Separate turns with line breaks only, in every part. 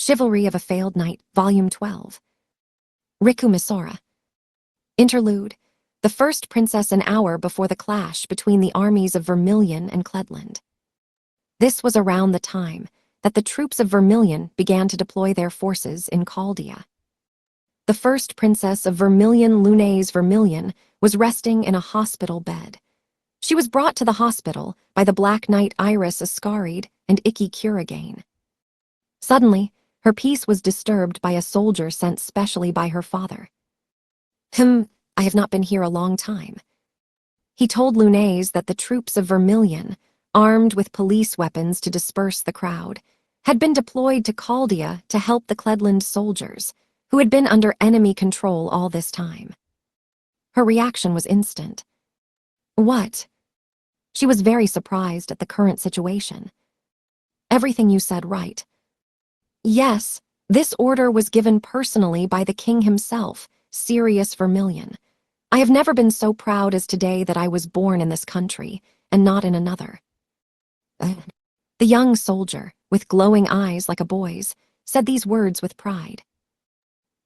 Chivalry of a Failed Knight, Volume 12. Riku Misora. Interlude. The first princess an hour before the clash between the armies of Vermilion and Cledland. This was around the time that the troops of Vermilion began to deploy their forces in Chaldea. The first princess of Vermilion, Lunaise Vermilion, was resting in a hospital bed. She was brought to the hospital by the Black Knight Iris Ascaride and Iki Kuragain. Suddenly, her peace was disturbed by a soldier sent specially by her father. I have not been here a long time. He told Lunaise that the troops of Vermilion, armed with police weapons to disperse the crowd, had been deployed to Chaldea to help the Cledland soldiers, who had been under enemy control all this time. Her reaction was instant. What? She was very surprised at the current situation. Everything you said right. Yes, this order was given personally by the king himself, Sirius Vermilion. I have never been so proud as today that I was born in this country, and not in another. The young soldier, with glowing eyes like a boy's, said these words with pride.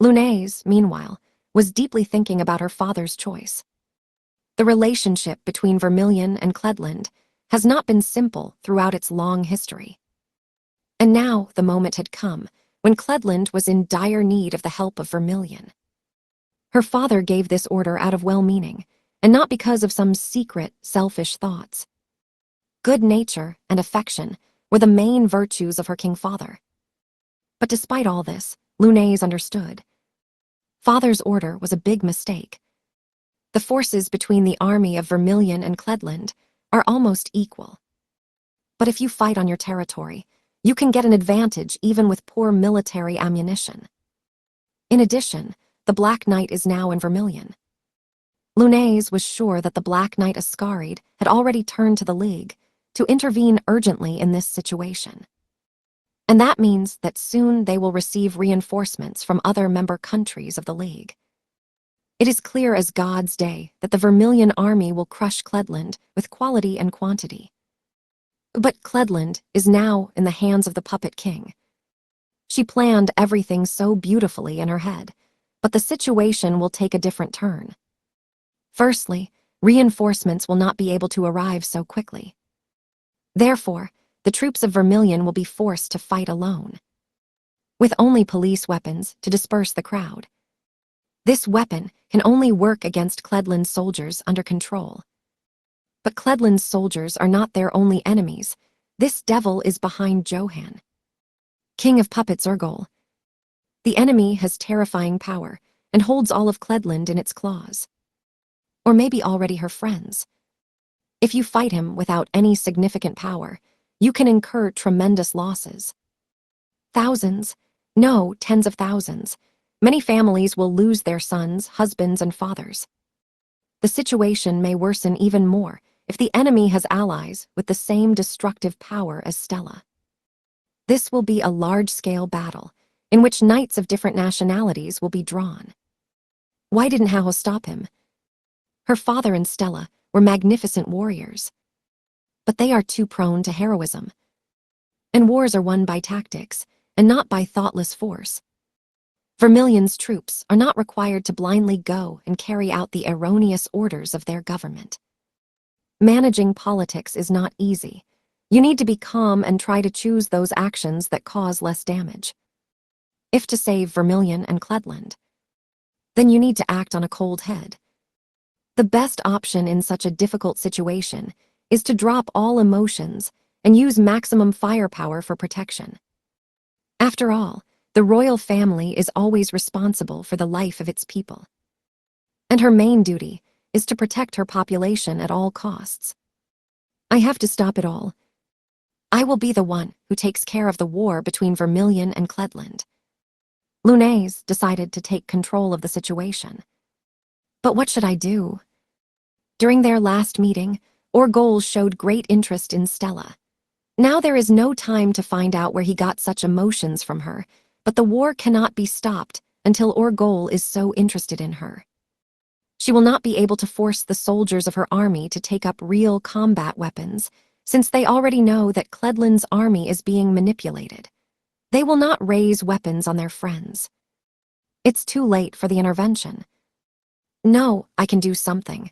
Lunaise, meanwhile, was deeply thinking about her father's choice. The relationship between Vermilion and Cledland has not been simple throughout its long history. And now the moment had come when Cledland was in dire need of the help of Vermilion. Her father gave this order out of well-meaning, and not because of some secret, selfish thoughts. Good nature and affection were the main virtues of her king-father. But despite all this, Lunaise understood. Father's order was a big mistake. The forces between the army of Vermilion and Cledland are almost equal. But if you fight on your territory, you can get an advantage even with poor military ammunition. In addition, the Black Knight is now in Vermilion. Lunaise was sure that the Black Knight Ascaride had already turned to the League to intervene urgently in this situation. And that means that soon they will receive reinforcements from other member countries of the League. It is clear as God's day that the Vermilion army will crush Cledland with quality and quantity. But Cledland is now in the hands of the Puppet King. She planned everything so beautifully in her head, but the situation will take a different turn. Firstly, reinforcements will not be able to arrive so quickly. Therefore, the troops of Vermilion will be forced to fight alone, with only police weapons to disperse the crowd. This weapon can only work against Cledland's soldiers under control. But Cledland's soldiers are not their only enemies. This devil is behind Johan, King of Puppets Urgol. The enemy has terrifying power and holds all of Cledland in its claws. Or maybe already her friends. If you fight him without any significant power, you can incur tremendous losses. Thousands, no, tens of thousands. Many families will lose their sons, husbands, and fathers. The situation may worsen even more if the enemy has allies with the same destructive power as Stella. This will be a large-scale battle in which knights of different nationalities will be drawn. Why didn't Haho stop him? Her father and Stella were magnificent warriors, but they are too prone to heroism. And wars are won by tactics and not by thoughtless force. Vermilion's troops are not required to blindly go and carry out the erroneous orders of their government. Managing politics is not easy. You need to be calm and try to choose those actions that cause less damage. If to save Vermilion and Cledland, then you need to act on a cold head. The best option in such a difficult situation is to drop all emotions and use maximum firepower for protection. After all, the royal family is always responsible for the life of its people. And her main duty is to protect her population at all costs. I have to stop it all. I will be the one who takes care of the war between Vermilion and Cledland. Lunaise decided to take control of the situation. But what should I do? During their last meeting, Urgol showed great interest in Stella. Now there is no time to find out where he got such emotions from her, but the war cannot be stopped until Urgol is so interested in her. She will not be able to force the soldiers of her army to take up real combat weapons, since they already know that Cledland's army is being manipulated. They will not raise weapons on their friends. It's too late for the intervention. No, I can do something.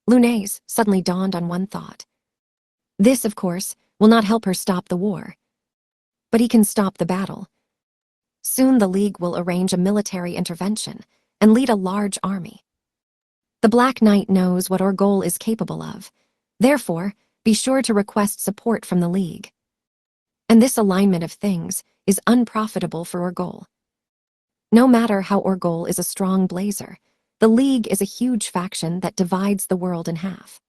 Lunay's suddenly dawned on one thought. This, of course, will not help her stop the war. But he can stop the battle. Soon the League will arrange a military intervention and lead a large army. The Black Knight knows what Orgol is capable of. Therefore, be sure to request support from the League. And this alignment of things is unprofitable for Orgol. No matter how Orgol is a strong blazer, the League is a huge faction that divides the world in half.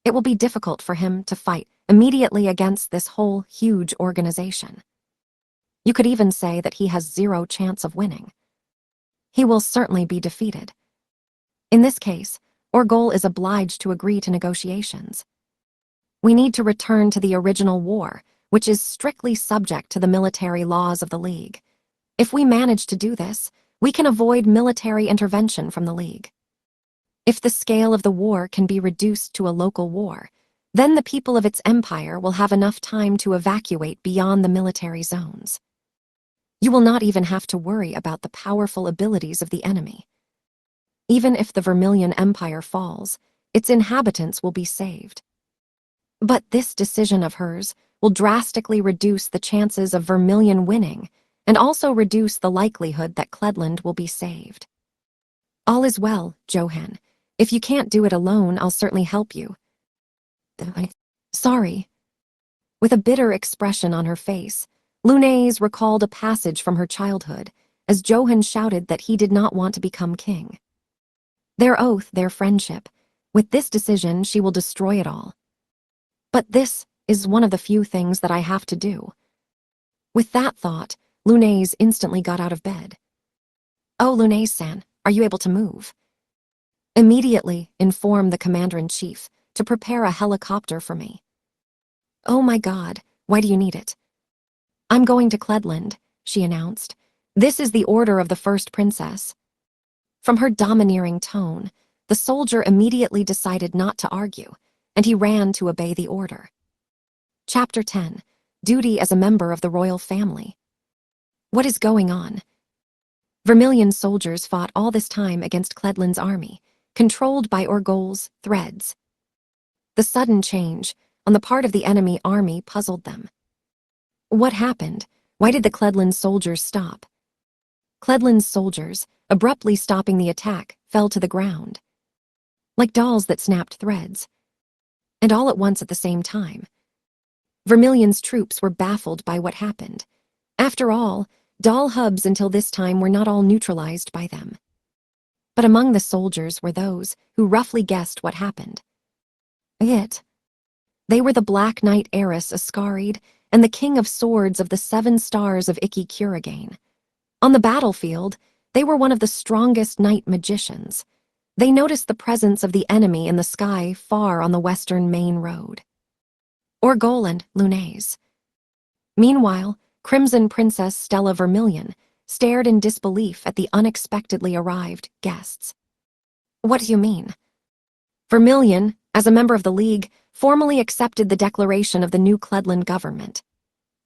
It will be difficult for him to fight immediately against this whole huge organization. You could even say that he has zero chance of winning. He will certainly be defeated. In this case, Orgol is obliged to agree to negotiations. We need to return to the original war, which is strictly subject to the military laws of the League. If we manage to do this, we can avoid military intervention from the League. If the scale of the war can be reduced to a local war, then the people of its empire will have enough time to evacuate beyond the military zones. You will not even have to worry about the powerful abilities of the enemy. Even if the Vermilion Empire falls, its inhabitants will be saved. But this decision of hers will drastically reduce the chances of Vermilion winning and also reduce the likelihood that Cledland will be saved. All is well, Johan. If you can't do it alone, I'll certainly help you. Sorry. With a bitter expression on her face, Lunay's recalled a passage from her childhood as Johan shouted that he did not want to become king. Their oath, their friendship. With this decision, she will destroy it all. But this is one of the few things that I have to do. With that thought, Lunay's instantly got out of bed. Oh, Lunay-san, are you able to move? Immediately inform the commander-in-chief to prepare a helicopter for me. Oh my God, why do you need it? I'm going to Cledland, she announced. This is the order of the first princess. From her domineering tone, the soldier immediately decided not to argue, and he ran to obey the order. Chapter 10. Duty as a member of the royal family. What is going on? Vermilion soldiers fought all this time against Cledland's army, controlled by Orgol's threads. The sudden change on the part of the enemy army puzzled them. What happened? Why did the Cledland soldiers stop? Cledland's soldiers, abruptly stopping the attack, fell to the ground. Like dolls that snapped threads. And all at once at the same time. Vermilion's troops were baffled by what happened. After all, doll hubs until this time were not all neutralized by them. But among the soldiers were those who roughly guessed what happened. They were the Black Knight heiress Ascarid and the King of Swords of the 7 Stars of Iki-Kuragain. On the battlefield, they were one of the strongest night magicians. They noticed the presence of the enemy in the sky far on the western main road. Orgol and Lunay's. Meanwhile, Crimson Princess Stella Vermilion stared in disbelief at the unexpectedly arrived guests. What do you mean? Vermilion, as a member of the League, formally accepted the declaration of the new Cledland government.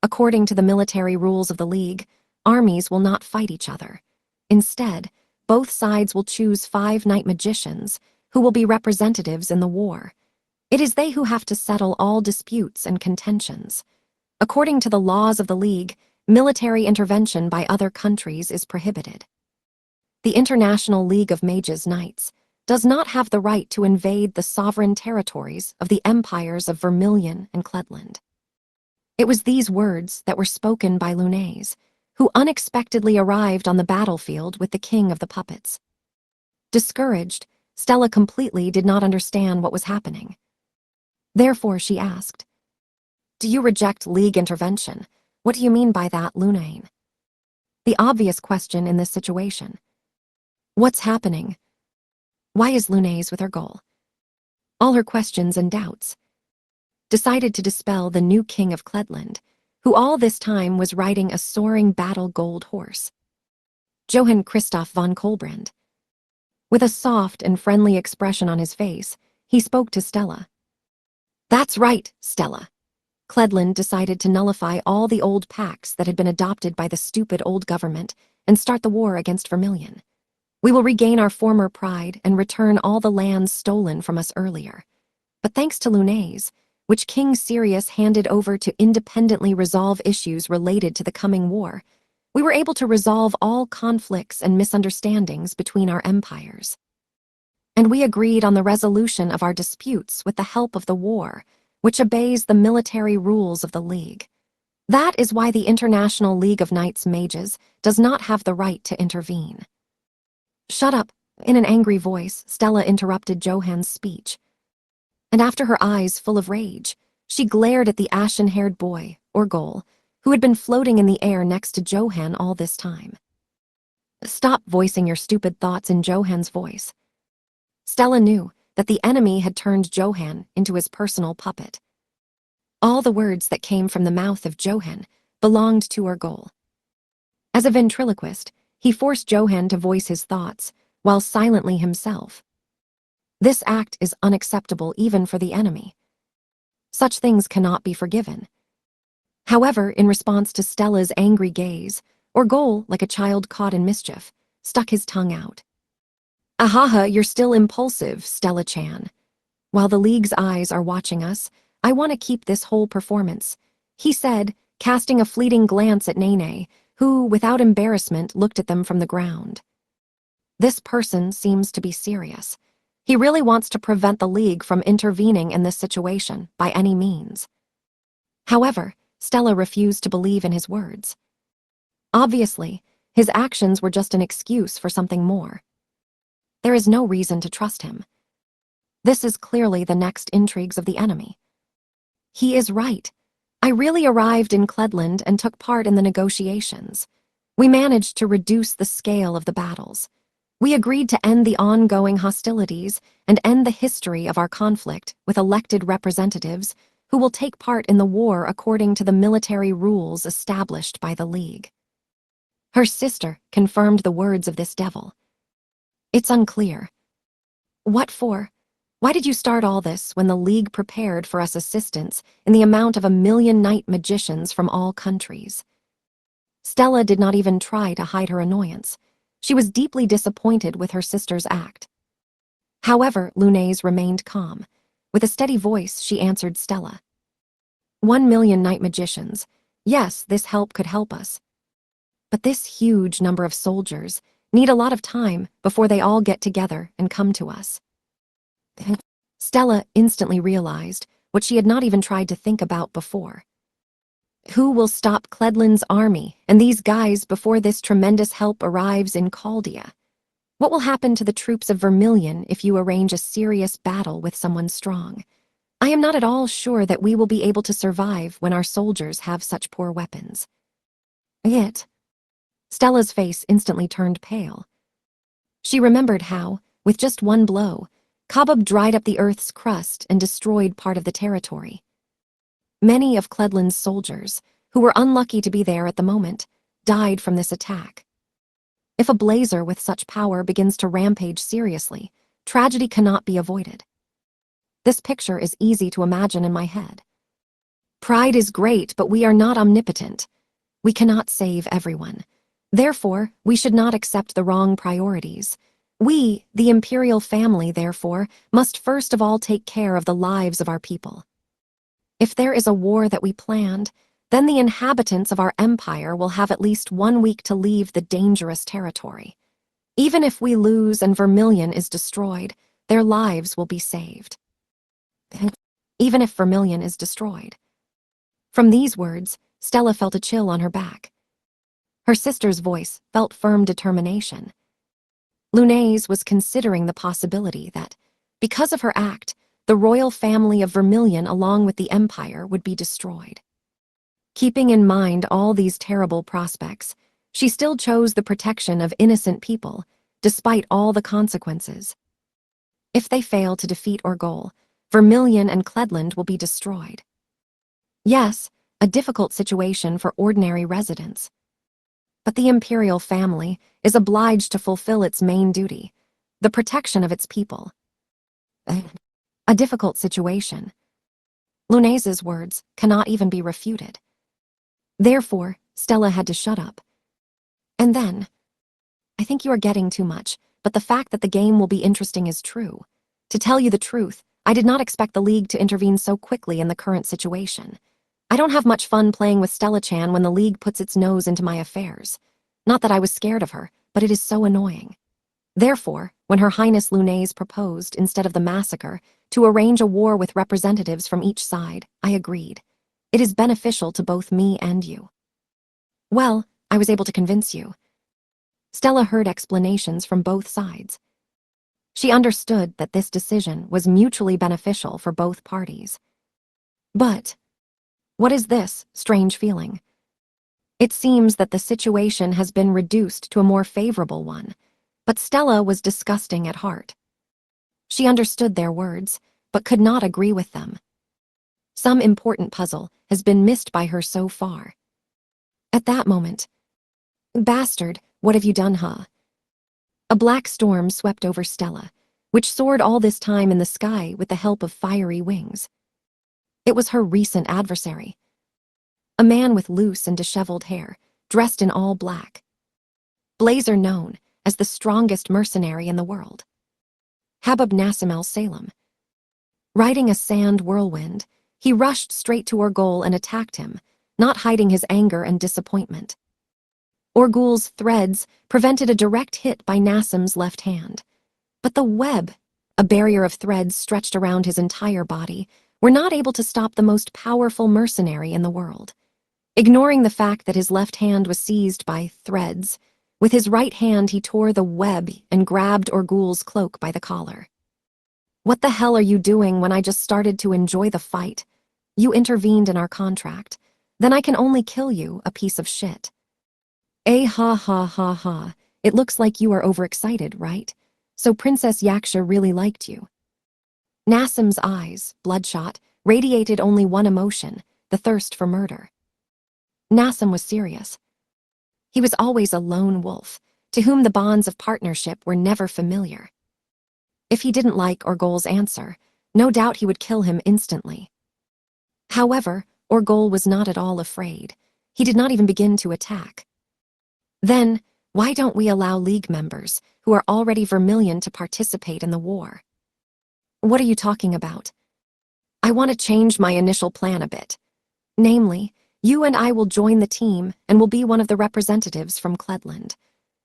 According to the military rules of the League, armies will not fight each other. Instead, both sides will choose 5 night magicians who will be representatives in the war. It is they who have to settle all disputes and contentions. According to the laws of the League, military intervention by other countries is prohibited. The International League of Mages Knights does not have the right to invade the sovereign territories of the empires of Vermilion and Cledland. It was these words that were spoken by Lunay's, who unexpectedly arrived on the battlefield with the king of the puppets. Discouraged, Stella completely did not understand what was happening. Therefore, she asked, "Do you reject League intervention? What do you mean by that, Lunay?" The obvious question in this situation. What's happening? Why is Lunay's with her goal? All her questions and doubts. Decided to dispel the new king of Cledland, who all this time was riding a soaring battle gold horse. Johann Christoph von Kolbrand. With a soft and friendly expression on his face, he spoke to Stella. "That's right, Stella. Cledland decided to nullify all the old pacts that had been adopted by the stupid old government and start the war against Vermilion. We will regain our former pride and return all the lands stolen from us earlier. But thanks to Lunais, which King Sirius handed over to independently resolve issues related to the coming war, we were able to resolve all conflicts and misunderstandings between our empires. And we agreed on the resolution of our disputes with the help of the war, which obeys the military rules of the League. That is why the International League of Knights Mages does not have the right to intervene. Shut up, in an angry voice, Stella interrupted Johann's speech. And after her eyes full of rage, she glared at the ashen-haired boy, Orgol, who had been floating in the air next to Johann all this time. Stop voicing your stupid thoughts in Johann's voice. Stella knew that the enemy had turned Johann into his personal puppet. All the words that came from the mouth of Johann belonged to Orgol. As a ventriloquist, he forced Johann to voice his thoughts, while silently himself. This act is unacceptable even for the enemy. Such things cannot be forgiven. However, in response to Stella's angry gaze, Orgol, like a child caught in mischief, stuck his tongue out. Ahaha, you're still impulsive, Stella-chan. While the League's eyes are watching us, I want to keep this whole performance, he said, casting a fleeting glance at Nene, who, without embarrassment, looked at them from the ground. This person seems to be serious. He really wants to prevent the League from intervening in this situation by any means. However, Stella refused to believe in his words. Obviously, his actions were just an excuse for something more. There is no reason to trust him. This is clearly the next intrigues of the enemy. He is right. I really arrived in Cledland and took part in the negotiations. We managed to reduce the scale of the battles. We agreed to end the ongoing hostilities and end the history of our conflict with elected representatives who will take part in the war according to the military rules established by the League. Her sister confirmed the words of this devil. It's unclear. What for? Why did you start all this when the League prepared for us assistance in the amount of 1 million knight magicians from all countries? Stella did not even try to hide her annoyance. She was deeply disappointed with her sister's act. However, Lunais remained calm. With a steady voice, she answered Stella. 1 million knight magicians. Yes, this help could help us. But this huge number of soldiers need a lot of time before they all get together and come to us. Stella instantly realized what she had not even tried to think about before. Who will stop Cledland's army and these guys before this tremendous help arrives in Chaldea? What will happen to the troops of Vermilion if you arrange a serious battle with someone strong? I am not at all sure that we will be able to survive when our soldiers have such poor weapons. Stella's face instantly turned pale. She remembered how, with just one blow, Kabab dried up the earth's crust and destroyed part of the territory. Many of Cledland's soldiers, who were unlucky to be there at the moment, died from this attack. If a blazer with such power begins to rampage seriously, tragedy cannot be avoided. This picture is easy to imagine in my head. Pride is great, but we are not omnipotent. We cannot save everyone. Therefore, we should not accept the wrong priorities. We, the imperial family, therefore, must first of all take care of the lives of our people. If there is a war that we planned, then the inhabitants of our empire will have at least 1 week to leave the dangerous territory. Even if we lose and Vermilion is destroyed, their lives will be saved. Even if Vermilion is destroyed. From these words, Stella felt a chill on her back. Her sister's voice felt firm determination. Lunais was considering the possibility that, because of her act, the royal family of Vermilion along with the empire would be destroyed. Keeping in mind all these terrible prospects, she still chose the protection of innocent people, despite all the consequences. If they fail to defeat Orgol, Vermilion and Cledland will be destroyed. Yes, a difficult situation for ordinary residents. But the imperial family is obliged to fulfill its main duty, the protection of its people. A difficult situation. Lunaise's words cannot even be refuted. Therefore, Stella had to shut up. And then, I think you are getting too much, but the fact that the game will be interesting is true. To tell you the truth, I did not expect the League to intervene so quickly in the current situation. I don't have much fun playing with Stella-chan when the League puts its nose into my affairs. Not that I was scared of her, but it is so annoying. Therefore, when Her Highness Lunaise proposed, instead of the massacre, to arrange a war with representatives from each side, I agreed. It is beneficial to both me and you. Well, I was able to convince you. Stella heard explanations from both sides. She understood that this decision was mutually beneficial for both parties. But what is this strange feeling? It seems that the situation has been reduced to a more favorable one, but Stella was disgusting at heart. She understood their words, but could not agree with them. Some important puzzle has been missed by her so far. At that moment, "Bastard, what have you done, huh?" A black storm swept over Stella, which soared all this time in the sky with the help of fiery wings. It was her recent adversary. A man with loose and disheveled hair, dressed in all black. Blazer known as the strongest mercenary in the world. Habib Nassim al-Salem. Riding a sand whirlwind, he rushed straight to Orgul and attacked him, not hiding his anger and disappointment. Orgul's threads prevented a direct hit by Nassim's left hand. But the web, a barrier of threads stretched around his entire body, were not able to stop the most powerful mercenary in the world. Ignoring the fact that his left hand was seized by threads, with his right hand he tore the web and grabbed Orgul's cloak by the collar. "What the hell are you doing when I just started to enjoy the fight? You intervened in our contract. Then I can only kill you, a piece of shit." Ha ha ha ha, it looks like you are overexcited, right? So Princess Yaksha really liked you. Nassim's eyes, bloodshot, radiated only one emotion, the thirst for murder. Nassim was serious. He was always a lone wolf, to whom the bonds of partnership were never familiar. If he didn't like Orgul's answer, no doubt he would kill him instantly. However, Orgul was not at all afraid. He did not even begin to attack. Then, why don't we allow League members, who are already vermilion, to participate in the war? What are you talking about? I want to change my initial plan a bit. Namely, you and I will join the team and will be one of the representatives from Cledland.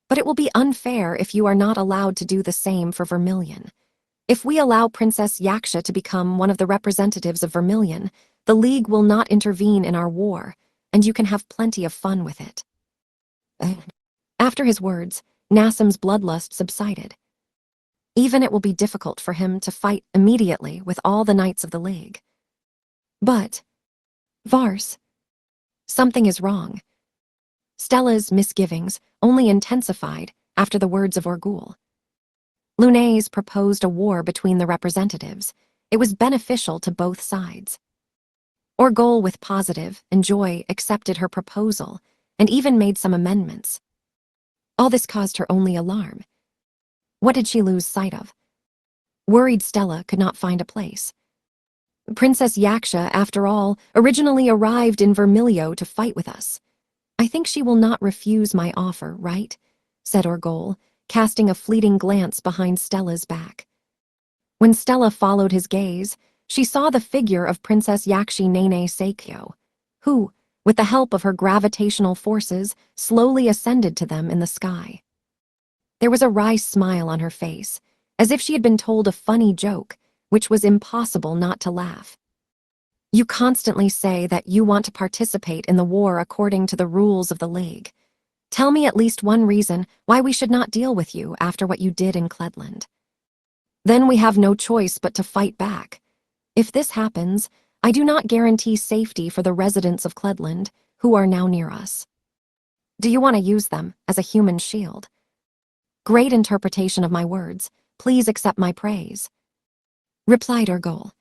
But it will be unfair if you are not allowed to do the same for Vermilion. If we allow Princess Yaksha to become one of the representatives of Vermilion, the League will not intervene in our war, and you can have plenty of fun with it. After his words, Nassim's bloodlust subsided. Even it will be difficult for him to fight immediately with all the knights of the League. But, Vars, something is wrong. Stella's misgivings only intensified after the words of Orgul. Lunaise proposed a war between the representatives. It was beneficial to both sides. Orgul, with positive and joy, accepted her proposal and even made some amendments. All this caused her only alarm. What did she lose sight of? Worried Stella could not find a place. Princess Yaksha, after all, originally arrived in Vermilio to fight with us. I think she will not refuse my offer, right? Said Orgul, casting a fleeting glance behind Stella's back. When Stella followed his gaze, she saw the figure of Princess Yakshi Nene Seikyo, who, with the help of her gravitational forces, slowly ascended to them in the sky. There was a wry smile on her face, as if she had been told a funny joke, which was impossible not to laugh. You constantly say that you want to participate in the war according to the rules of the League. Tell me at least one reason why we should not deal with you after what you did in Cledland. Then we have no choice but to fight back. If this happens, I do not guarantee safety for the residents of Cledland, who are now near us. Do you want to use them as a human shield? Great interpretation of my words. Please accept my praise. Replied Orgul.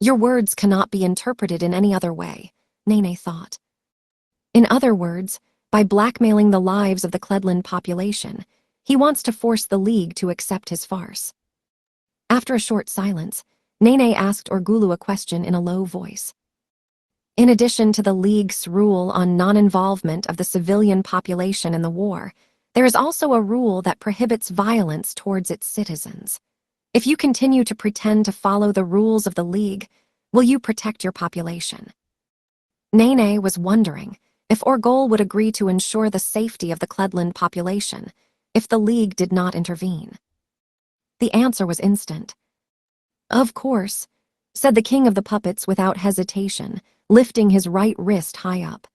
Your words cannot be interpreted in any other way, Nene thought. In other words, by blackmailing the lives of the Cledland population, he wants to force the League to accept his farce. After a short silence, Nene asked Orgulu a question in a low voice. In addition to the League's rule on non-involvement of the civilian population in the war, there is also a rule that prohibits violence towards its citizens. If you continue to pretend to follow the rules of the League, will you protect your population? Nene was wondering if Orgol would agree to ensure the safety of the Cledland population if the League did not intervene. The answer was instant. "Of course," said the king of the puppets without hesitation, lifting his right wrist high up.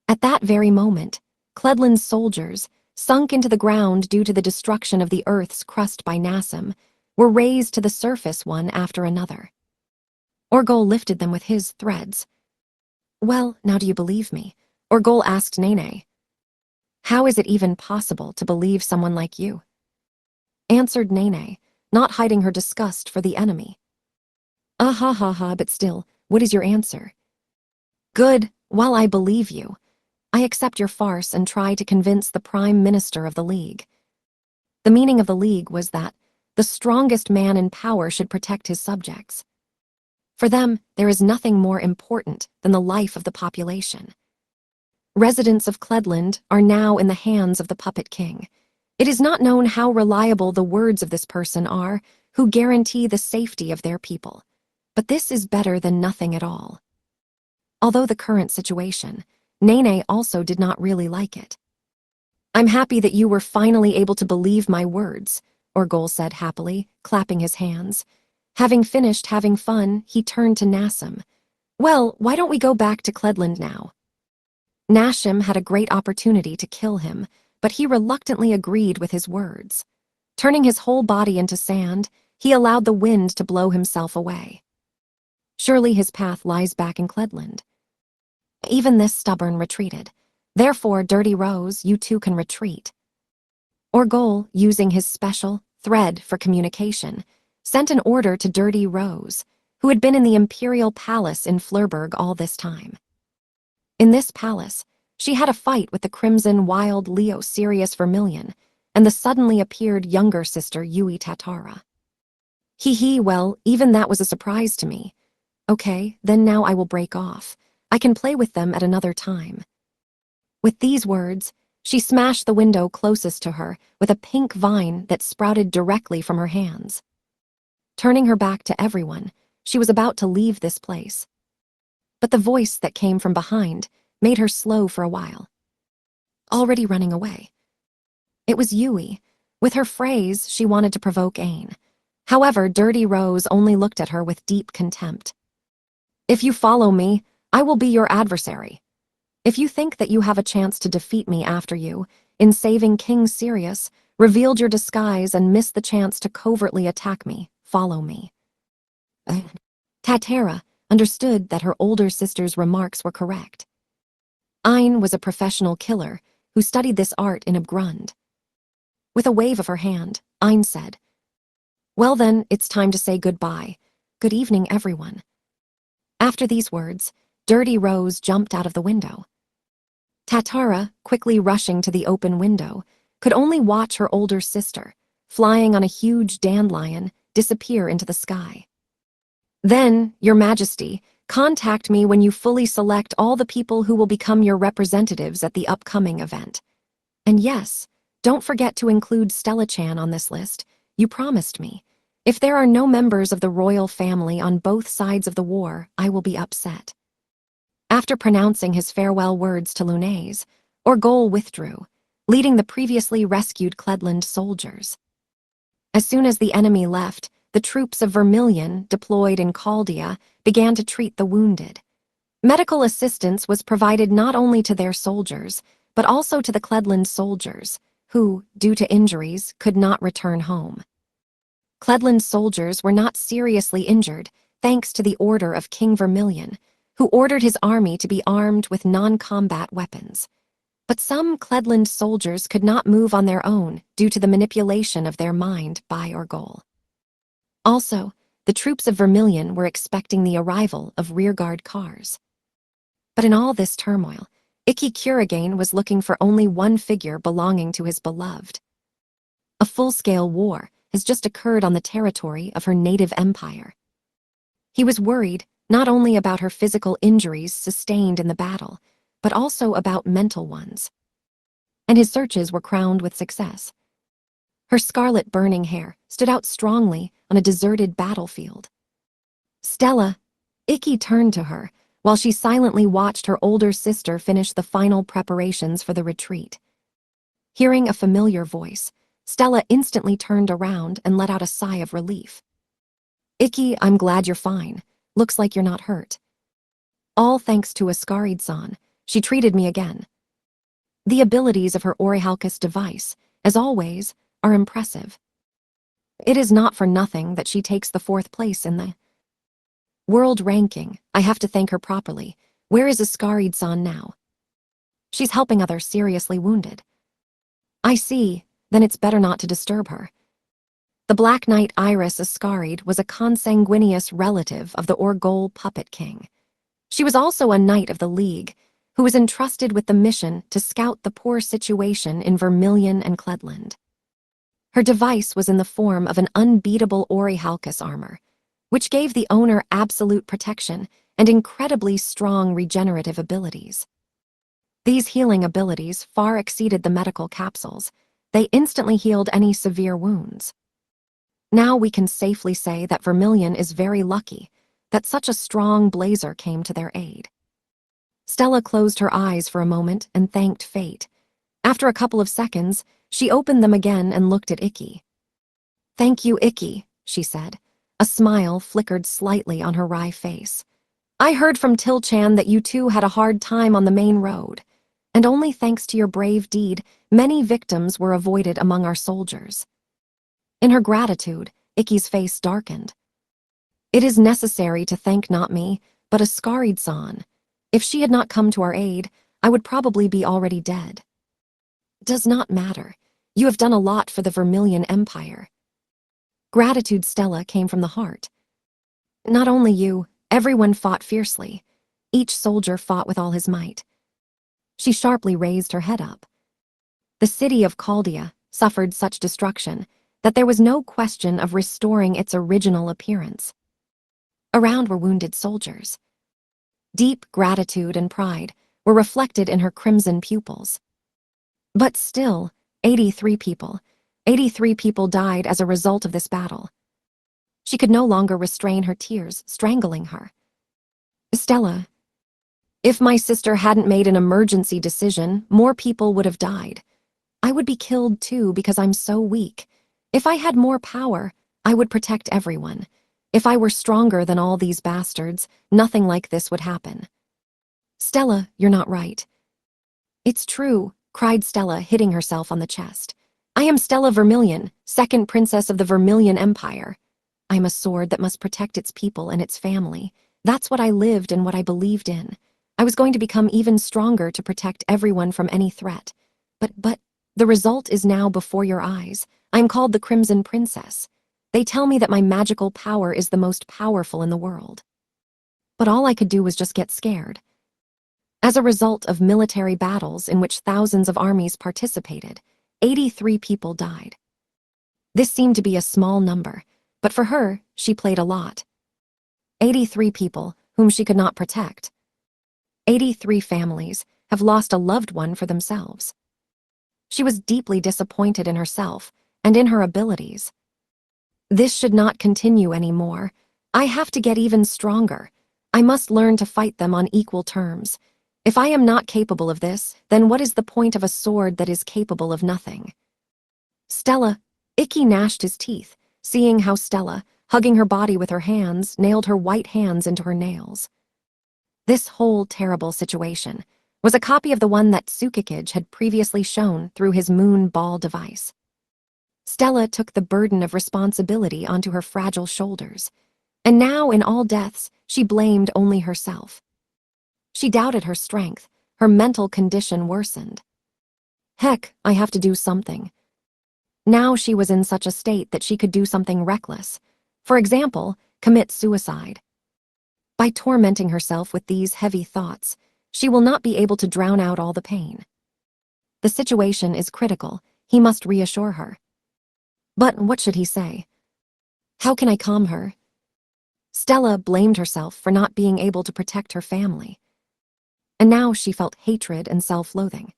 At that very moment, Cledland's soldiers, sunk into the ground due to the destruction of the Earth's crust by Nassim, were raised to the surface one after another. Orgol lifted them with his threads. "Well, now do you believe me?" Orgol asked Nene. "How is it even possible to believe someone like you?" Answered Nene, not hiding her disgust for the enemy. Ha ha, but still, what is your answer?" "Good, while I believe you, I accept your farce and try to convince the Prime Minister of the League." The meaning of the League was that the strongest man in power should protect his subjects. For them, there is nothing more important than the life of the population. Residents of Cledland are now in the hands of the Puppet King. It is not known how reliable the words of this person are, who guarantee the safety of their people. But this is better than nothing at all. Although the current situation, Nene also did not really like it. "I'm happy that you were finally able to believe my words," Orgol said happily, clapping his hands. Having finished having fun, he turned to Nassim. "Well, why don't we go back to Cledland now?" Nassim had a great opportunity to kill him, but he reluctantly agreed with his words. Turning his whole body into sand, he allowed the wind to blow himself away. Surely his path lies back in Cledland. Even this stubborn retreated. "Therefore, Dirty Rose, you too can retreat." Orgol, using his special thread for communication, sent an order to Dirty Rose, who had been in the Imperial Palace in Flurburg all this time. In this palace, she had a fight with the Crimson Wild Leo Sirius Vermilion and the suddenly appeared younger sister Yui Tatara. Well, even that was a surprise to me. Okay, then now I will break off. I can play with them at another time." With these words, she smashed the window closest to her with a pink vine that sprouted directly from her hands. Turning her back to everyone, she was about to leave this place. But the voice that came from behind made her slow for a while. Already running away. It was Yui. With her phrase, she wanted to provoke Ain. However, Dirty Rose only looked at her with deep contempt. "If you follow me, I will be your adversary. If you think that you have a chance to defeat me after you, in saving King Sirius, revealed your disguise and missed the chance to covertly attack me, follow me." Tatara understood that her older sister's remarks were correct. Ain was a professional killer who studied this art in Abgrund. With a wave of her hand, Ain said, "Well then, it's time to say goodbye. Good evening, everyone." After these words, Dirty Rose jumped out of the window. Tatara, quickly rushing to the open window, could only watch her older sister, flying on a huge dandelion, disappear into the sky. "Then, Your Majesty, contact me when you fully select all the people who will become your representatives at the upcoming event. And yes, don't forget to include Stella-chan on this list. You promised me. If there are no members of the royal family on both sides of the war, I will be upset." After pronouncing his farewell words to Lunase, Orgol withdrew, leading the previously rescued Cledland soldiers. As soon as the enemy left, the troops of Vermilion, deployed in Chaldea, began to treat the wounded. Medical assistance was provided not only to their soldiers, but also to the Cledland soldiers, who, due to injuries, could not return home. Cledland soldiers were not seriously injured, thanks to the order of King Vermilion, who ordered his army to be armed with non-combat weapons. But some Cledland soldiers could not move on their own due to the manipulation of their mind by Orgol. Also, the troops of Vermilion were expecting the arrival of rearguard cars. But in all this turmoil, Ikki Kurigane was looking for only one figure belonging to his beloved. A full-scale war has just occurred on the territory of her native empire. He was worried not only about her physical injuries sustained in the battle, but also about mental ones. And his searches were crowned with success. Her scarlet burning hair stood out strongly on a deserted battlefield. Stella, Ikki turned to her while she silently watched her older sister finish the final preparations for the retreat. Hearing a familiar voice, Stella instantly turned around and let out a sigh of relief. Ikki, I'm glad you're fine. Looks like you're not hurt. All thanks to Ascarid-san, she treated me again. The abilities of her Orichalcus device, as always, are impressive. It is not for nothing that she takes the 4th place in the world ranking. I have to thank her properly. Where is Ascarid-san now? She's helping others seriously wounded. I see, then it's better not to disturb her. The Black Knight Iris Ascarid was a consanguineous relative of the Orgol Puppet King. She was also a knight of the League, who was entrusted with the mission to scout the poor situation in Vermilion and Cledland. Her device was in the form of an unbeatable Orichalcus armor, which gave the owner absolute protection and incredibly strong regenerative abilities. These healing abilities far exceeded the medical capsules. They instantly healed any severe wounds. Now we can safely say that Vermilion is very lucky that such a strong blazer came to their aid. Stella closed her eyes for a moment and thanked fate. After a couple of seconds, she opened them again and looked at Ikki. Thank you, Ikki, she said. A smile flickered slightly on her wry face. I heard from Til-chan that you two had a hard time on the main road, and only thanks to your brave deed, many victims were avoided among our soldiers. In her gratitude, Ikki's face darkened. It is necessary to thank not me, but Ascarid-san. If she had not come to our aid, I would probably be already dead. Does not matter. You have done a lot for the Vermilion Empire. Gratitude, Stella, came from the heart. Not only you, everyone fought fiercely. Each soldier fought with all his might. She sharply raised her head up. The city of Chaldea suffered such destruction that there was no question of restoring its original appearance. Around were wounded soldiers. Deep gratitude and pride were reflected in her crimson pupils. But still, 83 people died as a result of this battle. She could no longer restrain her tears, strangling her. Stella, if my sister hadn't made an emergency decision, more people would have died. I would be killed too because I'm so weak. If I had more power, I would protect everyone. If I were stronger than all these bastards, nothing like this would happen. Stella, you're not right. It's true, cried Stella, hitting herself on the chest. I am Stella Vermilion, 2nd Princess of the Vermilion Empire. I'm a sword that must protect its people and its family. That's what I lived and what I believed in. I was going to become even stronger to protect everyone from any threat. But the result is now before your eyes. I'm called the Crimson Princess. They tell me that my magical power is the most powerful in the world. But all I could do was just get scared. As a result of military battles in which thousands of armies participated, 83 people died. This seemed to be a small number, but for her, she played a lot. 83 people whom she could not protect. 83 families have lost a loved one for themselves. She was deeply disappointed in herself and in her abilities. This should not continue anymore. I have to get even stronger. I must learn to fight them on equal terms. If I am not capable of this, then what is the point of a sword that is capable of nothing? Stella, Ikki gnashed his teeth, seeing how Stella, hugging her body with her hands, nailed her white hands into her nails. This whole terrible situation was a copy of the one that Tsukikage had previously shown through his moon ball device. Stella took the burden of responsibility onto her fragile shoulders, and now in all deaths she blamed only herself. She doubted her strength, her mental condition worsened. Heck, I have to do something. Now she was in such a state that she could do something reckless. For example, commit suicide. By tormenting herself with these heavy thoughts, she will not be able to drown out all the pain. The situation is critical, he must reassure her. But what should he say? How can I calm her? Stella blamed herself for not being able to protect her family. And now she felt hatred and self-loathing.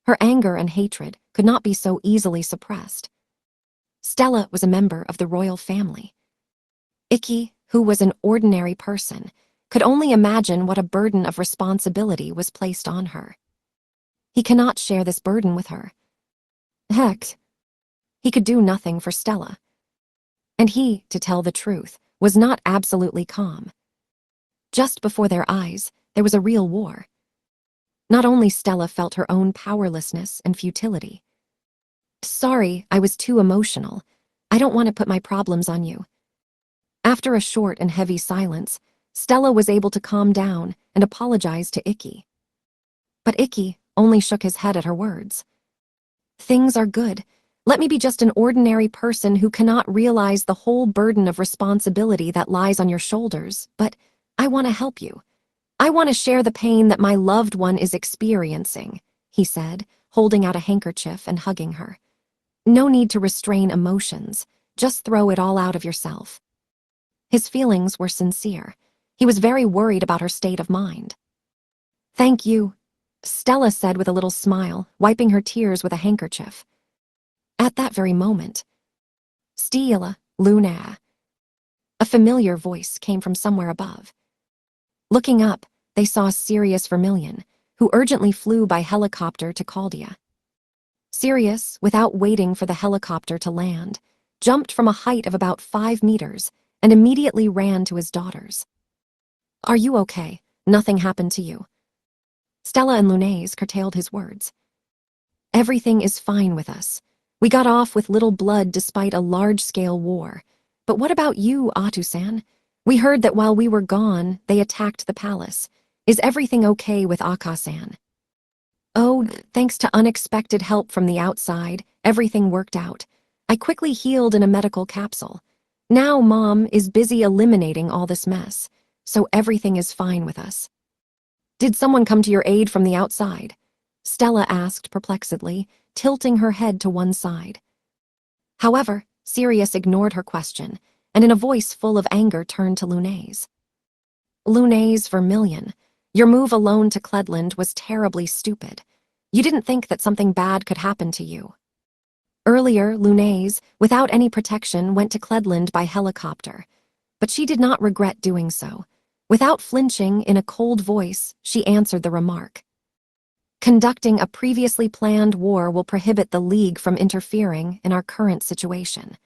Her anger and hatred could not be so easily suppressed. Stella was a member of the royal family. Ikki, who was an ordinary person, could only imagine what a burden of responsibility was placed on her. He cannot share this burden with her. Heck, he could do nothing for Stella. And he, to tell the truth, was not absolutely calm. Just before their eyes, there was a real war. Not only Stella felt her own powerlessness and futility. Sorry, I was too emotional. I don't want to put my problems on you. After a short and heavy silence, Stella was able to calm down and apologize to Ikki. But Ikki only shook his head at her words. Things are good. Let me be just an ordinary person who cannot realize the whole burden of responsibility that lies on your shoulders, but I want to help you. I want to share the pain that my loved one is experiencing, he said, holding out a handkerchief and hugging her. No need to restrain emotions. Just throw it all out of yourself. His feelings were sincere. He was very worried about her state of mind. Thank you, Stella said with a little smile, wiping her tears with a handkerchief. At that very moment, Stella, Luna. A familiar voice came from somewhere above. Looking up, they saw Sirius Vermilion, who urgently flew by helicopter to Chaldea. Sirius, without waiting for the helicopter to land, jumped from a height of about 5 meters and immediately ran to his daughters. Are you okay? Nothing happened to you. Stella and Lunais curtailed his words. Everything is fine with us. We got off with little blood despite a large-scale war. But what about you, Atu-san? We heard that while we were gone, they attacked the palace. Is everything okay with Aka-san? Oh, thanks to unexpected help from the outside, everything worked out. I quickly healed in a medical capsule. Now Mom is busy eliminating all this mess, so everything is fine with us. Did someone come to your aid from the outside? Stella asked perplexedly, tilting her head to one side. However, Sirius ignored her question, and in a voice full of anger turned to Lunais. Lunais Vermilion, your move alone to Cledland was terribly stupid. You didn't think that something bad could happen to you. Earlier, Lunais, without any protection, went to Cledland by helicopter, but she did not regret doing so. Without flinching, in a cold voice, she answered the remark. Conducting a previously planned war will prohibit the League from interfering in our current situation.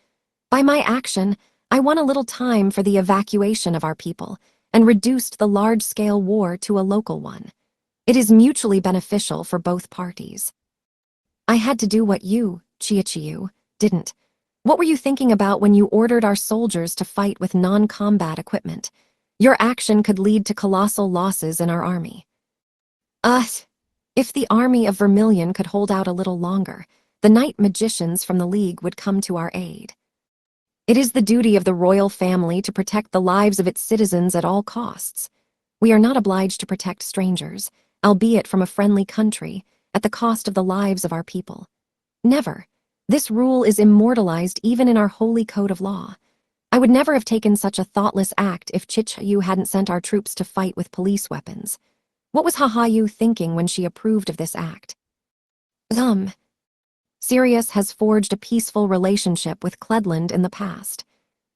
By my action, I won a little time for the evacuation of our people and reduced the large-scale war to a local one. It is mutually beneficial for both parties. I had to do what you, Chiachiu, didn't. What were you thinking about when you ordered our soldiers to fight with non-combat equipment? Your action could lead to colossal losses in our army. If the army of Vermilion could hold out a little longer, the night magicians from the League would come to our aid. It is the duty of the royal family to protect the lives of its citizens at all costs. We are not obliged to protect strangers, albeit from a friendly country, at the cost of the lives of our people. Never. This rule is immortalized even in our holy code of law. I would never have taken such a thoughtless act if Chichayu hadn't sent our troops to fight with police weapons. What was Hahayu thinking when she approved of this act? Sirius has forged a peaceful relationship with Cledland in the past.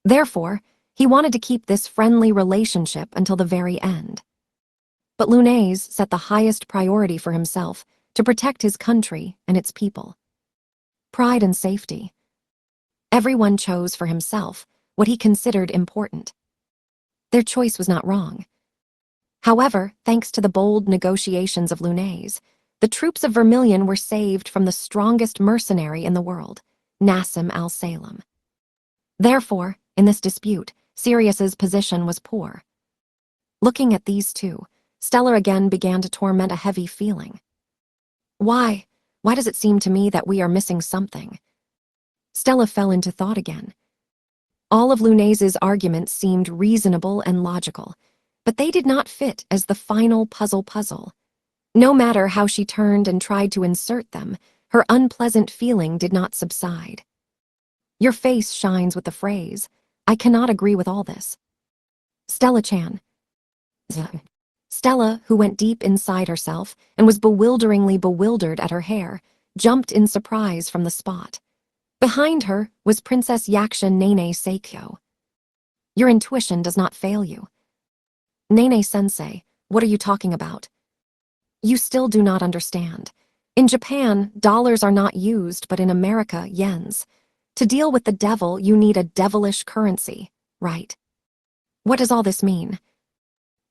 Therefore, he wanted to keep this friendly relationship until the very end. But Lunais set the highest priority for himself to protect his country and its people. Pride and safety. Everyone chose for himself what he considered important. Their choice was not wrong. However, thanks to the bold negotiations of Lunais, the troops of Vermilion were saved from the strongest mercenary in the world, Nassim al-Salem. Therefore, in this dispute, Sirius's position was poor. Looking at these two, Stella again began to torment a heavy feeling. Why does it seem to me that we are missing something? Stella fell into thought again. All of Lunais's arguments seemed reasonable and logical, but they did not fit as the final puzzle. No matter how she turned and tried to insert them, her unpleasant feeling did not subside. Your face shines with the phrase, I cannot agree with all this. Stella-chan. Stella, who went deep inside herself and was bewilderingly bewildered at her hair, jumped in surprise from the spot. Behind her was Princess Yaksha Nene Seikyo. Your intuition does not fail you. Nene-sensei, what are you talking about? You still do not understand. In Japan, dollars are not used, but in America, yens. To deal with the devil, you need a devilish currency, right? What does all this mean?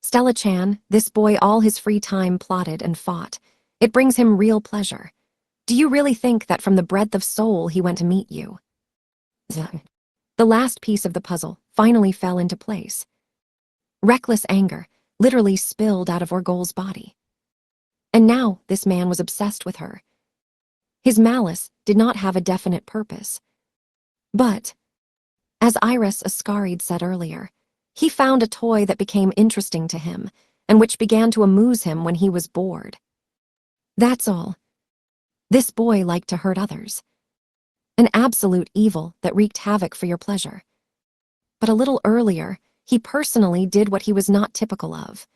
Stella-chan, this boy all his free time plotted and fought. It brings him real pleasure. Do you really think that from the breadth of soul he went to meet you? The last piece of the puzzle finally fell into place. Reckless anger literally spilled out of Orgol's body. And now this man was obsessed with her. His malice did not have a definite purpose. But, as Iris Ascaride said earlier, he found a toy that became interesting to him and which began to amuse him when he was bored. That's all. This boy liked to hurt others. An absolute evil that wreaked havoc for your pleasure. But a little earlier, he personally did what he was not typical of.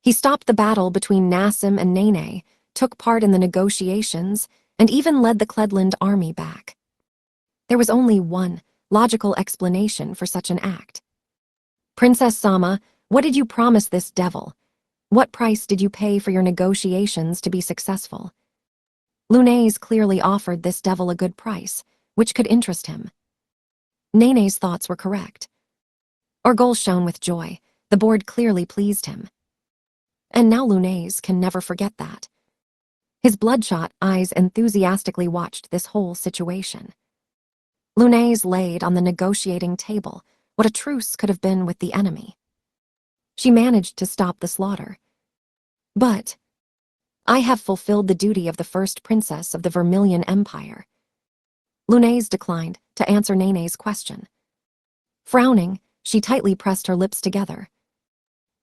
He stopped the battle between Nassim and Nene, took part in the negotiations, and even led the Cledland army back. There was only one logical explanation for such an act. Princess Sama, what did you promise this devil? What price did you pay for your negotiations to be successful? Lunais clearly offered this devil a good price, which could interest him. Nene's thoughts were correct. Orgol shone with joy. The board clearly pleased him. And now Lunais can never forget that. His bloodshot eyes enthusiastically watched this whole situation. Lunais laid on the negotiating table what a truce could have been with the enemy. She managed to stop the slaughter. But I have fulfilled the duty of the first princess of the Vermilion Empire. Lunais declined to answer Nene's question. Frowning, she tightly pressed her lips together.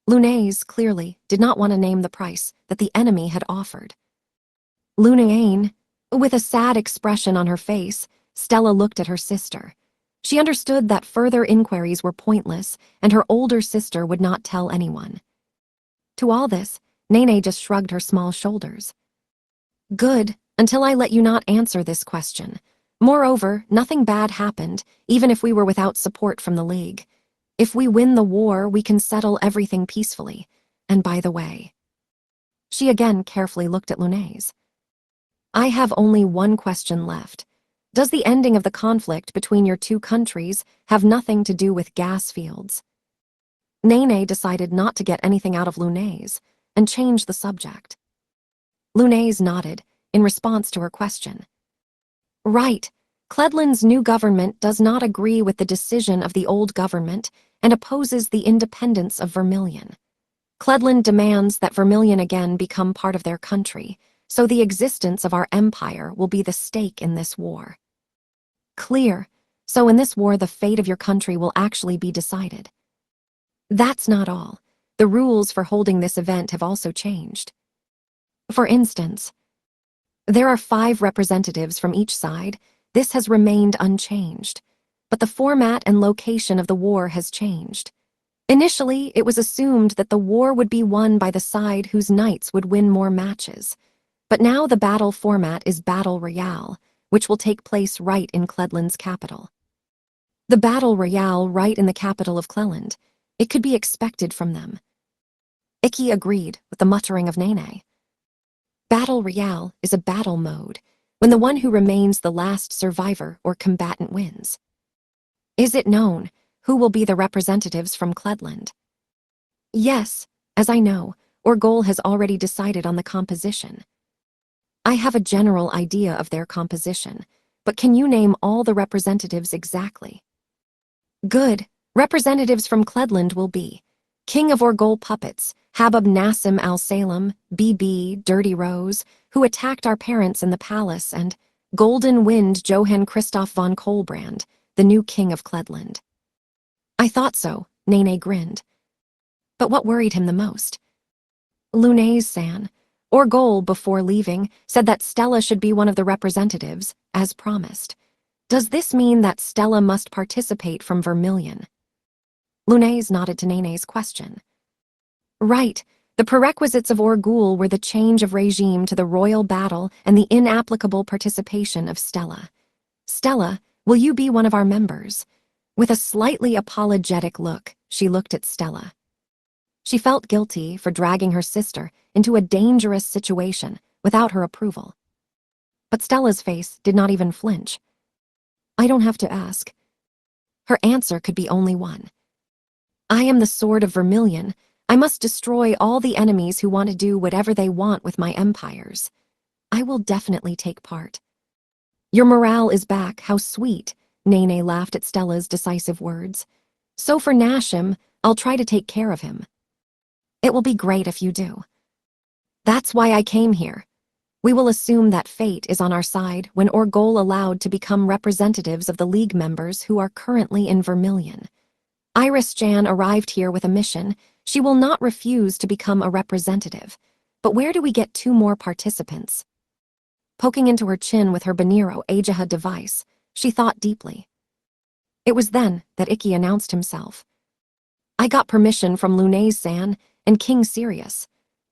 Lunais clearly did not want to name the price that the enemy had offered. Lunais, with a sad expression on her face, Stella looked at her sister. She understood that further inquiries were pointless, and her older sister would not tell anyone. To all this, Nene just shrugged her small shoulders. Good, until I let you not answer this question. Moreover, nothing bad happened, even if we were without support from the League. If we win the war, we can settle everything peacefully. And by the way, she again carefully looked at Lunais. I have only one question left. Does the ending of the conflict between your two countries have nothing to do with gas fields? Nene decided not to get anything out of Lunais and changed the subject. Lunais nodded in response to her question. Right. Cledland's new government does not agree with the decision of the old government and opposes the independence of Vermilion. Cledland demands that Vermilion again become part of their country, so the existence of our empire will be the stake in this war. Clear. So in this war, the fate of your country will actually be decided. That's not all. The rules for holding this event have also changed. For instance, there are 5 representatives from each side. This has remained unchanged, but the format and location of the war has changed. Initially, it was assumed that the war would be won by the side whose knights would win more matches, but now the battle format is Battle Royale, which will take place right in Cledland's capital. The Battle Royale right in the capital of Cleland. It could be expected from them. Ikki agreed with the muttering of Nene. Battle Royale is a battle mode, when the one who remains the last survivor or combatant wins. Is it known who will be the representatives from Cledland? Yes, as I know, Orgol has already decided on the composition. I have a general idea of their composition, but can you name all the representatives exactly? Good. Representatives from Cledland will be King of Orgol Puppets, Habab Nassim al-Salem, BB, Dirty Rose, who attacked our parents in the palace, and Golden Wind Johann Christoph von Kolbrand, the new king of Cledland. I thought so, Nene grinned. But what worried him the most? Lunais-san. Orgol, before leaving, said that Stella should be one of the representatives, as promised. Does this mean that Stella must participate from Vermilion? Lunais nodded to Nene's question. Right. The prerequisites of Orgul were the change of regime to the royal battle and the inapplicable participation of Stella. Stella, will you be one of our members? With a slightly apologetic look, she looked at Stella. She felt guilty for dragging her sister into a dangerous situation without her approval. But Stella's face did not even flinch. I don't have to ask. Her answer could be only one. I am the Sword of Vermilion. I must destroy all the enemies who want to do whatever they want with my empires. I will definitely take part. Your morale is back, how sweet, Nene laughed at Stella's decisive words. So for Nashim, I'll try to take care of him. It will be great if you do. That's why I came here. We will assume that fate is on our side when Orgol allowed to become representatives of the League members who are currently in Vermilion. Iris Jan arrived here with a mission. She will not refuse to become a representative. But where do we get 2 more participants? Poking into her chin with her Baniro Ajaha device, she thought deeply. It was then that Ikki announced himself. I got permission from Lunais-san and King Sirius.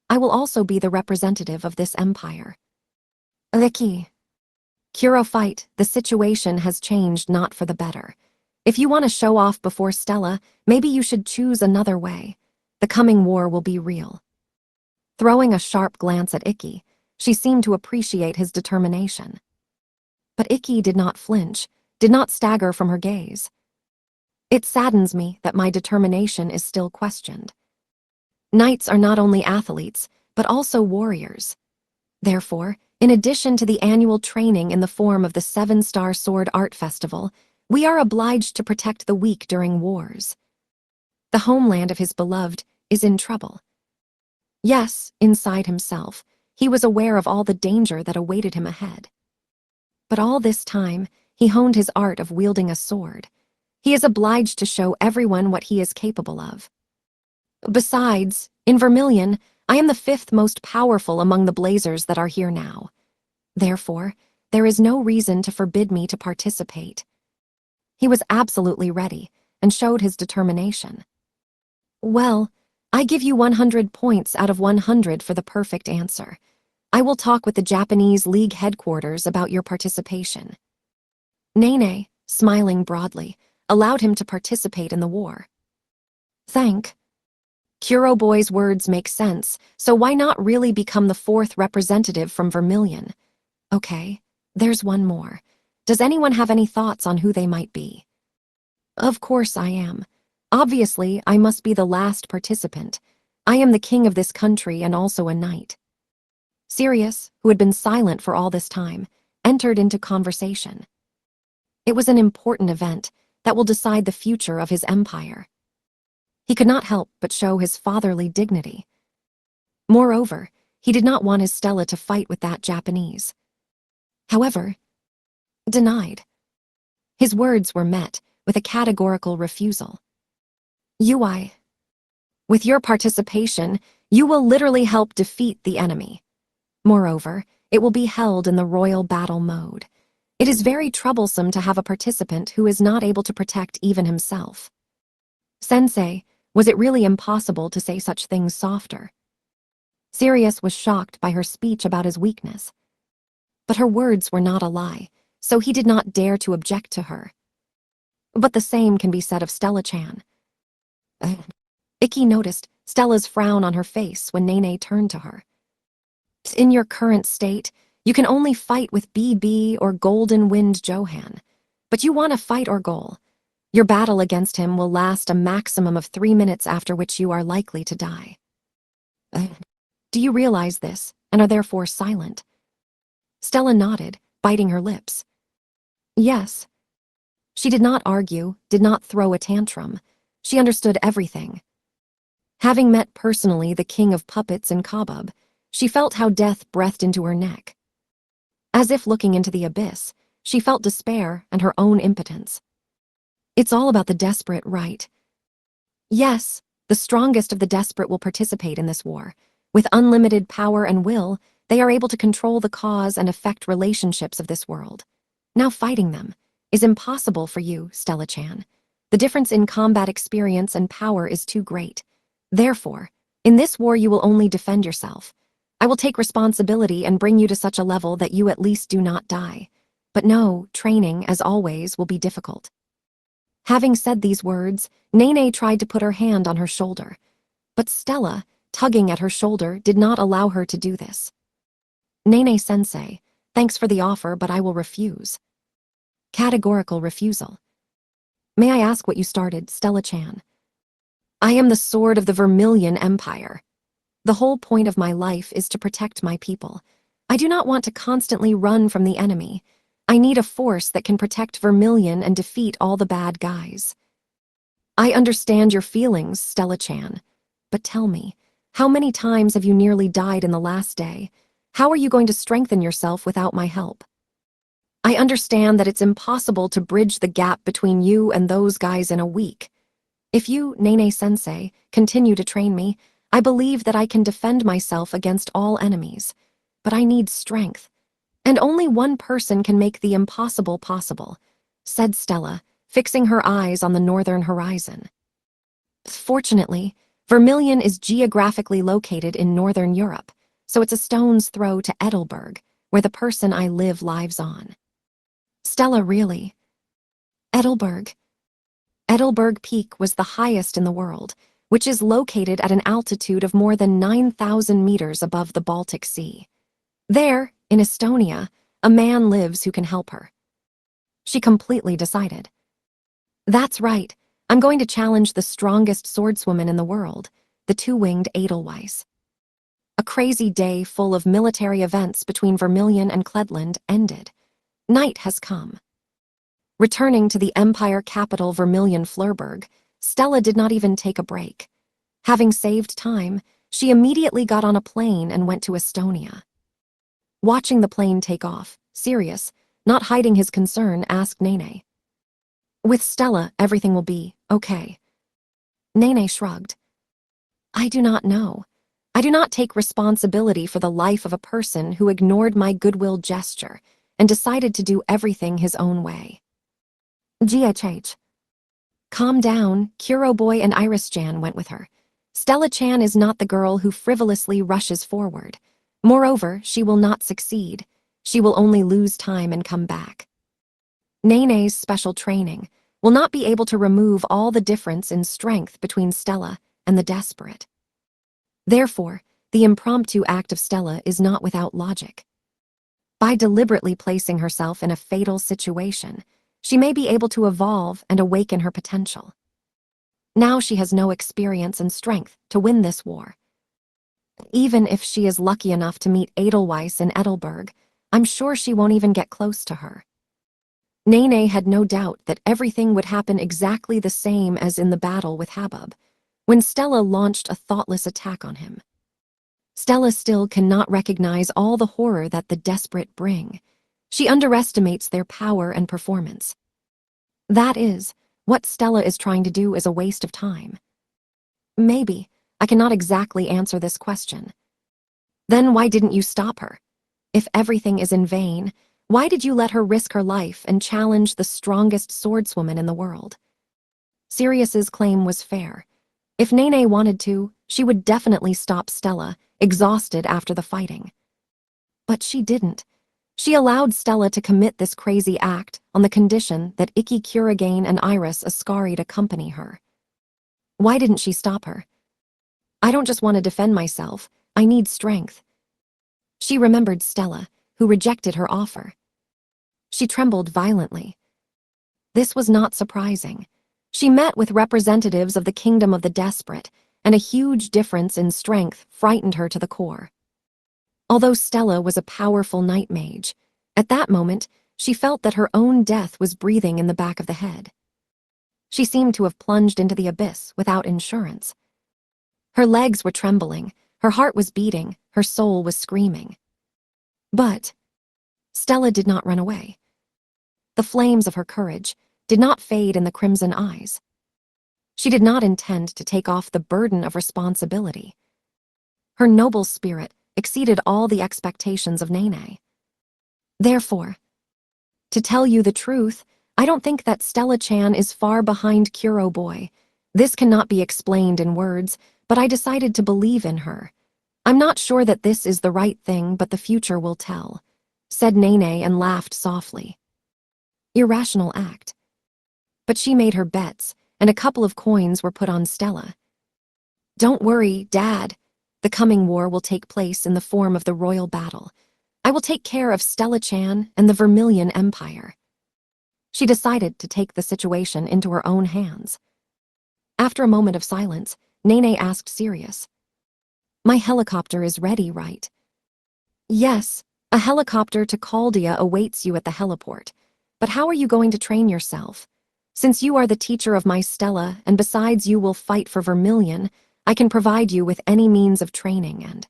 I will also be the representative of this empire. Ikki. Kuro fight, the situation has changed not for the better. If you want to show off before Stella, maybe you should choose another way. The coming war will be real. Throwing a sharp glance at Ikki, she seemed to appreciate his determination. But Ikki did not flinch, did not stagger from her gaze. It saddens me that my determination is still questioned. Knights are not only athletes, but also warriors. Therefore, in addition to the annual training in the form of the 7-Star Sword Art Festival, we are obliged to protect the weak during wars. The homeland of his beloved is in trouble. Yes, inside himself, he was aware of all the danger that awaited him ahead. But all this time, he honed his art of wielding a sword. He is obliged to show everyone what he is capable of. Besides, in Vermilion, I am the 5th most powerful among the Blazers that are here now. Therefore, there is no reason to forbid me to participate. He was absolutely ready and showed his determination. Well, I give you 100 points out of 100 for the perfect answer. I will talk with the Japanese League headquarters about your participation. Nene, smiling broadly, allowed him to participate in the war. Thank. Kuro Boy's words make sense, so why not really become the 4th representative from Vermilion? Okay, there's one more. Does anyone have any thoughts on who they might be? Of course I am. Obviously, I must be the last participant. I am the king of this country and also a knight. Sirius, who had been silent for all this time, entered into conversation. It was an important event that will decide the future of his empire. He could not help but show his fatherly dignity. Moreover, he did not want his Stella to fight with that Japanese. However, denied. His words were met with a categorical refusal. Ui. With your participation, you will literally help defeat the enemy. Moreover, it will be held in the royal battle mode. It is very troublesome to have a participant who is not able to protect even himself. Sensei, was it really impossible to say such things softer? Sirius was shocked by her speech about his weakness. But her words were not a lie, so he did not dare to object to her. But the same can be said of Stella-chan. Ikki noticed Stella's frown on her face when Nene turned to her. In your current state, you can only fight with BB or Golden Wind Johan, but you want to fight Orgol. Your battle against him will last a maximum of 3 minutes, after which you are likely to die. Do you realize this, and are therefore silent? Stella nodded, biting her lips. Yes. She did not argue, did not throw a tantrum. She understood everything. Having met personally the king of puppets in Kabub, she felt how death breathed into her neck. As if looking into the abyss, she felt despair and her own impotence. It's all about the desperate, right? Yes, the strongest of the desperate will participate in this war. With unlimited power and will, they are able to control the cause and affect relationships of this world. Now fighting them is impossible for you, Stella-chan. The difference in combat experience and power is too great. Therefore, in this war you will only defend yourself. I will take responsibility and bring you to such a level that you at least do not die. But no, training, as always, will be difficult." Having said these words, Nene tried to put her hand on her shoulder. But Stella, tugging at her shoulder, did not allow her to do this. "Nene-sensei, thanks for the offer, but I will refuse." Categorical refusal. "May I ask what you started, Stella-chan?" "I am the sword of the Vermilion Empire. The whole point of my life is to protect my people. I do not want to constantly run from the enemy. I need a force that can protect Vermilion and defeat all the bad guys." "I understand your feelings, Stella-chan. But tell me, how many times have you nearly died in the last day? How are you going to strengthen yourself without my help?" "I understand that it's impossible to bridge the gap between you and those guys in a week. If you, Nene-sensei, continue to train me, I believe that I can defend myself against all enemies. But I need strength. And only one person can make the impossible possible," said Stella, fixing her eyes on the northern horizon. "Fortunately, Vermilion is geographically located in northern Europe, so it's a stone's throw to Edelberg, where the person I lives on." "Stella, really?" "Edelberg." Edelberg Peak was the highest in the world, which is located at an altitude of more than 9,000 meters above the Baltic Sea. There, in Estonia, a man lives who can help her. She completely decided. "That's right. I'm going to challenge the strongest swordswoman in the world, the two-winged Edelweiss." A crazy day full of military events between Vermilion and Cledland ended. Night has come. Returning to the Empire capital Vermilion Flurberg, Stella did not even take a break. Having saved time, she immediately got on a plane and went to Estonia. Watching the plane take off, Sirius, not hiding his concern, asked Nene. "With Stella, everything will be okay." Nene shrugged. "I do not know. I do not take responsibility for the life of a person who ignored my goodwill gesture and decided to do everything his own way." GHH. "Calm down, Kuro Boy and Iris-chan went with her. Stella-chan is not the girl who frivolously rushes forward. Moreover, she will not succeed. She will only lose time and come back. Nene's special training will not be able to remove all the difference in strength between Stella and the desperate. Therefore, the impromptu act of Stella is not without logic. By deliberately placing herself in a fatal situation, she may be able to evolve and awaken her potential. Now she has no experience and strength to win this war. Even if she is lucky enough to meet Edelweiss in Edelberg, I'm sure she won't even get close to her." Nene had no doubt that everything would happen exactly the same as in the battle with Habub, when Stella launched a thoughtless attack on him. Stella still cannot recognize all the horror that the desperate bring. She underestimates their power and performance. That is, what Stella is trying to do is a waste of time. Maybe. I cannot exactly answer this question. Then why didn't you stop her? If everything is in vain, why did you let her risk her life and challenge the strongest swordswoman in the world? Sirius's claim was fair. If Nene wanted to, she would definitely stop Stella, exhausted after the fighting. But she didn't. She allowed Stella to commit this crazy act on the condition that Ikki Kurigane and Iris Ascari'd accompany her. Why didn't she stop her? "I don't just want to defend myself, I need strength." She remembered Stella, who rejected her offer. She trembled violently. This was not surprising. She met with representatives of the Kingdom of the Desperate, and a huge difference in strength frightened her to the core. Although Stella was a powerful night mage, at that moment she felt that her own death was breathing in the back of the head. She seemed to have plunged into the abyss without insurance. Her legs were trembling, her heart was beating, her soul was screaming. But Stella did not run away. The flames of her courage did not fade in the crimson eyes. She did not intend to take off the burden of responsibility. Her noble spirit exceeded all the expectations of Nene. Therefore, to tell you the truth, I don't think that Stella-chan is far behind Kuro boy. This cannot be explained in words, but I decided to believe in her. I'm not sure that this is the right thing, but the future will tell, said Nene and laughed softly. Irrational act. But she made her bets, and a couple of coins were put on Stella. Don't worry, Dad. The coming war will take place in the form of the royal battle. I will take care of Stella-chan and the Vermilion Empire. She decided to take the situation into her own hands. After a moment of silence, Nene asked Sirius, "My helicopter is ready, right?" "Yes, a helicopter to Chaldea awaits you at the heliport. But how are you going to train yourself? Since you are the teacher of my Stella, and besides you will fight for Vermilion, I can provide you with any means of training and..."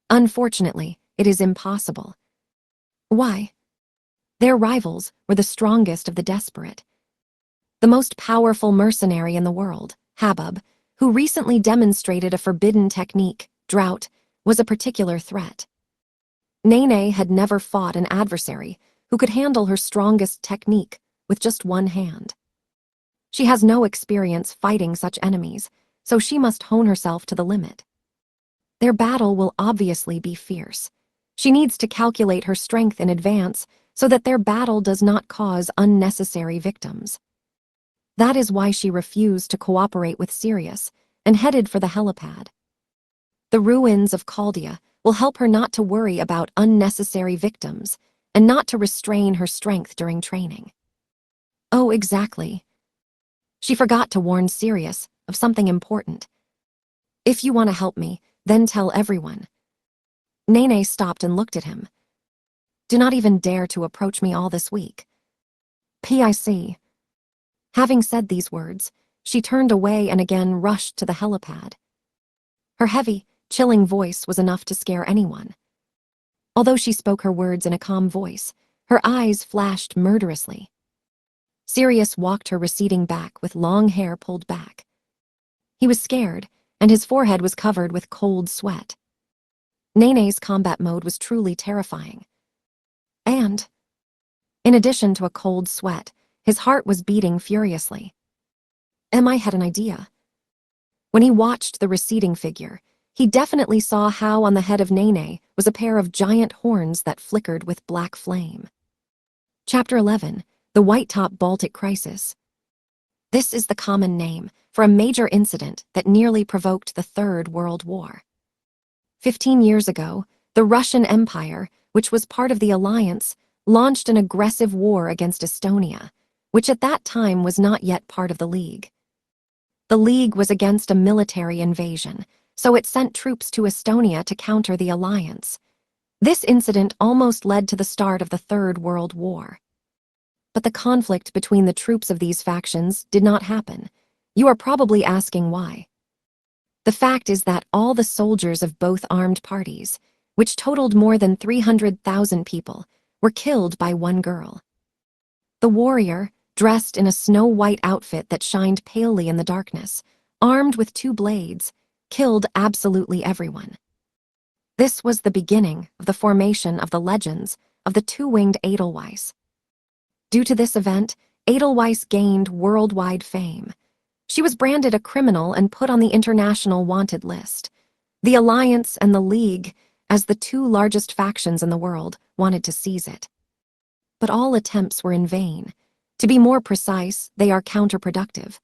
"Unfortunately, it is impossible." "Why?" "Their rivals were the strongest of the desperate. The most powerful mercenary in the world, Habub, who recently demonstrated a forbidden technique, drought, was a particular threat. Nene had never fought an adversary who could handle her strongest technique with just one hand. She has no experience fighting such enemies, so she must hone herself to the limit. Their battle will obviously be fierce. She needs to calculate her strength in advance so that their battle does not cause unnecessary victims. That is why she refused to cooperate with Sirius and headed for the helipad. The ruins of Chaldea will help her not to worry about unnecessary victims and not to restrain her strength during training. Oh, exactly. She forgot to warn Sirius of something important. "If you want to help me, then tell everyone." Nene stopped and looked at him. "Do not even dare to approach me all this week." "PIC." Having said these words, she turned away and again rushed to the helipad. Her heavy, chilling voice was enough to scare anyone. Although she spoke her words in a calm voice, her eyes flashed murderously. Sirius walked her receding back with long hair pulled back. He was scared, and his forehead was covered with cold sweat. Nene's combat mode was truly terrifying. And, in addition to a cold sweat, his heart was beating furiously. Mi had an idea. When he watched the receding figure, he definitely saw how on the head of Nene was a pair of giant horns that flickered with black flame. Chapter 11, The White-Top Baltic Crisis. This is the common name for a major incident that nearly provoked the Third World War. 15 years ago, the Russian Empire, which was part of the Alliance, launched an aggressive war against Estonia, which at that time was not yet part of the League. The League was against a military invasion, so it sent troops to Estonia to counter the Alliance. This incident almost led to the start of the Third World War. But the conflict between the troops of these factions did not happen. You are probably asking why. The fact is that all the soldiers of both armed parties, which totaled more than 300,000 people, were killed by one girl. The warrior, dressed in a snow-white outfit that shined palely in the darkness, armed with 2 blades, killed absolutely everyone. This was the beginning of the formation of the legends of the two-winged Edelweiss. Due to this event, Edelweiss gained worldwide fame. She was branded a criminal and put on the international wanted list. The Alliance and the League, as the 2 largest factions in the world, wanted to seize it. But all attempts were in vain. To be more precise, they are counterproductive.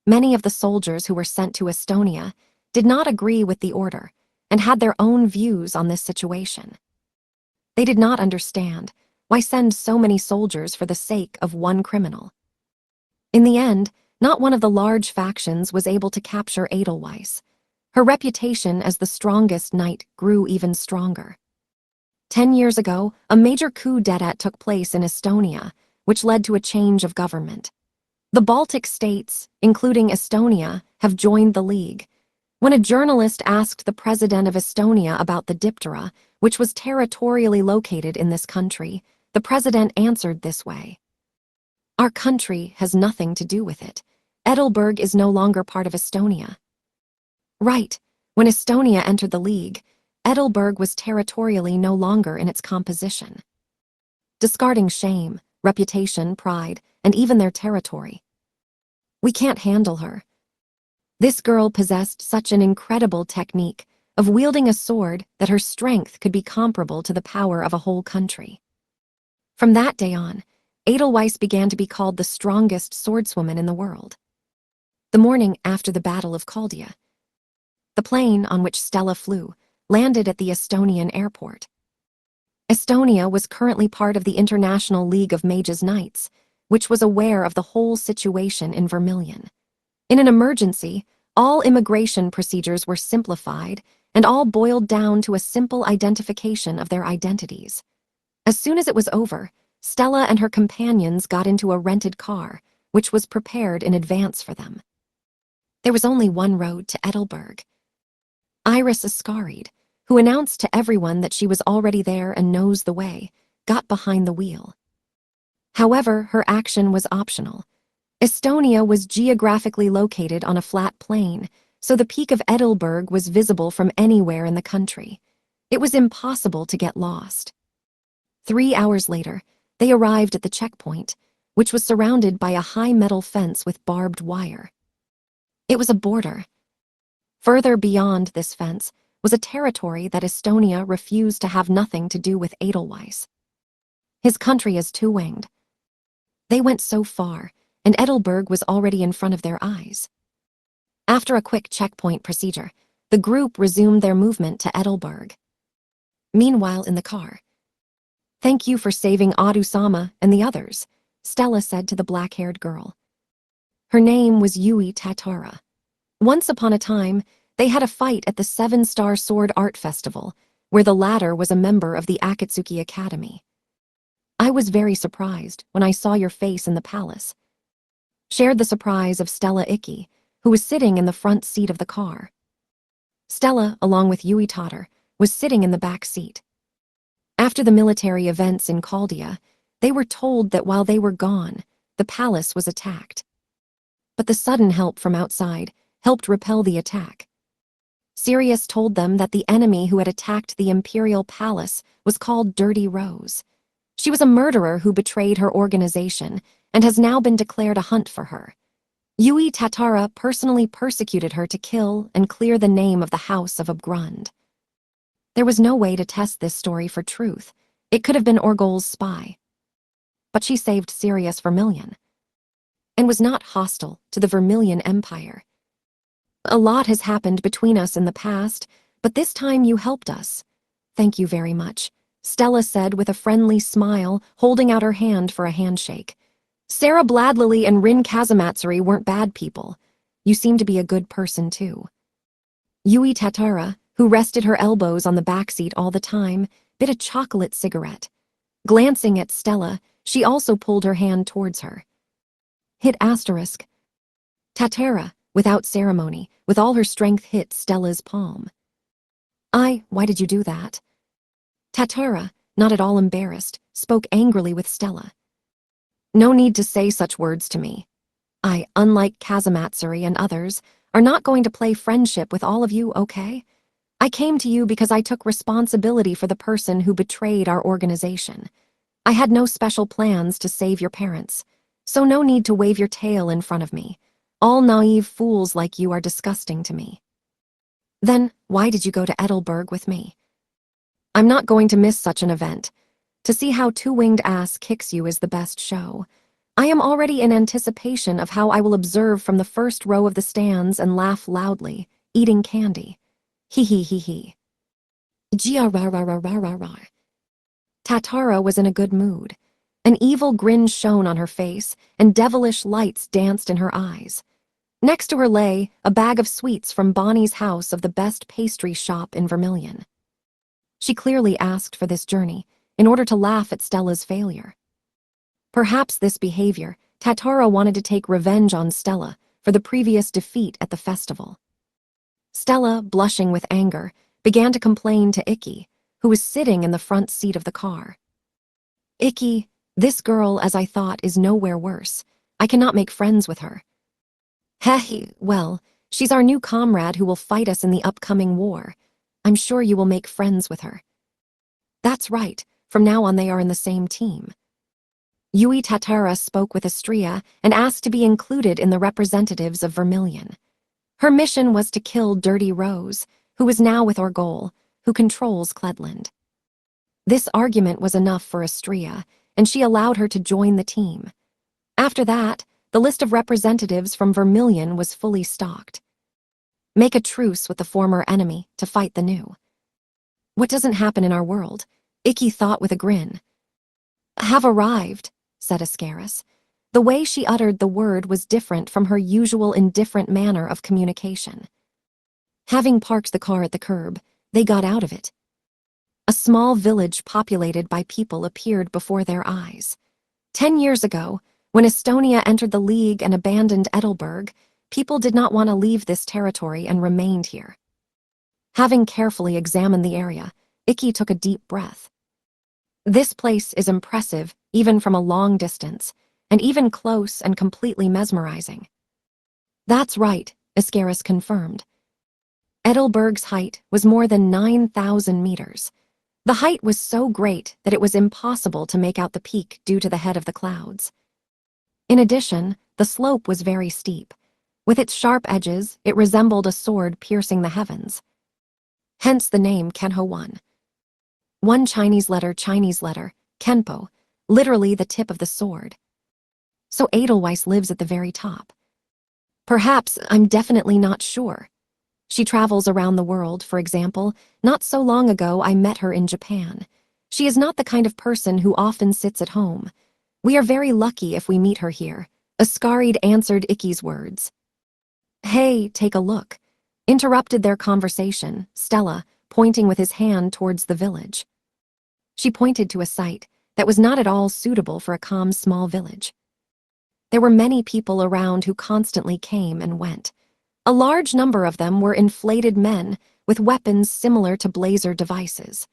Many of the soldiers who were sent to Estonia did not agree with the order and had their own views on this situation. They did not understand why send so many soldiers for the sake of one criminal. In the end, not one of the large factions was able to capture Edelweiss. Her reputation as the strongest knight grew even stronger. 10 years ago, a major coup d'etat took place in Estonia, which led to a change of government. The Baltic states, including Estonia, have joined the League. When a journalist asked the president of Estonia about the diptera, which was territorially located in this country, the president answered this way: "Our country has nothing to do with it. Edelberg is no longer part of Estonia." Right, when Estonia entered the League, Edelberg was territorially no longer in its composition. Discarding shame, reputation, pride, and even their territory. We can't handle her. This girl possessed such an incredible technique of wielding a sword that her strength could be comparable to the power of a whole country. From that day on, Edelweiss began to be called the strongest swordswoman in the world. The morning after the Battle of Chaldea, the plane on which Stella flew landed at the Estonian airport. Estonia was currently part of the International League of Mages Knights, which was aware of the whole situation in Vermilion. In an emergency, all immigration procedures were simplified and all boiled down to a simple identification of their identities. As soon as it was over, Stella and her companions got into a rented car, which was prepared in advance for them. There was only one road to Edelberg. Iris Ascaried, who announced to everyone that she was already there and knows the way, got behind the wheel. However, her action was optional. Estonia was geographically located on a flat plain, so the peak of Edelberg was visible from anywhere in the country. It was impossible to get lost. 3 hours later, they arrived at the checkpoint, which was surrounded by a high metal fence with barbed wire. It was a border. Further beyond this fence was a territory that Estonia refused to have nothing to do with Edelweiss. His country is two-winged. They went so far, and Edelberg was already in front of their eyes. After a quick checkpoint procedure, the group resumed their movement to Edelberg. Meanwhile, in the car, "Thank you for saving Adu-sama and the others," Stella said to the black-haired girl. Her name was Yui Tatara. Once upon a time, they had a fight at the 7-Star Sword Art Festival, where the latter was a member of the Akatsuki Academy. "I was very surprised when I saw your face in the palace," shared the surprise of Stella Icky, who was sitting in the front seat of the car. Stella, along with Yui Tatar, was sitting in the back seat. After the military events in Chaldea, they were told that while they were gone, the palace was attacked. But the sudden help from outside helped repel the attack. Sirius told them that the enemy who had attacked the imperial palace was called Dirty Rose. She was a murderer who betrayed her organization and has now been declared a hunt for her. Yui Tatara personally persecuted her to kill and clear the name of the House of Obgrund. There was no way to test this story for truth. It could have been Orgol's spy. But she saved Sirius Vermilion and was not hostile to the Vermilion Empire. "A lot has happened between us in the past, but this time you helped us. Thank you very much," Stella said with a friendly smile, holding out her hand for a handshake. "Sarah Bladley and Rin Kazamatsuri weren't bad people. You seem to be a good person, too." Yui Tatara, who rested her elbows on the back seat all the time, bit a chocolate cigarette. Glancing at Stella, she also pulled her hand towards her. "Hit asterisk." Tatara, without ceremony, with all her strength, hit Stella's palm. Why did you do that?" Tatara, not at all embarrassed, spoke angrily with Stella. "No need to say such words to me. I, unlike Kazamatsuri and others, are not going to play friendship with all of you, okay? I came to you because I took responsibility for the person who betrayed our organization. I had no special plans to save your parents, so no need to wave your tail in front of me. All naive fools like you are disgusting to me." "Then, why did you go to Edelberg with me?" "I'm not going to miss such an event. To see how Two-Winged Ass kicks you is the best show. I am already in anticipation of how I will observe from the first row of the stands and laugh loudly, eating candy. Hee hee hee hee." Gia-ra-ra-ra-ra-ra-ra. Tatara was in a good mood. An evil grin shone on her face, and devilish lights danced in her eyes. Next to her lay a bag of sweets from Bonnie's house of the best pastry shop in Vermilion. She clearly asked for this journey in order to laugh at Stella's failure. Perhaps this behavior, Tatara wanted to take revenge on Stella for the previous defeat at the festival. Stella, blushing with anger, began to complain to Icky, who was sitting in the front seat of the car. "Icky, this girl, as I thought, is nowhere worse. I cannot make friends with her." "Heh, well, she's our new comrade who will fight us in the upcoming war. I'm sure you will make friends with her." "That's right. From now on they are in the same team." Yui Tatara spoke with Astria and asked to be included in the representatives of Vermilion. Her mission was to kill Dirty Rose, who is now with Orgol, who controls Cledland. This argument was enough for Astria, and she allowed her to join the team. After that, the list of representatives from Vermilion was fully stocked. Make a truce with the former enemy to fight the new. What doesn't happen in our world? Ikki thought with a grin. Have arrived, said Ascaris. The way she uttered the word was different from her usual indifferent manner of communication. Having parked the car at the curb, they got out of it. A small village populated by people appeared before their eyes. 10 years ago, when Estonia entered the League and abandoned Edelberg, people did not want to leave this territory and remained here. Having carefully examined the area, Ikki took a deep breath. This place is impressive, even from a long distance, and even close and completely mesmerizing. That's right, Ascaris confirmed. Edelberg's height was more than 9,000 meters. The height was so great that it was impossible to make out the peak due to the head of the clouds. In addition, the slope was very steep. With its sharp edges, it resembled a sword piercing the heavens. Hence the name Kenho-1. One Chinese letter, Kenpo, literally the tip of the sword. So Edelweiss lives at the very top. Perhaps, I'm definitely not sure. She travels around the world, for example. Not so long ago, I met her in Japan. She is not the kind of person who often sits at home. We are very lucky if we meet her here. Ascarid answered Ikki's words. Hey, take a look. Interrupted their conversation, Stella, pointing with his hand towards the village. She pointed to a site that was not at all suitable for a calm small village. There were many people around who constantly came and went. A large number of them were inflated men with weapons similar to blazer devices.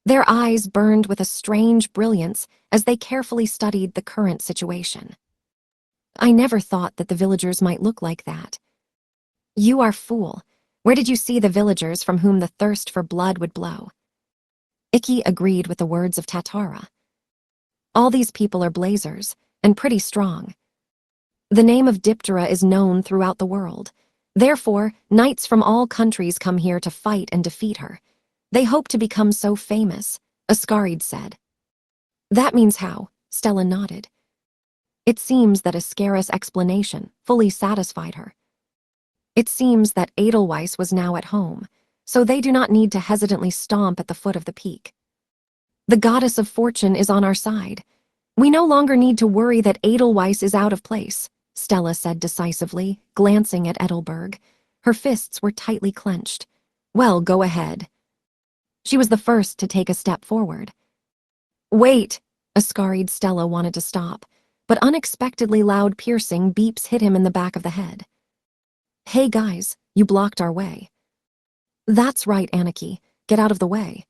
Their eyes burned with a strange brilliance as they carefully studied the current situation. I never thought that the villagers might look like that. You are fool. Where did you see the villagers from whom the thirst for blood would blow? Ikki agreed with the words of Tatara. All these people are blazers, and pretty strong. The name of Diptera is known throughout the world. Therefore, knights from all countries come here to fight and defeat her. They hope to become so famous, Ascarid said. That means how? Stella nodded. It seems that Ascaris' explanation fully satisfied her. It seems that Edelweiss was now at home, so they do not need to hesitantly stomp at the foot of the peak. The goddess of fortune is on our side. We no longer need to worry that Edelweiss is out of place, Stella said decisively, glancing at Edelberg. Her fists were tightly clenched. Well, go ahead. She was the first to take a step forward. Wait! Ascarid Stella wanted to stop, but unexpectedly loud piercing beeps hit him in the back of the head. Hey guys, you blocked our way. That's right, Anarchy. Get out of the way.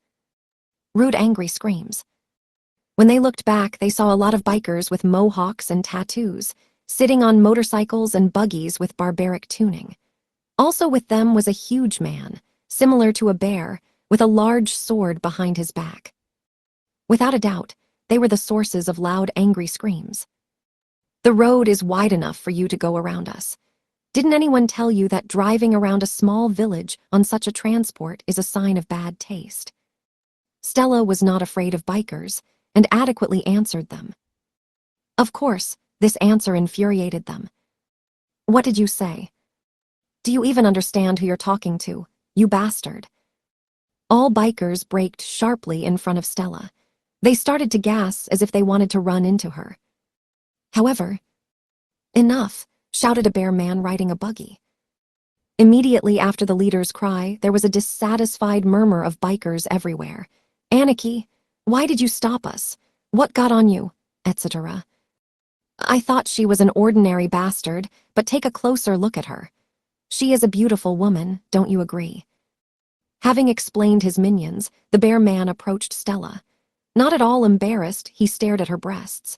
Rude angry screams. When they looked back, they saw a lot of bikers with mohawks and tattoos, sitting on motorcycles and buggies with barbaric tuning. Also with them was a huge man, similar to a bear, with a large sword behind his back. Without a doubt, they were the sources of loud angry screams. The road is wide enough for you to go around us. Didn't anyone tell you that driving around a small village on such a transport is a sign of bad taste? Stella was not afraid of bikers and adequately answered them. Of course, this answer infuriated them. What did you say? Do you even understand who you're talking to, you bastard? All bikers braked sharply in front of Stella. They started to gasp as if they wanted to run into her. However, enough, shouted a bear man riding a buggy. Immediately after the leader's cry, there was a dissatisfied murmur of bikers everywhere. Anarchy, why did you stop us? What got on you? Etc. I thought she was an ordinary bastard, but take a closer look at her. She is a beautiful woman, don't you agree? Having explained his minions, the bear man approached Stella. Not at all embarrassed, he stared at her breasts.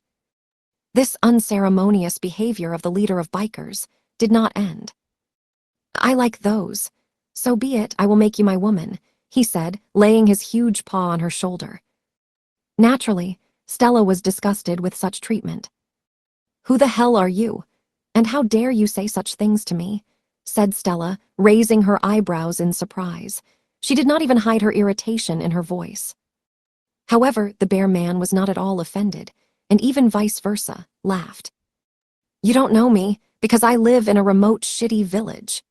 This unceremonious behavior of the leader of bikers did not end. I like those. So be it, I will make you my woman, he said, laying his huge paw on her shoulder. Naturally, Stella was disgusted with such treatment. "Who the hell are you? And how dare you say such things to me?" said Stella, raising her eyebrows in surprise. She did not even hide her irritation in her voice. However, the bear man was not at all offended, and even vice versa, laughed. "You don't know me, because I live in a remote, shitty village.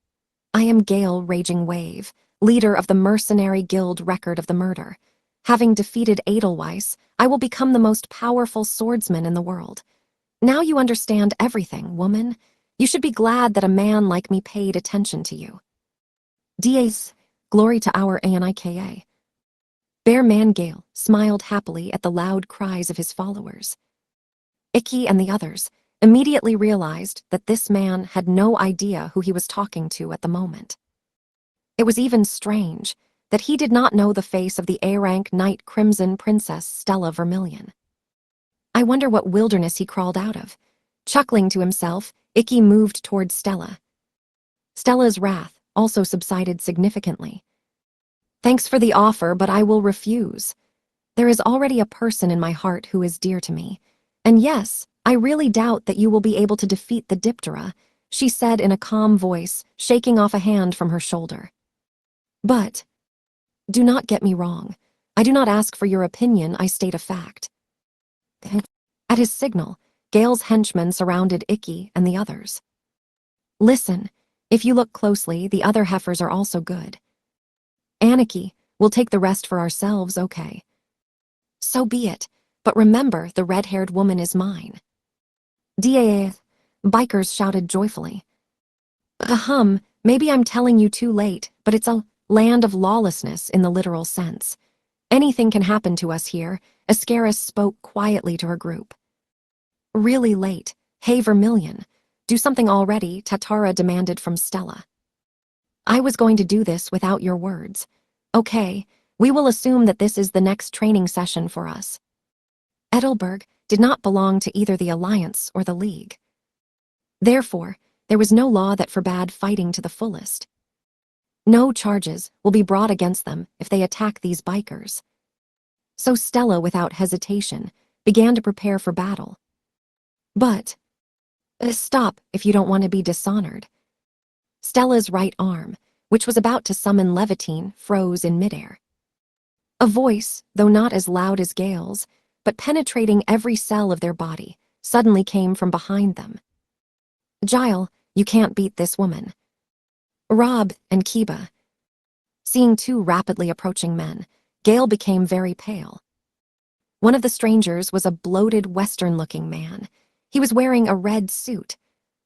I am Gale Raging Wave, leader of the mercenary guild Record of the Murder. Having defeated Edelweiss, I will become the most powerful swordsman in the world. Now you understand everything, woman. You should be glad that a man like me paid attention to you. Dies, glory to our Anika. Bear Man Gale smiled happily at the loud cries of his followers. Icky and the others immediately realized that this man had no idea who he was talking to at the moment. It was even strange that he did not know the face of the A-rank Knight Crimson Princess Stella Vermilion. I wonder what wilderness he crawled out of. Chuckling to himself, Icky moved towards Stella. Stella's wrath also subsided significantly. "Thanks for the offer, but I will refuse. There is already a person in my heart who is dear to me. And yes, I really doubt that you will be able to defeat the Diptera," she said in a calm voice, shaking off a hand from her shoulder. "But, do not get me wrong. I do not ask for your opinion, I state a fact." At his signal, Gale's henchmen surrounded Icky and the others. "Listen, if you look closely, the other heifers are also good. Anarchy, we'll take the rest for ourselves, okay? So be it, but remember, the red-haired woman is mine." "Da!" Bikers shouted joyfully. Maybe I'm telling you too late, but it's a land of lawlessness in the literal sense. Anything can happen to us here," Ascaris spoke quietly to her group. "Really late. Hey, Vermilion, do something already," Tatara demanded from Stella. "I was going to do this without your words. Okay, we will assume that this is the next training session for us." Edelberg did not belong to either the Alliance or the League. Therefore, there was no law that forbade fighting to the fullest. No charges will be brought against them if they attack these bikers. So Stella, without hesitation, began to prepare for battle. But, stop if you don't want to be dishonored. Stella's right arm, which was about to summon Levitine, froze in midair. A voice, though not as loud as Gale's, but penetrating every cell of their body, suddenly came from behind them. "Gile, you can't beat this woman." Rob and Kiba. Seeing two rapidly approaching men, Gale became very pale. One of the strangers was a bloated Western-looking man. He was wearing a red suit.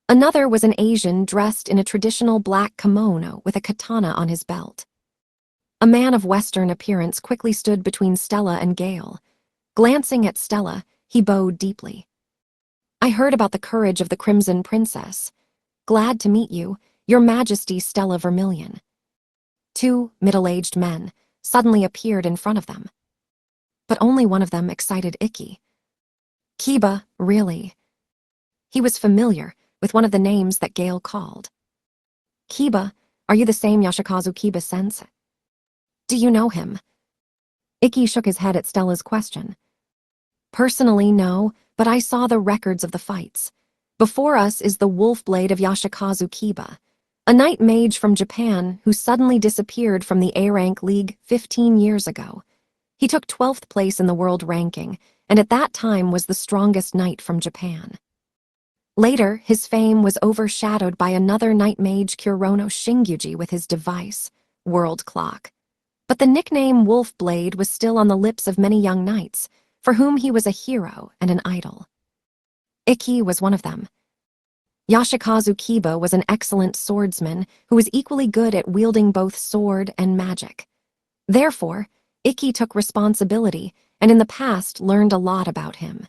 Another was an Asian dressed in a traditional black kimono with a katana on his belt. A man of Western appearance quickly stood between Stella and Gale. Glancing at Stella, he bowed deeply. "I heard about the courage of the Crimson Princess. Glad to meet you, Your Majesty Stella Vermilion." Two middle-aged men suddenly appeared in front of them. But only one of them excited Icky. Kiba, really. He was familiar with one of the names that Gale called. "Kiba, are you the same Yashikazu Kiba-sensei? Do you know him?" Icky shook his head at Stella's question. "Personally, no, but I saw the records of the fights. Before us is the wolf blade of Yashikazu Kiba, a knight mage from Japan who suddenly disappeared from the A-rank league 15 years ago. He took 12th place in the world ranking, and at that time was the strongest knight from Japan. Later, his fame was overshadowed by another knight mage, Kurono Shingyuji, with his device, World Clock. But the nickname Wolf Blade was still on the lips of many young knights, for whom he was a hero and an idol. Icky was one of them. Yashikazu Kiba was an excellent swordsman who was equally good at wielding both sword and magic. Therefore, Icky took responsibility and in the past learned a lot about him.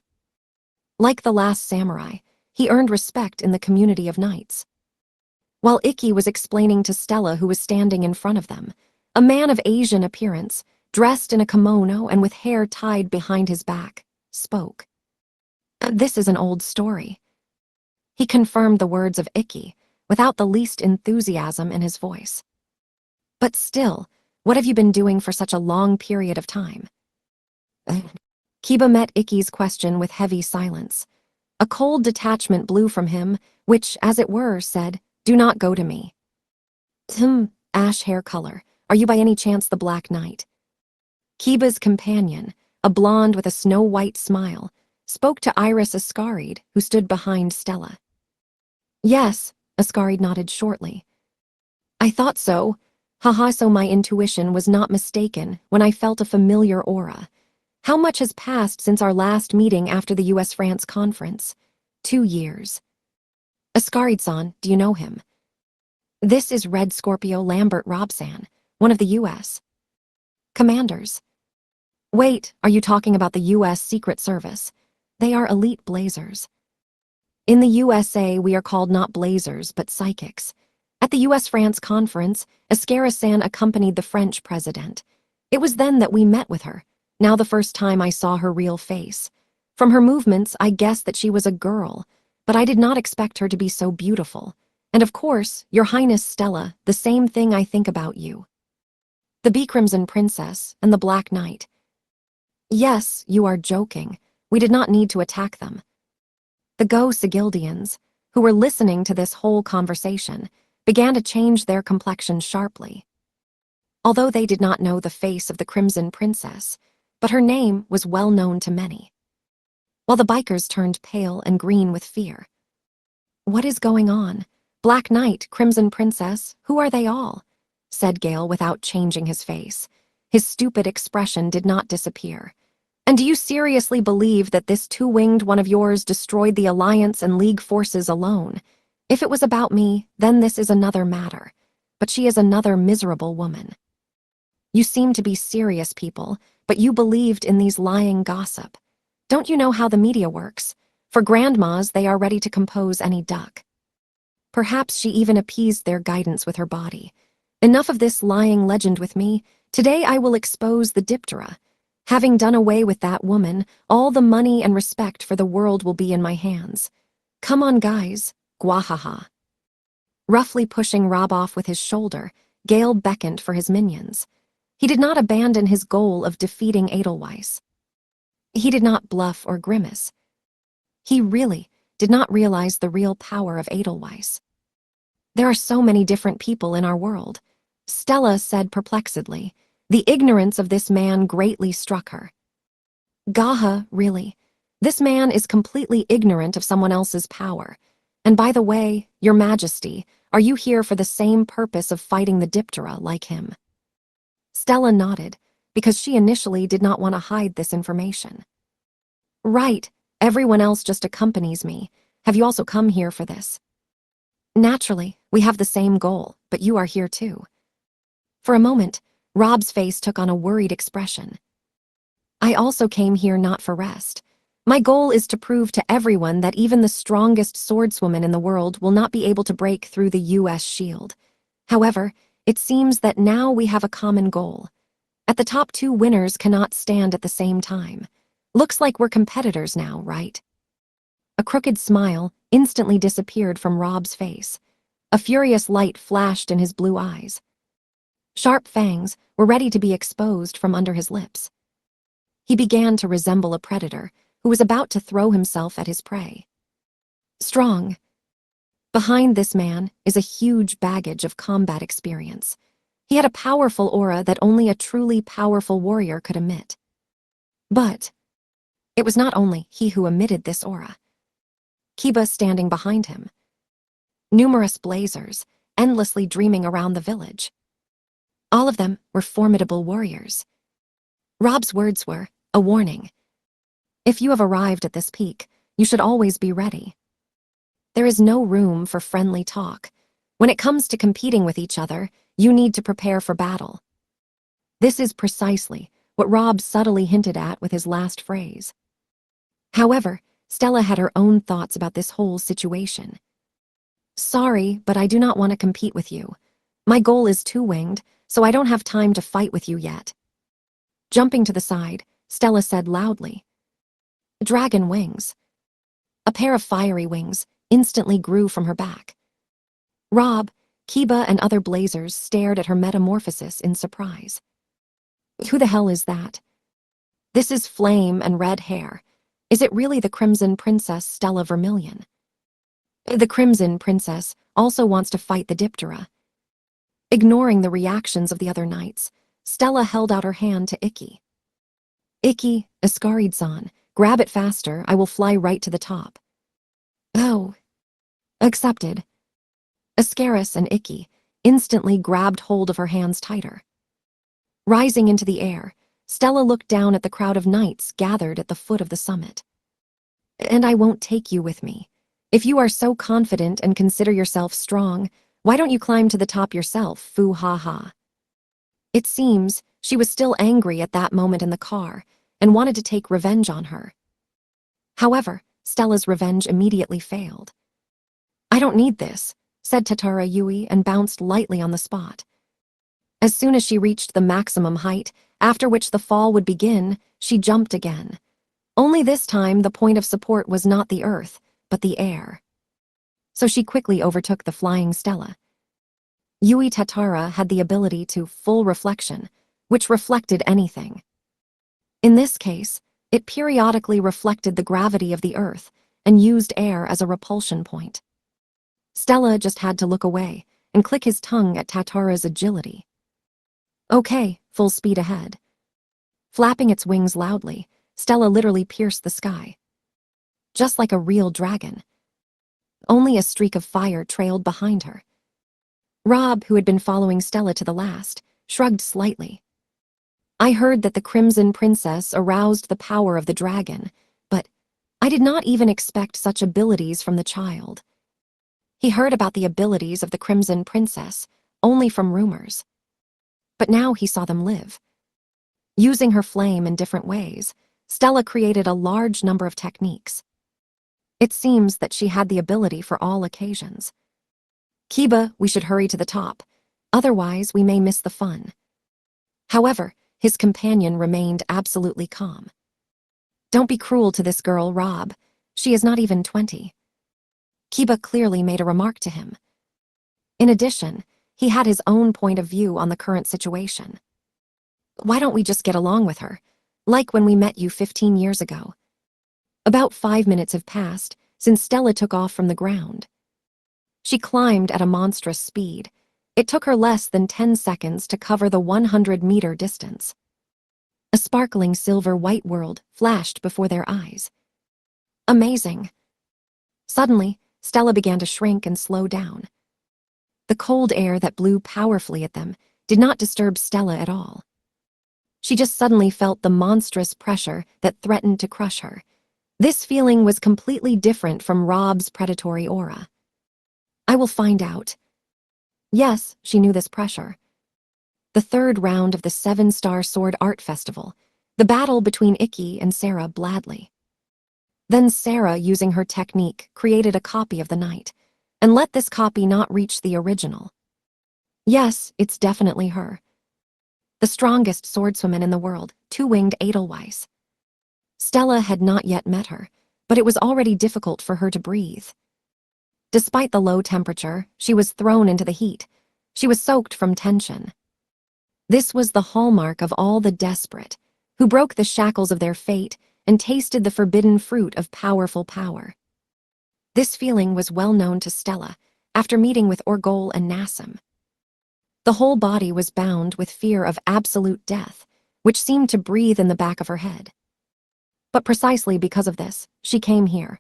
Like the last samurai, he earned respect in the community of knights. While Icky was explaining to Stella, who was standing in front of them, a man of Asian appearance, dressed in a kimono and with hair tied behind his back, spoke. "This is an old story." He confirmed the words of Icky, without the least enthusiasm in his voice. "But still, what have you been doing for such a long period of time?" Kiba met Ikki's question with heavy silence. A cold detachment blew from him, which, as it were, said, "Do not go to me." Ash hair color. Are you by any chance the Black Knight? Kiba's companion, a blonde with a snow-white smile, spoke to Iris Ascaride, who stood behind Stella. Yes, Ascaride nodded shortly. I thought so. Haha, so my intuition was not mistaken when I felt a familiar aura. How much has passed since our last meeting after the US-France conference? 2 years. Ascaride-san, do you know him? This is Red Scorpio Lambert Robson, one of the US commanders. Wait, are you talking about the US Secret Service? They are elite blazers. In the USA, we are called not blazers, but psychics. At the US-France conference, Ascara-san accompanied the French president. It was then that we met with her, now the first time I saw her real face. From her movements, I guessed that she was a girl, but I did not expect her to be so beautiful. And of course, Your Highness Stella, the same thing I think about you. The Bee Crimson Princess and the Black Knight. Yes, you are joking. We did not need to attack them. The Go Sigildians, who were listening to this whole conversation, began to change their complexion sharply. Although they did not know the face of the Crimson Princess, but her name was well known to many. While the bikers turned pale and green with fear. What is going on? Black Knight, Crimson Princess, who are they all? Said Gale without changing his face. His stupid expression did not disappear. And do you seriously believe that this two-winged one of yours destroyed the Alliance and League forces alone? If it was about me, then this is another matter. But she is another miserable woman. You seem to be serious people, but you believed in these lying gossip. Don't you know how the media works? For grandmas, they are ready to compose any duck. Perhaps she even appeased their guidance with her body. Enough of this lying legend with me. Today I will expose the Diptera. Having done away with that woman, all the money and respect for the world will be in my hands. Come on, guys. Gwahaha. Roughly pushing Rob off with his shoulder, Gale beckoned for his minions. He did not abandon his goal of defeating Edelweiss. He did not bluff or grimace. He really did not realize the real power of Edelweiss. There are so many different people in our world, Stella said perplexedly. The ignorance of this man greatly struck her. Gaha, really. This man is completely ignorant of someone else's power. And by the way, Your Majesty, are you here for the same purpose of fighting the Diptera like him? Stella nodded, because she initially did not want to hide this information. Right, everyone else just accompanies me. Have you also come here for this? Naturally, we have the same goal, but you are here too. For a moment, Rob's face took on a worried expression. I also came here not for rest. My goal is to prove to everyone that even the strongest swordswoman in the world will not be able to break through the US shield. However, it seems that now we have a common goal. At the top 2 winners cannot stand at the same time. Looks like we're competitors now, right? A crooked smile instantly disappeared from Rob's face. A furious light flashed in his blue eyes. Sharp fangs were ready to be exposed from under his lips. He began to resemble a predator who was about to throw himself at his prey. Strong. Behind this man is a huge baggage of combat experience. He had a powerful aura that only a truly powerful warrior could emit. But it was not only he who emitted this aura. Kiba standing behind him. Numerous blazers, endlessly dreaming around the village. All of them were formidable warriors. Rob's words were a warning. If you have arrived at this peak, you should always be ready. There is no room for friendly talk. When it comes to competing with each other, you need to prepare for battle. This is precisely what Rob subtly hinted at with his last phrase. However, Stella had her own thoughts about this whole situation. Sorry, but I do not want to compete with you. My goal is two-winged, so I don't have time to fight with you yet. Jumping to the side, Stella said loudly. Dragon wings. A pair of fiery wings instantly grew from her back. Rob, Kiba, and other blazers stared at her metamorphosis in surprise. Who the hell is that? This is flame and red hair. Is it really the Crimson Princess Stella Vermilion? The Crimson Princess also wants to fight the Diptera. Ignoring the reactions of the other knights, Stella held out her hand to Ikki. Ikki, Ascarid-san, grab it faster, I will fly right to the top. Oh. Accepted. Ascaris and Ikki instantly grabbed hold of her hands tighter. Rising into the air, Stella looked down at the crowd of knights gathered at the foot of the summit. And I won't take you with me. If you are so confident and consider yourself strong, why don't you climb to the top yourself, foo-ha-ha. It seems she was still angry at that moment in the car and wanted to take revenge on her. However, Stella's revenge immediately failed. I don't need this, said Tatara Yui and bounced lightly on the spot. As soon as she reached the maximum height, after which the fall would begin, she jumped again. Only this time the point of support was not the earth, but the air. So she quickly overtook the flying Stella. Yui Tatara had the ability to full reflection, which reflected anything. In this case, it periodically reflected the gravity of the earth and used air as a repulsion point. Stella just had to look away and click his tongue at Tatara's agility. Okay, full speed ahead. Flapping its wings loudly, Stella literally pierced the sky. Just like a real dragon. Only a streak of fire trailed behind her. Rob, who had been following Stella to the last, shrugged slightly. I heard that the Crimson Princess aroused the power of the dragon, but I did not even expect such abilities from the child. He heard about the abilities of the Crimson Princess only from rumors. But now he saw them live. Using her flame in different ways, Stella created a large number of techniques. It seems that she had the ability for all occasions. Kiba, we should hurry to the top, otherwise we may miss the fun. However, his companion remained absolutely calm. Don't be cruel to this girl, Rob. She is not even 20. Kiba clearly made a remark to him. In addition, he had his own point of view on the current situation. Why don't we just get along with her, like when we met you 15 years ago? About 5 minutes have passed since Stella took off from the ground. She climbed at a monstrous speed. It took her less than 10 seconds to cover the 100-meter distance. A sparkling silver-white world flashed before their eyes. Amazing. Suddenly, Stella began to shrink and slow down. The cold air that blew powerfully at them did not disturb Stella at all. She just suddenly felt the monstrous pressure that threatened to crush her. This feeling was completely different from Rob's predatory aura. I will find out. Yes, she knew this pressure. The third round of the 7-Star Sword Art Festival, the battle between Ikki and Sarah Bladley. Then Sarah, using her technique, created a copy of the knight, and let this copy not reach the original. Yes, it's definitely her. The strongest swordswoman in the world, two-winged Edelweiss. Stella had not yet met her, but it was already difficult for her to breathe. Despite the low temperature, she was thrown into the heat. She was soaked from tension. This was the hallmark of all the desperate, who broke the shackles of their fate and tasted the forbidden fruit of powerful power. This feeling was well known to Stella after meeting with Orgol and Nassim. The whole body was bound with fear of absolute death, which seemed to breathe in the back of her head. But precisely because of this, she came here.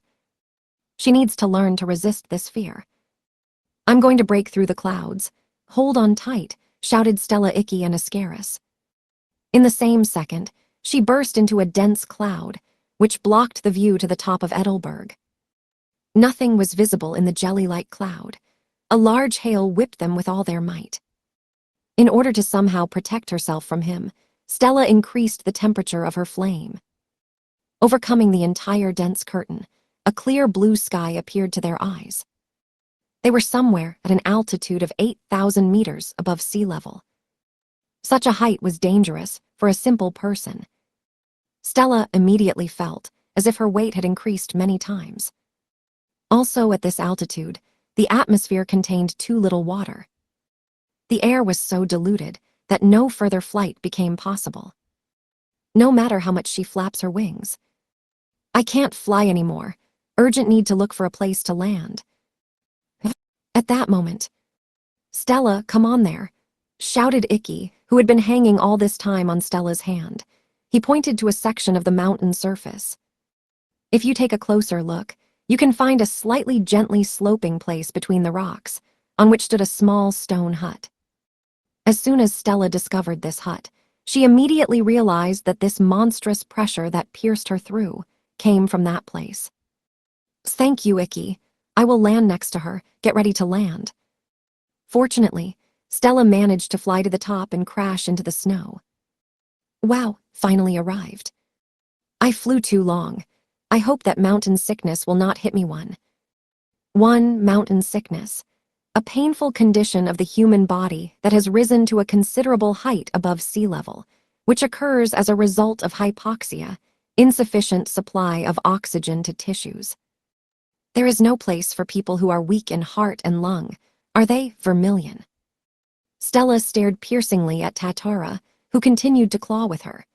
She needs to learn to resist this fear. I'm going to break through the clouds. Hold on tight, shouted Stella, Ikki, and Ascaris. In the same second, she burst into a dense cloud, which blocked the view to the top of Edelberg. Nothing was visible in the jelly-like cloud. A large hail whipped them with all their might. In order to somehow protect herself from him, Stella increased the temperature of her flame. Overcoming the entire dense curtain, a clear blue sky appeared to their eyes. They were somewhere at an altitude of 8,000 meters above sea level. Such a height was dangerous for a simple person. Stella immediately felt as if her weight had increased many times. Also at this altitude, the atmosphere contained too little water. The air was so diluted that no further flight became possible. no matter how much she flaps her wings. I can't fly anymore. Urgent need to look for a place to land. At that moment, Stella, come on there, shouted Icky, who had been hanging all this time on Stella's hand. He pointed to a section of the mountain surface. If you take a closer look, you can find a slightly gently sloping place between the rocks, on which stood a small stone hut. As soon as Stella discovered this hut, she immediately realized that this monstrous pressure that pierced her through came from that place. Thank you, Icky. I will land next to her. Get ready to land. Fortunately, Stella managed to fly to the top and crash into the snow. Wow, finally arrived. I flew too long. I hope that mountain sickness will not hit me one. Mountain sickness. A painful condition of the human body that has risen to a considerable height above sea level, which occurs as a result of hypoxia, insufficient supply of oxygen to tissues. There is no place for people who are weak in heart and lung, are they, Vermilion? Stella stared piercingly at Tatara, who continued to claw with her.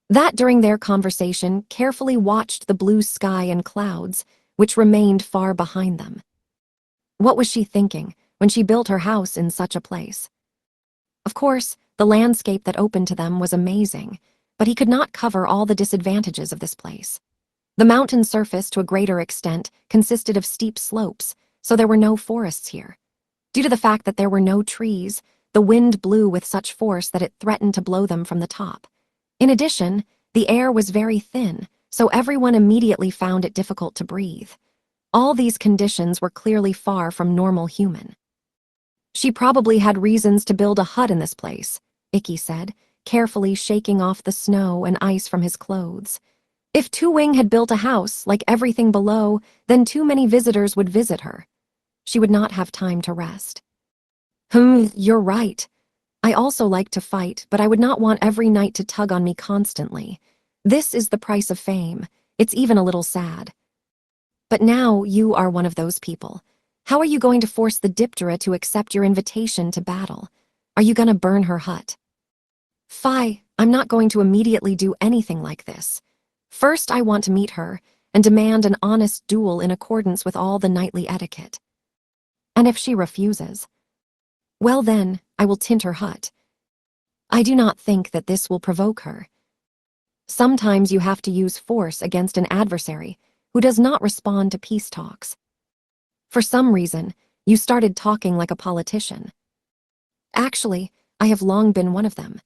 That during their conversation carefully watched the blue sky and clouds, which remained far behind them. What was she thinking when she built her house in such a place? Of course, the landscape that opened to them was amazing, but he could not cover all the disadvantages of this place. The mountain surface, to a greater extent, consisted of steep slopes, so there were no forests here. Due to the fact that there were no trees, the wind blew with such force that it threatened to blow them from the top. In addition, the air was very thin, so everyone immediately found it difficult to breathe. All these conditions were clearly far from normal human. She probably had reasons to build a hut in this place, Icky said, carefully shaking off the snow and ice from his clothes. If Two Wing had built a house like everything below, then too many visitors would visit her. She would not have time to rest. You're right. I also like to fight, but I would not want every knight to tug on me constantly. This is the price of fame. It's even a little sad. But now you are one of those people. How are you going to force the Diptera to accept your invitation to battle? Are you gonna burn her hut? Fie, I'm not going to immediately do anything like this. First, I want to meet her and demand an honest duel in accordance with all the knightly etiquette. And if she refuses, well then, I will tint her hut. I do not think that this will provoke her. Sometimes you have to use force against an adversary who does not respond to peace talks. For some reason, you started talking like a politician. Actually, I have long been one of them.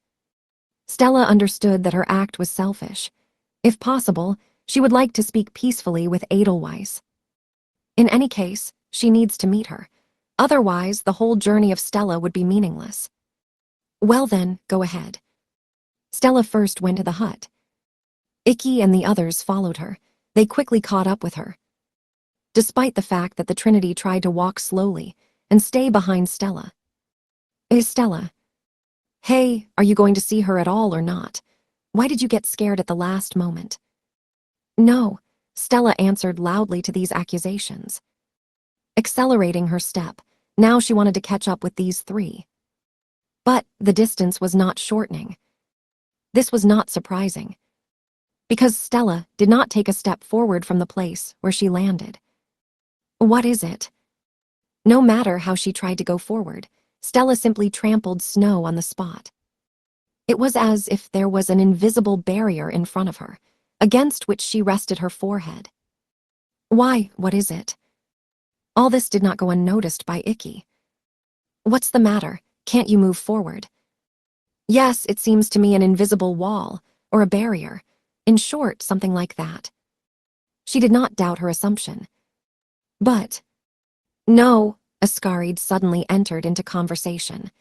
Stella understood that her act was selfish. If possible, she would like to speak peacefully with Edelweiss. In any case, she needs to meet her. Otherwise, the whole journey of Stella would be meaningless. Well then, go ahead. Stella first went to the hut. Icky and the others followed her. They quickly caught up with her. Despite the fact that the Trinity tried to walk slowly and stay behind Stella. Stella. Hey, are you going to see her at all or not? Why did you get scared at the last moment? No, Stella answered loudly to these accusations. Accelerating her step, now she wanted to catch up with these three. But the distance was not shortening. This was not surprising, because Stella did not take a step forward from the place where she landed. What is it? No matter how she tried to go forward, Stella simply trampled snow on the spot. It was as if there was an invisible barrier in front of her, against which she rested her forehead. Why, what is it? All this did not go unnoticed by Icky. What's the matter? Can't you move forward? Yes, it seems to me an invisible wall, or a barrier. In short, something like that. She did not doubt her assumption. But, no, Ascaride suddenly entered into conversation.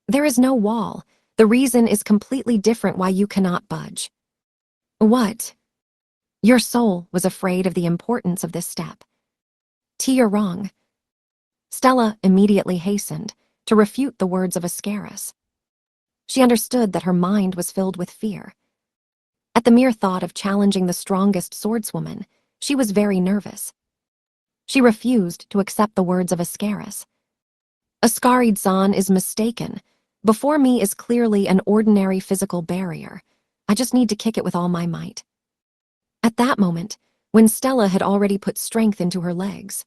There is no wall. The reason is completely different why you cannot budge. What? Your soul was afraid of the importance of this step. You're wrong. Stella immediately hastened to refute the words of Ascaris. She understood that her mind was filled with fear. At the mere thought of challenging the strongest swordswoman, she was very nervous. She refused to accept the words of Ascaris. Ascaride-san is mistaken. Before me is clearly an ordinary physical barrier. I just need to kick it with all my might. At that moment, when Stella had already put strength into her legs.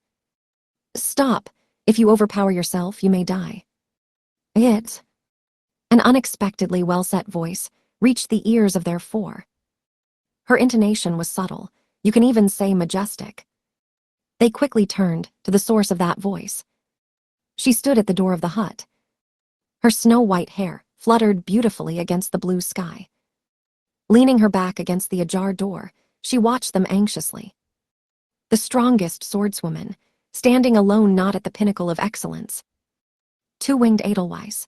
Stop. If you overpower yourself, you may die. It. An unexpectedly well-set voice reached the ears of their four. Her intonation was subtle, you can even say majestic. They quickly turned to the source of that voice. She stood at the door of the hut. Her snow-white hair fluttered beautifully against the blue sky. Leaning her back against the ajar door, she watched them anxiously. The strongest swordswoman, standing alone not at the pinnacle of excellence. Two-winged Edelweiss.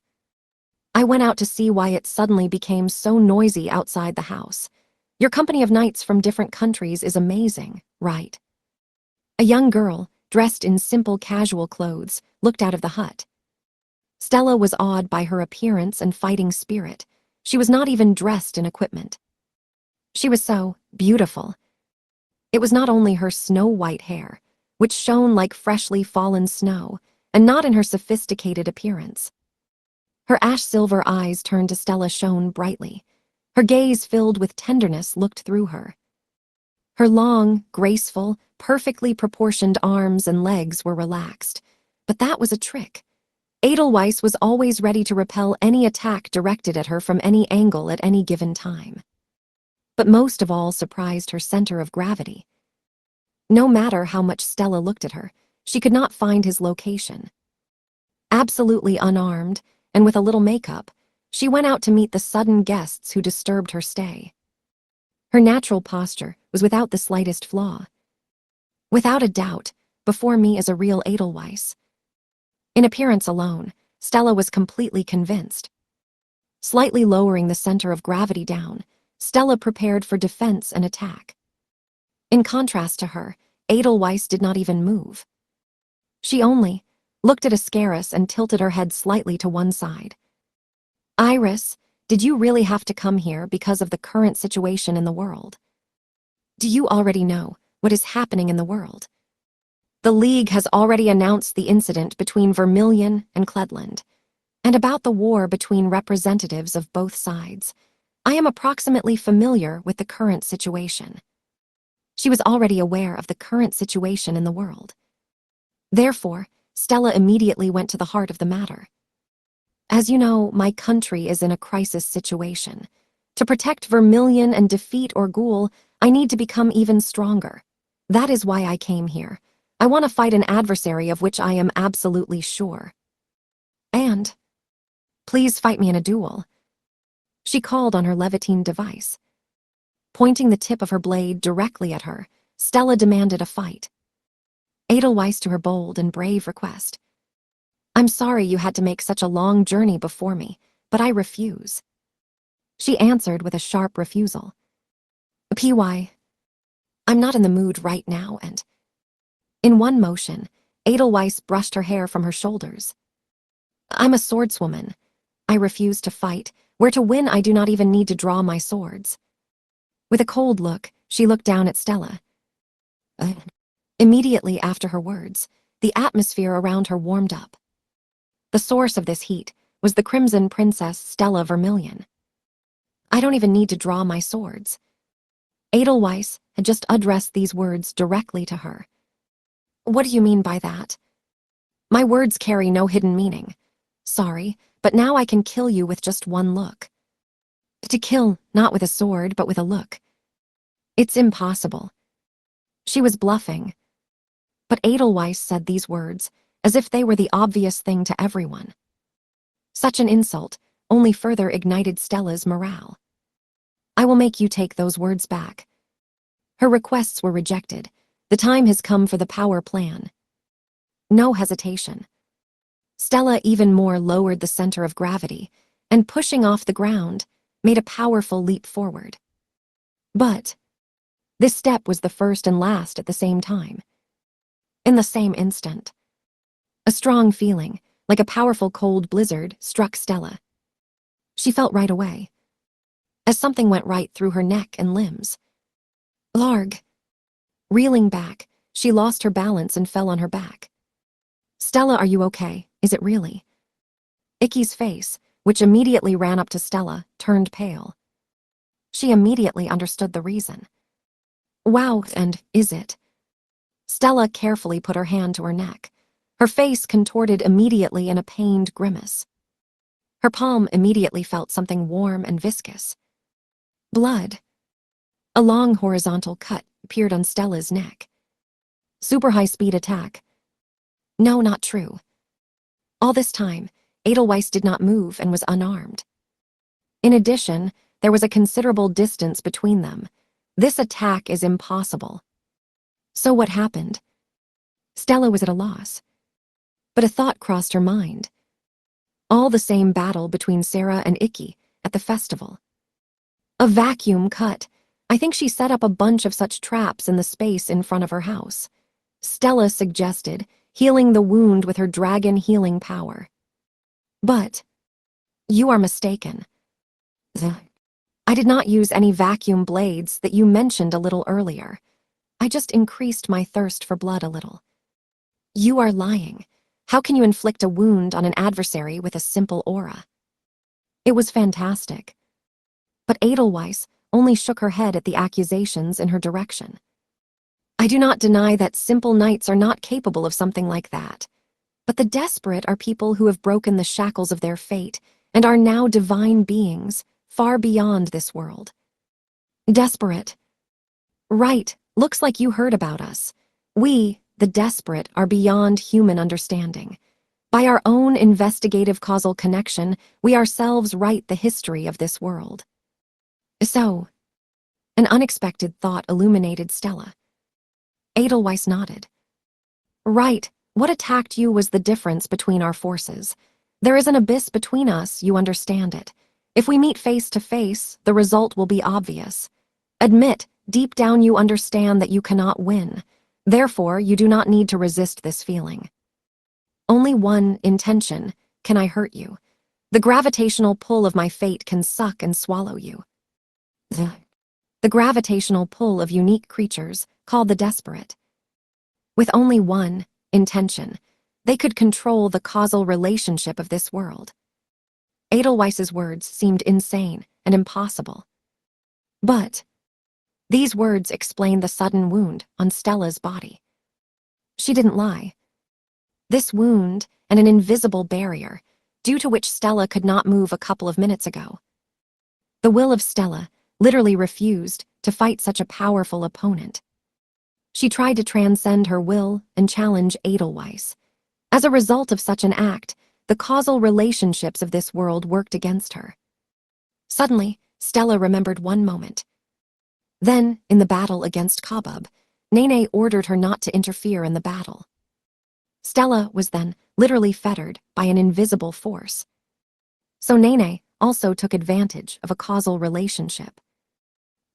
I went out to see why it suddenly became so noisy outside the house. Your company of knights from different countries is amazing, right? A young girl, dressed in simple casual clothes, looked out of the hut. Stella was awed by her appearance and fighting spirit. She was not even dressed in equipment. She was so beautiful. It was not only her snow-white hair, which shone like freshly fallen snow, and not in her sophisticated appearance. Her ash-silver eyes turned to Stella shone brightly. Her gaze filled with tenderness looked through her. Her long, graceful, perfectly proportioned arms and legs were relaxed, but that was a trick. Edelweiss was always ready to repel any attack directed at her from any angle at any given time. But most of all surprised her center of gravity. No matter how much Stella looked at her, she could not find his location. Absolutely unarmed, and with a little makeup, she went out to meet the sudden guests who disturbed her stay. Her natural posture was without the slightest flaw. Without a doubt, before me is a real Edelweiss. In appearance alone, Stella was completely convinced. Slightly lowering the center of gravity down, Stella prepared for defense and attack. In contrast to her, Edelweiss did not even move. She only looked at Ascaris and tilted her head slightly to one side. Iris, did you really have to come here because of the current situation in the world? Do you already know what is happening in the world? The League has already announced the incident between Vermilion and Cledland, and about the war between representatives of both sides. I am approximately familiar with the current situation. She was already aware of the current situation in the world. Therefore, Stella immediately went to the heart of the matter. As you know, my country is in a crisis situation. To protect Vermilion and defeat Orgul, I need to become even stronger. That is why I came here. I want to fight an adversary of which I am absolutely sure. And please fight me in a duel. She called on her levitine device. Pointing the tip of her blade directly at her, Stella demanded a fight. Edelweiss to her bold and brave request. I'm sorry you had to make such a long journey before me, but I refuse. She answered with a sharp refusal. PY, I'm not in the mood right now, and... In one motion, Edelweiss brushed her hair from her shoulders. I'm a swordswoman. I refuse to fight. Where to win, I do not even need to draw my swords. With a cold look, she looked down at Stella. Immediately after her words, the atmosphere around her warmed up. The source of this heat was the Crimson Princess Stella Vermilion. I don't even need to draw my swords. Edelweiss had just addressed these words directly to her. What do you mean by that? My words carry no hidden meaning. Sorry, but now I can kill you with just one look. To kill, not with a sword, but with a look. It's impossible. She was bluffing. But Edelweiss said these words as if they were the obvious thing to everyone. Such an insult only further ignited Stella's morale. I will make you take those words back. Her requests were rejected. The time has come for the power plan. No hesitation. Stella even more lowered the center of gravity, and pushing off the ground, made a powerful leap forward. But this step was the first and last at the same time. In the same instant, a strong feeling, like a powerful cold blizzard, struck Stella. She felt right away, as something went right through her neck and limbs. Larg. Reeling back, she lost her balance and fell on her back. Stella, are you okay? Is it really? Icky's face, which immediately ran up to Stella, turned pale. She immediately understood the reason. Wow, and is it? Stella carefully put her hand to her neck. Her face contorted immediately in a pained grimace. Her palm immediately felt something warm and viscous. Blood. A long horizontal cut appeared on Stella's neck. Super high-speed attack. No, not true. All this time, Edelweiss did not move and was unarmed. In addition, there was a considerable distance between them. This attack is impossible. So what happened? Stella was at a loss. But a thought crossed her mind. All the same battle between Sarah and Icky at the festival. A vacuum cut. I think she set up a bunch of such traps in the space in front of her house. Stella suggested, healing the wound with her dragon healing power. But you are mistaken. I did not use any vacuum blades that you mentioned a little earlier. I just increased my thirst for blood a little. You are lying. How can you inflict a wound on an adversary with a simple aura? It was fantastic. But Edelweiss only shook her head at the accusations in her direction. I do not deny that simple knights are not capable of something like that. But the desperate are people who have broken the shackles of their fate and are now divine beings, far beyond this world. Desperate. Right, looks like you heard about us. We, the desperate, are beyond human understanding. By our own investigative causal connection, we ourselves write the history of this world. So, an unexpected thought illuminated Stella. Edelweiss nodded. Right, what attacked you was the difference between our forces. There is an abyss between us, you understand it. If we meet face to face, the result will be obvious. Admit, deep down you understand that you cannot win. Therefore, you do not need to resist this feeling. Only one intention: can I hurt you? The gravitational pull of my fate can suck and swallow you. The gravitational pull of unique creatures, called the desperate. With only one intention, they could control the causal relationship of this world. Edelweiss's words seemed insane and impossible. But these words explained the sudden wound on Stella's body. She didn't lie. This wound and an invisible barrier, due to which Stella could not move a couple of minutes ago. The will of Stella literally refused to fight such a powerful opponent. She tried to transcend her will and challenge Edelweiss. As a result of such an act, the causal relationships of this world worked against her. Suddenly, Stella remembered one moment. Then, in the battle against Kabub, Nene ordered her not to interfere in the battle. Stella was then literally fettered by an invisible force. So Nene also took advantage of a causal relationship.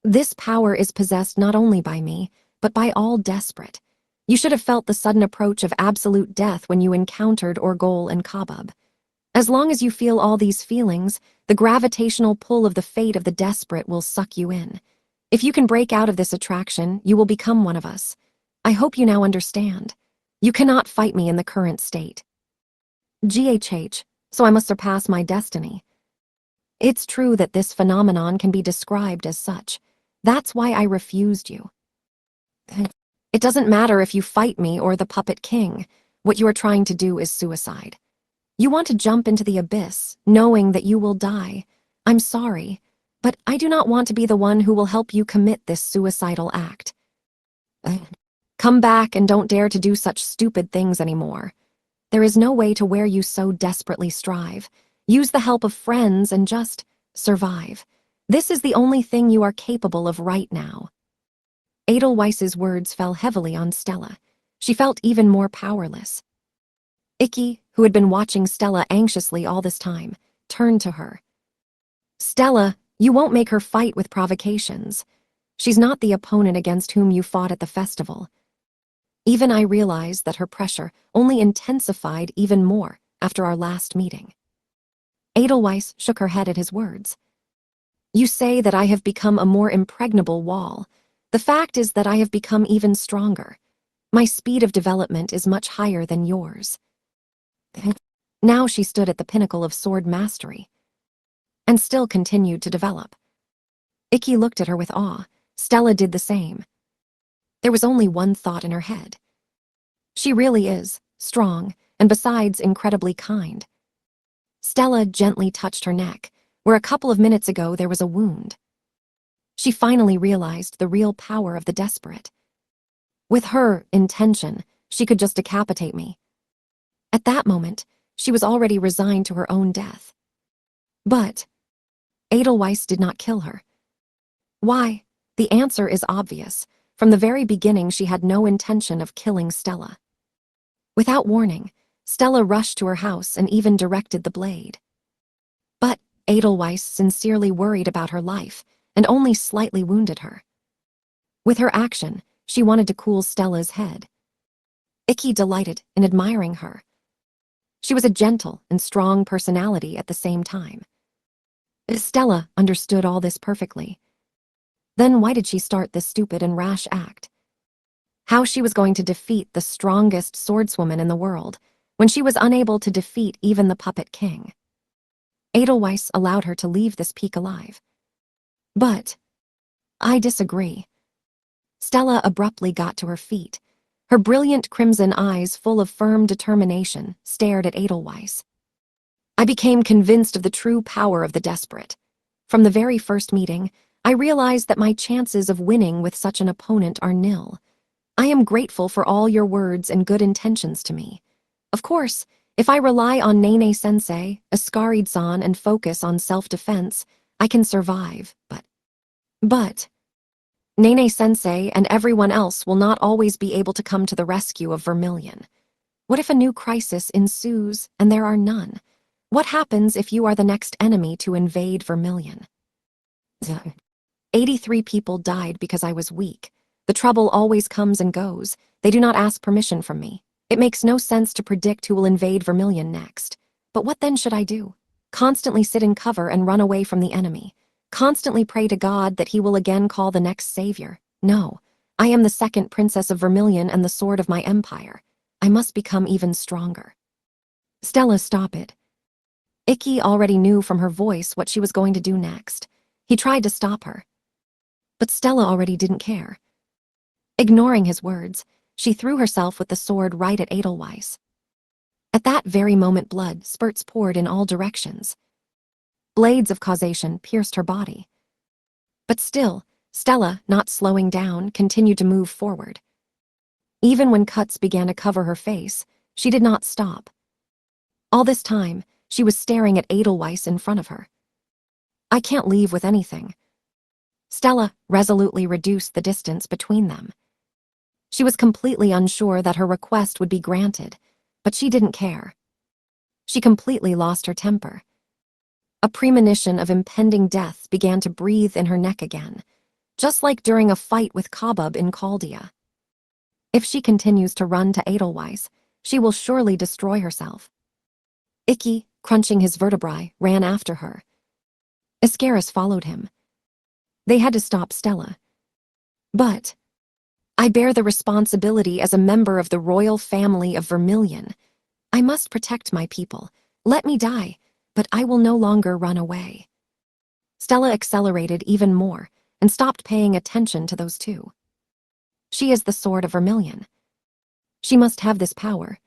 This power is possessed not only by me, but by all desperate. You should have felt the sudden approach of absolute death when you encountered Orgol and Kabub. As long as you feel all these feelings, the gravitational pull of the fate of the desperate will suck you in. If you can break out of this attraction, you will become one of us. I hope you now understand. You cannot fight me in the current state. GHH, so I must surpass my destiny. It's true that this phenomenon can be described as such. That's why I refused you. It doesn't matter if you fight me or the Puppet King. What you are trying to do is suicide. You want to jump into the abyss, knowing that you will die. I'm sorry, but I do not want to be the one who will help you commit this suicidal act. Come back and don't dare to do such stupid things anymore. There is no way to where you so desperately strive. Use the help of friends and just survive. This is the only thing you are capable of right now. Edelweiss's words fell heavily on Stella. She felt even more powerless. Icky, who had been watching Stella anxiously all this time, turned to her. Stella, you won't make her fight with provocations. She's not the opponent against whom you fought at the festival. Even I realized that her pressure only intensified even more after our last meeting. Edelweiss shook her head at his words. You say that I have become a more impregnable wall. The fact is that I have become even stronger. My speed of development is much higher than yours. Now she stood at the pinnacle of sword mastery, and still continued to develop. Icky looked at her with awe. Stella did the same. There was only one thought in her head. She really is strong, and besides incredibly kind. Stella gently touched her neck, where a couple of minutes ago there was a wound. She finally realized the real power of the desperate. With her intention, she could just decapitate me. At that moment, she was already resigned to her own death. But Edelweiss did not kill her. Why? The answer is obvious. From the very beginning, she had no intention of killing Stella. Without warning, Stella rushed to her house and even directed the blade. But Edelweiss sincerely worried about her life and only slightly wounded her. With her action, she wanted to cool Stella's head. Icky delighted in admiring her. She was a gentle and strong personality at the same time. Stella understood all this perfectly. Then why did she start this stupid and rash act? How she was going to defeat the strongest swordswoman in the world when she was unable to defeat even the puppet king. Edelweiss allowed her to leave this peak alive. But I disagree. Stella abruptly got to her feet. Her brilliant crimson eyes, full of firm determination, stared at Edelweiss. I became convinced of the true power of the desperate. From the very first meeting, I realized that my chances of winning with such an opponent are nil. I am grateful for all your words and good intentions to me. Of course, if I rely on Nene-sensei, Ascarid-san, and focus on self-defense, I can survive, but Nene-sensei and everyone else will not always be able to come to the rescue of Vermilion. What if a new crisis ensues and there are none? What happens if you are the next enemy to invade Vermilion? 83 people died because I was weak. The trouble always comes and goes. They do not ask permission from me. It makes no sense to predict who will invade Vermilion next. But what then should I do? Constantly sit in cover and run away from the enemy. Constantly pray to God that he will again call the next savior. No, I am the second princess of Vermilion and the sword of my empire. I must become even stronger. Stella, stop it. Icky already knew from her voice what she was going to do next. He tried to stop her. But Stella already didn't care. Ignoring his words, she threw herself with the sword right at Edelweiss. At that very moment, blood spurts poured in all directions. Blades of causation pierced her body. But still, Stella, not slowing down, continued to move forward. Even when cuts began to cover her face, she did not stop. All this time, she was staring at Edelweiss in front of her. I can't leave with anything. Stella resolutely reduced the distance between them. She was completely unsure that her request would be granted, but she didn't care. She completely lost her temper. A premonition of impending death began to breathe in her neck again, just like during a fight with Kabub in Chaldea. If she continues to run to Edelweiss, she will surely destroy herself. Icky, crunching his vertebrae, ran after her. Ascaris followed him. They had to stop Stella. But I bear the responsibility as a member of the royal family of Vermilion. I must protect my people. Let me die, but I will no longer run away. Stella accelerated even more and stopped paying attention to those two. She is the sword of Vermilion. She must have this power.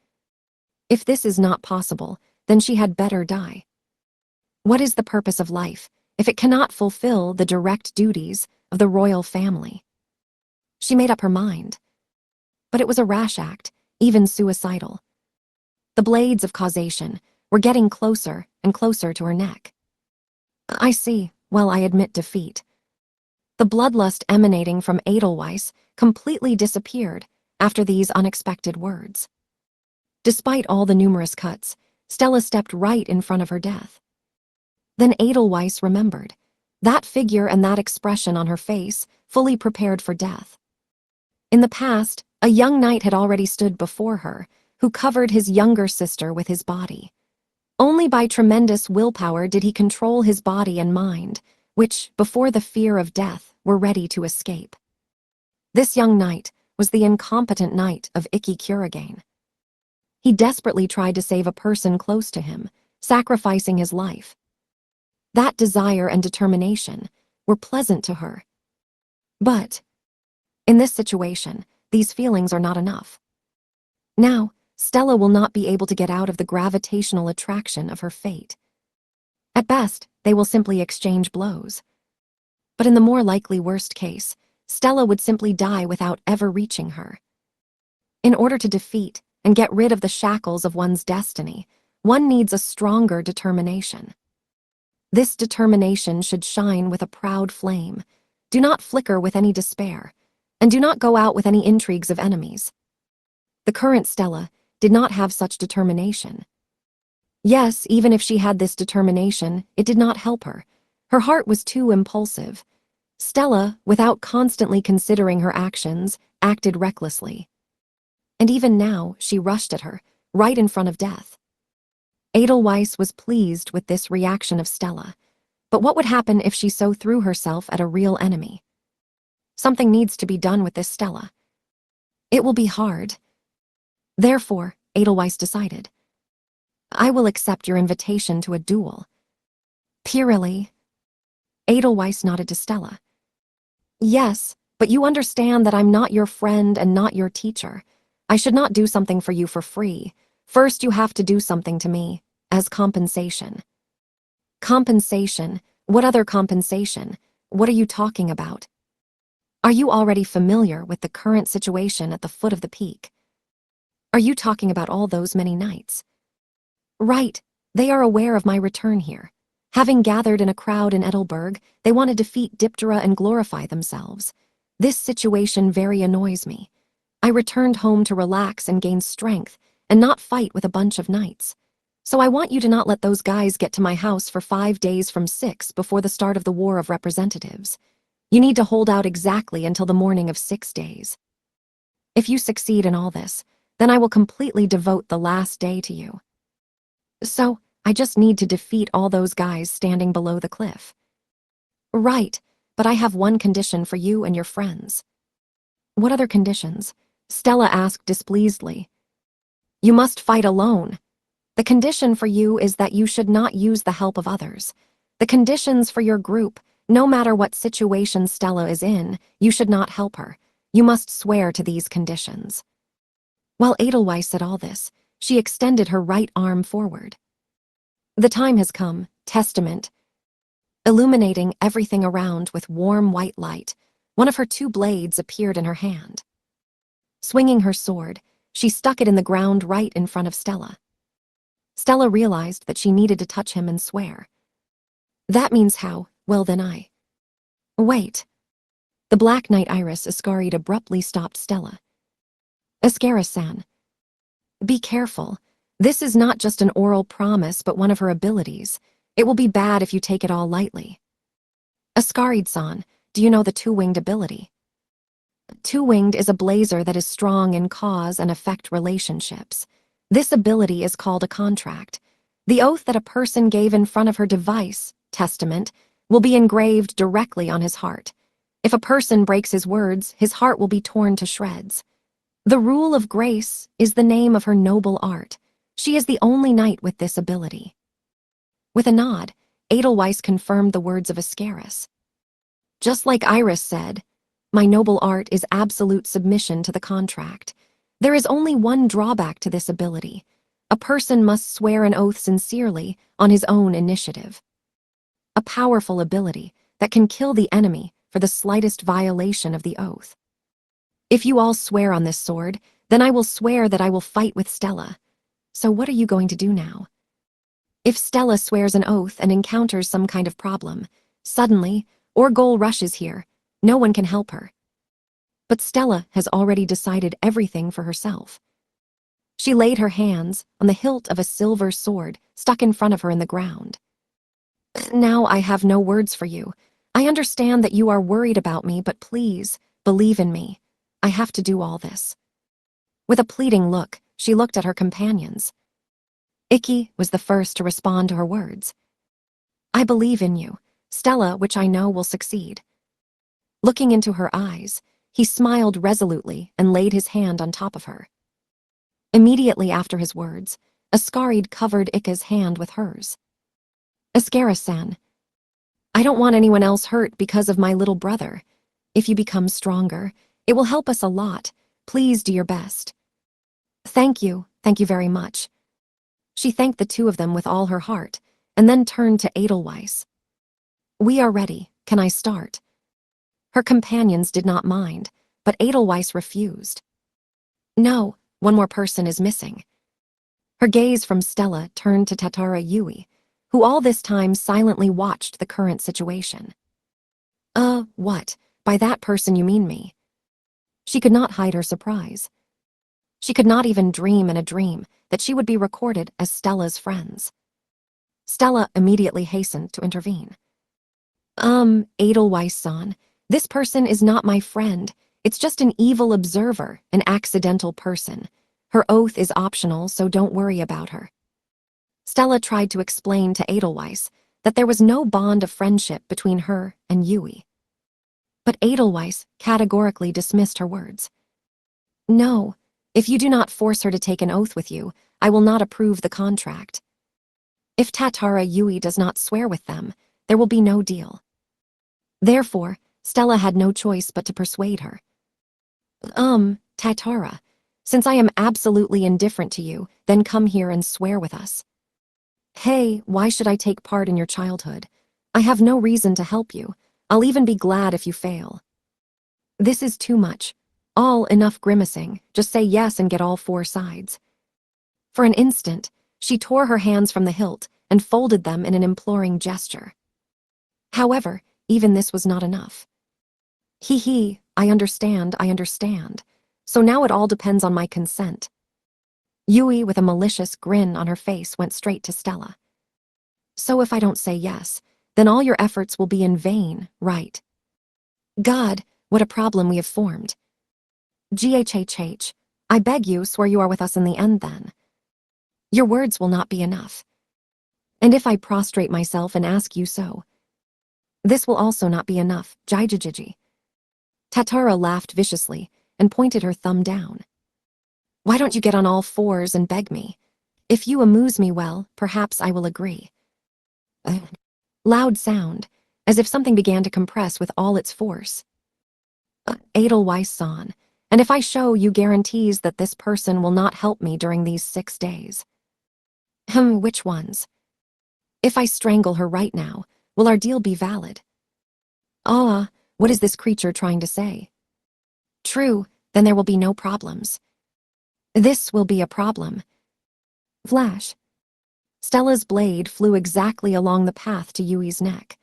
If this is not possible, then she had better die. What is the purpose of life if it cannot fulfill the direct duties of the royal family? She made up her mind. But it was a rash act, even suicidal. The blades of causation were getting closer and closer to her neck. I see. Well, I admit defeat. The bloodlust emanating from Edelweiss completely disappeared after these unexpected words. Despite all the numerous cuts, Stella stepped right in front of her death. Then Edelweiss remembered. That figure and that expression on her face, fully prepared for death. In the past, a young knight had already stood before her, who covered his younger sister with his body. Only by tremendous willpower did he control his body and mind, which, before the fear of death, were ready to escape. This young knight was the incompetent knight of Ikki Kuragain. He desperately tried to save a person close to him, sacrificing his life. That desire and determination, were pleasant to her. But, in this situation, these feelings are not enough. Now, Stella will not be able to get out of the gravitational attraction of her fate. At best, they will simply exchange blows. But in the more likely worst case, Stella would simply die without ever reaching her. In order to defeat and get rid of the shackles of one's destiny, one needs a stronger determination. This determination should shine with a proud flame. Do not flicker with any despair, and do not go out with any intrigues of enemies. The current Stella did not have such determination. Yes, even if she had this determination, it did not help her. Her heart was too impulsive. Stella, without constantly considering her actions, acted recklessly. And even now, she rushed at her, right in front of death. Edelweiss was pleased with this reaction of Stella, but what would happen if she so threw herself at a real enemy? Something needs to be done with this Stella. It will be hard. Therefore, Edelweiss decided, I will accept your invitation to a duel. Pyrrhily. Edelweiss nodded to Stella. Yes, but you understand that I'm not your friend and not your teacher. I should not do something for you for free. First, you have to do something to me, as compensation. Compensation? What other compensation? What are you talking about? Are you already familiar with the current situation at the foot of the peak? Are you talking about all those many nights? Right, they are aware of my return here. Having gathered in a crowd in Edelberg, they want to defeat Diptera and glorify themselves. This situation very annoys me. I returned home to relax and gain strength, and not fight with a bunch of knights. So I want you to not let those guys get to my house for 5 days from 6 before the start of the War of Representatives. You need to hold out exactly until the morning of 6 days. If you succeed in all this, then I will completely devote the last day to you. So, I just need to defeat all those guys standing below the cliff. Right, but I have one condition for you and your friends. What other conditions? Stella asked displeasedly. You must fight alone. The condition for you is that you should not use the help of others. The conditions for your group, no matter what situation Stella is in, you should not help her. You must swear to these conditions. While Edelweiss said all this, she extended her right arm forward. The time has come, testament. Illuminating everything around with warm white light, one of her 2 blades appeared in her hand. Swinging her sword, she stuck it in the ground right in front of Stella. Stella realized that she needed to touch him and swear. That means how, well then I. Wait. The Black Knight Iris Ascarid abruptly stopped Stella. Ascaris-san. Be careful. This is not just an oral promise but one of her abilities. It will be bad if you take it all lightly. Ascarid-san, do you know the two-winged ability? Two-winged is a blazer that is strong in cause and effect relationships. This ability is called a contract. The oath that a person gave in front of her device, testament, will be engraved directly on his heart. If a person breaks his words, his heart will be torn to shreds. The Rule of Grace is the name of her noble art. She is the only knight with this ability. With a nod, Edelweiss confirmed the words of Ascaris. Just like Iris said, my noble art is absolute submission to the contract. There is only one drawback to this ability. A person must swear an oath sincerely on his own initiative. A powerful ability that can kill the enemy for the slightest violation of the oath. If you all swear on this sword, then I will swear that I will fight with Stella. So what are you going to do now? If Stella swears an oath and encounters some kind of problem, suddenly, Orgol rushes here, no one can help her. But Stella has already decided everything for herself. She laid her hands on the hilt of a silver sword stuck in front of her in the ground. Now I have no words for you. I understand that you are worried about me, but please, believe in me. I have to do all this. With a pleading look, she looked at her companions. Ikki was the first to respond to her words. I believe in you, Stella, which I know will succeed. Looking into her eyes, he smiled resolutely and laid his hand on top of her. Immediately after his words, Ascarid covered Ikka's hand with hers. Ascaris-san, I don't want anyone else hurt because of my little brother. If you become stronger, it will help us a lot. Please do your best. Thank you very much. She thanked the two of them with all her heart, and then turned to Edelweiss. We are ready. Can I start? Her companions did not mind, but Edelweiss refused. No, one more person is missing. Her gaze from Stella turned to Tatara Yui, who all this time silently watched the current situation. What? By that person you mean me? She could not hide her surprise. She could not even dream in a dream that she would be recorded as Stella's friends. Stella immediately hastened to intervene. Edelweiss-san, this person is not my friend. It's just an evil observer, an accidental person. Her oath is optional, so don't worry about her. Stella tried to explain to Edelweiss that there was no bond of friendship between her and Yui. But Edelweiss categorically dismissed her words. No, if you do not force her to take an oath with you, I will not approve the contract. If Tatara Yui does not swear with them, there will be no deal. Therefore, Stella had no choice but to persuade her. Tatara, since I am absolutely indifferent to you, then come here and swear with us. Hey, why should I take part in your childhood? I have no reason to help you. I'll even be glad if you fail. This is too much. All enough grimacing. Just say yes and get all four sides. For an instant, she tore her hands from the hilt and folded them in an imploring gesture. However, even this was not enough. I understand. So now it all depends on my consent. Yui, with a malicious grin on her face, went straight to Stella. So if I don't say yes, then all your efforts will be in vain, right? God, what a problem we have formed. GHHH, I beg you, swear you are with us in the end then. Your words will not be enough. And if I prostrate myself and ask you so, this will also not be enough, Jijijiji. Tatara laughed viciously and pointed her thumb down. Why don't you get on all fours and beg me? If you amuse me well, perhaps I will agree. Loud sound, as if something began to compress with all its force. Edelweiss-san, and if I show you guarantees that this person will not help me during these 6 days. Which ones? If I strangle her right now, will our deal be valid? What is this creature trying to say? True, then there will be no problems. This will be a problem. Flash. Stella's blade flew exactly along the path to Yui's neck.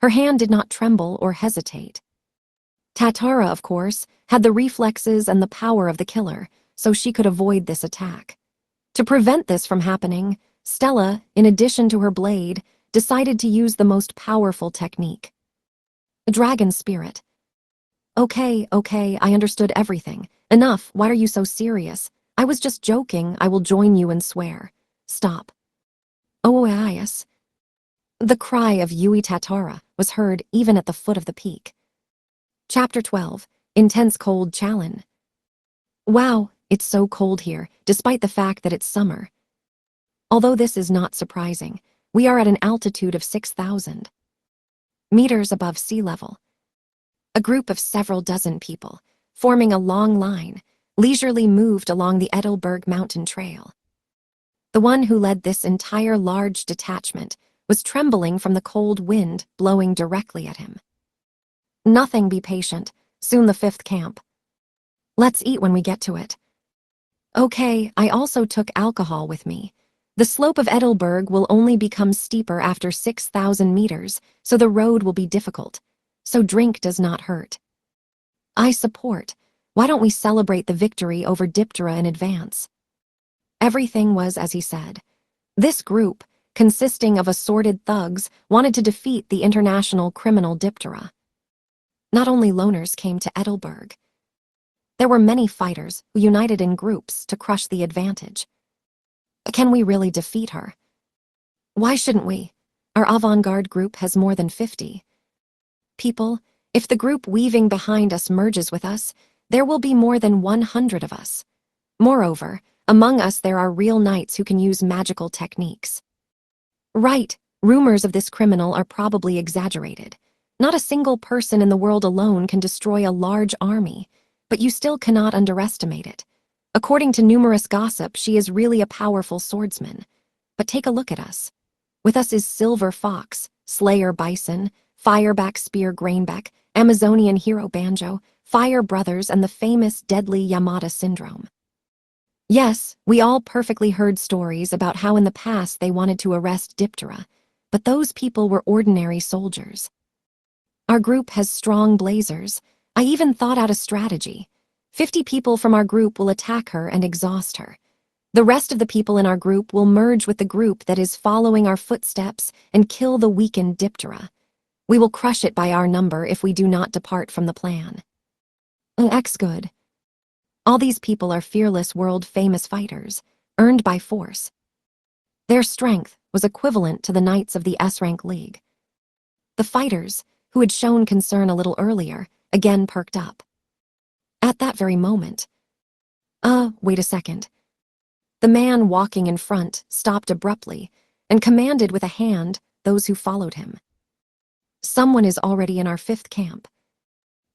Her hand did not tremble or hesitate. Tatara, of course, had the reflexes and the power of the killer, so she could avoid this attack. To prevent this from happening, Stella, in addition to her blade, decided to use the most powerful technique. Dragon Spirit. Okay, I understood everything. Enough, why are you so serious? I was just joking, I will join you and swear. Stop. Yes. The cry of Yui Tatara was heard even at the foot of the peak. Chapter 12, Intense Cold Challenge. Wow, it's so cold here, despite the fact that it's summer. Although this is not surprising, we are at an altitude of 6,000 meters above sea level. A group of several dozen people, forming a long line, leisurely moved along the Edelberg mountain trail. The one who led this entire large detachment was trembling from the cold wind blowing directly at him. Nothing, be patient, soon the 5th camp. Let's eat when we get to it. Okay, I also took alcohol with me. The slope of Edelberg will only become steeper after 6,000 meters, so the road will be difficult. So drink does not hurt. I support. Why don't we celebrate the victory over Diptera in advance? Everything was as he said. This group, consisting of assorted thugs, wanted to defeat the international criminal Diptera. Not only loners came to Edelberg. There were many fighters who united in groups to crush the advantage. Can we really defeat her? Why shouldn't we? Our avant-garde group has more than 50 people. If the group weaving behind us merges with us, there will be more than 100 of us. Moreover, among us there are real knights who can use magical techniques. Right, Rumors of this criminal are probably exaggerated. Not a single person in the world alone can destroy a large army, but you still cannot underestimate it. According to numerous gossip, she is really a powerful swordsman. But take a look at us. With us is Silver Fox, Slayer Bison, Fireback Spear Grainbeck, Amazonian Hero Banjo, Fire Brothers, and the famous deadly Yamada Syndrome. Yes, we all perfectly heard stories about how in the past they wanted to arrest Diptera, but those people were ordinary soldiers. Our group has strong blazers. I even thought out a strategy. 50 people from our group will attack her and exhaust her. The rest of the people in our group will merge with the group that is following our footsteps and kill the weakened Diptera. We will crush it by our number if we do not depart from the plan. Good. All these people are fearless world-famous fighters, earned by force. Their strength was equivalent to the Knights of the S-Rank League. The fighters, who had shown concern a little earlier, again perked up. At that very moment, wait a second. The man walking in front stopped abruptly and commanded with a hand those who followed him. Someone is already in our 5th camp.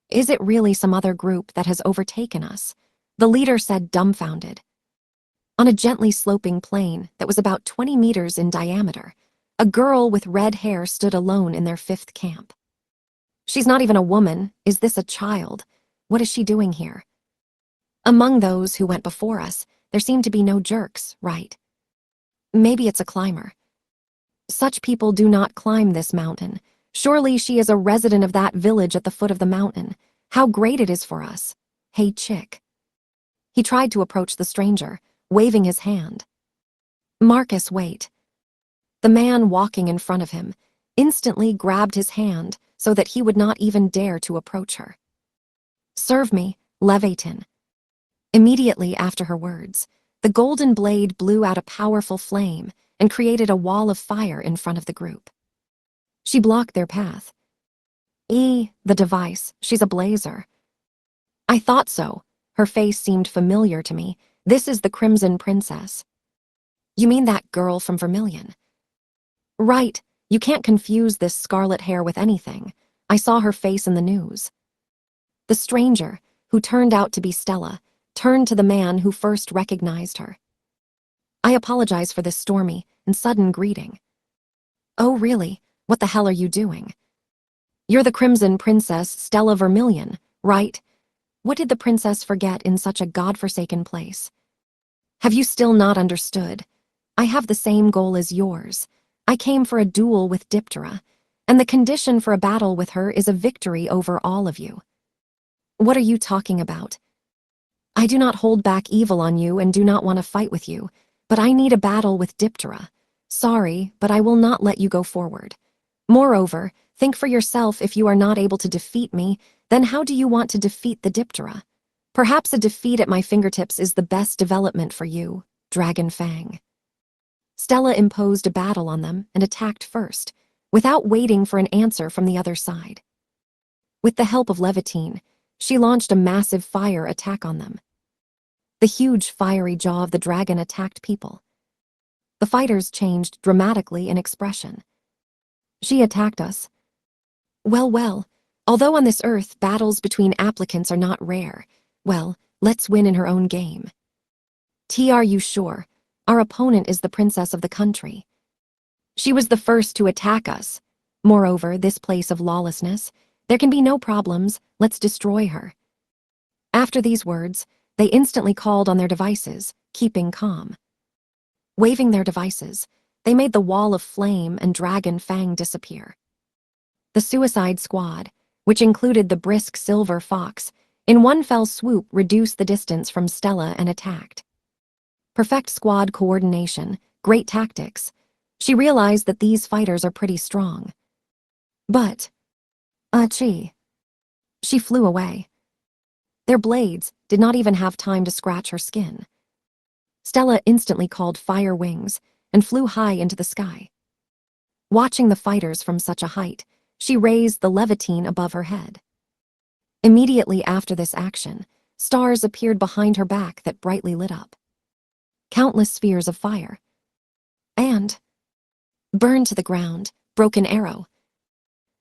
Is it really some other group that has overtaken us? The leader said, dumbfounded. On a gently sloping plain that was about 20 meters in diameter, a girl with red hair stood alone in their 5th camp. She's not even a woman. Is this a child? What is she doing here? Among those who went before us, there seemed to be no jerks, right? Maybe it's a climber. Such people do not climb this mountain. Surely she is a resident of that village at the foot of the mountain. How great it is for us. Hey, chick. He tried to approach the stranger, waving his hand. Marcus, wait. The man walking in front of him instantly grabbed his hand so that he would not even dare to approach her. Serve me, Leviathan. Immediately after her words, the golden blade blew out a powerful flame and created a wall of fire in front of the group. She blocked their path. The device, she's a blazer. I thought so. Her face seemed familiar to me. This is the Crimson Princess. You mean that girl from Vermilion? Right, you can't confuse this scarlet hair with anything. I saw her face in the news. The stranger, who turned out to be Stella, turned to the man who first recognized her. I apologize for this stormy and sudden greeting. Oh, really? What the hell are you doing? You're the Crimson Princess Stella Vermilion, right? What did the princess forget in such a godforsaken place? Have you still not understood? I have the same goal as yours. I came for a duel with Diptera, and the condition for a battle with her is a victory over all of you. What are you talking about? I do not hold back evil on you and do not want to fight with you, but I need a battle with Diptera. Sorry, but I will not let you go forward. Moreover, think for yourself. If you are not able to defeat me, then how do you want to defeat the Diptera? Perhaps a defeat at my fingertips is the best development for you, Dragon Fang. Stella imposed a battle on them and attacked first, without waiting for an answer from the other side. With the help of Levitine, she launched a massive fire attack on them. The huge fiery jaw of the dragon attacked people. The fighters changed dramatically in expression. She attacked us. Well, although on this earth battles between applicants are not rare, well, let's win in her own game. Are you sure? Our opponent is the princess of the country. She was the first to attack us. Moreover, this place of lawlessness, there can be no problems. Let's destroy her. After these words, they instantly called on their devices, keeping calm. Waving their devices, they made the wall of flame and Dragon Fang disappear. The Suicide Squad, which included the brisk Silver Fox, in one fell swoop reduced the distance from Stella and attacked. Perfect squad coordination, great tactics. She realized that these fighters are pretty strong. But, she flew away. Their blades did not even have time to scratch her skin. Stella instantly called fire wings and flew high into the sky. Watching the fighters from such a height, she raised the Levitine above her head. Immediately after this action, stars appeared behind her back that brightly lit up. Countless spheres of fire. And Burned to the ground, broken arrow.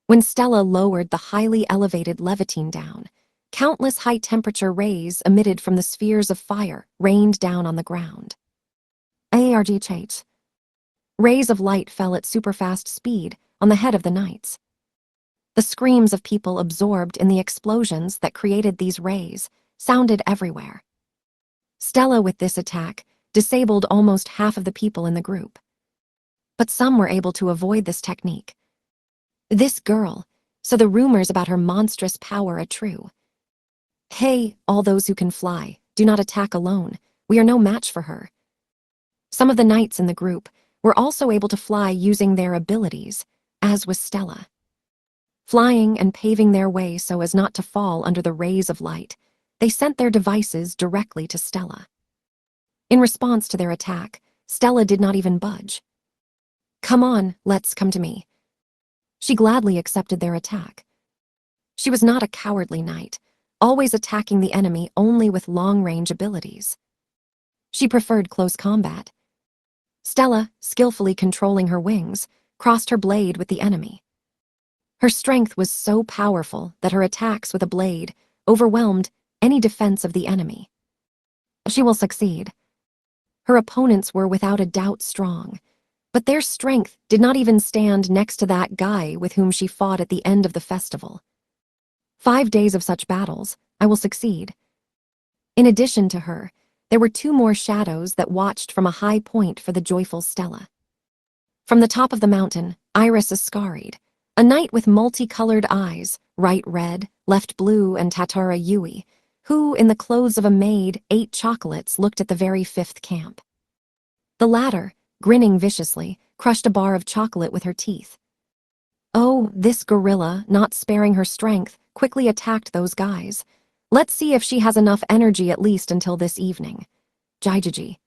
When Stella lowered the highly elevated levitine down, countless high-temperature rays emitted from the spheres of fire rained down on the ground. ARGH. Rays of light fell at super-fast speed on the head of the knights. The screams of people absorbed in the explosions that created these rays sounded everywhere. Stella, with this attack, disabled almost half of the people in the group. But some were able to avoid this technique. This girl, so the rumors about her monstrous power are true. Hey, all those who can fly, do not attack alone. We are no match for her. Some of the knights in the group were also able to fly using their abilities, as was Stella. Flying and paving their way so as not to fall under the rays of light, they sent their devices directly to Stella. In response to their attack, Stella did not even budge. Come on, let's come to me. She gladly accepted their attack. She was not a cowardly knight, always attacking the enemy only with long-range abilities. She preferred close combat. Stella, skillfully controlling her wings, crossed her blade with the enemy. Her strength was so powerful that her attacks with a blade overwhelmed any defense of the enemy. She will succeed. Her opponents were without a doubt strong, but their strength did not even stand next to that guy with whom she fought at the end of the festival. 5 days of such battles, I will succeed. In addition to her, there were 2 more shadows that watched from a high point for the joyful Stella. From the top of the mountain, Iris Ascaried, a knight with multicolored eyes, right red, left blue, and Tatara Yui, who, in the clothes of a maid, ate chocolates, looked at the very 5th camp. The latter, grinning viciously, crushed a bar of chocolate with her teeth. Oh, this gorilla, not sparing her strength, quickly attacked those guys. Let's see if she has enough energy at least until this evening. Jijiji.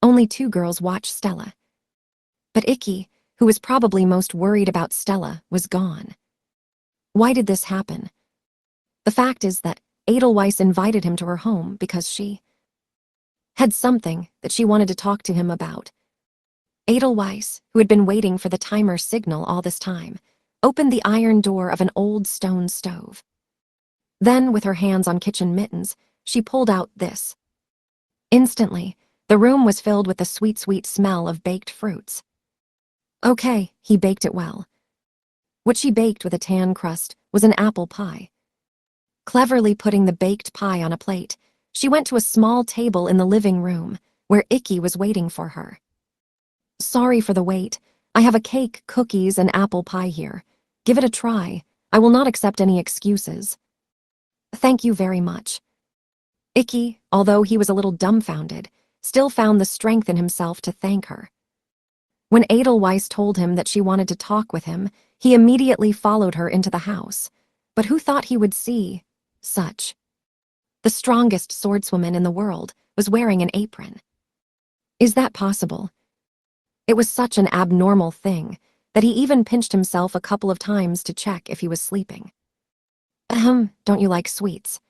Only 2 girls watched Stella. But Ikki, who was probably most worried about Stella, was gone. Why did this happen? The fact is that Edelweiss invited him to her home because she had something that she wanted to talk to him about. Edelweiss, who had been waiting for the timer signal all this time, opened the iron door of an old stone stove. Then, with her hands on kitchen mittens, she pulled out this. Instantly, the room was filled with the sweet, sweet smell of baked fruits. Okay, he baked it well. What she baked with a tan crust was an apple pie. Cleverly putting the baked pie on a plate, she went to a small table in the living room, where Ikki was waiting for her. Sorry for the wait. I have a cake, cookies, and apple pie here. Give it a try. I will not accept any excuses. Thank you very much. Ikki, although he was a little dumbfounded, still found the strength in himself to thank her. When Edelweiss told him that she wanted to talk with him, he immediately followed her into the house. But who thought he would see such? The strongest swordswoman in the world was wearing an apron. Is that possible? It was such an abnormal thing that he even pinched himself a couple of times to check if he was sleeping. Don't you like sweets?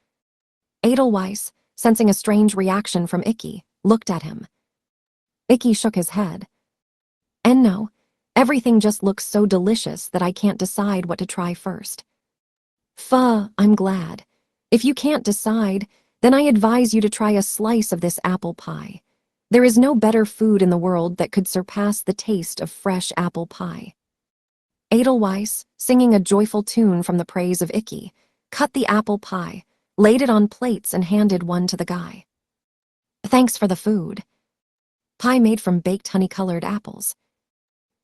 Edelweiss, sensing a strange reaction from Ikki, looked at him. Ikki shook his head. And no, everything just looks so delicious that I can't decide what to try first. I'm glad. If you can't decide, then I advise you to try a slice of this apple pie. There is no better food in the world that could surpass the taste of fresh apple pie. Edelweiss, singing a joyful tune from the praise of Ikki, cut the apple pie, laid it on plates, and handed one to the guy. Thanks for the food. Pie made from baked honey-colored apples.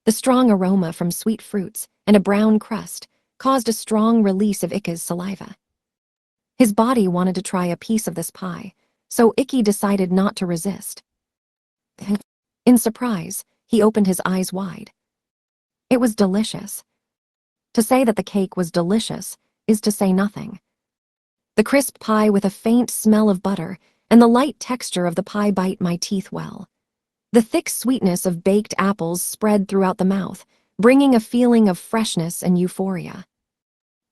The strong aroma from sweet fruits and a brown crust caused a strong release of Ikki's saliva. His body wanted to try a piece of this pie, so Ikki decided not to resist. In surprise, he opened his eyes wide. It was delicious. To say that the cake was delicious is to say nothing. The crisp pie with a faint smell of butter and the light texture of the pie bite my teeth well. The thick sweetness of baked apples spread throughout the mouth, bringing a feeling of freshness and euphoria.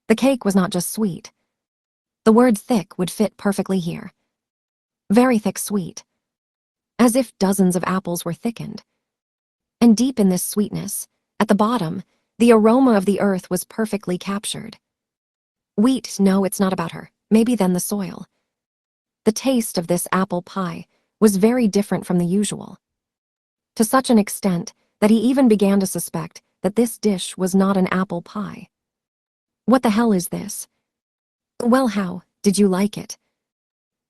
The cake was not just sweet. The word thick would fit perfectly here. Very thick sweet. As if dozens of apples were thickened. And deep in this sweetness, at the bottom, the aroma of the earth was perfectly captured. Wheat, no, it's not about her. Maybe then the soil. The taste of this apple pie was very different from the usual, to such an extent that he even began to suspect that this dish was not an apple pie. What the hell is this? Well, how did you like it?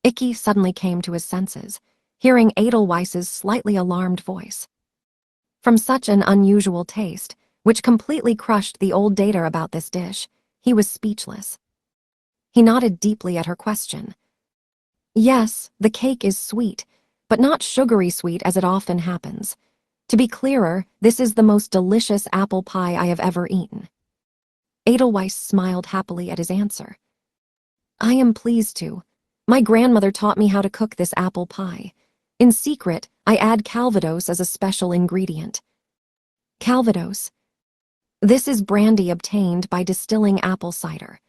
Icky suddenly came to his senses, hearing Edelweiss's slightly alarmed voice. From such an unusual taste, which completely crushed the old data about this dish, he was speechless. He nodded deeply at her question. Yes, the cake is sweet, but not sugary sweet as it often happens. To be clearer, this is the most delicious apple pie I have ever eaten. Edelweiss smiled happily at his answer. I am pleased to. My grandmother taught me how to cook this apple pie. In secret, I add Calvados as a special ingredient. Calvados. This is brandy obtained by distilling apple cider.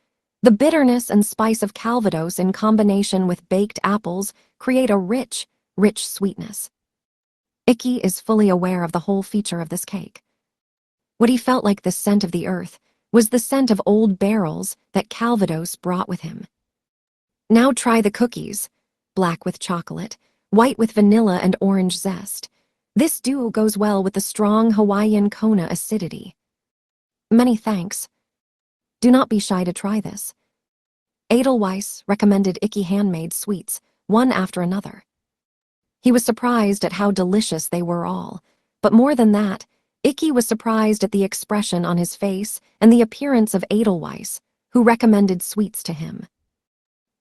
The bitterness and spice of Calvados in combination with baked apples create a rich, rich sweetness. Icky is fully aware of the whole feature of this cake. What he felt like the scent of the earth was the scent of old barrels that Calvados brought with him. Now try the cookies. Black with chocolate, white with vanilla and orange zest. This duo goes well with the strong Hawaiian Kona acidity. Many thanks. Do not be shy to try this. Edelweiss recommended Icky handmade sweets, one after another. He was surprised at how delicious they were all, but more than that, Icky was surprised at the expression on his face and the appearance of Edelweiss, who recommended sweets to him.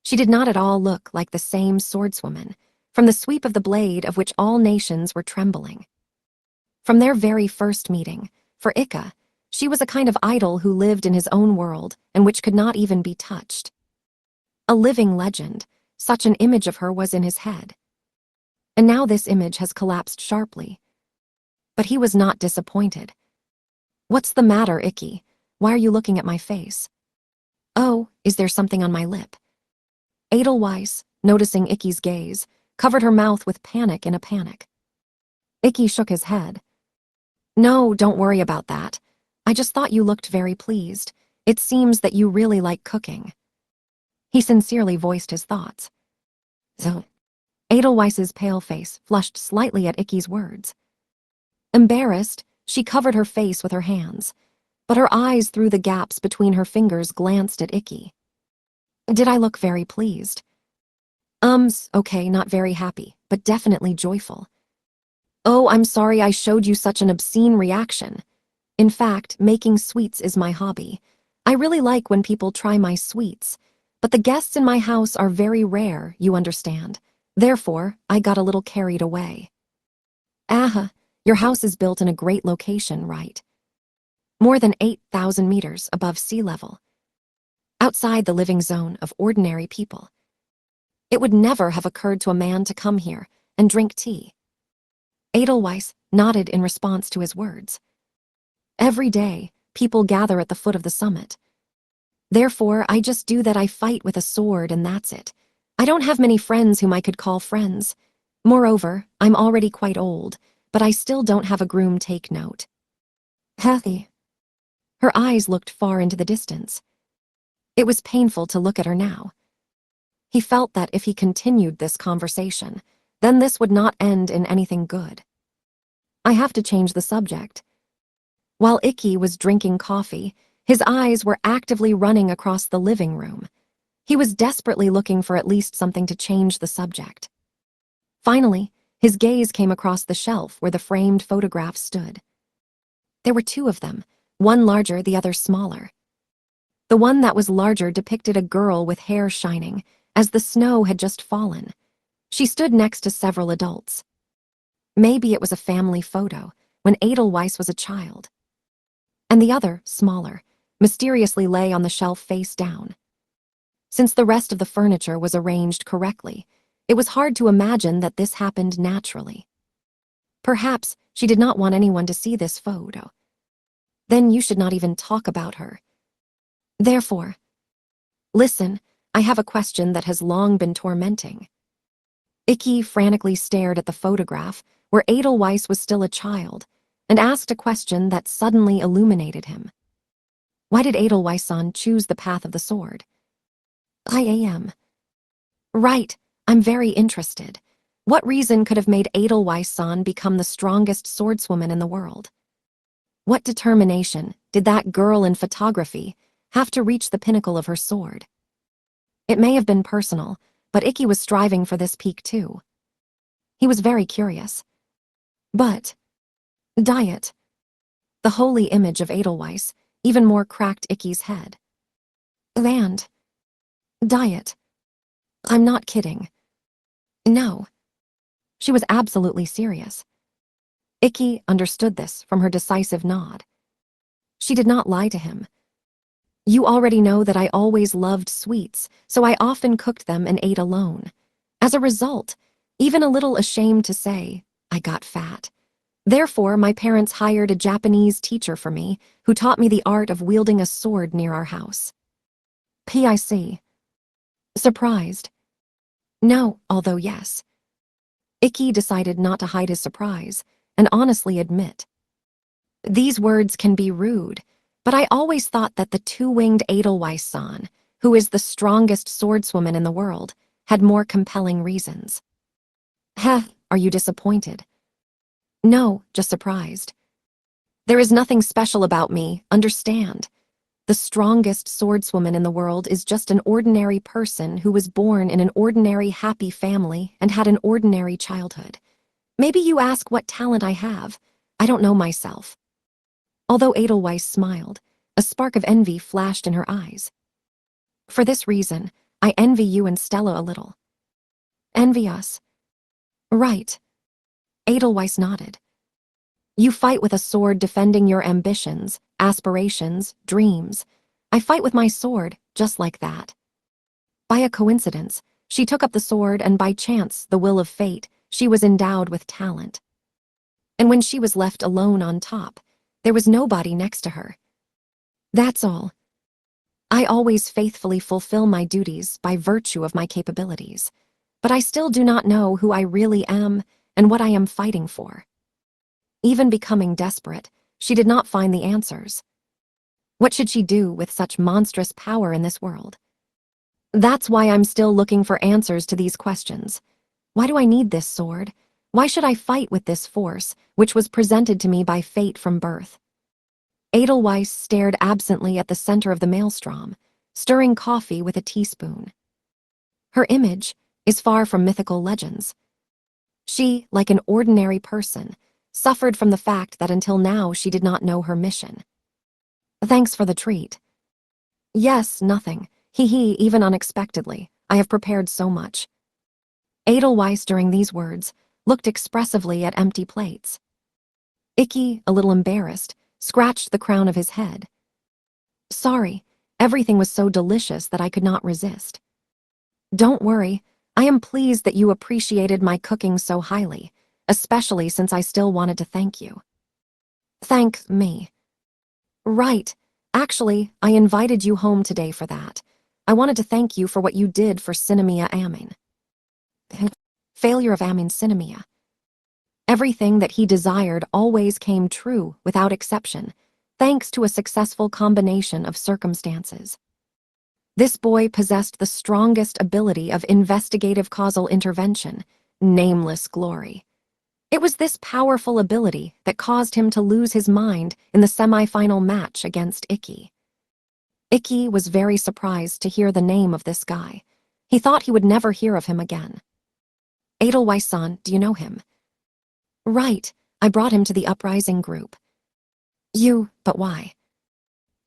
She did not at all look like the same swordswoman, from the sweep of the blade of which all nations were trembling. From their very first meeting, for Ika, she was a kind of idol who lived in his own world and which could not even be touched. A living legend, such an image of her was in his head. And now this image has collapsed sharply. But he was not disappointed. What's the matter, Icky? Why are you looking at my face? Oh, is there something on my lip? Edelweiss, noticing Icky's gaze, covered her mouth with panic in a panic. Icky shook his head. No, don't worry about that. I just thought you looked very pleased. It seems that you really like cooking. He sincerely voiced his thoughts. So, Edelweiss's pale face flushed slightly at Icky's words. Embarrassed, she covered her face with her hands, but her eyes through the gaps between her fingers glanced at Icky. Did I look very pleased? Okay, not very happy, but definitely joyful. Oh, I'm sorry I showed you such an obscene reaction. In fact, making sweets is my hobby. I really like when people try my sweets, but the guests in my house are very rare, you understand. Therefore, I got a little carried away. Aha, your house is built in a great location, right? More than 8,000 meters above sea level. Outside the living zone of ordinary people. It would never have occurred to a man to come here and drink tea. Edelweiss nodded in response to his words. Every day, people gather at the foot of the summit. Therefore, I just do that. I fight with a sword and that's it. I don't have many friends whom I could call friends. Moreover, I'm already quite old, but I still don't have a groom. Take note. Healthy. Her eyes looked far into the distance. It was painful to look at her now. He felt that if he continued this conversation, then this would not end in anything good. I have to change the subject. While Icky was drinking coffee, his eyes were actively running across the living room. He was desperately looking for at least something to change the subject. Finally, his gaze came across the shelf where the framed photographs stood. There were two of them, one larger, the other smaller. The one that was larger depicted a girl with hair shining, as the snow had just fallen. She stood next to several adults. Maybe it was a family photo, when Edelweiss was a child. And the other, smaller, mysteriously lay on the shelf face down. Since the rest of the furniture was arranged correctly, it was hard to imagine that this happened naturally. Perhaps she did not want anyone to see this photo. Then you should not even talk about her. Therefore, listen, I have a question that has long been tormenting. Icky frantically stared at the photograph where Edelweiss was still a child, and asked a question that suddenly illuminated him. Why did Edelweiss-san choose the path of the sword? I am. Right, I'm very interested. What reason could have made Edelweiss-san become the strongest swordswoman in the world? What determination did that girl in photography have to reach the pinnacle of her sword? It may have been personal, but Ikki was striving for this peak too. He was very curious. But diet. The holy image of Edelweiss even more cracked Ikki's head. And diet. I'm not kidding. No. She was absolutely serious. Ikki understood this from her decisive nod. She did not lie to him. You already know that I always loved sweets, so I often cooked them and ate alone. As a result, even a little ashamed to say, I got fat. Therefore, my parents hired a Japanese teacher for me who taught me the art of wielding a sword near our house. P.I.C. Surprised? No, although yes. Ikki decided not to hide his surprise and honestly admit. These words can be rude, but I always thought that the two-winged Edelweiss-san, who is the strongest swordswoman in the world, had more compelling reasons. Heh, are you disappointed? No, just surprised. There is nothing special about me, understand? The strongest swordswoman in the world is just an ordinary person who was born in an ordinary happy family and had an ordinary childhood. Maybe you ask what talent I have. I don't know myself. Although Edelweiss smiled, a spark of envy flashed in her eyes. For this reason, I envy you and Stella a little. Envy us? Right. Edelweiss nodded. You fight with a sword defending your ambitions, aspirations, dreams. I fight with my sword, just like that. By a coincidence, she took up the sword and by chance, the will of fate, she was endowed with talent. And when she was left alone on top, there was nobody next to her. That's all. I always faithfully fulfill my duties by virtue of my capabilities, but I still do not know who I really am and what I am fighting for. Even becoming desperate, she did not find the answers. What should she do with such monstrous power in this world? That's why I'm still looking for answers to these questions. Why do I need this sword? Why should I fight with this force, which was presented to me by fate from birth? Edelweiss stared absently at the center of the maelstrom, stirring coffee with a teaspoon. Her image is far from mythical legends. She, like an ordinary person, suffered from the fact that until now she did not know her mission. Thanks for the treat. Yes, nothing. Hee, even unexpectedly. I have prepared so much. Edelweiss, during these words, looked expressively at empty plates. Ikki, a little embarrassed, scratched the crown of his head. Sorry, everything was so delicious that I could not resist. Don't worry, I am pleased that you appreciated my cooking so highly, especially since I still wanted to thank you. Thank me. Right, actually, I invited you home today for that. I wanted to thank you for what you did for Sinemia Amin. Failure of Amin's Sinemia. Everything that he desired always came true without exception, thanks to a successful combination of circumstances. This boy possessed the strongest ability of investigative causal intervention, nameless glory. It was this powerful ability that caused him to lose his mind in the semi-final match against Ikki. Ikki was very surprised to hear the name of this guy. He thought he would never hear of him again. Edelweiss-san, do you know him? Right, I brought him to the uprising group. But why?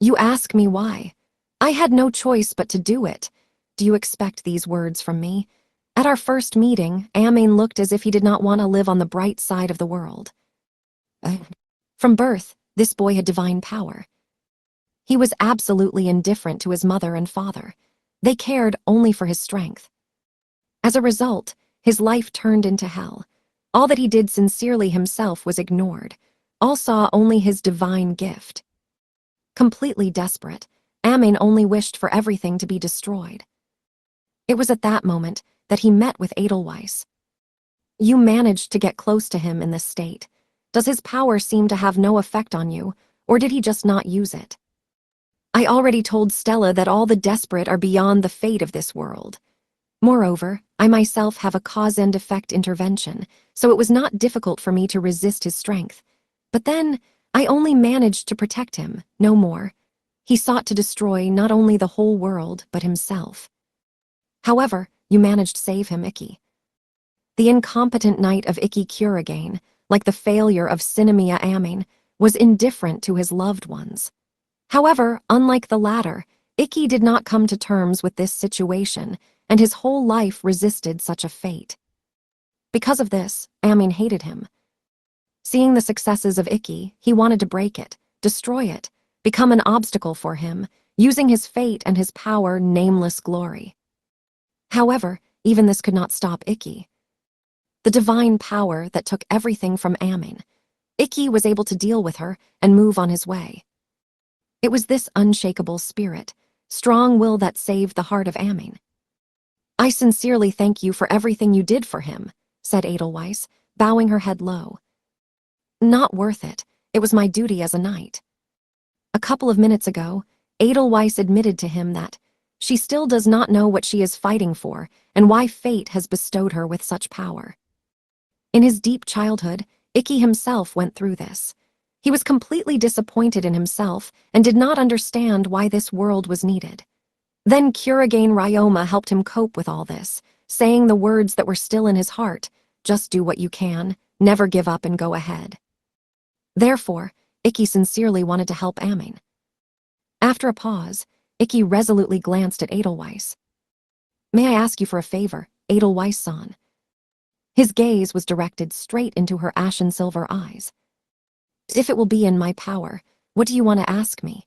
You ask me why. I had no choice but to do it. Do you expect these words from me? At our first meeting, Amin looked as if he did not want to live on the bright side of the world. From birth, this boy had divine power. He was absolutely indifferent to his mother and father. They cared only for his strength. As a result, his life turned into hell. All that he did sincerely himself was ignored. All saw only his divine gift. Completely desperate, Amin only wished for everything to be destroyed. It was at that moment that he met with Edelweiss. You managed to get close to him in this state. Does his power seem to have no effect on you, or did he just not use it? I already told Stella that all the desperate are beyond the fate of this world. Moreover, I myself have a cause and effect intervention, so it was not difficult for me to resist his strength. But then, I only managed to protect him, no more. He sought to destroy not only the whole world, but himself. However, you managed to save him, Ikki. The incompetent knight of Ikki Kuragain, like the failure of Sinemia Amin, was indifferent to his loved ones. However, unlike the latter, Ikki did not come to terms with this situation, and his whole life resisted such a fate. Because of this, Amin hated him. Seeing the successes of Ikki, he wanted to break it, destroy it, become an obstacle for him, using his fate and his power nameless glory. However, even this could not stop Ikki. The divine power that took everything from Amin. Ikki was able to deal with her and move on his way. It was this unshakable spirit, strong will that saved the heart of Amin. I sincerely thank you for everything you did for him, said Edelweiss, bowing her head low. Not worth it. It was my duty as a knight. A couple of minutes ago, Edelweiss admitted to him that she still does not know what she is fighting for and why fate has bestowed her with such power. In his deep childhood, Ikki himself went through this. He was completely disappointed in himself and did not understand why this world was needed. Then Kuragain Ryoma helped him cope with all this, saying the words that were still in his heart, just do what you can, never give up and go ahead. Therefore, Ikki sincerely wanted to help Amin. After a pause, Ikki resolutely glanced at Edelweiss. May I ask you for a favor, Edelweiss-san? His gaze was directed straight into her ashen silver eyes. If it will be in my power, what do you want to ask me?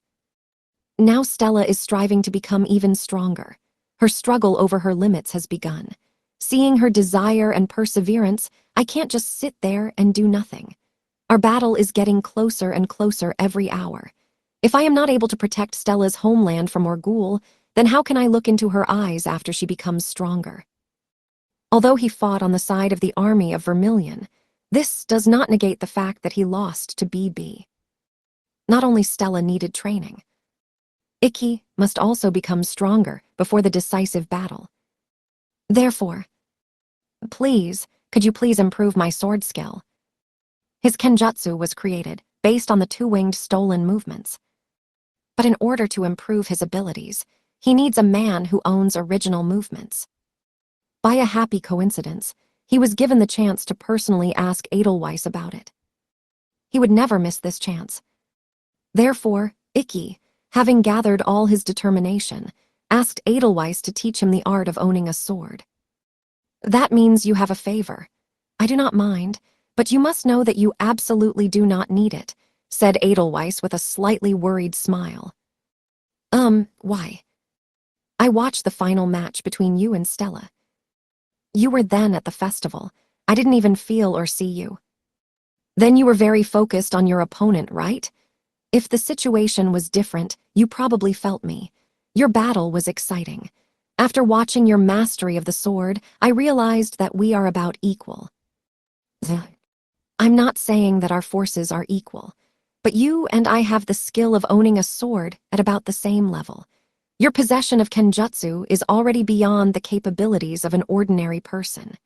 Now Stella is striving to become even stronger. Her struggle over her limits has begun. Seeing her desire and perseverance, I can't just sit there and do nothing. Our battle is getting closer and closer every hour. If I am not able to protect Stella's homeland from Orgul, then how can I look into her eyes after she becomes stronger? Although he fought on the side of the army of Vermilion, this does not negate the fact that he lost to BB. Not only Stella needed training. Ikki must also become stronger before the decisive battle. Therefore, could you please improve my sword skill? His kenjutsu was created based on the two-winged stolen movements. But in order to improve his abilities, he needs a man who owns original movements. By a happy coincidence, he was given the chance to personally ask Edelweiss about it. He would never miss this chance. Therefore, Ikki, having gathered all his determination, asked Edelweiss to teach him the art of owning a sword. That means you have a favor. I do not mind, but you must know that you absolutely do not need it, said Edelweiss with a slightly worried smile. Why? I watched the final match between you and Stella. You were then at the festival. I didn't even feel or see you. Then you were very focused on your opponent, right? If the situation was different, you probably felt me. Your battle was exciting. After watching your mastery of the sword, I realized that we are about equal. I'm not saying that our forces are equal, but you and I have the skill of owning a sword at about the same level. Your possession of kenjutsu is already beyond the capabilities of an ordinary person.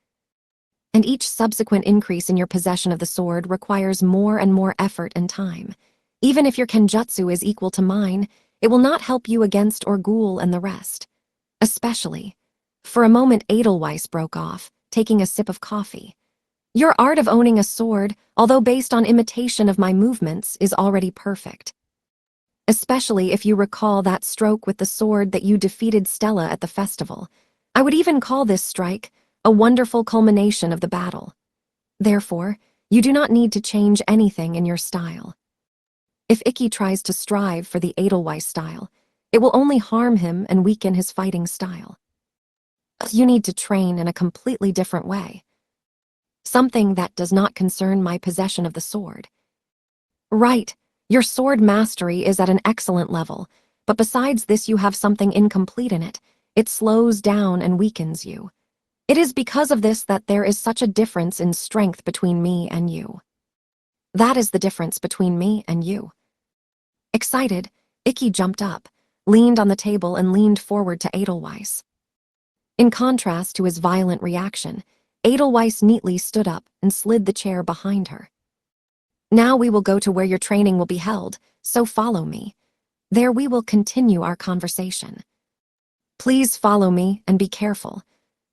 And each subsequent increase in your possession of the sword requires more and more effort and time. Even if your kenjutsu is equal to mine, it will not help you against Orgul and the rest. Especially. For a moment Edelweiss broke off, taking a sip of coffee. Your art of owning a sword, although based on imitation of my movements, is already perfect. Especially if you recall that stroke with the sword that you defeated Stella at the festival. I would even call this strike a wonderful culmination of the battle. Therefore, you do not need to change anything in your style. If Ikki tries to strive for the Edelweiss style, it will only harm him and weaken his fighting style. You need to train in a completely different way. Something that does not concern my possession of the sword. Right. Your sword mastery is at an excellent level, but besides this you have something incomplete in it. It slows down and weakens you. It is because of this that there is such a difference in strength between me and you. That is the difference between me and you. Excited, Ikki jumped up, leaned on the table and leaned forward to Edelweiss. In contrast to his violent reaction, Edelweiss neatly stood up and slid the chair behind her. Now we will go to where your training will be held, so follow me. There we will continue our conversation. Please follow me and be careful.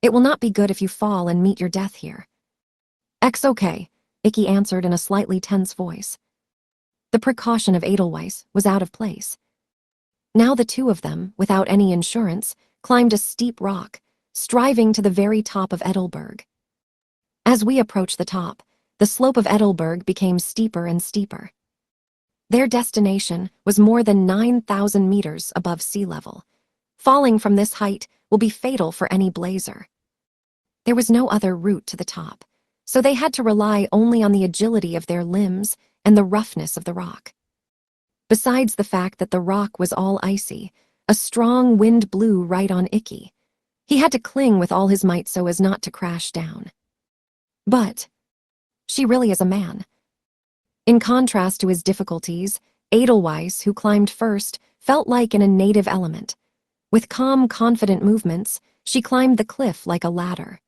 It will not be good if you fall and meet your death here. Okay, Ikki answered in a slightly tense voice. The precaution of Edelweiss was out of place. Now the two of them, without any insurance, climbed a steep rock, striving to the very top of Edelberg. As we approached the top, the slope of Edelberg became steeper and steeper. Their destination was more than 9,000 meters above sea level. Falling from this height will be fatal for any blazer. There was no other route to the top, so they had to rely only on the agility of their limbs and the roughness of the rock. Besides the fact that the rock was all icy, a strong wind blew right on Ikki. He had to cling with all his might so as not to crash down. But she really is a man. In contrast to his difficulties, Edelweiss, who climbed first, felt like in a native element. With calm, confident movements, she climbed the cliff like a ladder.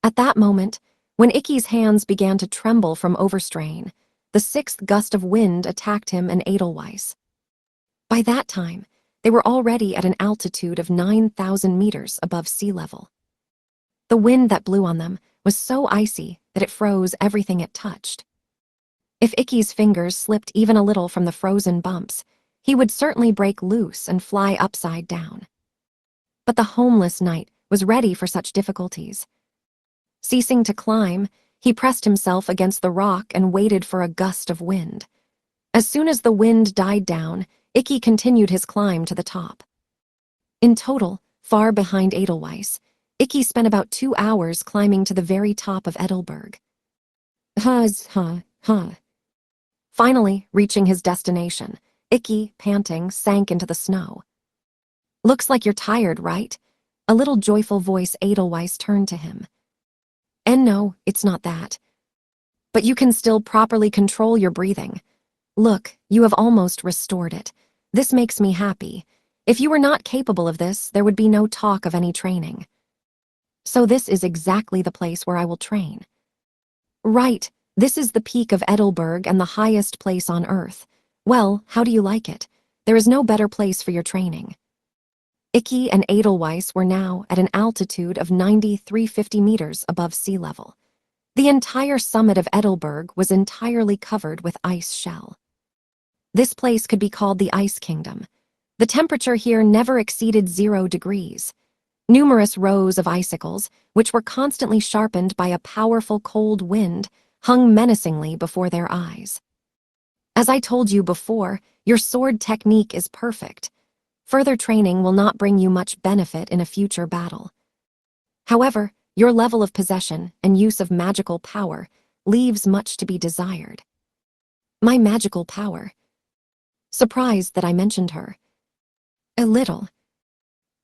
At that moment, when Ikki's hands began to tremble from overstrain, the sixth gust of wind attacked him and Edelweiss. By that time, they were already at an altitude of 9,000 meters above sea level. The wind that blew on them was so icy that it froze everything it touched. If Ikki's fingers slipped even a little from the frozen bumps, he would certainly break loose and fly upside down. But the homeless knight was ready for such difficulties. Ceasing to climb, he pressed himself against the rock and waited for a gust of wind. As soon as the wind died down, Ikki continued his climb to the top. In total, far behind Edelweiss, Ikki spent about 2 hours climbing to the very top of Edelberg. Finally, reaching his destination, Ikki, panting, sank into the snow. Looks like you're tired, right? A little joyful voice Edelweiss turned to him. And no, it's not that. But you can still properly control your breathing. Look, you have almost restored it. This makes me happy. If you were not capable of this, there would be no talk of any training. So this is exactly the place where I will train. Right, this is the peak of Edelberg and the highest place on Earth. Well, how do you like it? There is no better place for your training. Ikki and Edelweiss were now at an altitude of 9,350 meters above sea level. The entire summit of Edelberg was entirely covered with ice shell. This place could be called the Ice Kingdom. The temperature here never exceeded 0 degrees. Numerous rows of icicles, which were constantly sharpened by a powerful cold wind, hung menacingly before their eyes. As I told you before, your sword technique is perfect. Further training will not bring you much benefit in a future battle. However, your level of possession and use of magical power leaves much to be desired. My magical power. Surprised that I mentioned her. A little.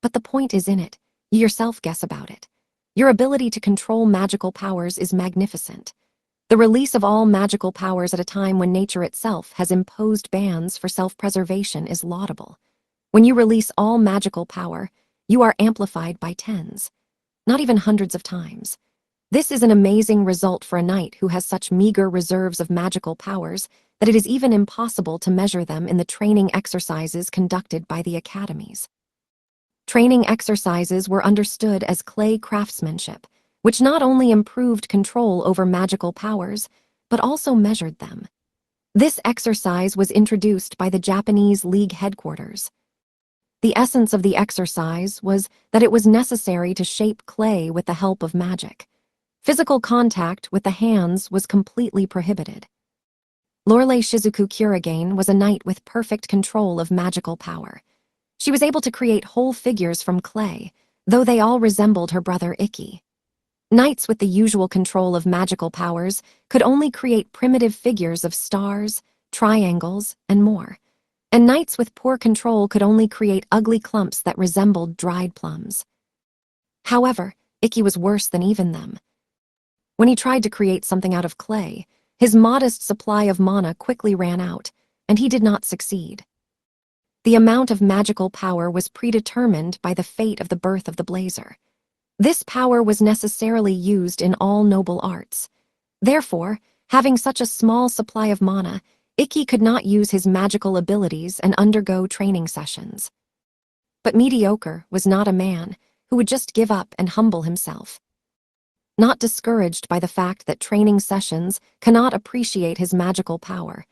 But the point is in it. You yourself guess about it. Your ability to control magical powers is magnificent. The release of all magical powers at a time when nature itself has imposed bans for self-preservation is laudable. When you release all magical power, you are amplified by tens, not even hundreds of times. This is an amazing result for a knight who has such meager reserves of magical powers that it is even impossible to measure them in the training exercises conducted by the academies. Training exercises were understood as clay craftsmanship, which not only improved control over magical powers, but also measured them. This exercise was introduced by the Japanese League headquarters. The essence of the exercise was that it was necessary to shape clay with the help of magic. Physical contact with the hands was completely prohibited. Lorelei Shizuku Kurigane was a knight with perfect control of magical power. She was able to create whole figures from clay, though they all resembled her brother Ikki. Knights with the usual control of magical powers could only create primitive figures of stars, triangles, and more. And knights with poor control could only create ugly clumps that resembled dried plums. However, Ikki was worse than even them. When he tried to create something out of clay, His modest supply of mana quickly ran out, and he did not succeed. The amount of magical power was predetermined by the fate of the birth of the blazer. This power was necessarily used in all noble arts. Therefore, having such a small supply of mana, Ikki could not use his magical abilities and undergo training sessions. But Mediocre was not a man who would just give up and humble himself. Not discouraged by the fact that training sessions cannot appreciate his magical power,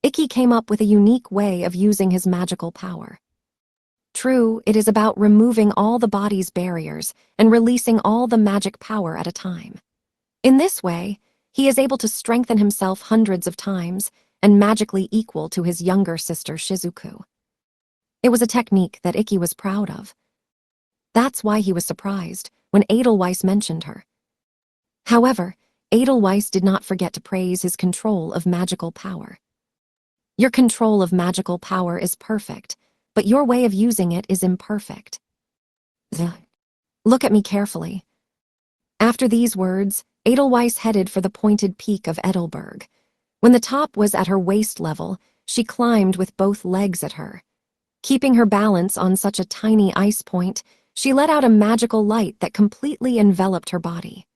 Ikki came up with a unique way of using his magical power. True, it is about removing all the body's barriers and releasing all the magic power at a time. In this way, he is able to strengthen himself hundreds of times and magically equal to his younger sister Shizuku. It was a technique that Ikki was proud of. That's why he was surprised when Edelweiss mentioned her. However, Edelweiss did not forget to praise his control of magical power. Your control of magical power is perfect, but your way of using it is imperfect. Look at me carefully. After these words, Edelweiss headed for the pointed peak of Edelberg. When the top was at her waist level, she climbed with both legs at her. Keeping her balance on such a tiny ice point, she let out a magical light that completely enveloped her body.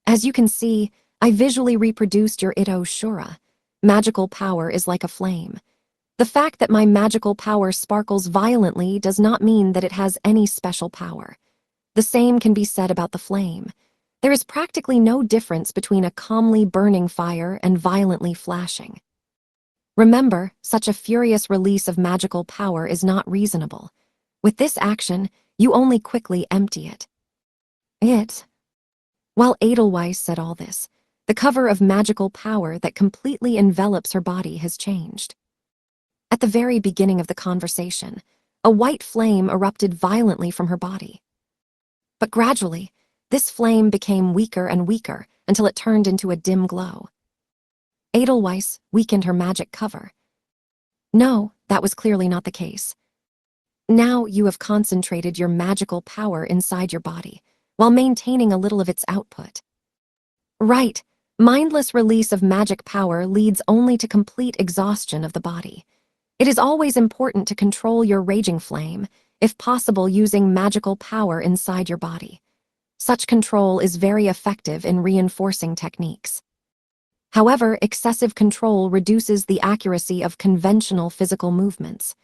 As you can see, I visually reproduced your Ito Shura. Magical power is like a flame. The fact that my magical power sparkles violently does not mean that it has any special power. The same can be said about the flame. There is practically no difference between a calmly burning fire and violently flashing. Remember, such a furious release of magical power is not reasonable. With this action, you only quickly empty it. While Edelweiss said all this, the cover of magical power that completely envelops her body has changed. At the very beginning of the conversation, a white flame erupted violently from her body. But gradually, this flame became weaker and weaker until it turned into a dim glow. Edelweiss weakened her magic cover. No, that was clearly not the case. Now you have concentrated your magical power inside your body, while maintaining a little of its output. Right, mindless release of magic power leads only to complete exhaustion of the body. It is always important to control your raging flame, if possible using magical power inside your body. Such control is very effective in reinforcing techniques. However, excessive control reduces the accuracy of conventional physical movements.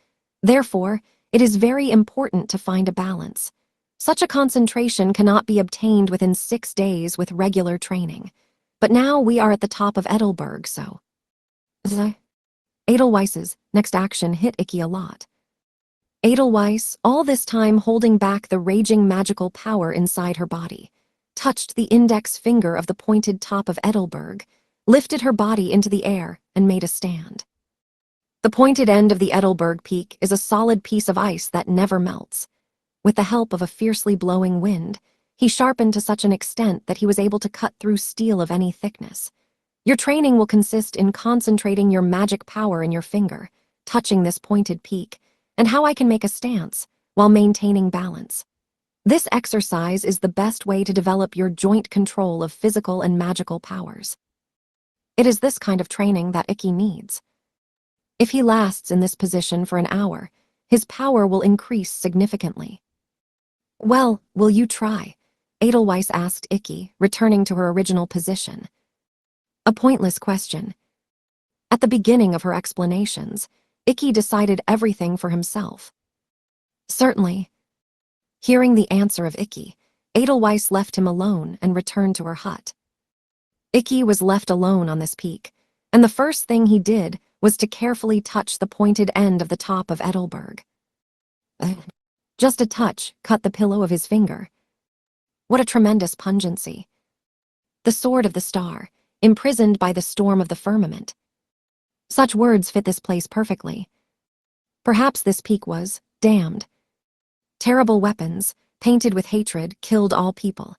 Therefore, it is very important to find a balance. Such a concentration cannot be obtained within 6 days with regular training. But now we are at the top of Edelberg, so... Edelweiss's next action hit Ikki a lot. Edelweiss, all this time holding back the raging magical power inside her body, touched the index finger of the pointed top of Edelberg, lifted her body into the air, and made a stand. The pointed end of the Edelberg peak is a solid piece of ice that never melts. With the help of a fiercely blowing wind, he sharpened to such an extent that he was able to cut through steel of any thickness. Your training will consist in concentrating your magic power in your finger, touching this pointed peak, and how I can make a stance while maintaining balance. This exercise is the best way to develop your joint control of physical and magical powers. It is this kind of training that Ikki needs. If he lasts in this position for an hour, his power will increase significantly. Well, will you try? Edelweiss asked Ikki, returning to her original position. A pointless question. At the beginning of her explanations, Ikki decided everything for himself. Certainly. Hearing the answer of Ikki, Edelweiss left him alone and returned to her hut. Ikki was left alone on this peak, and the first thing he did was to carefully touch the pointed end of the top of Edelberg. Just a touch cut the pillow of his finger. What a tremendous pungency. The sword of the star, imprisoned by the storm of the firmament. Such words fit this place perfectly. Perhaps this peak was damned. Terrible weapons, painted with hatred, killed all people.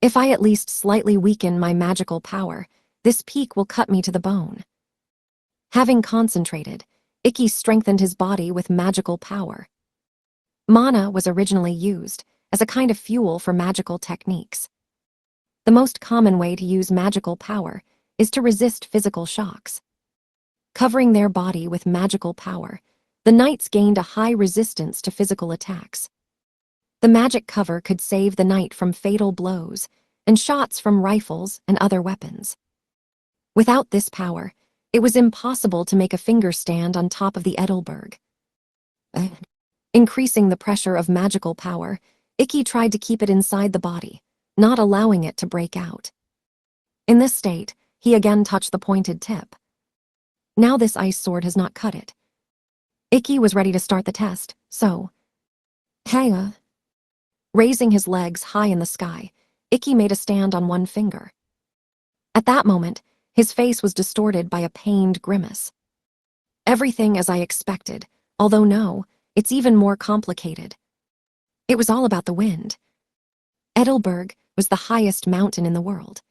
If I at least slightly weaken my magical power, this peak will cut me to the bone. Having concentrated, Ikki strengthened his body with magical power. Mana was originally used as a kind of fuel for magical techniques. The most common way to use magical power is to resist physical shocks. Covering their body with magical power, the knights gained a high resistance to physical attacks. The magic cover could save the knight from fatal blows and shots from rifles and other weapons. Without this power, it was impossible to make a finger stand on top of the Edelberg. Increasing the pressure of magical power, Ikki tried to keep it inside the body, not allowing it to break out. In this state, he again touched the pointed tip. Now this ice sword has not cut it. Ikki was ready to start the test, so... Hey, Raising his legs high in the sky, Ikki made a stand on one finger. At that moment, his face was distorted by a pained grimace. Everything as I expected, although no, it's even more complicated. It was all about the wind. Edelberg was the highest mountain in the world.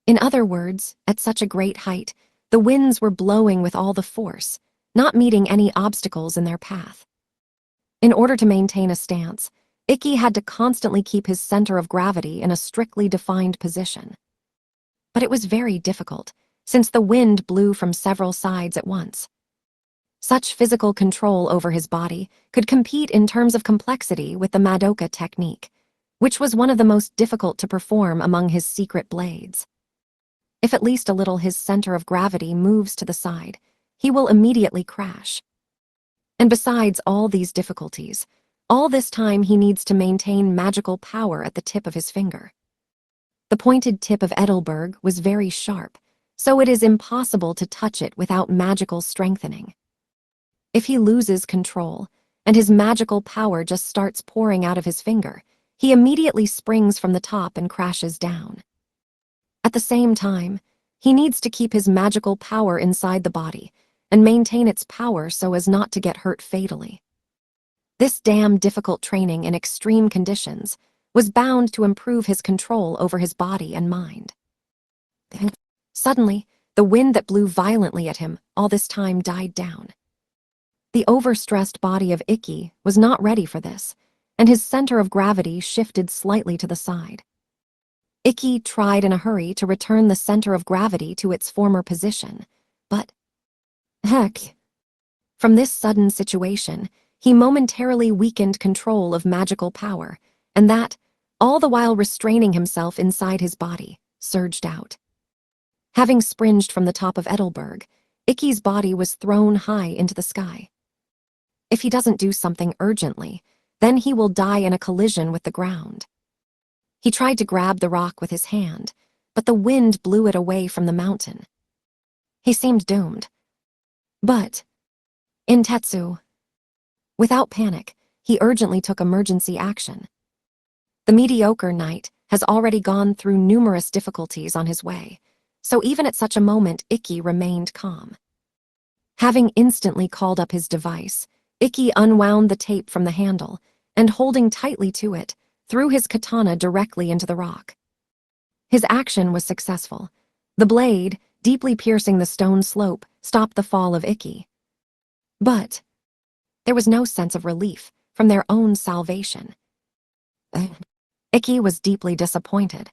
In other words, at such a great height, the winds were blowing with all the force, not meeting any obstacles in their path. In order to maintain a stance, Ikki had to constantly keep his center of gravity in a strictly defined position. But it was very difficult, since the wind blew from several sides at once. Such physical control over his body could compete in terms of complexity with the Madoka technique, which was one of the most difficult to perform among his secret blades. If at least a little his center of gravity moves to the side, he will immediately crash. And besides all these difficulties, all this time he needs to maintain magical power at the tip of his finger. The pointed tip of Edelberg was very sharp, so it is impossible to touch it without magical strengthening. If he loses control, and his magical power just starts pouring out of his finger, he immediately springs from the top and crashes down. At the same time, he needs to keep his magical power inside the body and maintain its power so as not to get hurt fatally. This damn difficult training in extreme conditions was bound to improve his control over his body and mind. Suddenly, the wind that blew violently at him all this time died down. The overstressed body of Ikki was not ready for this, and his center of gravity shifted slightly to the side. Ikki tried in a hurry to return the center of gravity to its former position, but... heck! From this sudden situation, he momentarily weakened control of magical power, and that, all the while restraining himself inside his body, surged out. Having springed from the top of Edelberg, Ikki's body was thrown high into the sky. If he doesn't do something urgently, then he will die in a collision with the ground. He tried to grab the rock with his hand, but the wind blew it away from the mountain. He seemed doomed. But, in Tetsu, without panic, he urgently took emergency action. The mediocre knight has already gone through numerous difficulties on his way, so even at such a moment Ikki remained calm. Having instantly called up his device, Ikki unwound the tape from the handle, and holding tightly to it, threw his katana directly into the rock. His action was successful. The blade, deeply piercing the stone slope, stopped the fall of Ikki. But there was no sense of relief from their own salvation. Ikki was deeply disappointed.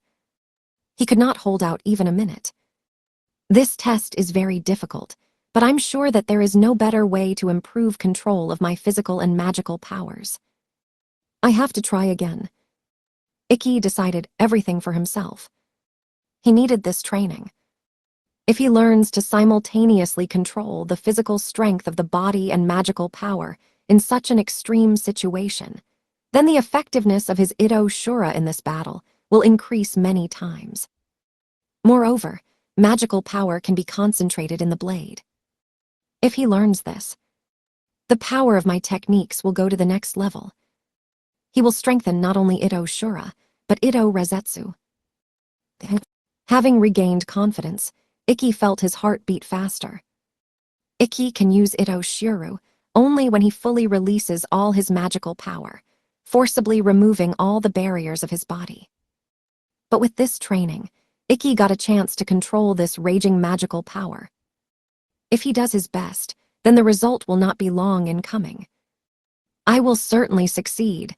He could not hold out even a minute. This test is very difficult, but I'm sure that there is no better way to improve control of my physical and magical powers. I have to try again. Ikki decided everything for himself. He needed this training. If he learns to simultaneously control the physical strength of the body and magical power in such an extreme situation, then the effectiveness of his Ito Shura in this battle will increase many times. Moreover, magical power can be concentrated in the blade. If he learns this, the power of my techniques will go to the next level. He will strengthen not only Ito Shura, but Ito Rezetsu. Having regained confidence, Ikki felt his heart beat faster. Ikki can use Ito Shuru only when he fully releases all his magical power, forcibly removing all the barriers of his body. But with this training, Ikki got a chance to control this raging magical power. If he does his best, then the result will not be long in coming. I will certainly succeed.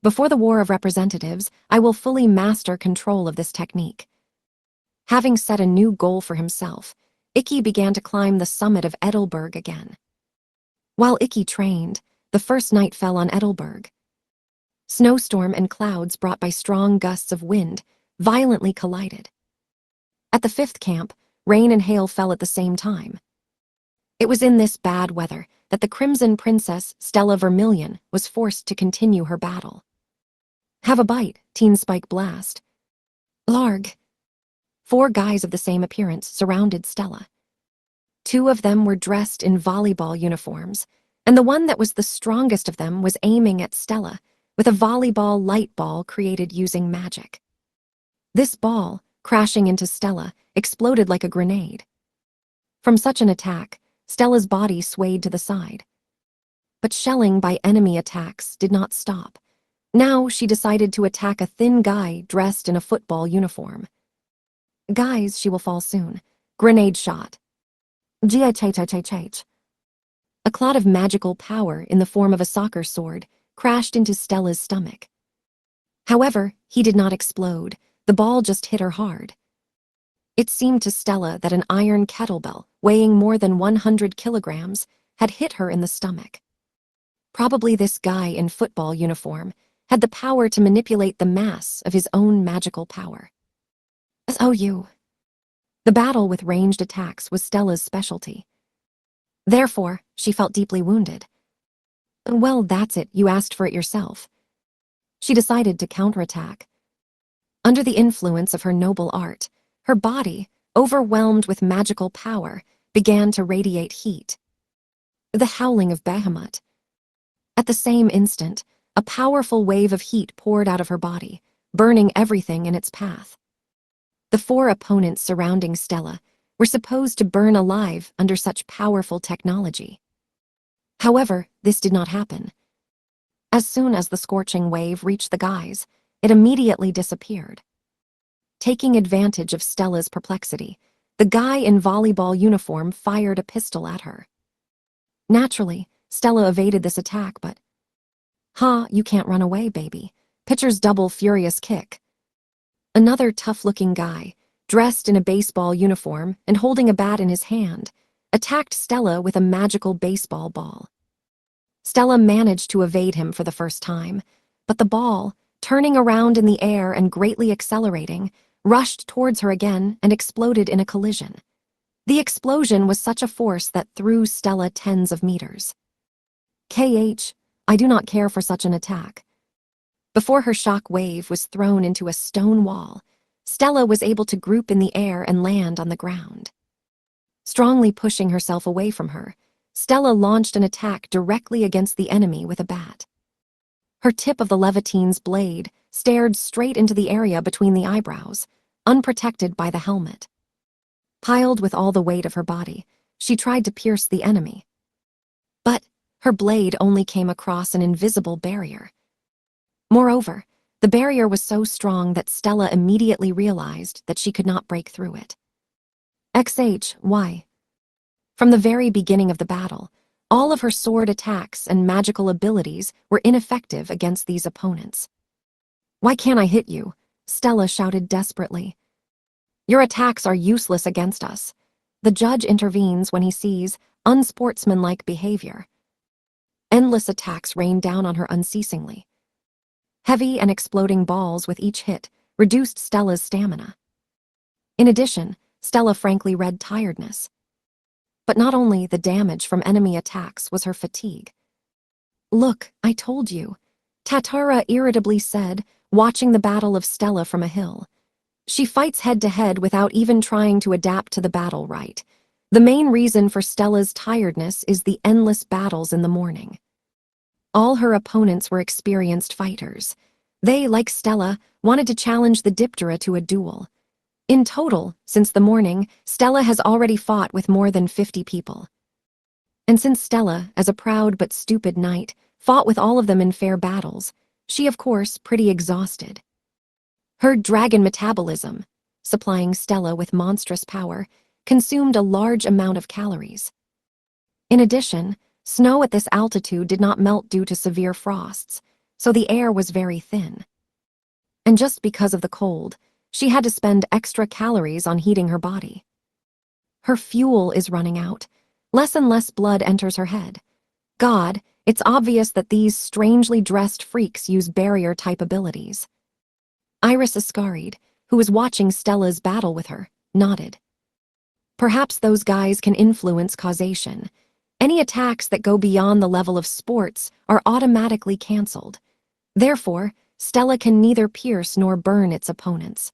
Before the War of Representatives, I will fully master control of this technique. Having set a new goal for himself, Ikki began to climb the summit of Edelberg again. While Ikki trained, the first night fell on Edelberg. Snowstorm and clouds brought by strong gusts of wind violently collided. At the fifth camp, rain and hail fell at the same time. It was in this bad weather that the Crimson Princess Stella Vermilion was forced to continue her battle. Have a bite, Teen Spike Blast. Larg. 4 guys of the same appearance surrounded Stella. 2 of them were dressed in volleyball uniforms, and the one that was the strongest of them was aiming at Stella with a volleyball light ball created using magic. This ball, crashing into Stella, exploded like a grenade. From such an attack, Stella's body swayed to the side. But shelling by enemy attacks did not stop. Now she decided to attack a thin guy dressed in a football uniform. Guys, she will fall soon. Grenade shot. A clot of magical power in the form of a soccer sword crashed into Stella's stomach. However, he did not explode. The ball just hit her hard. It seemed to Stella that an iron kettlebell, weighing more than 100 kilograms, had hit her in the stomach. Probably this guy in football uniform had the power to manipulate the mass of his own magical power. SOU. The battle with ranged attacks was Stella's specialty. Therefore, she felt deeply wounded. Well, that's it, you asked for it yourself. She decided to counterattack. Under the influence of her noble art, her body, overwhelmed with magical power, began to radiate heat. The howling of Bahamut. At the same instant, a powerful wave of heat poured out of her body, burning everything in its path. The 4 opponents surrounding Stella were supposed to burn alive under such powerful technology. However, this did not happen. As soon as the scorching wave reached the guys, it immediately disappeared. Taking advantage of Stella's perplexity, the guy in volleyball uniform fired a pistol at her. Naturally, Stella evaded this attack, but... you can't run away, baby. Pitcher's double furious kick. Another tough-looking guy, dressed in a baseball uniform and holding a bat in his hand, attacked Stella with a magical baseball ball. Stella managed to evade him for the first time, but the ball, turning around in the air and greatly accelerating, rushed towards her again and exploded in a collision. The explosion was such a force that threw Stella tens of meters. I do not care for such an attack. Before her shock wave was thrown into a stone wall, Stella was able to group in the air and land on the ground. Strongly pushing herself away from her, Stella launched an attack directly against the enemy with a bat. Her tip of the levitine's blade stared straight into the area between the eyebrows, unprotected by the helmet. Piled with all the weight of her body, she tried to pierce the enemy. But her blade only came across an invisible barrier. Moreover, the barrier was so strong that Stella immediately realized that she could not break through it. Why? From the very beginning of the battle, all of her sword attacks and magical abilities were ineffective against these opponents. Why can't I hit you? Stella shouted desperately. Your attacks are useless against us. The judge intervenes when he sees unsportsmanlike behavior. Endless attacks rained down on her unceasingly. Heavy and exploding balls with each hit reduced Stella's stamina. In addition, Stella frankly read tiredness. But not only the damage from enemy attacks was her fatigue. Look, I told you, Tatara irritably said, watching the battle of Stella from a hill. She fights head-to-head without even trying to adapt to the battle right. The main reason for Stella's tiredness is the endless battles in the morning. All her opponents were experienced fighters. They, like Stella, wanted to challenge the Diptera to a duel. In total, since the morning, Stella has already fought with more than 50 people. And since Stella, as a proud but stupid knight, fought with all of them in fair battles, she, of course, pretty exhausted. Her dragon metabolism, supplying Stella with monstrous power, consumed a large amount of calories. In addition, snow at this altitude did not melt due to severe frosts, so the air was very thin. And just because of the cold, She had to spend extra calories on heating her body. Her fuel is running out. Less and less blood enters her head. God, it's obvious that these strangely dressed freaks use barrier-type abilities. Iris Iscaried, who was watching Stella's battle with her, nodded. Perhaps those guys can influence causation. Any attacks that go beyond the level of sports are automatically cancelled. Therefore, Stella can neither pierce nor burn its opponents.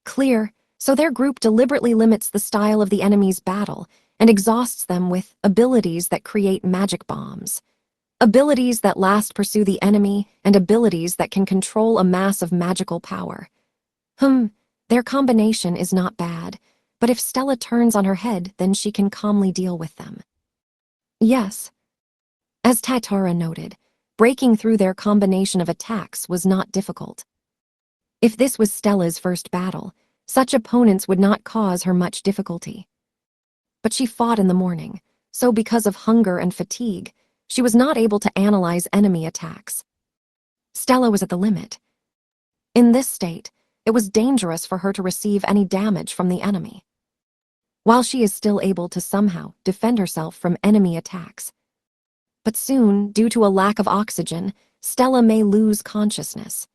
Clear, so their group deliberately limits the style of the enemy's battle and exhausts them with abilities that create magic bombs. Abilities that last pursue the enemy and abilities that can control a mass of magical power. Their combination is not bad, but if Stella turns on her head, then she can calmly deal with them. Yes. As Tatara noted, breaking through their combination of attacks was not difficult. If this was Stella's first battle, such opponents would not cause her much difficulty. But she fought in the morning, so because of hunger and fatigue, she was not able to analyze enemy attacks. Stella was at the limit. In this state, it was dangerous for her to receive any damage from the enemy. While she is still able to somehow defend herself from enemy attacks. But soon, due to a lack of oxygen, Stella may lose consciousness.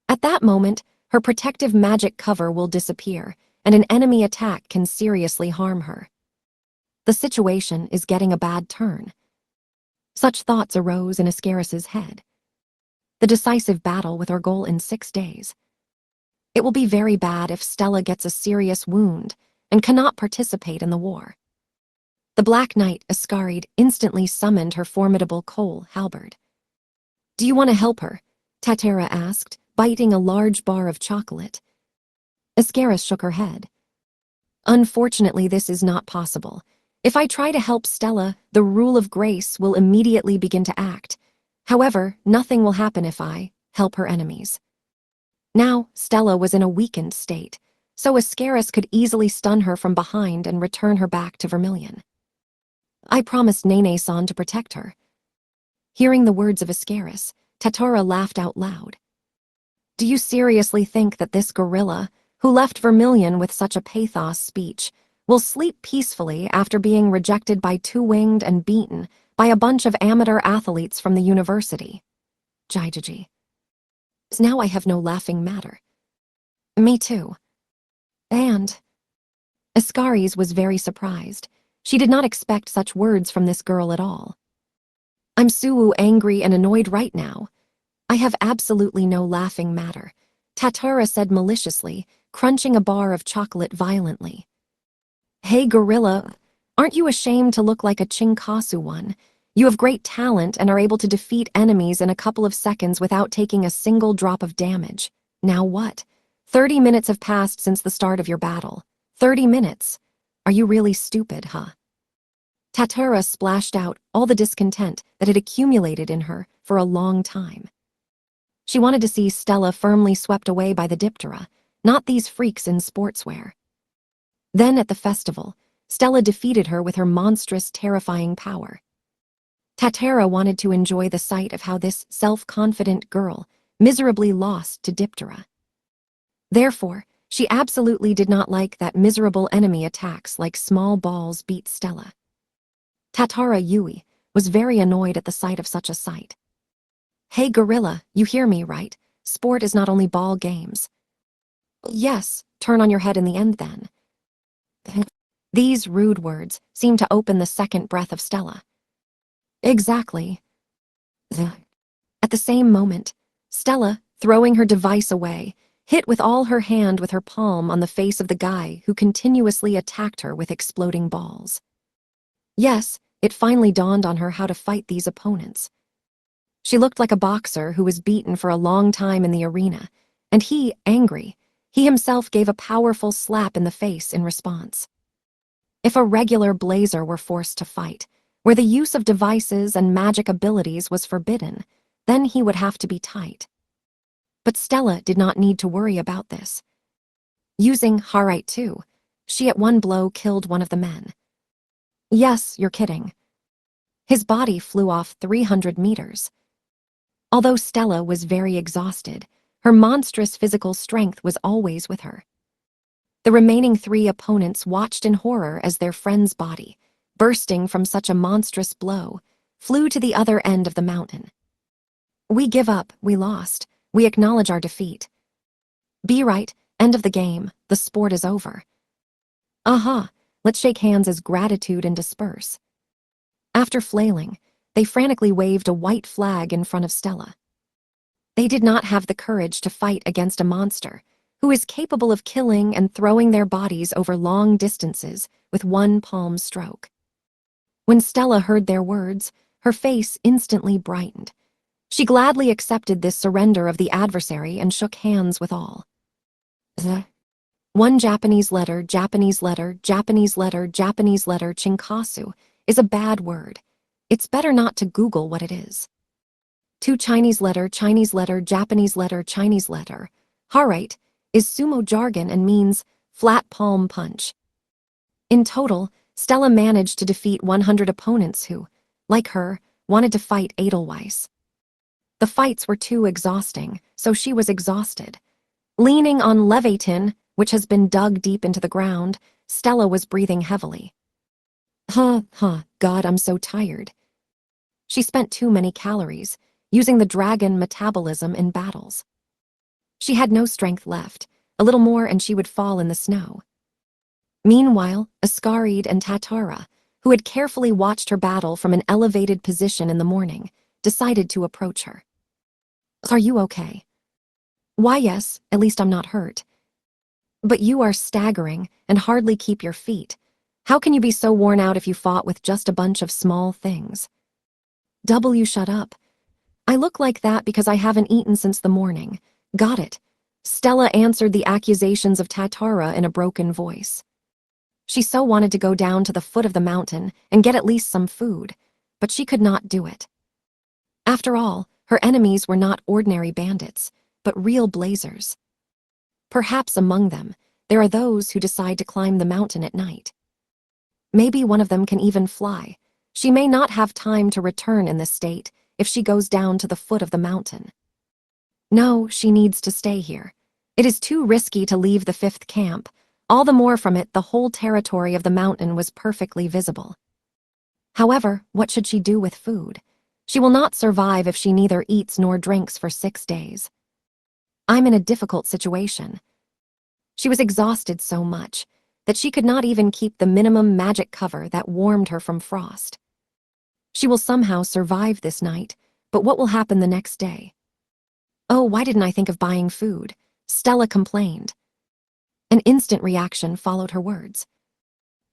At that moment, her protective magic cover will disappear, and an enemy attack can seriously harm her. The situation is getting a bad turn. Such thoughts arose in Iscaris's head. The decisive battle with Orgol in 6 days. It will be very bad if Stella gets a serious wound and cannot participate in the war. The Black Knight, Iscaried, instantly summoned her formidable coal halberd. "Do you want to help her?" Tatara asked, biting a large bar of chocolate. Iscaris shook her head. "Unfortunately, this is not possible. If I try to help Stella, the rule of grace will immediately begin to act. However, nothing will happen if I help her enemies." Now, Stella was in a weakened state, so Iscaris could easily stun her from behind and return her back to Vermilion. "I promised Nene-san to protect her." Hearing the words of Iscaris, Tatara laughed out loud. "Do you seriously think that this gorilla, who left Vermilion with such a pathos speech, will sleep peacefully after being rejected by Two-Winged and beaten by a bunch of amateur athletes from the university?" Jaijiji. "Now I have no laughing matter." "Me too." And Iscaris was very surprised. She did not expect such words from this girl at all. "I'm so angry and annoyed right now. I have absolutely no laughing matter," Tatara said maliciously, crunching a bar of chocolate violently. "Hey, gorilla, aren't you ashamed to look like a Chinkasu one? You have great talent and are able to defeat enemies in a couple of seconds without taking a single drop of damage. Now what? 30 minutes have passed since the start of your battle. 30 minutes? Are you really stupid, huh?" Tatara splashed out all the discontent that had accumulated in her for a long time. She wanted to see Stella firmly swept away by the Diptera, not these freaks in sportswear. Then at the festival, Stella defeated her with her monstrous, terrifying power. Tatara wanted to enjoy the sight of how this self-confident girl miserably lost to Diptera. Therefore, she absolutely did not like that miserable enemy attacks like small balls beat Stella. Tatara Yui was very annoyed at the sight of such a sight. "Hey gorilla, you hear me, right? Sport is not only ball games." "Yes, turn on your head in the end then." These rude words seemed to open the second breath of Stella. "Exactly." At the same moment, Stella, throwing her device away, hit with all her hand with her palm on the face of the guy who continuously attacked her with exploding balls. Yes, it finally dawned on her how to fight these opponents. She looked like a boxer who was beaten for a long time in the arena, and he, angry, he himself gave a powerful slap in the face in response. If a regular blazer were forced to fight, where the use of devices and magic abilities was forbidden, then he would have to be tight. But Stella did not need to worry about this. Using Harite too, she at one blow killed one of the men. Yes, you're kidding. His body flew off 300 meters. Although Stella was very exhausted, Her monstrous physical strength was always with her. The remaining 3 opponents watched in horror as their friend's body, bursting from such a monstrous blow, flew to the other end of the mountain. We give up, we lost, we acknowledge our defeat. Be right, end of the game, the sport is over. Aha, let's shake hands as gratitude and disperse. After flailing, they frantically waved a white flag in front of Stella. They did not have the courage to fight against a monster who is capable of killing and throwing their bodies over long distances with one palm stroke. When Stella heard their words, her face instantly brightened. She gladly accepted this surrender of the adversary and shook hands with all. One Japanese letter, Japanese letter, Japanese letter, Japanese letter, chinkasu, is a bad word. It's better not to Google what it is. 2 Chinese letter, Chinese letter, Japanese letter, Chinese letter, harite, is sumo jargon and means flat palm punch. In total, Stella managed to defeat 100 opponents who, like her, wanted to fight Edelweiss. The fights were too exhausting, so she was exhausted. Leaning on Leviathan, which has been dug deep into the ground, Stella was breathing heavily. God, I'm so tired. She spent too many calories, using the dragon metabolism in battles. She had no strength left. A little more and she would fall in the snow. Meanwhile, Ascarid and Tatara, who had carefully watched her battle from an elevated position in the morning, decided to approach her. Are you okay? Why, yes, at least I'm not hurt. But you are staggering and hardly keep your feet. How can you be so worn out if you fought with just a bunch of small things? Shut up. I look like that because I haven't eaten since the morning. Got it. Stella answered the accusations of Tatara in a broken voice. She so wanted to go down to the foot of the mountain and get at least some food, but she could not do it. After all, her enemies were not ordinary bandits, but real blazers. Perhaps among them, there are those who decide to climb the mountain at night. Maybe one of them can even fly. She may not have time to return in this state if she goes down to the foot of the mountain. No, she needs to stay here. It is too risky to leave the 5th camp. All the more from it, the whole territory of the mountain was perfectly visible. However, what should she do with food? She will not survive if she neither eats nor drinks for 6 days. I'm in a difficult situation. She was exhausted so much that she could not even keep the minimum magic cover that warmed her from frost. She will somehow survive this night, but what will happen the next day? Oh, why didn't I think of buying food? Stella complained. An instant reaction followed her words.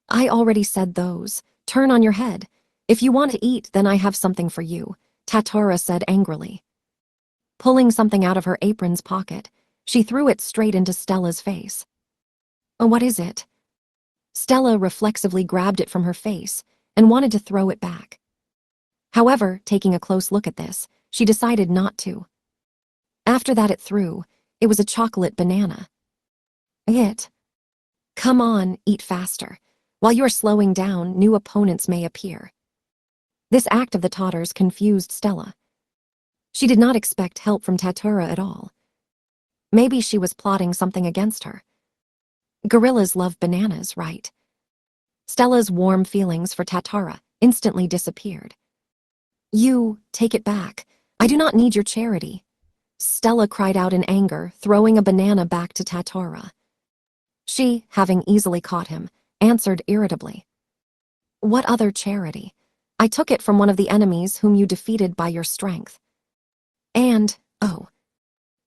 I already said those. Turn on your head. If you want to eat, then I have something for you, Tatara said angrily. Pulling something out of her apron's pocket, she threw it straight into Stella's face. Oh, what is it? Stella reflexively grabbed it from her face and wanted to throw it back. However, taking a close look at this, she decided not to. After that it was a chocolate banana. Come on, eat faster. While you are slowing down, new opponents may appear. This act of the Tatter's confused Stella. She did not expect help from Tatara at all. Maybe she was plotting something against her. Gorillas love bananas, right? Stella's warm feelings for Tatara instantly disappeared. You, take it back. I do not need your charity. Stella cried out in anger, throwing a banana back to Tatara. She, having easily caught him, answered irritably. What other charity? I took it from one of the enemies whom you defeated by your strength. And, oh.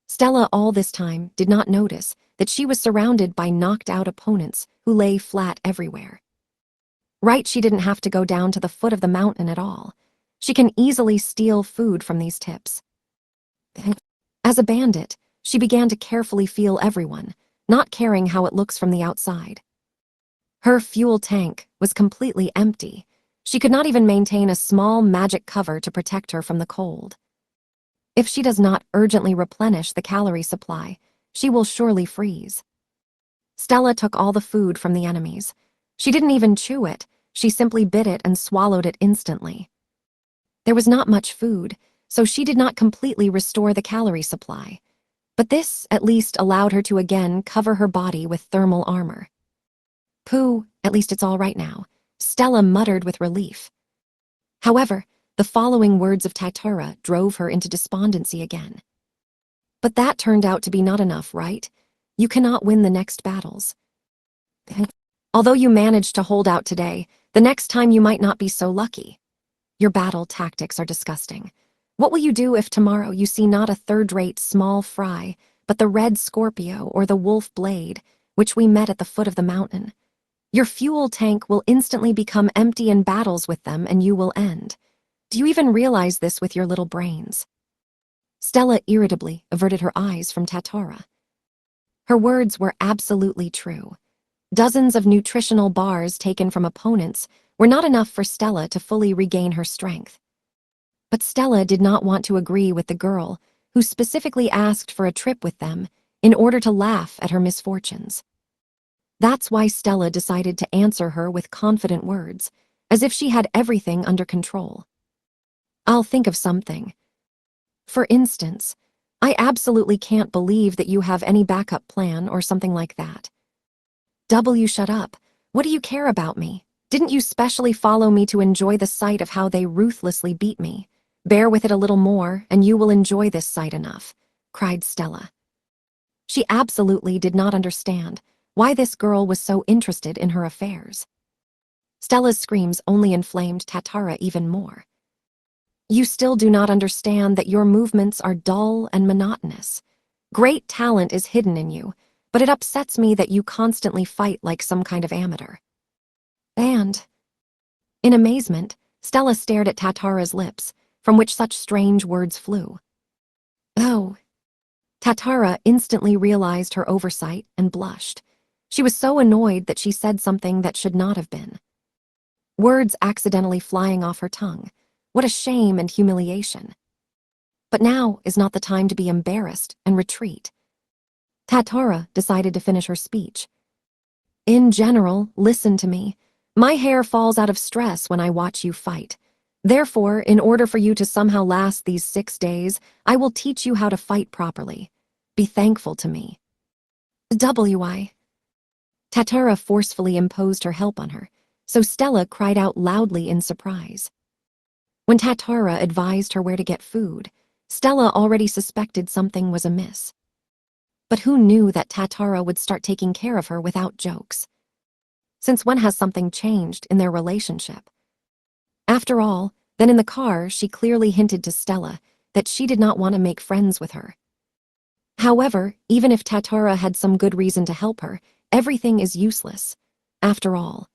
Stella all this time did not notice that she was surrounded by knocked-out opponents who lay flat everywhere. Right, she didn't have to go down to the foot of the mountain at all. She can easily steal food from these tips. As a bandit, she began to carefully feel everyone, not caring how it looks from the outside. Her fuel tank was completely empty. She could not even maintain a small magic cover to protect her from the cold. If she does not urgently replenish the calorie supply, she will surely freeze. Stella took all the food from the enemies. She didn't even chew it, she simply bit it and swallowed it instantly. There was not much food, so she did not completely restore the calorie supply. But this at least allowed her to again cover her body with thermal armor. "Pooh, at least it's all right now," Stella muttered with relief. However, the following words of Tatura drove her into despondency again. "But that turned out to be not enough, right? You cannot win the next battles. Although you managed to hold out today, the next time you might not be so lucky. Your battle tactics are disgusting. What will you do if tomorrow you see not a third-rate small fry, but the red Scorpio or the wolf blade, which we met at the foot of the mountain? Your fuel tank will instantly become empty in battles with them, and you will end. Do you even realize this with your little brains?" Stella irritably averted her eyes from Tatora. Her words were absolutely true. Dozens of nutritional bars taken from opponents were not enough for Stella to fully regain her strength. But Stella did not want to agree with the girl who specifically asked for a trip with them in order to laugh at her misfortunes. That's why Stella decided to answer her with confident words, as if she had everything under control. "I'll think of something. For instance, I absolutely can't believe that you have any backup plan or something like that. Shut up. What do you care about me? Didn't you specially follow me to enjoy the sight of how they ruthlessly beat me? Bear with it a little more, and you will enjoy this sight enough," cried Stella. She absolutely did not understand why this girl was so interested in her affairs. Stella's screams only inflamed Tatara even more. "You still do not understand that your movements are dull and monotonous. Great talent is hidden in you, but it upsets me that you constantly fight like some kind of amateur." And, in amazement, Stella stared at Tatara's lips, from which such strange words flew. "Oh." Tatara instantly realized her oversight and blushed. She was so annoyed that she said something that should not have been. Words accidentally flying off her tongue. What a shame and humiliation. But now is not the time to be embarrassed and retreat. Tatara decided to finish her speech. "In general, listen to me. My hair falls out of stress when I watch you fight. Therefore, in order for you to somehow last these 6 days, I will teach you how to fight properly. Be thankful to me." "Wi." Tatara forcefully imposed her help on her, so Stella cried out loudly in surprise. When Tatara advised her where to get food, Stella already suspected something was amiss. But who knew that Tatara would start taking care of her without jokes? Since when has something changed in their relationship? After all, then in the car she clearly hinted to Stella that she did not want to make friends with her. However, even if Tatara had some good reason to help her, everything is useless. After all,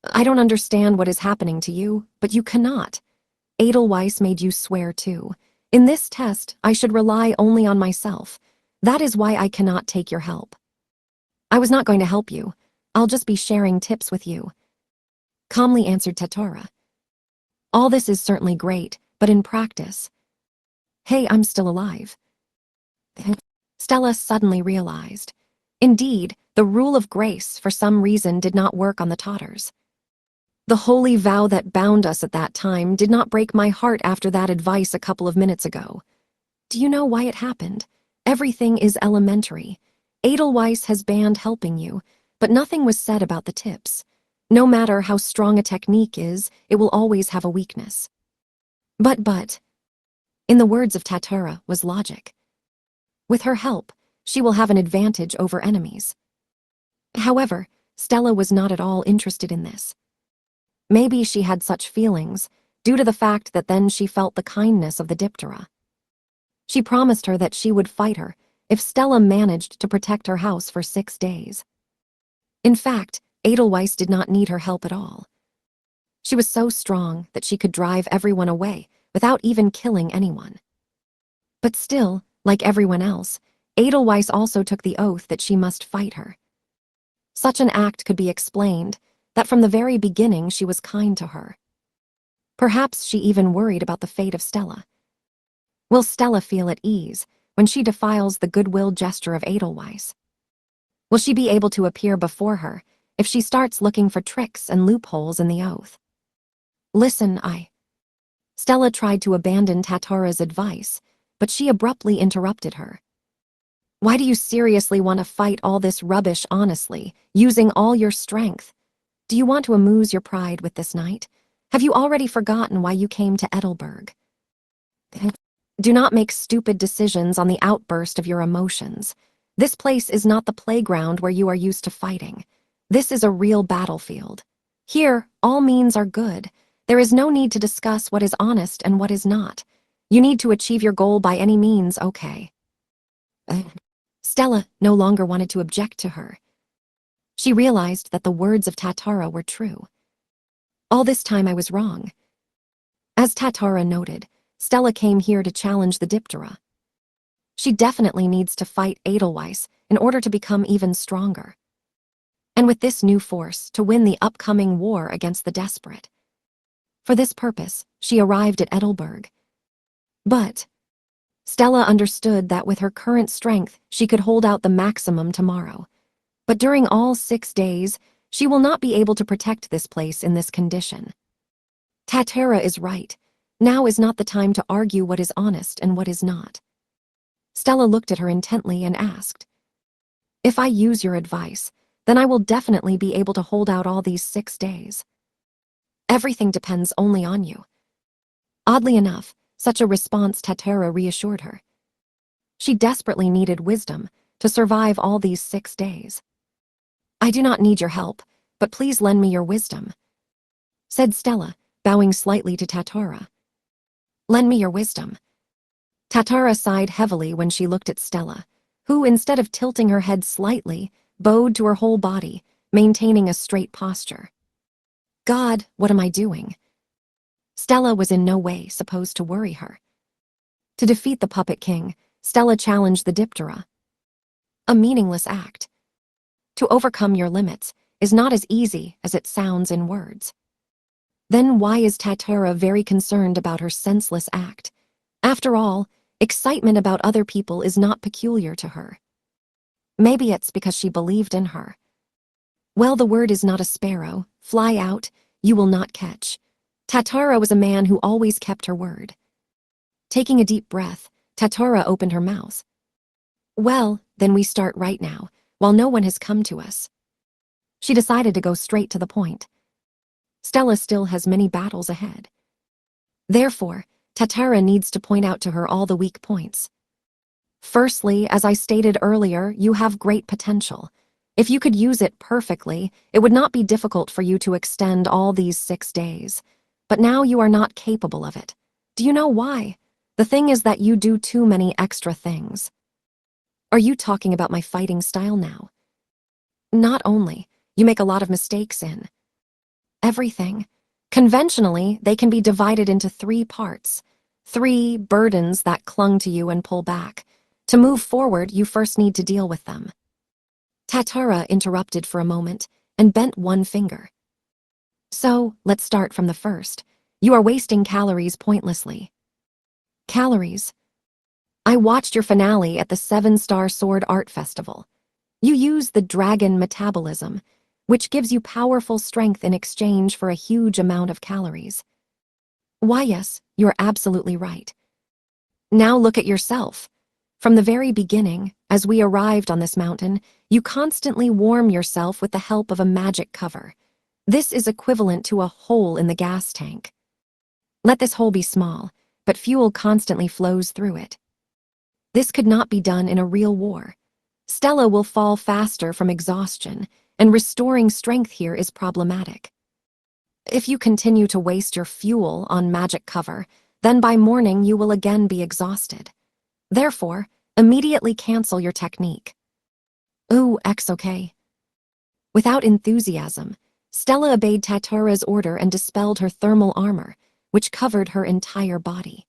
"I don't understand what is happening to you, but you cannot. Edelweiss made you swear too. In this test, I should rely only on myself. That is why I cannot take your help." "I was not going to help you. I'll just be sharing tips with you," calmly answered Tatara. "All this is certainly great, but in practice..." "Hey, I'm still alive." Stella suddenly realized. Indeed, the rule of grace for some reason did not work on the Totters. "The holy vow that bound us at that time did not break my heart after that advice a couple of minutes ago. Do you know why it happened? Everything is elementary. Edelweiss has banned helping you, but nothing was said about the tips. No matter how strong a technique is, it will always have a weakness." But, in the words of Tatara was logic. With her help, she will have an advantage over enemies. However, Stella was not at all interested in this. Maybe she had such feelings due to the fact that then she felt the kindness of the Diptera. She promised her that she would fight her if Stella managed to protect her house for 6 days. In fact, Edelweiss did not need her help at all. She was so strong that she could drive everyone away without even killing anyone. But still, like everyone else, Edelweiss also took the oath that she must fight her. Such an act could be explained that from the very beginning she was kind to her. Perhaps she even worried about the fate of Stella. Will Stella feel at ease when she defiles the goodwill gesture of Edelweiss? Will she be able to appear before her if she starts looking for tricks and loopholes in the oath? "Listen, Stella tried to abandon Tatara's advice, but she abruptly interrupted her. Why do you seriously want to fight all this rubbish honestly, using all your strength? Do you want to amuse your pride with this night? Have you already forgotten why you came to Edelberg? Do not make stupid decisions on the outburst of your emotions. This place is not the playground where you are used to fighting. This is a real battlefield. Here, all means are good. There is no need to discuss what is honest and what is not. You need to achieve your goal by any means, okay? Stella no longer wanted to object to her. She realized that the words of Tatara were true. All this time I was wrong. As Tatara noted, Stella came here to challenge the Diptera. She definitely needs to fight Edelweiss in order to become even stronger. And with this new force, to win the upcoming war against the desperate. For this purpose, she arrived at Edelberg. But Stella understood that with her current strength, she could hold out the maximum tomorrow. But during all 6 days, she will not be able to protect this place in this condition. Tatara is right. Now is not the time to argue what is honest and what is not. Stella looked at her intently and asked, "If I use your advice, then I will definitely be able to hold out all these 6 days. Everything depends only on you." Oddly enough, such a response Tatara reassured her. She desperately needed wisdom to survive all these 6 days. "I do not need your help, but please lend me your wisdom," said Stella, bowing slightly to Tatara. "Lend me your wisdom." Tatara sighed heavily when she looked at Stella, who, instead of tilting her head slightly, bowed to her whole body, maintaining a straight posture. God, what am I doing? Stella was in no way supposed to worry her. To defeat the Puppet King, Stella challenged the Diptera. A meaningless act. To overcome your limits is not as easy as it sounds in words. Then why is Tatara very concerned about her senseless act? After all, excitement about other people is not peculiar to her. Maybe it's because she believed in her. Well, the word is not a sparrow. Fly out, you will not catch. Tatara was a man who always kept her word. Taking a deep breath, Tatara opened her mouth. Well, then we start right now, while no one has come to us. She decided to go straight to the point. Stella still has many battles ahead. Therefore, Tatara needs to point out to her all the weak points. Firstly, as I stated earlier, you have great potential. If you could use it perfectly, it would not be difficult for you to extend all these 6 days. But now you are not capable of it. Do you know why? The thing is that you do too many extra things. Are you talking about my fighting style now? Not only, you make a lot of mistakes in everything. Conventionally, they can be divided into 3 parts. 3 burdens that clung to you and pull back. To move forward, you first need to deal with them. Tatara interrupted for a moment and bent one finger. So, let's start from the first. You are wasting calories pointlessly. Calories? I watched your finale at the 7-Star Sword Art Festival. You use the dragon metabolism, which gives you powerful strength in exchange for a huge amount of calories. Why, yes, you're absolutely right. Now look at yourself. From the very beginning, as we arrived on this mountain, you constantly warm yourself with the help of a magic cover. This is equivalent to a hole in the gas tank. Let this hole be small, but fuel constantly flows through it. This could not be done in a real war. Stella will fall faster from exhaustion, and restoring strength here is problematic. If you continue to waste your fuel on magic cover, then by morning you will again be exhausted. Therefore, immediately cancel your technique. Ooh, okay. Without enthusiasm, Stella obeyed Tatara's order and dispelled her thermal armor, which covered her entire body.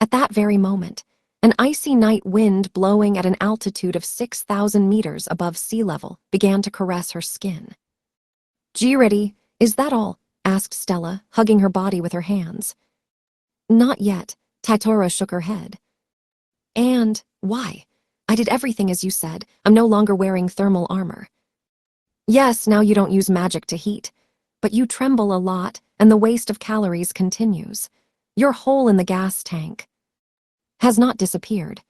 At that very moment, an icy night wind blowing at an altitude of 6,000 meters above sea level began to caress her skin. "Ready, is that all?" asked Stella, hugging her body with her hands. "Not yet," Tatara shook her head. "And why? I did everything as you said. I'm no longer wearing thermal armor." "Yes, now you don't use magic to heat, but you tremble a lot and the waste of calories continues. Your hole in the gas tank has not disappeared."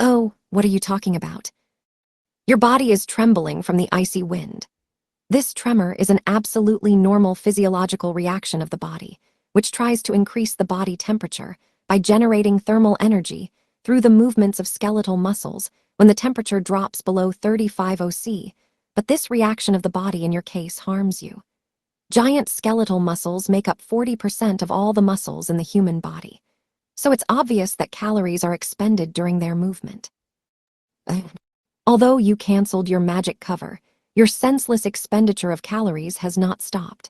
Oh, what are you talking about? Your body is trembling from the icy wind. This tremor is an absolutely normal physiological reaction of the body, which tries to increase the body temperature by generating thermal energy through the movements of skeletal muscles when the temperature drops below 35 OC, but this reaction of the body in your case harms you. Giant skeletal muscles make up 40% of all the muscles in the human body, so it's obvious that calories are expended during their movement. Although you canceled your magic cover, your senseless expenditure of calories has not stopped.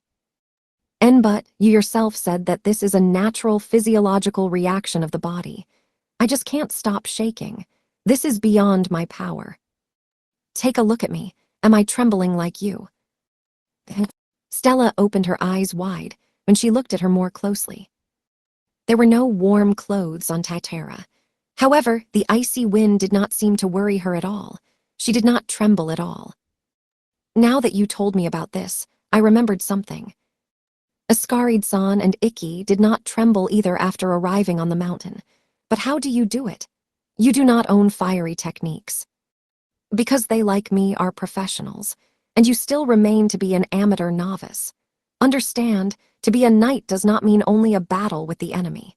But you yourself said that this is a natural physiological reaction of the body. I just can't stop shaking. This is beyond my power. Take a look at me. Am I trembling like you? Stella opened her eyes wide when she looked at her more closely. There were no warm clothes on Titera. However, the icy wind did not seem to worry her at all. She did not tremble at all. Now that you told me about this, I remembered something. Ascarid-san and Ikki did not tremble either after arriving on the mountain. But how do you do it? You do not own fiery techniques. Because they, like me, are professionals, and you still remain to be an amateur novice. Understand, to be a knight does not mean only a battle with the enemy.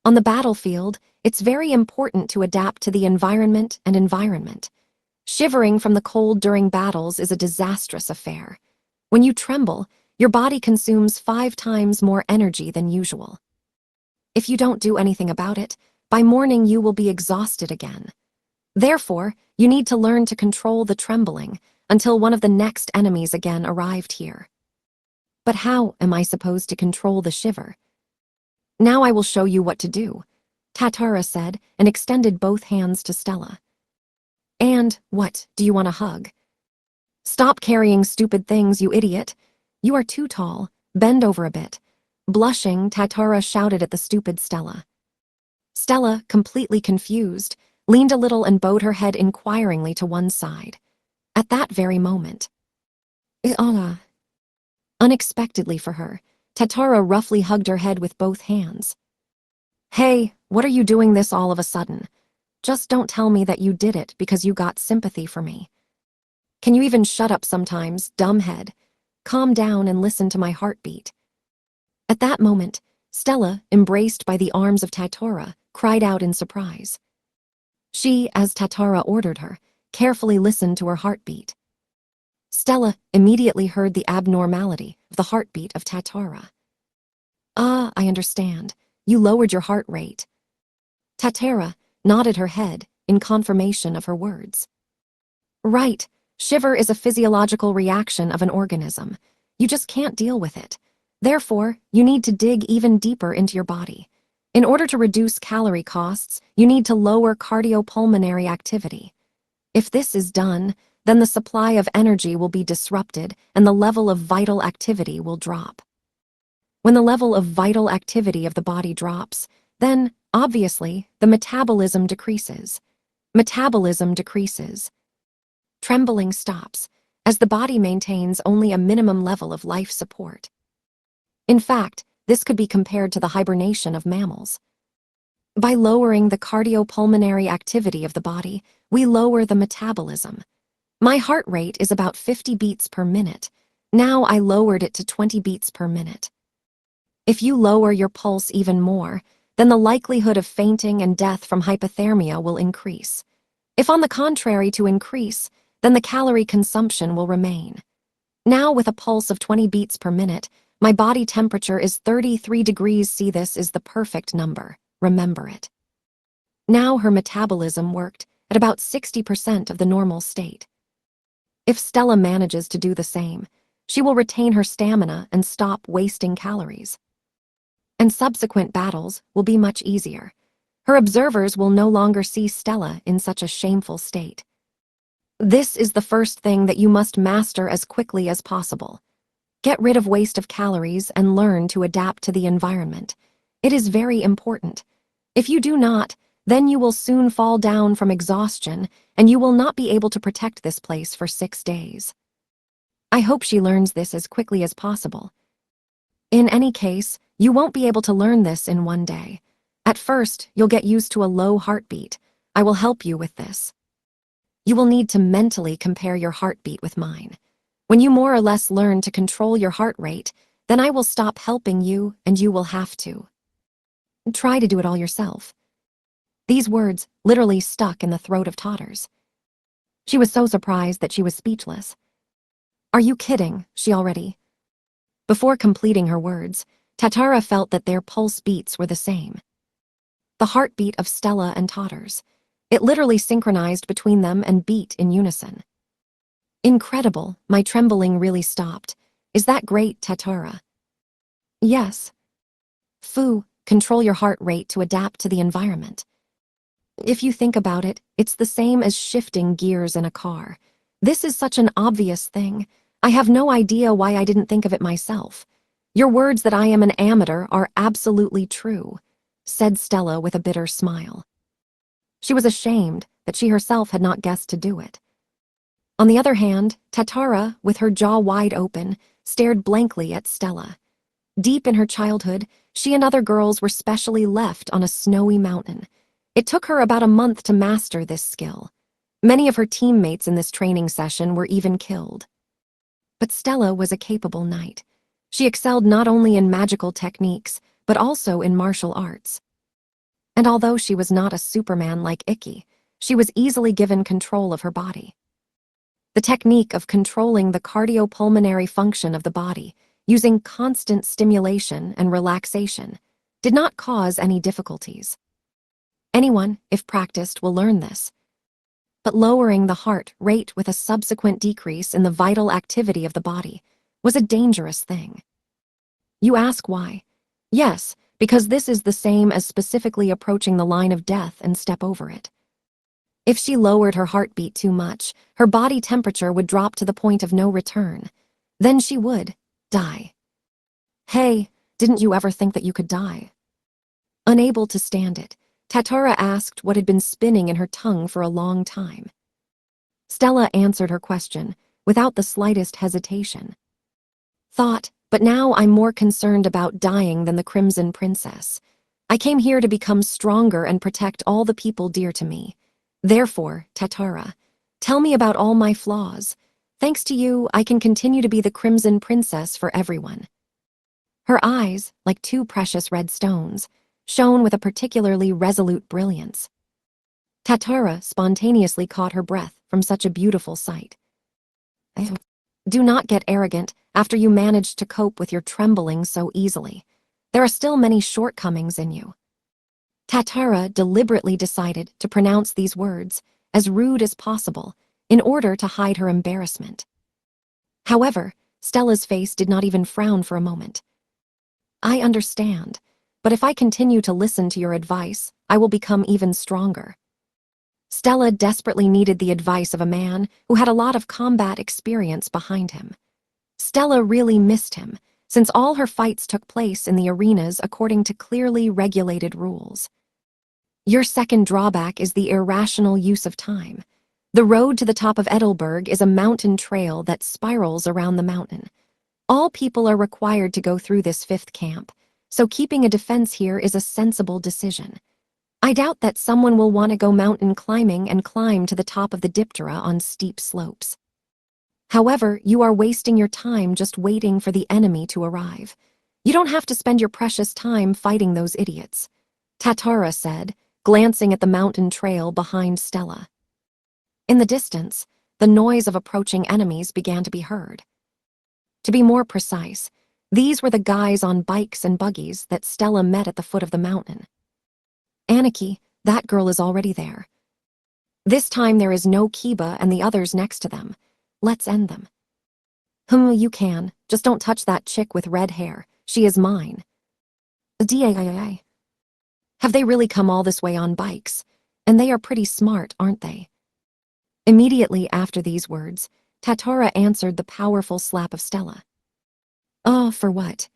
On the battlefield, it's very important to adapt to the environment and environment. Shivering from the cold during battles is a disastrous affair. When you tremble, your body consumes 5 times more energy than usual. If you don't do anything about it, by morning you will be exhausted again. Therefore, you need to learn to control the trembling until one of the next enemies again arrived here. But how am I supposed to control the shiver? Now I will show you what to do, Tatara said and extended both hands to Stella. And, what, do you want a hug? Stop carrying stupid things, you idiot. You are too tall. Bend over a bit. Blushing, Tatara shouted at the stupid Stella. Stella, completely confused, leaned a little and bowed her head inquiringly to one side. At that very moment, unexpectedly for her, Tatara roughly hugged her head with both hands. Hey, what are you doing this all of a sudden? Just don't tell me that you did it because you got sympathy for me. Can you even shut up sometimes, dumbhead? Calm down and listen to my heartbeat. At that moment, Stella, embraced by the arms of Tatara, cried out in surprise. She, as Tatara ordered her, carefully listened to her heartbeat. Stella immediately heard the abnormality of the heartbeat of Tatara. Ah, I understand. You lowered your heart rate. Tatara nodded her head in confirmation of her words. Right, shiver is a physiological reaction of an organism. You just can't deal with it. Therefore, you need to dig even deeper into your body. In order to reduce calorie costs, you need to lower cardiopulmonary activity. If this is done, then the supply of energy will be disrupted and the level of vital activity will drop. When the level of vital activity of the body drops, then, obviously, the metabolism decreases. Metabolism decreases. Trembling stops, as the body maintains only a minimum level of life support. In fact, this could be compared to the hibernation of mammals. By lowering the cardiopulmonary activity of the body, we lower the metabolism. My heart rate is about 50 beats per minute. Now I lowered it to 20 beats per minute. If you lower your pulse even more, then the likelihood of fainting and death from hypothermia will increase. If on the contrary to increase, then the calorie consumption will remain. Now with a pulse of 20 beats per minute, my body temperature is 33 degrees C. This is the perfect number. Remember it. Now her metabolism worked at about 60% of the normal state. If Stella manages to do the same, she will retain her stamina and stop wasting calories. And subsequent battles will be much easier. Her observers will no longer see Stella in such a shameful state. This is the first thing that you must master as quickly as possible. Get rid of waste of calories and learn to adapt to the environment. It is very important. If you do not, then you will soon fall down from exhaustion and you will not be able to protect this place for 6 days. I hope she learns this as quickly as possible. In any case, you won't be able to learn this in 1 day. At first, you'll get used to a low heartbeat, I will help you with this. You will need to mentally compare your heartbeat with mine. When you more or less learn to control your heart rate, then I will stop helping you and you will have to. Try to do it all yourself. These words literally stuck in the throat of Totters. She was so surprised that she was speechless. Are you kidding? She already. Before completing her words, Tatara felt that their pulse beats were the same. The heartbeat of Stella and Totters. It literally synchronized between them and beat in unison. Incredible, my trembling really stopped. Is that great, Tatara? Yes. Fu, control your heart rate to adapt to the environment. If you think about it, it's the same as shifting gears in a car. This is such an obvious thing. I have no idea why I didn't think of it myself. Your words that I am an amateur are absolutely true, said Stella with a bitter smile. She was ashamed that she herself had not guessed to do it. On the other hand, Tatara, with her jaw wide open, stared blankly at Stella. Deep in her childhood, she and other girls were specially left on a snowy mountain. It took her about a month to master this skill. Many of her teammates in this training session were even killed. But Stella was a capable knight. She excelled not only in magical techniques, but also in martial arts. And although she was not a Superman like Ikki, she was easily given control of her body. The technique of controlling the cardiopulmonary function of the body, using constant stimulation and relaxation, did not cause any difficulties. Anyone, if practiced, will learn this. But lowering the heart rate with a subsequent decrease in the vital activity of the body was a dangerous thing. You ask why? Yes, because this is the same as specifically approaching the line of death and step over it. If she lowered her heartbeat too much, her body temperature would drop to the point of no return. Then she would die. Hey, didn't you ever think that you could die? Unable to stand it, Tatara asked what had been spinning in her tongue for a long time. Stella answered her question without the slightest hesitation. Thought, but now I'm more concerned about dying than the Crimson Princess. I came here to become stronger and protect all the people dear to me. Therefore, Tatara, tell me about all my flaws. Thanks to you, I can continue to be the Crimson Princess for everyone. Her eyes, like two precious red stones, shone with a particularly resolute brilliance. Tatara spontaneously caught her breath from such a beautiful sight. Do not get arrogant after you managed to cope with your trembling so easily. There are still many shortcomings in you. Tatara deliberately decided to pronounce these words as rude as possible in order to hide her embarrassment. However, Stella's face did not even frown for a moment. I understand, but if I continue to listen to your advice, I will become even stronger. Stella desperately needed the advice of a man who had a lot of combat experience behind him. Stella really missed him, since all her fights took place in the arenas according to clearly regulated rules. Your second drawback is the irrational use of time. The road to the top of Edelberg is a mountain trail that spirals around the mountain. All people are required to go through this fifth camp, so keeping a defense here is a sensible decision. I doubt that someone will want to go mountain climbing and climb to the top of the Diptera on steep slopes. However, you are wasting your time just waiting for the enemy to arrive. You don't have to spend your precious time fighting those idiots, Tatara said, glancing at the mountain trail behind Stella. In the distance, the noise of approaching enemies began to be heard. To be more precise, these were the guys on bikes and buggies that Stella met at the foot of the mountain. Aniki, that girl is already there. This time there is no Kiba and the others next to them. Let's end them. You can. Just don't touch that chick with red hair. She is mine. Dai. Have they really come all this way on bikes? And they are pretty smart, aren't they? Immediately after these words, Tatara answered the powerful slap of Stella. Oh, for what?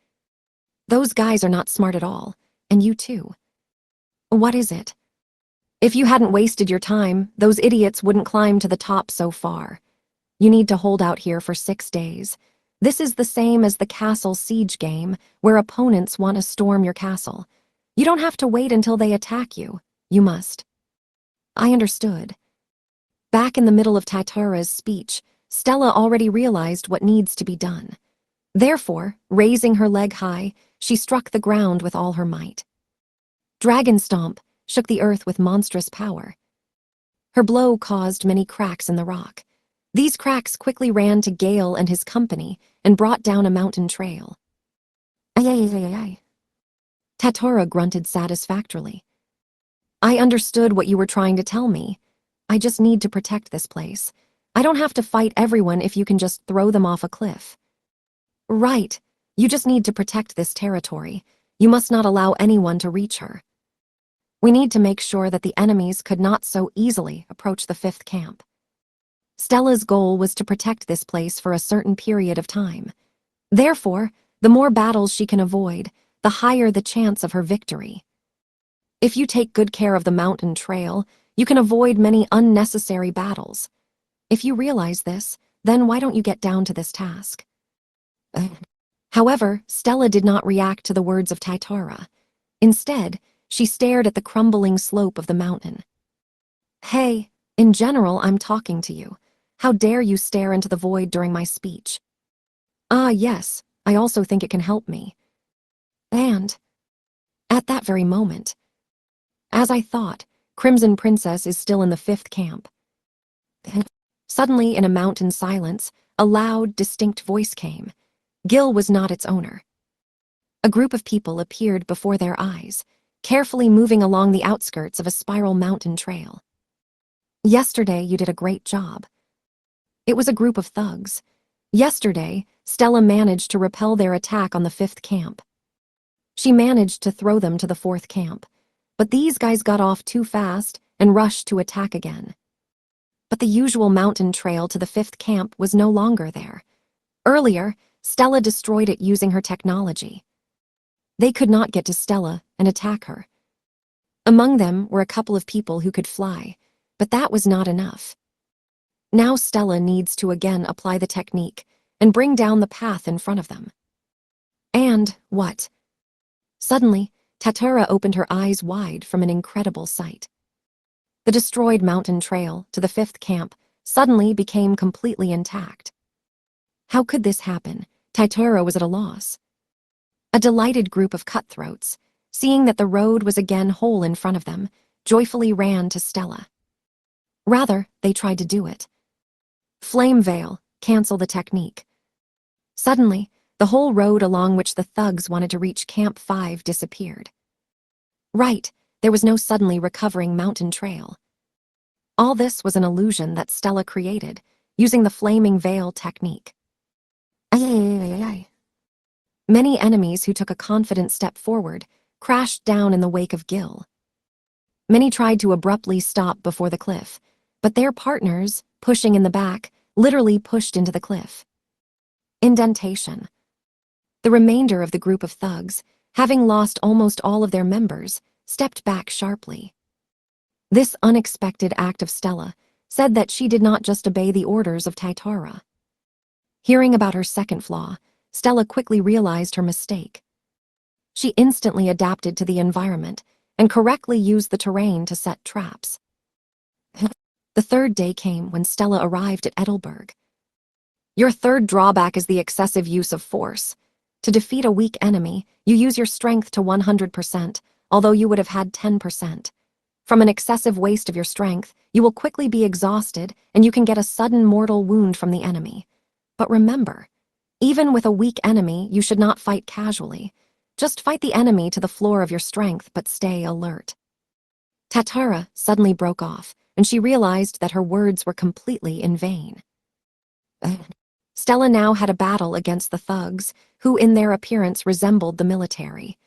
Those guys are not smart at all, and you too. What is it? If you hadn't wasted your time, those idiots wouldn't climb to the top so far. You need to hold out here for 6 days. This is the same as the castle siege game, where opponents want to storm your castle. You don't have to wait until they attack you. You must. I understood. Back in the middle of Tatara's speech, Stella already realized what needs to be done. Therefore, raising her leg high, she struck the ground with all her might. Dragon Stomp shook the earth with monstrous power. Her blow caused many cracks in the rock. These cracks quickly ran to Gale and his company and brought down a mountain trail. Ay. Tatara grunted satisfactorily. I understood what you were trying to tell me. I just need to protect this place. I don't have to fight everyone if you can just throw them off a cliff. Right. You just need to protect this territory. You must not allow anyone to reach her. We need to make sure that the enemies could not so easily approach the 5th camp. Stella's goal was to protect this place for a certain period of time. Therefore, the more battles she can avoid, the higher the chance of her victory. If you take good care of the mountain trail, you can avoid many unnecessary battles. If you realize this, then why don't you get down to this task? However, Stella did not react to the words of Tatara. Instead, she stared at the crumbling slope of the mountain. Hey, in general, I'm talking to you. How dare you stare into the void during my speech? Ah, yes, I also think it can help me. And at that very moment, as I thought, Crimson Princess is still in the 5th camp. Suddenly, in a mountain silence, a loud, distinct voice came. Gil was not its owner. A group of people appeared before their eyes, carefully moving along the outskirts of a spiral mountain trail. Yesterday, you did a great job. It was a group of thugs. Yesterday, Stella managed to repel their attack on the 5th camp. She managed to throw them to the 4th camp, but these guys got off too fast and rushed to attack again. But the usual mountain trail to the 5th camp was no longer there. Earlier, Stella destroyed it using her technology. They could not get to Stella and attack her. Among them were a couple of people who could fly, but that was not enough. Now Stella needs to again apply the technique and bring down the path in front of them. And what? Suddenly, Tatara opened her eyes wide from an incredible sight. The destroyed mountain trail to the 5th camp suddenly became completely intact. How could this happen? Tatara was at a loss. A delighted group of cutthroats, seeing that the road was again whole in front of them, joyfully ran to Stella. Rather, they tried to do it. Flame Veil, cancel the technique. Suddenly, the whole road along which the thugs wanted to reach Camp 5 disappeared. Right, there was no suddenly recovering mountain trail. All this was an illusion that Stella created, using the Flaming Veil technique. Many enemies who took a confident step forward crashed down in the wake of Gil. Many tried to abruptly stop before the cliff, but their partners, pushing in the back, literally pushed into the cliff. Indentation. The remainder of the group of thugs, having lost almost all of their members, stepped back sharply. This unexpected act of Stella said that she did not just obey the orders of Tatara. Hearing about her second flaw, Stella quickly realized her mistake. She instantly adapted to the environment and correctly used the terrain to set traps. The 3rd day came when Stella arrived at Edelberg. Your 3rd drawback is the excessive use of force. To defeat a weak enemy, you use your strength to 100%, although you would have had 10%. From an excessive waste of your strength, you will quickly be exhausted and you can get a sudden mortal wound from the enemy. But remember, even with a weak enemy, you should not fight casually. Just fight the enemy to the floor of your strength, but stay alert. Tatara suddenly broke off, and she realized that her words were completely in vain. Stella now had a battle against the thugs, who in their appearance resembled the military.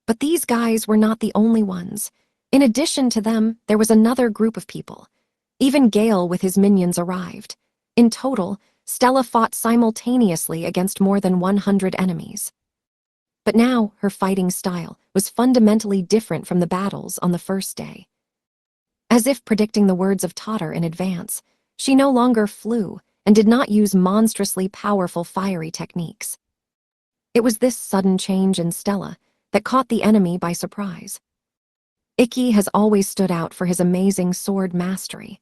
But these guys were not the only ones. In addition to them, there was another group of people. Even Gale with his minions arrived. In total, Stella fought simultaneously against more than 100 enemies. But now, her fighting style was fundamentally different from the battles on the 1st day. As if predicting the words of Totter in advance, she no longer flew and did not use monstrously powerful fiery techniques. It was this sudden change in Stella that caught the enemy by surprise. Ikki has always stood out for his amazing sword mastery,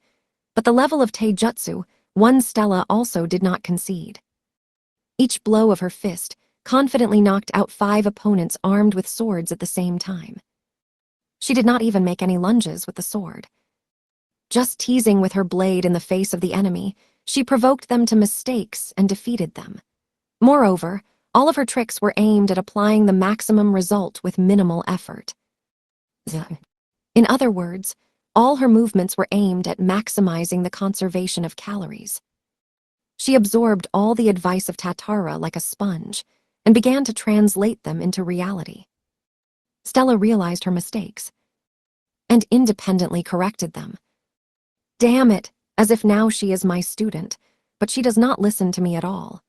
but the level of taijutsu one Stella also did not concede. Each blow of her fist confidently knocked out 5 opponents armed with swords at the same time. She did not even make any lunges with the sword. Just teasing with her blade in the face of the enemy, she provoked them to mistakes and defeated them. Moreover, all of her tricks were aimed at applying the maximum result with minimal effort. In other words, all her movements were aimed at maximizing the conservation of calories. She absorbed all the advice of Tatara like a sponge and began to translate them into reality. Stella realized her mistakes and independently corrected them. Damn it, as if now she is my student, but she does not listen to me at all.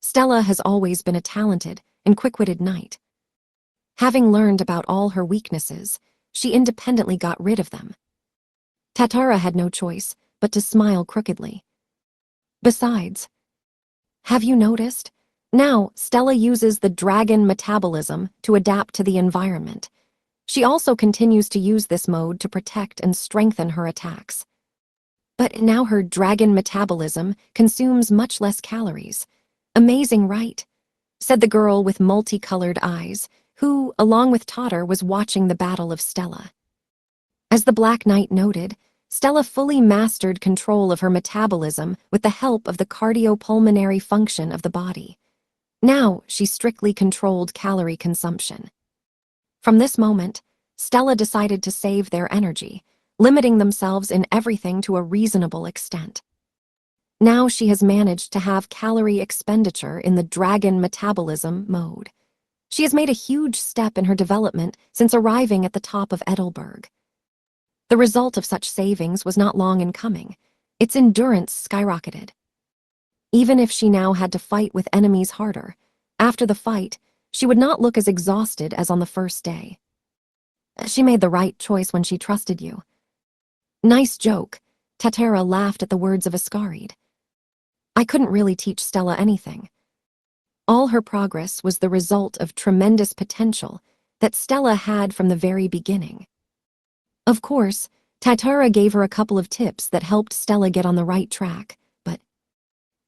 Stella has always been a talented and quick-witted knight. Having learned about all her weaknesses, she independently got rid of them. Tatara had no choice but to smile crookedly. Besides, have you noticed? Now, Stella uses the dragon metabolism to adapt to the environment. She also continues to use this mode to protect and strengthen her attacks. But now her dragon metabolism consumes much less calories. Amazing, right? Said the girl with multicolored eyes, who, along with Totter, was watching the battle of Stella. As the Black Knight noted, Stella fully mastered control of her metabolism with the help of the cardiopulmonary function of the body. Now she strictly controlled calorie consumption. From this moment, Stella decided to save their energy, limiting themselves in everything to a reasonable extent. Now she has managed to have calorie expenditure in the dragon metabolism mode. She has made a huge step in her development since arriving at the top of Edelberg. The result of such savings was not long in coming. Its endurance skyrocketed. Even if she now had to fight with enemies harder, after the fight, she would not look as exhausted as on the first day. She made the right choice when she trusted you. Nice joke. Tatara laughed at the words of Ascarid. I couldn't really teach Stella anything. All her progress was the result of tremendous potential that Stella had from the very beginning. Of course, Tatara gave her a couple of tips that helped Stella get on the right track, but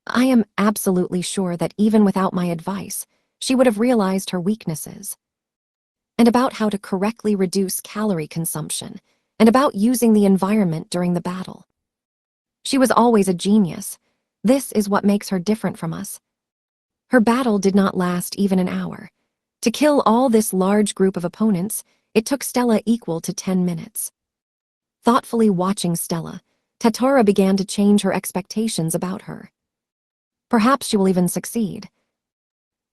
I am absolutely sure that even without my advice, she would have realized her weaknesses. And about how to correctly reduce calorie consumption, and about using the environment during the battle. She was always a genius. This is what makes her different from us. Her battle did not last even an hour. To kill all this large group of opponents, it took Stella equal to 10 minutes. Thoughtfully watching Stella, Tatara began to change her expectations about her. Perhaps she will even succeed.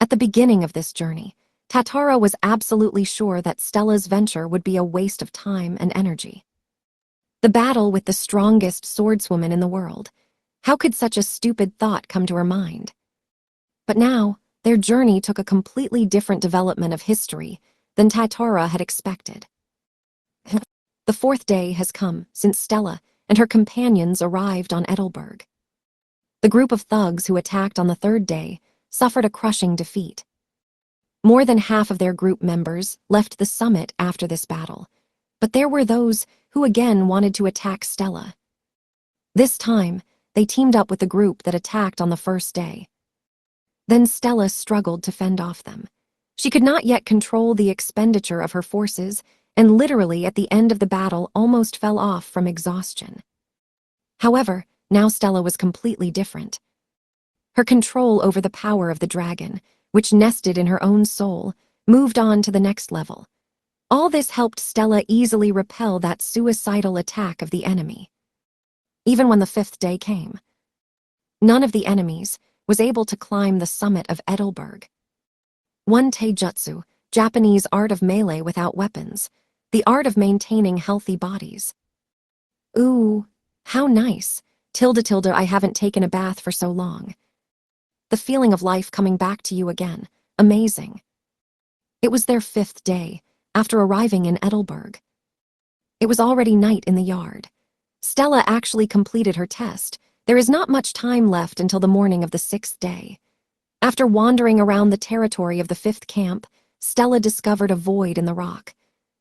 At the beginning of this journey, Tatara was absolutely sure that Stella's venture would be a waste of time and energy. The battle with the strongest swordswoman in the world. How could such a stupid thought come to her mind? But now, their journey took a completely different development of history than Tatara had expected. The 4th day has come since Stella and her companions arrived on Edelberg. The group of thugs who attacked on the 3rd day suffered a crushing defeat. More than half of their group members left the summit after this battle, but there were those who again wanted to attack Stella. This time, they teamed up with the group that attacked on the 1st day. Then Stella struggled to fend off them. She could not yet control the expenditure of her forces, and literally at the end of the battle almost fell off from exhaustion. However, now Stella was completely different. Her control over the power of the dragon, which nested in her own soul, moved on to the next level. All this helped Stella easily repel that suicidal attack of the enemy. Even when the 5th day came, none of the enemies was able to climb the summit of Edelberg. One taijutsu, Japanese art of melee without weapons, the art of maintaining healthy bodies. Ooh, how nice. Tilde, I haven't taken a bath for so long. The feeling of life coming back to you again, amazing. It was their 5th day, after arriving in Edelberg. It was already night in the yard. Stella actually completed her test. There is not much time left until the morning of the 6th day. After wandering around the territory of the 5th camp, Stella discovered a void in the rock.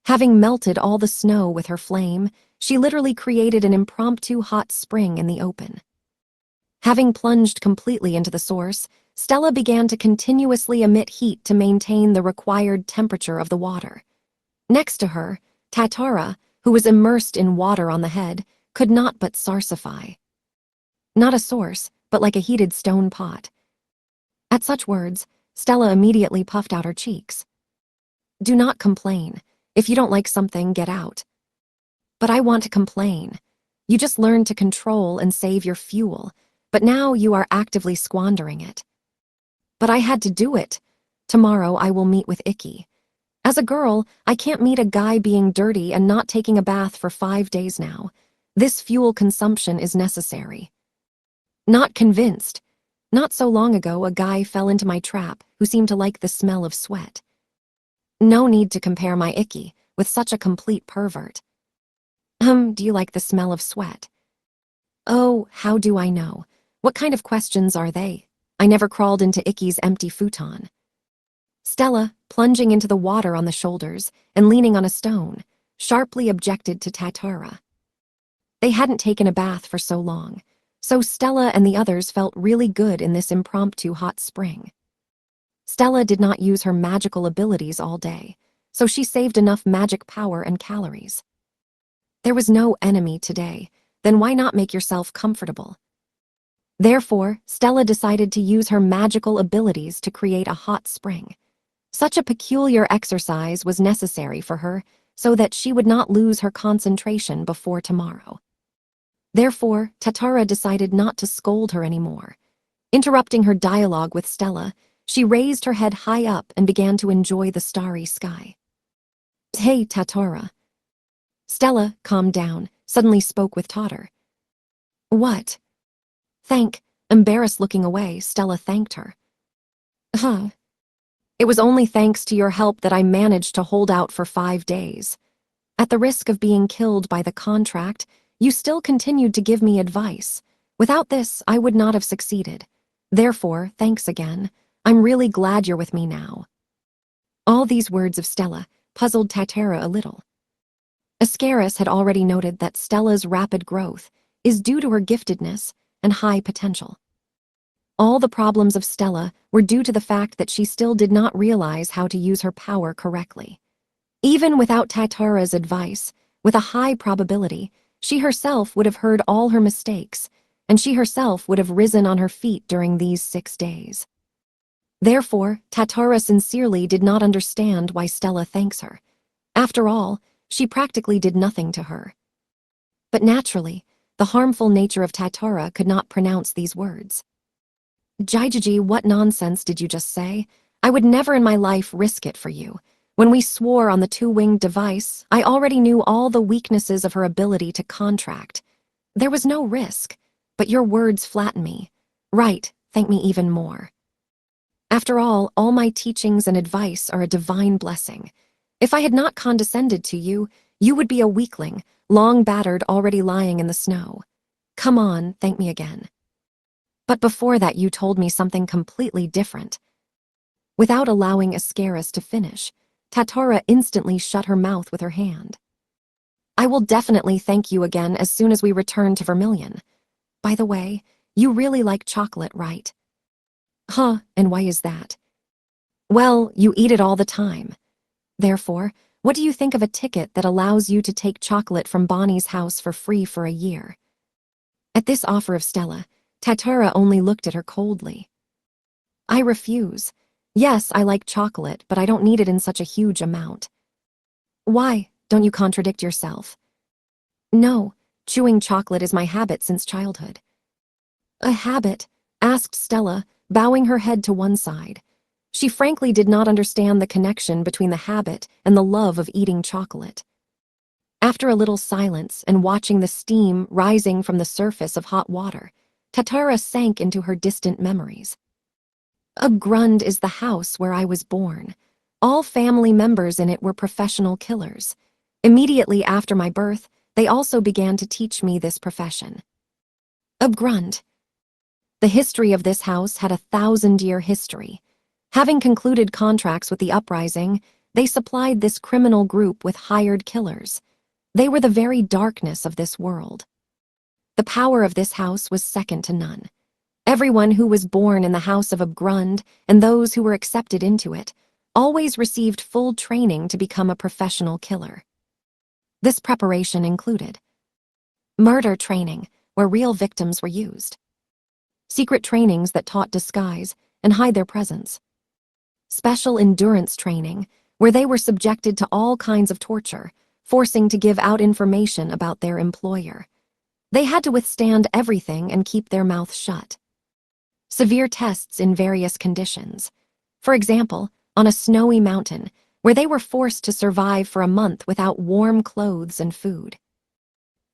Having melted all the snow with her flame, she literally created an impromptu hot spring in the open. Having plunged completely into the source, Stella began to continuously emit heat to maintain the required temperature of the water. Next to her, Tatara, who was immersed in water on the head, could not but sarsify. Not a source, but like a heated stone pot. At such words, Stella immediately puffed out her cheeks. Do not complain. If you don't like something, get out. But I want to complain. You just learned to control and save your fuel, but now you are actively squandering it. But I had to do it. Tomorrow I will meet with Ikki. As a girl, I can't meet a guy being dirty and not taking a bath for 5 days now. This fuel consumption is necessary. Not convinced. Not so long ago, a guy fell into my trap who seemed to like the smell of sweat. No need to compare my Ikki with such a complete pervert. Do you like the smell of sweat? Oh, how do I know? What kind of questions are they? I never crawled into Ikki's empty futon. Stella, plunging into the water on the shoulders and leaning on a stone, sharply objected to Tatara. They hadn't taken a bath for so long, so Stella and the others felt really good in this impromptu hot spring. Stella did not use her magical abilities all day, so she saved enough magic power and calories. There was no enemy today, then why not make yourself comfortable? Therefore, Stella decided to use her magical abilities to create a hot spring. Such a peculiar exercise was necessary for her so that she would not lose her concentration before tomorrow. Therefore, Tatara decided not to scold her anymore. Interrupting her dialogue with Stella, she raised her head high up and began to enjoy the starry sky. Hey, Tatara. Stella, calmed down, suddenly spoke with Tatar. What? Embarrassed looking away, Stella thanked her. Huh. It was only thanks to your help that I managed to hold out for 5 days. At the risk of being killed by the contract, you still continued to give me advice. Without this, I would not have succeeded. Therefore, thanks again. I'm really glad you're with me now. All these words of Stella puzzled Tatara a little. Ascaris had already noted that Stella's rapid growth is due to her giftedness and high potential. All the problems of Stella were due to the fact that she still did not realize how to use her power correctly. Even without Tatara's advice, with a high probability, she herself would have heard all her mistakes, and she herself would have risen on her feet during these 6 days. Therefore, Tatara sincerely did not understand why Stella thanks her. After all, she practically did nothing to her. But naturally, the harmful nature of Tatara could not pronounce these words. Jaijiji, what nonsense did you just say? I would never in my life risk it for you. When we swore on the 2-winged device, I already knew all the weaknesses of her ability to contract. There was no risk, but your words flatten me. Right, thank me even more. After all my teachings and advice are a divine blessing. If I had not condescended to you, you would be a weakling, long battered, already lying in the snow. Come on, thank me again. But before that you told me something completely different. Without allowing Ascaris to finish, Tatara instantly shut her mouth with her hand. I will definitely thank you again as soon as we return to Vermilion. By the way, you really like chocolate, right? Huh, and why is that? Well, you eat it all the time. Therefore, what do you think of a ticket that allows you to take chocolate from Bonnie's house for free for a year? At this offer of Stella, Tatara only looked at her coldly. I refuse. Yes, I like chocolate, but I don't need it in such a huge amount. Why? Don't you contradict yourself? No, chewing chocolate is my habit since childhood. A habit? Asked Stella, bowing her head to one side. She frankly did not understand the connection between the habit and the love of eating chocolate. After a little silence and watching the steam rising from the surface of hot water, Tatara sank into her distant memories. Grund is the house where I was born. All family members in it were professional killers. Immediately after my birth, they also began to teach me this profession. Grund. The history of this house had a 1,000-year history. Having concluded contracts with the uprising, they supplied this criminal group with hired killers. They were the very darkness of this world. The power of this house was second to none. Everyone who was born in the house of Abgrund and those who were accepted into it always received full training to become a professional killer. This preparation included murder training, where real victims were used, secret trainings that taught disguise and hide their presence, special endurance training, where they were subjected to all kinds of torture, forcing to give out information about their employer. They had to withstand everything and keep their mouths shut. Severe tests in various conditions. For example, on a snowy mountain, where they were forced to survive for a month without warm clothes and food.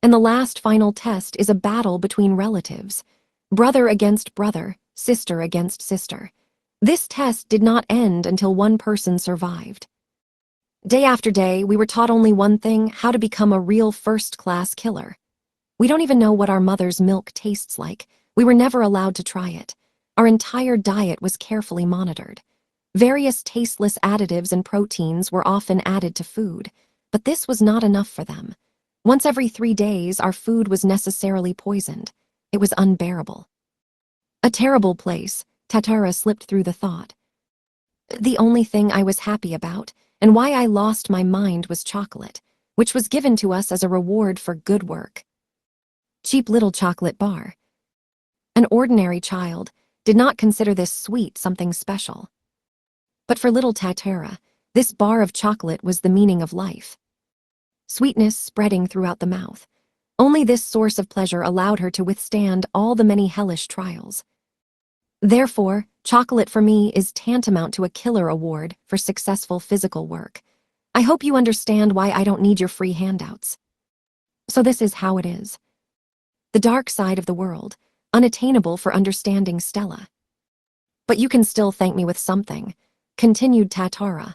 And the last final test is a battle between relatives, brother against brother, sister against sister. This test did not end until one person survived. Day after day, we were taught only one thing: how to become a real first-class killer. We don't even know what our mother's milk tastes like. We were never allowed to try it. Our entire diet was carefully monitored. Various tasteless additives and proteins were often added to food, but this was not enough for them. Once every 3 days, our food was necessarily poisoned. It was unbearable. A terrible place, Tatara slipped through the thought. The only thing I was happy about, and why I lost my mind, was chocolate, which was given to us as a reward for good work. Cheap little chocolate bar. An ordinary child did not consider this sweet something special. But for little Tatara, this bar of chocolate was the meaning of life. Sweetness spreading throughout the mouth. Only this source of pleasure allowed her to withstand all the many hellish trials. Therefore, chocolate for me is tantamount to a killer award for successful physical work. I hope you understand why I don't need your free handouts. So this is how it is. The dark side of the world, unattainable for understanding Stella. But you can still thank me with something, continued Tatara.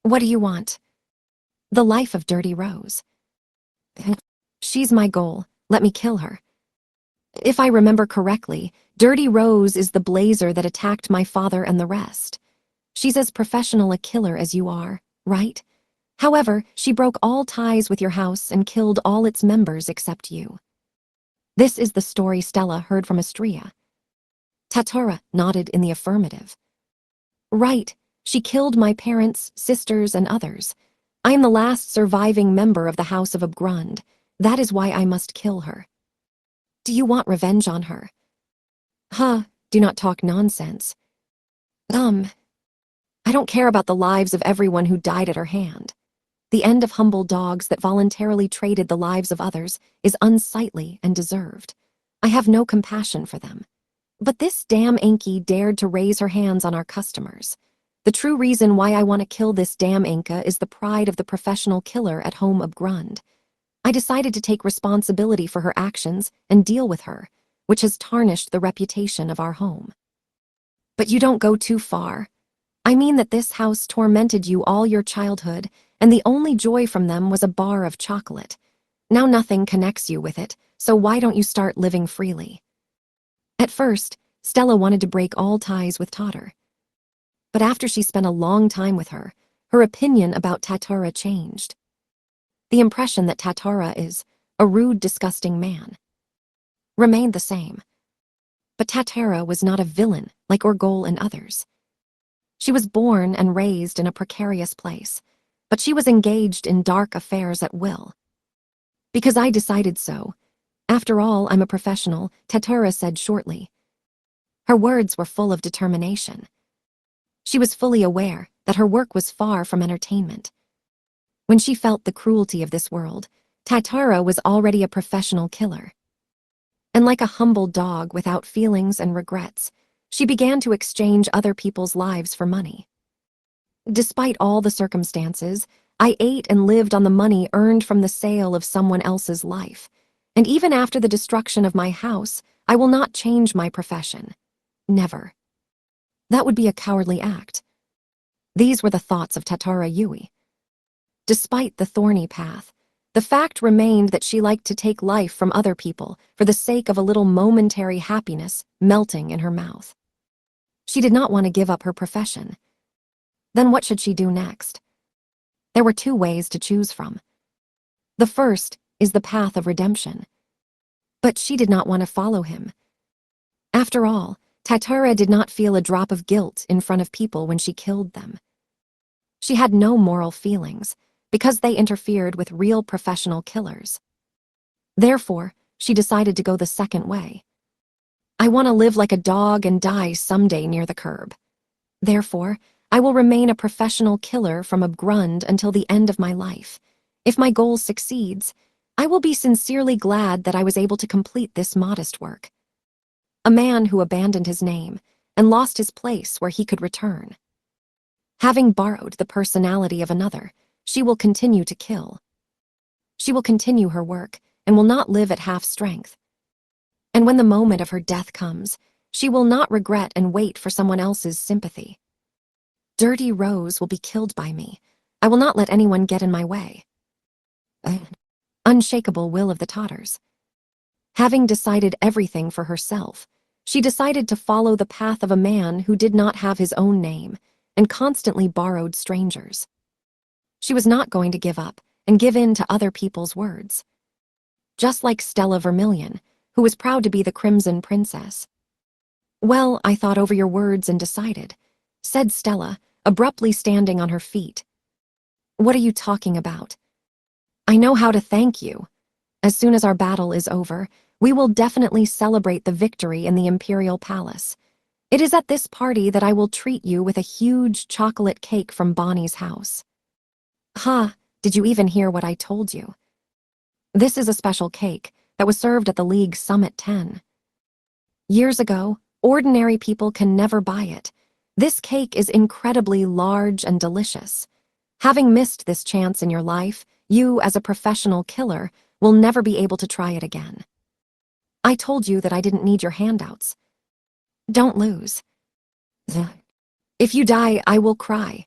What do you want? The life of Dirty Rose. She's my goal. Let me kill her. If I remember correctly, Dirty Rose is the blazer that attacked my father and the rest. She's as professional a killer as you are, right? However, she broke all ties with your house and killed all its members except you. This is the story Stella heard from Astria. Tatara nodded in the affirmative. Right, she killed my parents, sisters, and others. I am the last surviving member of the House of Abgrund. That is why I must kill her. Do you want revenge on her? Do not talk nonsense. I don't care about the lives of everyone who died at her hand. The end of humble dogs that voluntarily traded the lives of others is unsightly and deserved. I have no compassion for them. But this damn Enki dared to raise her hands on our customers. The true reason why I want to kill this damn Inca is the pride of the professional killer at home Abgrund. I decided to take responsibility for her actions and deal with her, which has tarnished the reputation of our home. But you don't go too far. I mean that this house tormented you all your childhood, and the only joy from them was a bar of chocolate. Now nothing connects you with it, so why don't you start living freely? At first, Stella wanted to break all ties with Totter. But after she spent a long time with her, her opinion about Tatara changed. The impression that Tatara is a rude, disgusting man remained the same. But Tatara was not a villain like Orgol and others. She was born and raised in a precarious place, but she was engaged in dark affairs at will. Because I decided so. After all, I'm a professional, Tatara said shortly. Her words were full of determination. She was fully aware that her work was far from entertainment. When she felt the cruelty of this world, Tatara was already a professional killer. And like a humble dog without feelings and regrets, she began to exchange other people's lives for money. Despite all the circumstances, I ate and lived on the money earned from the sale of someone else's life. And even after the destruction of my house, I will not change my profession. Never. That would be a cowardly act. These were the thoughts of Tatara Yui. Despite the thorny path, the fact remained that she liked to take life from other people for the sake of a little momentary happiness melting in her mouth. She did not want to give up her profession. Then what should she do next? There were two ways to choose from. The first is the path of redemption. But she did not want to follow him. After all, Tatura did not feel a drop of guilt in front of people when she killed them. She had no moral feelings, because they interfered with real professional killers. Therefore, she decided to go the second way. I want to live like a dog and die someday near the curb. Therefore, I will remain a professional killer from a grund until the end of my life. If my goal succeeds, I will be sincerely glad that I was able to complete this modest work. A man who abandoned his name and lost his place where he could return. Having borrowed the personality of another, she will continue to kill. She will continue her work and will not live at half strength. And when the moment of her death comes, she will not regret and wait for someone else's sympathy. Dirty Rose will be killed by me. I will not let anyone get in my way. Unshakable will of the Tatters. Having decided everything for herself, she decided to follow the path of a man who did not have his own name and constantly borrowed strangers. She was not going to give up and give in to other people's words. Just like Stella Vermilion, who was proud to be the Crimson Princess. Well, I thought over your words and decided, said Stella, abruptly standing on her feet. What are you talking about? I know how to thank you. As soon as our battle is over, we will definitely celebrate the victory in the Imperial Palace. It is at this party that I will treat you with a huge chocolate cake from Bonnie's house. Ha, did you even hear what I told you? This is a special cake that was served at the League Summit 10. Years ago, ordinary people can never buy it. This cake is incredibly large and delicious. Having missed this chance in your life, you, as a professional killer, will never be able to try it again. I told you that I didn't need your handouts. Don't lose. If you die, I will cry.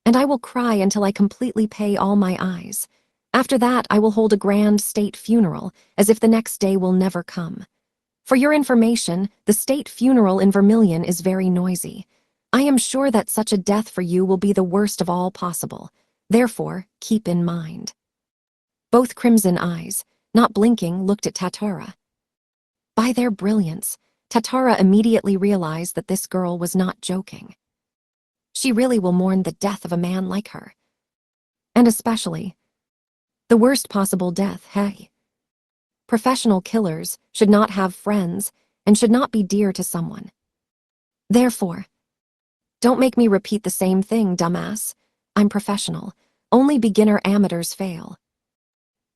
And I will cry until I completely pay all my eyes. After that, I will hold a grand state funeral, as if the next day will never come. For your information, the state funeral in Vermilion is very noisy. I am sure that such a death for you will be the worst of all possible. Therefore, keep in mind. Both crimson eyes, not blinking, looked at Tatura. By their brilliance, Tatura immediately realized that this girl was not joking. She really will mourn the death of a man like her. And especially, the worst possible death, hey? Professional killers should not have friends and should not be dear to someone. Therefore, don't make me repeat the same thing, dumbass. I'm professional. Only beginner amateurs fail.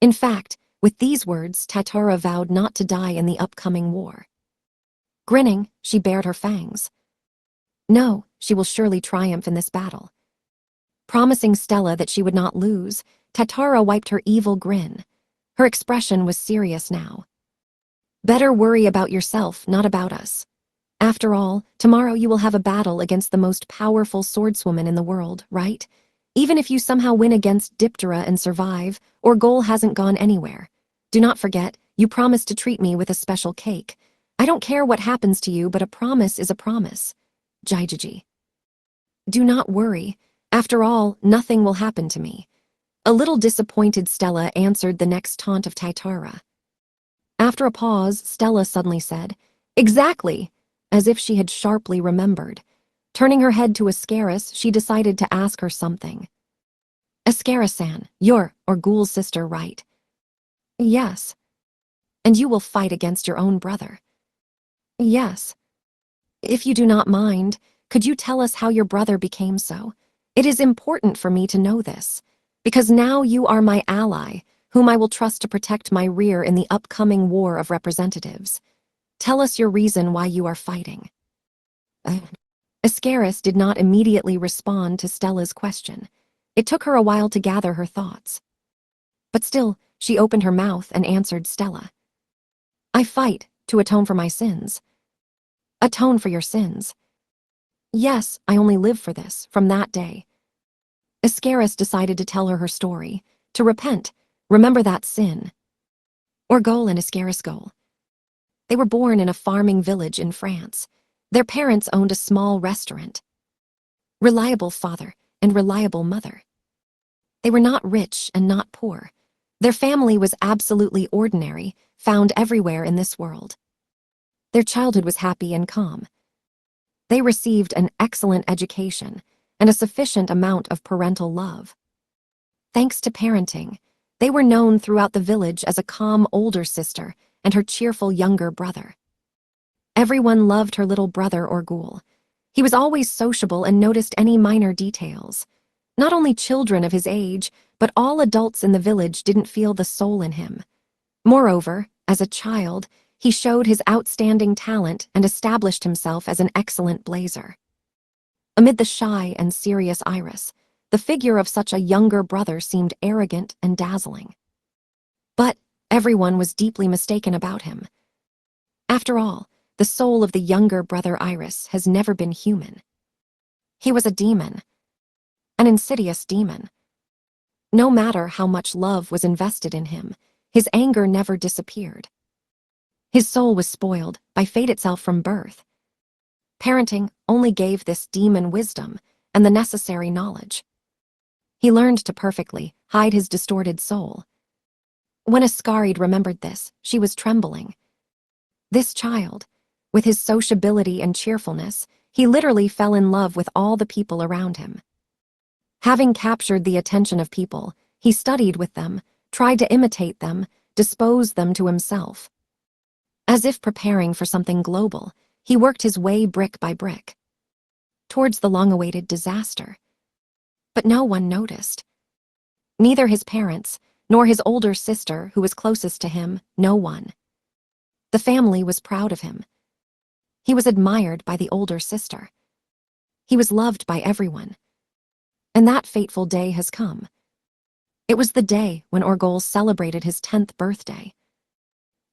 In fact, with these words, Tatura vowed not to die in the upcoming war. Grinning, she bared her fangs. No, she will surely triumph in this battle. Promising Stella that she would not lose, Tatura wiped her evil grin. Her expression was serious now. Better worry about yourself, not about us. After all, tomorrow you will have a battle against the most powerful swordswoman in the world, right? Even if you somehow win against Diptera and survive, or goal hasn't gone anywhere. Do not forget, you promised to treat me with a special cake. I don't care what happens to you, but a promise is a promise. Jaijiji. Do not worry. After all, nothing will happen to me. A little disappointed Stella answered the next taunt of Tatura. After a pause, Stella suddenly said, Exactly, as if she had sharply remembered. Turning her head to Ascaris, she decided to ask her something. Ascaris-san, you're Orgul's sister, right? Yes. And you will fight against your own brother? Yes. If you do not mind, could you tell us how your brother became so? It is important for me to know this, because now you are my ally, whom I will trust to protect my rear in the upcoming War of Representatives. Tell us your reason why you are fighting. Ascaris did not immediately respond to Stella's question. It took her a while to gather her thoughts. But still, she opened her mouth and answered Stella. I fight to atone for my sins. Atone for your sins. Yes, I only live for this, from that day. Ascaris decided to tell her story, to repent, remember that sin. Orgul and Ascaris Gol. They were born in a farming village in France. Their parents owned a small restaurant. Reliable father, and reliable mother. They were not rich and not poor. Their family was absolutely ordinary, found everywhere in this world. Their childhood was happy and calm. They received an excellent education and a sufficient amount of parental love. Thanks to parenting, they were known throughout the village as a calm older sister and her cheerful younger brother. Everyone loved her little brother or ghoul. He was always sociable and noticed any minor details. Not only children of his age, but all adults in the village didn't feel the soul in him. Moreover, as a child, he showed his outstanding talent and established himself as an excellent blazer. Amid the shy and serious Iris, the figure of such a younger brother seemed arrogant and dazzling. But everyone was deeply mistaken about him. After all, the soul of the younger brother Iris has never been human. He was a demon, an insidious demon. No matter how much love was invested in him, his anger never disappeared. His soul was spoiled by fate itself from birth. Parenting only gave this demon wisdom and the necessary knowledge. He learned to perfectly hide his distorted soul. When Ascarid remembered this, she was trembling. This child, with his sociability and cheerfulness, he literally fell in love with all the people around him. Having captured the attention of people, he studied with them, tried to imitate them, disposed them to himself. As if preparing for something global, he worked his way brick by brick towards the long-awaited disaster. But no one noticed. Neither his parents, nor his older sister, who was closest to him, no one. The family was proud of him. He was admired by the older sister. He was loved by everyone. And that fateful day has come. It was the day when Orgol celebrated his 10th birthday.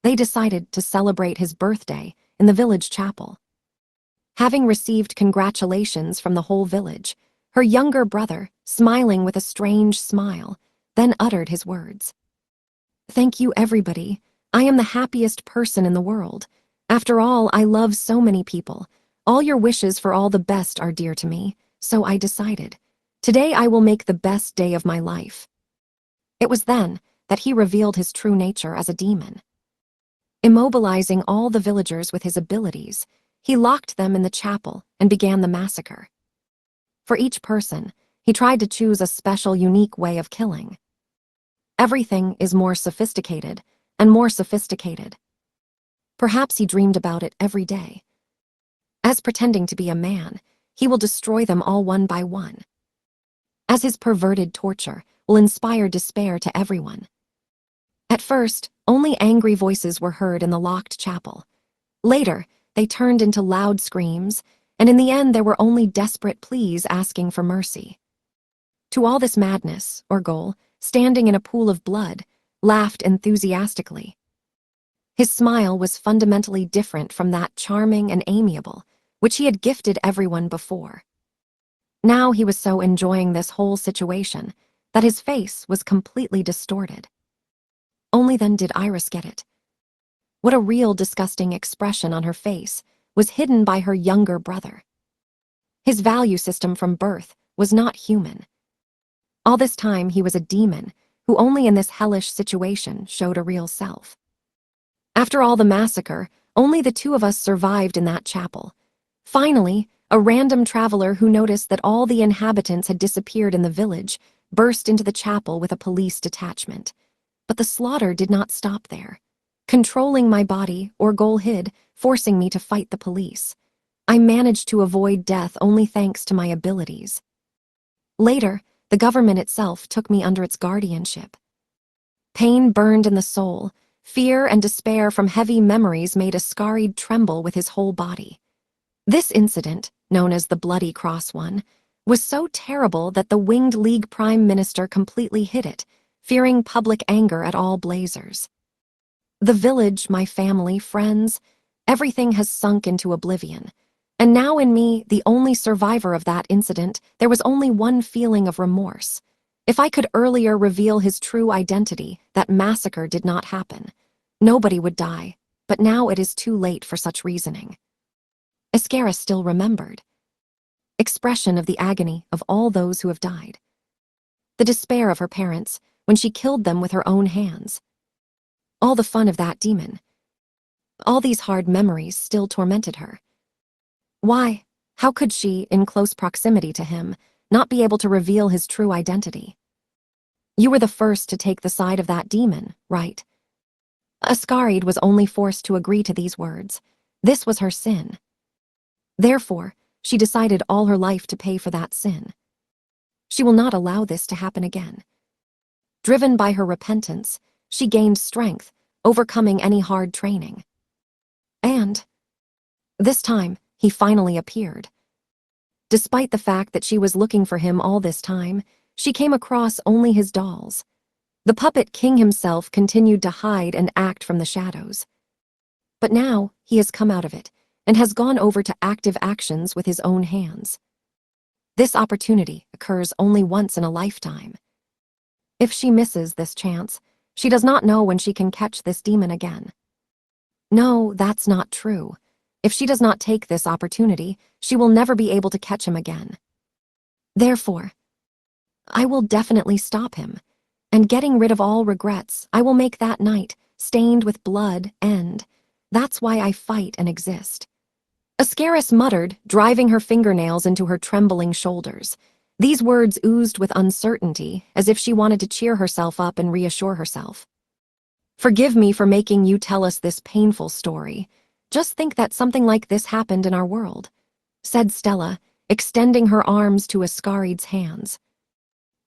They decided to celebrate his birthday in the village chapel. Having received congratulations from the whole village, her younger brother, smiling with a strange smile, then uttered his words. "Thank you, everybody. I am the happiest person in the world. After all, I love so many people. All your wishes for all the best are dear to me, so I decided. Today I will make the best day of my life." It was then that he revealed his true nature as a demon. Immobilizing all the villagers with his abilities, he locked them in the chapel and began the massacre. For each person, he tried to choose a special, unique way of killing. Everything is more sophisticated and more sophisticated. Perhaps he dreamed about it every day. As pretending to be a man, he will destroy them all one by one. As his perverted torture will inspire despair to everyone. At first, only angry voices were heard in the locked chapel. Later, they turned into loud screams, and in the end there were only desperate pleas asking for mercy. To all this madness, Orgol, standing in a pool of blood, laughed enthusiastically. His smile was fundamentally different from that charming and amiable, which he had gifted everyone before. Now he was so enjoying this whole situation that his face was completely distorted. Only then did Iris get it. What a real disgusting expression on her face was hidden by her younger brother. His value system from birth was not human. All this time he was a demon who only in this hellish situation showed a real self. After all the massacre, only the two of us survived in that chapel. Finally, a random traveler who noticed that all the inhabitants had disappeared in the village burst into the chapel with a police detachment. But the slaughter did not stop there. Controlling my body, Orgol hid, forcing me to fight the police. I managed to avoid death only thanks to my abilities. Later, the government itself took me under its guardianship. Pain burned in the soul. Fear and despair from heavy memories made Ascarid tremble with his whole body. This incident, known as the Bloody Cross one, was so terrible that the Winged League Prime Minister completely hid it, fearing public anger at all blazers. The village, my family, friends, everything has sunk into oblivion. And now in me, the only survivor of that incident, there was only one feeling of remorse. If I could earlier reveal his true identity, that massacre did not happen. Nobody would die, but now it is too late for such reasoning. Ascaris still remembered. expression of the agony of all those who have died. The despair of her parents when she killed them with her own hands. All the fun of that demon. All these hard memories still tormented her. Why? How could she, in close proximity to him, not be able to reveal his true identity? You were the first to take the side of that demon, right? Ascaride was only forced to agree to these words. This was her sin. Therefore, she decided all her life to pay for that sin. She will not allow this to happen again. Driven by her repentance, she gained strength, overcoming any hard training. And this time, he finally appeared. Despite the fact that she was looking for him all this time, she came across only his dolls. The puppet king himself continued to hide and act from the shadows. But now, he has come out of it, and has gone over to active actions with his own hands. This opportunity occurs only once in a lifetime. If she misses this chance, she does not know when she can catch this demon again. No, that's not true. If she does not take this opportunity, she will never be able to catch him again. Therefore, I will definitely stop him, and getting rid of all regrets, I will make that night, stained with blood, end. That's why I fight and exist. Ascaris muttered, driving her fingernails into her trembling shoulders. These words oozed with uncertainty, as if she wanted to cheer herself up and reassure herself. Forgive me for making you tell us this painful story. Just think that something like this happened in our world, said Stella, extending her arms to Ascaride's hands.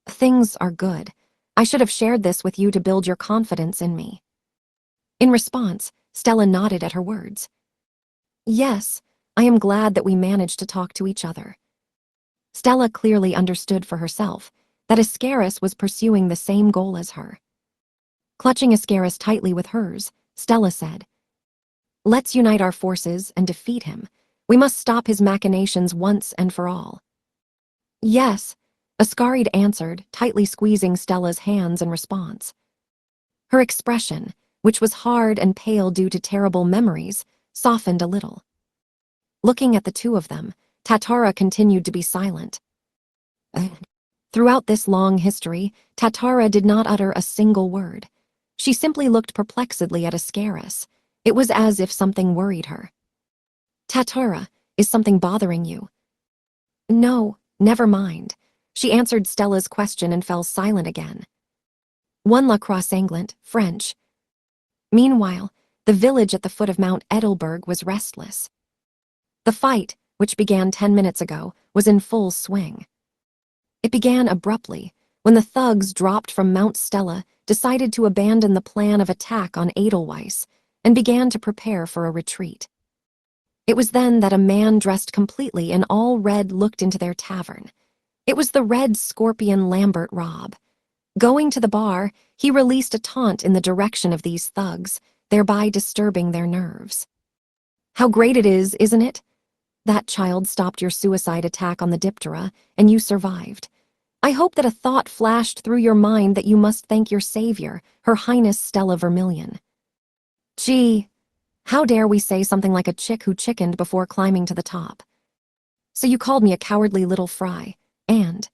Things are good. I should have shared this with you to build your confidence in me. In response, Stella nodded at her words. Yes, I am glad that we managed to talk to each other. Stella clearly understood for herself that Ascaris was pursuing the same goal as her. Clutching Ascaris tightly with hers, Stella said, Let's unite our forces and defeat him. We must stop his machinations once and for all. Yes, Ascaride answered, tightly squeezing Stella's hands in response. Her expression, which was hard and pale due to terrible memories, softened a little. Looking at the two of them, Tatara continued to be silent. Throughout this long history, Tatara did not utter a single word. She simply looked perplexedly at Ascaris. It was as if something worried her. Tatara, is something bothering you? No, never mind. She answered Stella's question and fell silent again. One La Croix Anglant, French. Meanwhile, the village at the foot of Mount Edelberg was restless. The fight, which began 10 minutes ago, was in full swing. It began abruptly, when the thugs dropped from Mount Stella decided to abandon the plan of attack on Edelweiss and began to prepare for a retreat. It was then that a man dressed completely in all red looked into their tavern. It was the Red Scorpion Lambert Robb. Going to the bar, he released a taunt in the direction of these thugs, thereby disturbing their nerves. How great it is, isn't it? That child stopped your suicide attack on the Diptera, and you survived. I hope that a thought flashed through your mind that you must thank your savior, Her Highness Stella Vermilion. Gee, how dare we say something like a chick who chickened before climbing to the top? So you called me a cowardly little fry, and...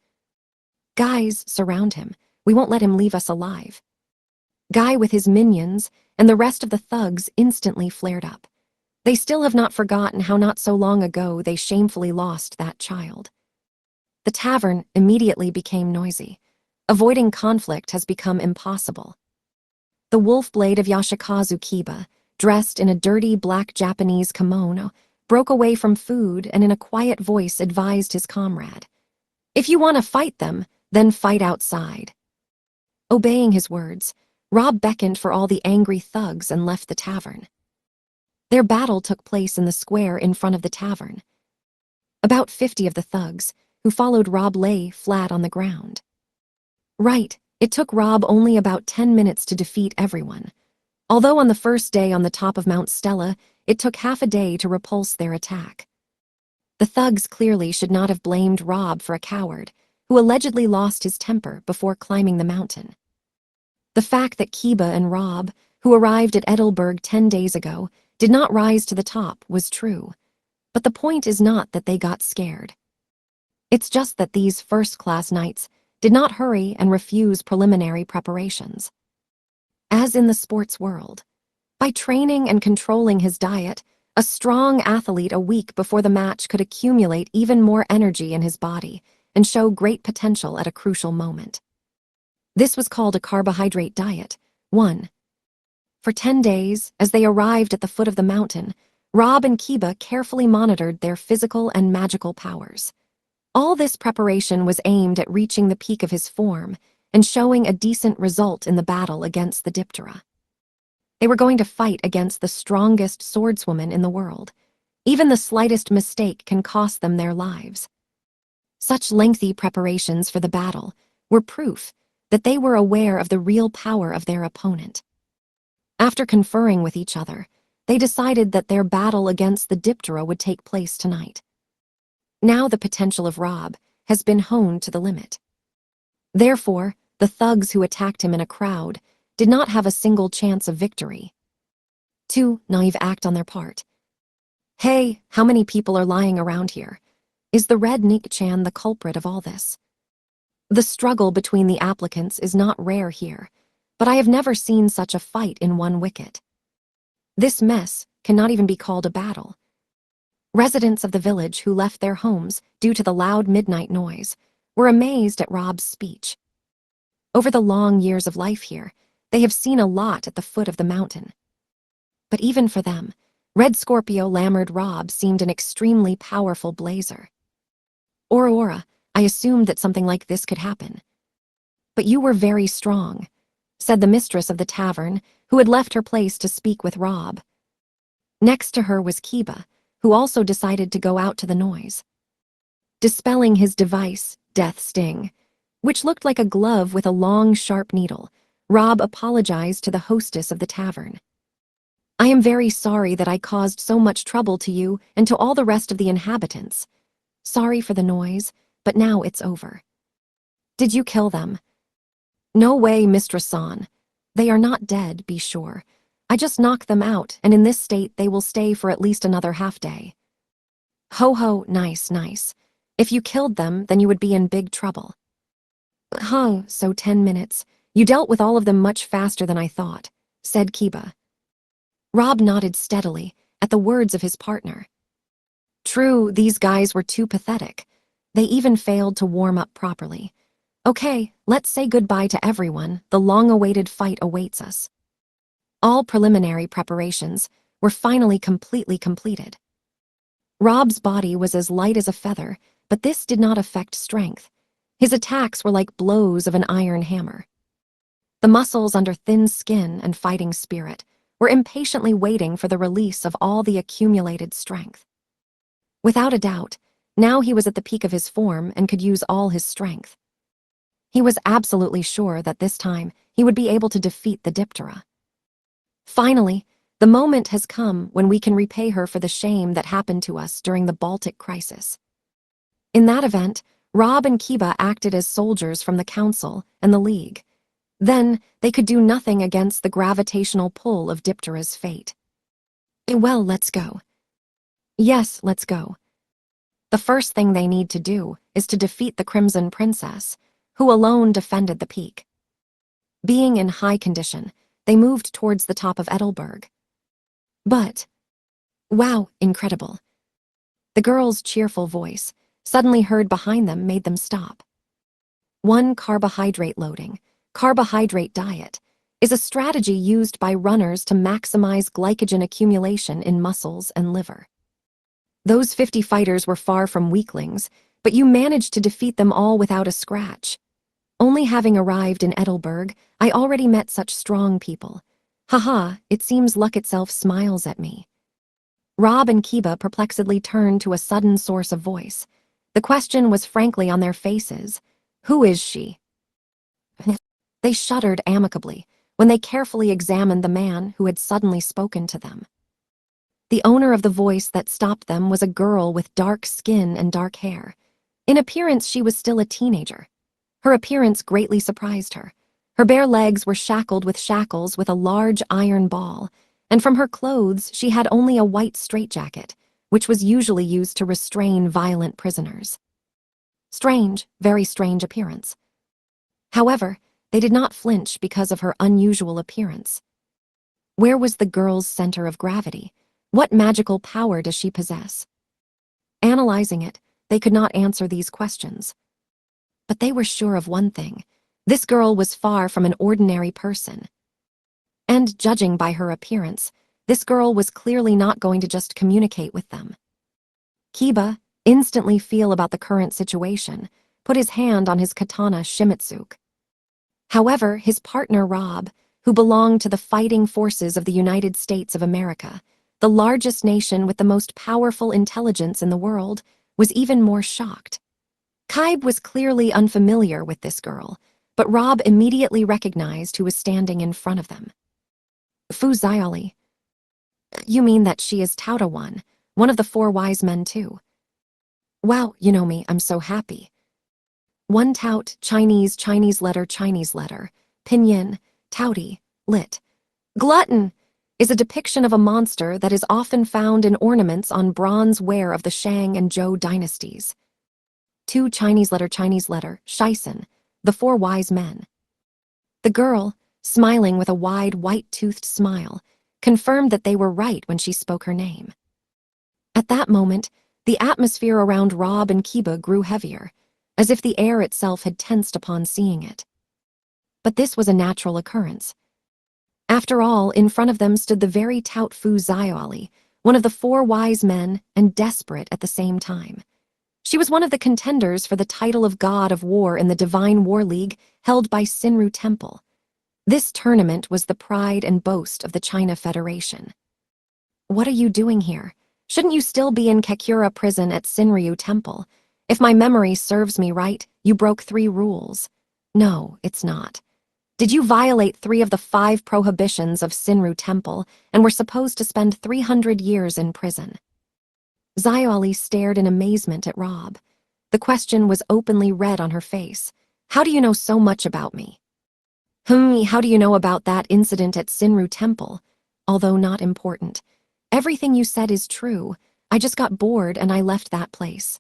Guys surround him. We won't let him leave us alive. Guy with his minions and the rest of the thugs instantly flared up. They still have not forgotten how not so long ago they shamefully lost that child. The tavern immediately became noisy. Avoiding conflict has become impossible. The wolf blade of Yashikazu Kiba, dressed in a dirty black Japanese kimono, broke away from food and in a quiet voice advised his comrade. If you want to fight them, then fight outside. Obeying his words, Rob beckoned for all the angry thugs and left the tavern. Their battle took place in the square in front of the tavern. About 50 of the thugs, who followed Rob, lay flat on the ground. Right, it took Rob only about 10 minutes to defeat everyone. Although on the first day on the top of Mount Stella, it took half a day to repulse their attack. The thugs clearly should not have blamed Rob for a coward, who allegedly lost his temper before climbing the mountain. The fact that Kiba and Rob, who arrived at Edelberg 10 days ago, did not rise to the top was true. But the point is not that they got scared. It's just that these first-class knights did not hurry and refuse preliminary preparations. As in the sports world, by training and controlling his diet, a strong athlete a week before the match could accumulate even more energy in his body and show great potential at a crucial moment. This was called a carbohydrate diet. 1. For 10 days, as they arrived at the foot of the mountain, Rob and Kiba carefully monitored their physical and magical powers. All this preparation was aimed at reaching the peak of his form and showing a decent result in the battle against the Diptera. They were going to fight against the strongest swordswoman in the world. Even the slightest mistake can cost them their lives. Such lengthy preparations for the battle were proof that they were aware of the real power of their opponent. After conferring with each other, they decided that their battle against the Diptera would take place tonight. Now the potential of Rob has been honed to the limit. Therefore, the thugs who attacked him in a crowd did not have a single chance of victory. 2. Naive act on their part. Hey, how many people are lying around here? Is the red Nick-chan the culprit of all this? The struggle between the applicants is not rare here, but I have never seen such a fight in one wicket. This mess cannot even be called a battle. Residents of the village who left their homes due to the loud midnight noise were amazed at Rob's speech. Over the long years of life here, they have seen a lot at the foot of the mountain. But even for them, Red Scorpio Lamard Rob seemed an extremely powerful blazer. Aurora, I assumed that something like this could happen. But you were very strong, said the mistress of the tavern, who had left her place to speak with Rob. Next to her was Kiba, who also decided to go out to the noise. Dispelling his device, Death Sting, which looked like a glove with a long, sharp needle, Rob apologized to the hostess of the tavern. I am very sorry that I caused so much trouble to you and to all the rest of the inhabitants. Sorry for the noise, but now it's over. Did you kill them? No way, Mistress San. They are not dead, be sure. I just knocked them out, and in this state they will stay for at least another half-day. Ho ho, nice, nice. If you killed them, then you would be in big trouble. Huh, so 10 minutes. You dealt with all of them much faster than I thought, said Kiba. Rob nodded steadily at the words of his partner. True, these guys were too pathetic. They even failed to warm up properly. Okay, let's say goodbye to everyone. The long-awaited fight awaits us. All preliminary preparations were finally completely completed. Rob's body was as light as a feather, but this did not affect strength. His attacks were like blows of an iron hammer. The muscles under thin skin and fighting spirit were impatiently waiting for the release of all the accumulated strength. Without a doubt, now he was at the peak of his form and could use all his strength. He was absolutely sure that this time he would be able to defeat the Diptera. Finally, the moment has come when we can repay her for the shame that happened to us during the Baltic crisis. In that event, Rob and Kiba acted as soldiers from the Council and the League. Then, they could do nothing against the gravitational pull of Diptera's fate. Well, let's go. Yes, let's go. The first thing they need to do is to defeat the Crimson Princess, who alone defended the peak. Being in high condition, they moved towards the top of Edelberg. But, wow, incredible. The girl's cheerful voice, suddenly heard behind them, made them stop. 1. Carbohydrate loading, carbohydrate diet, is a strategy used by runners to maximize glycogen accumulation in muscles and liver. Those 50 fighters were far from weaklings, but you managed to defeat them all without a scratch. Only having arrived in Edelberg, I already met such strong people. Haha, it seems luck itself smiles at me. Rob and Kiba perplexedly turned to a sudden source of voice. The question was frankly on their faces. Who is she? They shuddered amicably when they carefully examined the man who had suddenly spoken to them. The owner of the voice that stopped them was a girl with dark skin and dark hair. In appearance, she was still a teenager. Her appearance greatly surprised her. Her bare legs were shackled with shackles with a large iron ball, and from her clothes she had only a white straitjacket, which was usually used to restrain violent prisoners. Strange, very strange appearance. However, they did not flinch because of her unusual appearance. Where was the girl's center of gravity? What magical power does she possess? Analyzing it, they could not answer these questions. But they were sure of one thing. This girl was far from an ordinary person. And judging by her appearance, this girl was clearly not going to just communicate with them. Kiba, instantly feel about the current situation, put his hand on his katana Shimizuke. However, his partner Rob, who belonged to the fighting forces of the United States of America, the largest nation with the most powerful intelligence in the world, was even more shocked. Kaib was clearly unfamiliar with this girl, but Rob immediately recognized who was standing in front of them. Fu Xiaoli. You mean that she is Tauta one of the 4 wise men too? Wow, you know me, I'm so happy. One tout, Chinese letter, pinyin, touty, lit. Glutton is a depiction of a monster that is often found in ornaments on bronze ware of the Shang and Zhou dynasties. 2 Chinese letter, Shisen, the 4 wise men. The girl, smiling with a wide white-toothed smile, confirmed that they were right when she spoke her name. At that moment, the atmosphere around Rob and Kiba grew heavier, as if the air itself had tensed upon seeing it. But this was a natural occurrence. After all, in front of them stood the very tout Fu Xiaoli, one of the 4 wise men and desperate at the same time. She was one of the contenders for the title of God of War in the Divine War League held by Sinru Temple. This tournament was the pride and boast of the China Federation. What are you doing here? Shouldn't you still be in Kakura prison at Sinryu Temple? If my memory serves me right, you broke 3 rules. No, it's not. Did you violate 3 of the 5 prohibitions of Sinru Temple and were supposed to spend 300 years in prison? Xiaoli stared in amazement at Rob. The question was openly read on her face. How do you know so much about me? How do you know about that incident at Sinru Temple? Although not important. Everything you said is true. I just got bored and I left that place.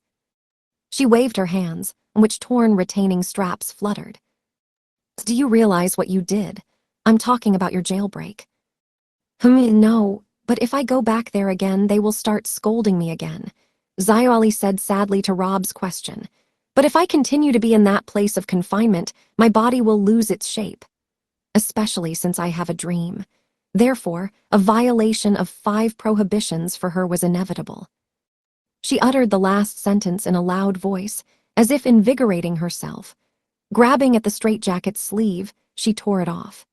She waved her hands, on which torn retaining straps fluttered. Do you realize what you did? I'm talking about your jailbreak. No, but if I go back there again, they will start scolding me again. Xiaoli said sadly to Rob's question. But if I continue to be in that place of confinement, my body will lose its shape. Especially since I have a dream. Therefore, a violation of 5 prohibitions for her was inevitable. She uttered the last sentence in a loud voice, as if invigorating herself. Grabbing at the straitjacket's sleeve, she tore it off.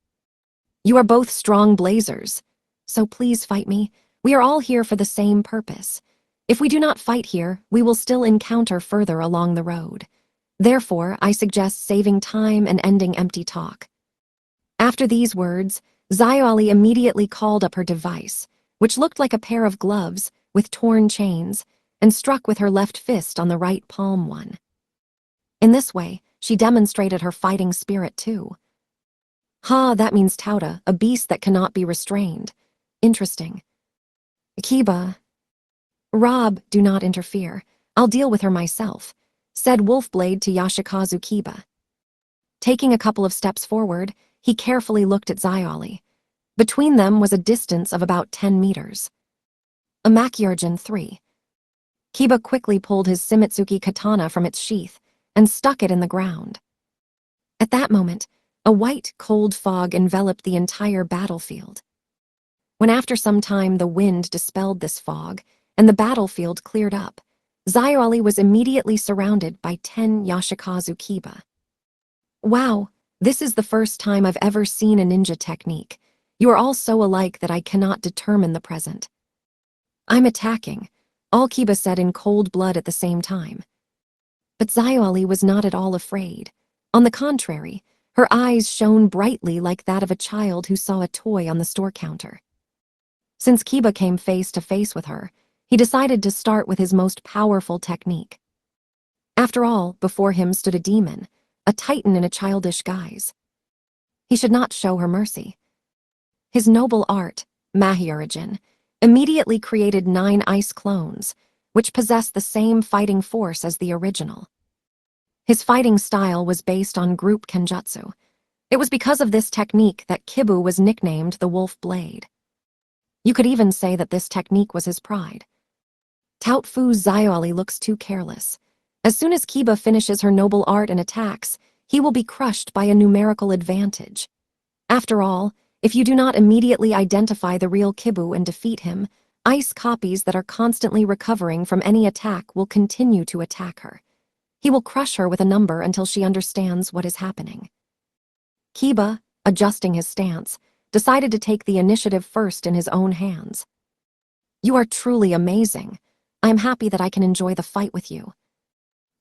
You are both strong blazers, so please fight me. We are all here for the same purpose. If we do not fight here, we will still encounter further along the road. Therefore, I suggest saving time and ending empty talk. After these words, Xiaoli immediately called up her device, which looked like a pair of gloves with torn chains, and struck with her left fist on the right palm one. In this way, she demonstrated her fighting spirit too. That means Tauta, a beast that cannot be restrained. Interesting. Kiba. Rob, do not interfere. I'll deal with her myself, said Wolfblade to Yashikazu Kiba. Taking a couple of steps forward, he carefully looked at Xiaoli. Between them was a distance of about 10 meters. A Makyurjin 3. Kiba quickly pulled his Shimizuke katana from its sheath and stuck it in the ground. At that moment, a white, cold fog enveloped the entire battlefield. When after some time the wind dispelled this fog and the battlefield cleared up, Xiaoli was immediately surrounded by 10 Yashikazu Kiba. Wow, this is the first time I've ever seen a ninja technique. You are all so alike that I cannot determine the present. I'm attacking, all Kiba said in cold blood at the same time. But Xiaoli was not at all afraid. On the contrary, her eyes shone brightly like that of a child who saw a toy on the store counter. Since Kiba came face to face with her, he decided to start with his most powerful technique. After all, before him stood a demon, a titan in a childish guise. He should not show her mercy. His noble art, Mahyurajin, immediately created 9 ice clones, which possessed the same fighting force as the original. His fighting style was based on group kenjutsu. It was because of this technique that Kibu was nicknamed the Wolf Blade. You could even say that this technique was his pride. Tout Fu's Xiaoli looks too careless. As soon as Kiba finishes her noble art and attacks, he will be crushed by a numerical advantage. After all, if you do not immediately identify the real Kibu and defeat him, ice copies that are constantly recovering from any attack will continue to attack her. He will crush her with a number until she understands what is happening. Kiba, adjusting his stance, decided to take the initiative first in his own hands. You are truly amazing. I am happy that I can enjoy the fight with you.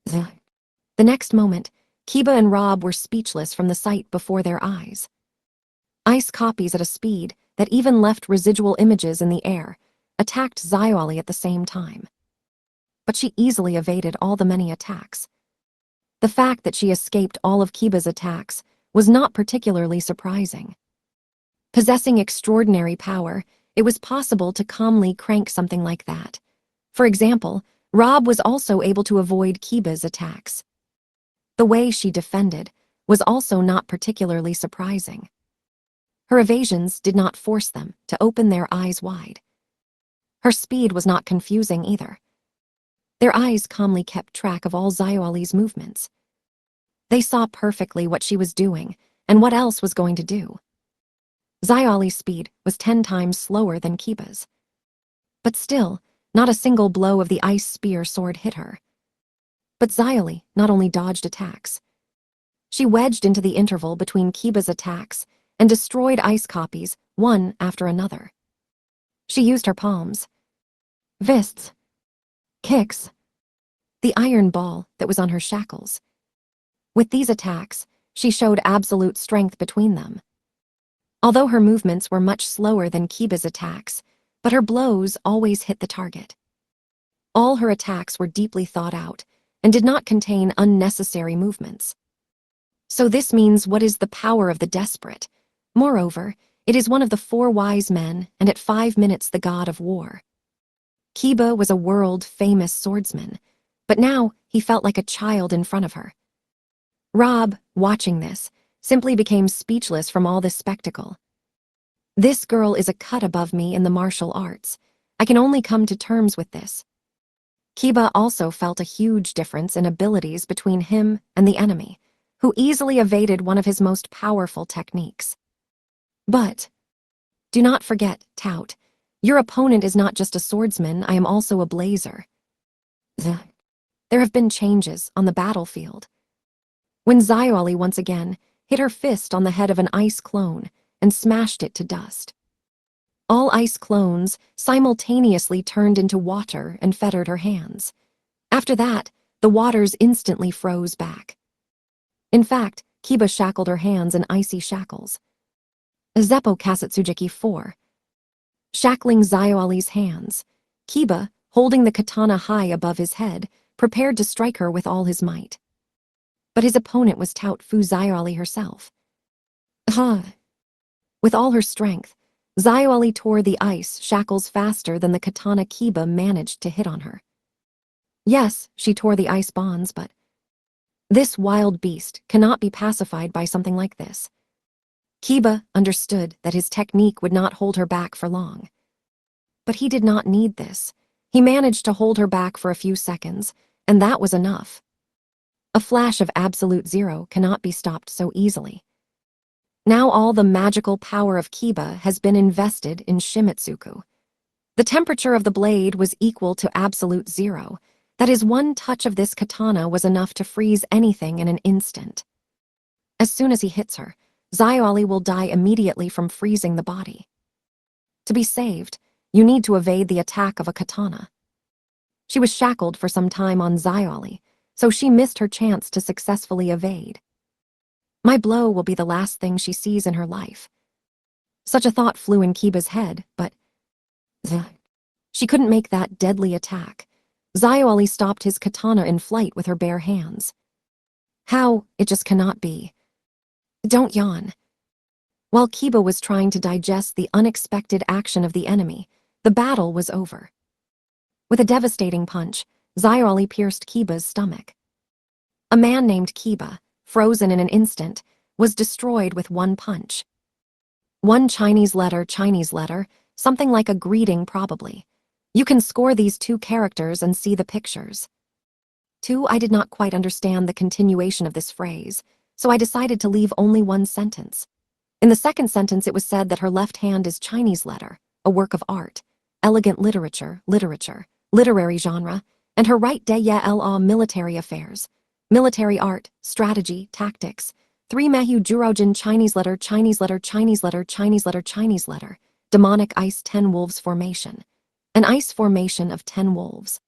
The next moment, Kiba and Rob were speechless from the sight before their eyes. Ice copies at a speed that even left residual images in the air attacked Xiaoli at the same time. But she easily evaded all the many attacks. The fact that she escaped all of Kiba's attacks was not particularly surprising. Possessing extraordinary power, it was possible to calmly crank something like that. For example, Rob was also able to avoid Kiba's attacks. The way she defended was also not particularly surprising. Her evasions did not force them to open their eyes wide. Her speed was not confusing either. Their eyes calmly kept track of all Xiaoli's movements. They saw perfectly what she was doing and what else was going to do. Xiaoli's speed was 10 times slower than Kiba's. But still, not a single blow of the ice spear sword hit her. But Xiaoli not only dodged attacks. She wedged into the interval between Kiba's attacks and destroyed ice copies one after another. She used her palms, fists, kicks, the iron ball that was on her shackles. With these attacks, she showed absolute strength between them. Although her movements were much slower than Kiba's attacks, but her blows always hit the target. All her attacks were deeply thought out and did not contain unnecessary movements. So this means what is the power of the desperate. Moreover, it is one of the 4 wise men and at 5 minutes the god of war. Kiba was a world-famous swordsman, but now he felt like a child in front of her. Rob, watching this, simply became speechless from all this spectacle. This girl is a cut above me in the martial arts. I can only come to terms with this. Kiba also felt a huge difference in abilities between him and the enemy, who easily evaded one of his most powerful techniques. But do not forget, Tout, your opponent is not just a swordsman, I am also a blazer. There have been changes on the battlefield. When Xiaoli once again hit her fist on the head of an ice clone and smashed it to dust. All ice clones simultaneously turned into water and fettered her hands. After that, the waters instantly froze back. In fact, Kiba shackled her hands in icy shackles. Zeppo Kasatsujiki 4. Shackling Xiaoli's hands, Kiba, holding the katana high above his head, prepared to strike her with all his might. But his opponent was Tout Fu Xiaoli herself. With all her strength, Xiaoli tore the ice shackles faster than the katana Kiba managed to hit on her. Yes, she tore the ice bonds, but this wild beast cannot be pacified by something like this. Kiba understood that his technique would not hold her back for long. But he did not need this. He managed to hold her back for a few seconds, and that was enough. A flash of absolute zero cannot be stopped so easily. Now all the magical power of Kiba has been invested in Shimitsuku. The temperature of the blade was equal to absolute zero. That is, one touch of this katana was enough to freeze anything in an instant. As soon as he hits her, Xiaoli will die immediately from freezing the body. To be saved, you need to evade the attack of a katana. She was shackled for some time on Xiaoli, so she missed her chance to successfully evade. My blow will be the last thing she sees in her life. Such a thought flew in Kiba's head, but she couldn't make that deadly attack. Xiaoli stopped his katana in flight with her bare hands. How? It just cannot be. Don't yawn. While Kiba was trying to digest the unexpected action of the enemy, the battle was over. With a devastating punch, Xiaoli pierced Kiba's stomach. A man named Kiba, frozen in an instant, was destroyed with one punch. One Chinese letter, something like a greeting probably. You can score these two characters and see the pictures. Two, I did not quite understand the continuation of this phrase, so I decided to leave only one sentence. In the second sentence it was said that her left hand is Chinese letter, a work of art, elegant literature, literary genre, and her right la military affairs, military art, strategy, tactics. 3 Mehu Jurojin Chinese letter, demonic ice 10 wolves formation, an ice formation of 10 wolves.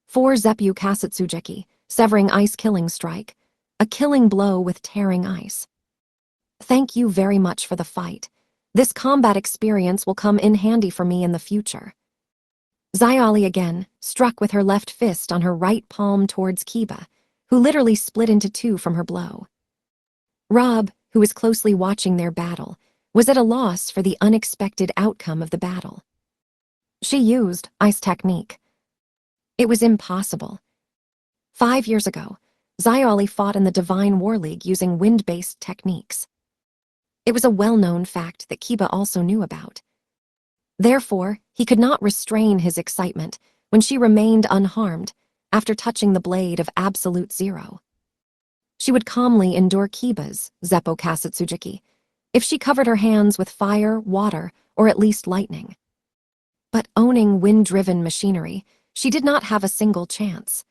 4 Zeppu Kasatsujeki, severing ice killing strike, a killing blow with tearing ice. Thank you very much for the fight. This combat experience will come in handy for me in the future. Xiaoli again struck with her left fist on her right palm towards Kiba, who literally split into two from her blow. Rob, who was closely watching their battle, was at a loss for the unexpected outcome of the battle. She used ice technique. It was impossible. 5 years ago, Xiaoli fought in the Divine War League using wind-based techniques. It was a well-known fact that Kiba also knew about. Therefore, he could not restrain his excitement when she remained unharmed after touching the blade of absolute zero. She would calmly endure Kiba's Zeppo Kasatsujiki if she covered her hands with fire, water, or at least lightning. But owning wind-driven machinery, she did not have a single chance.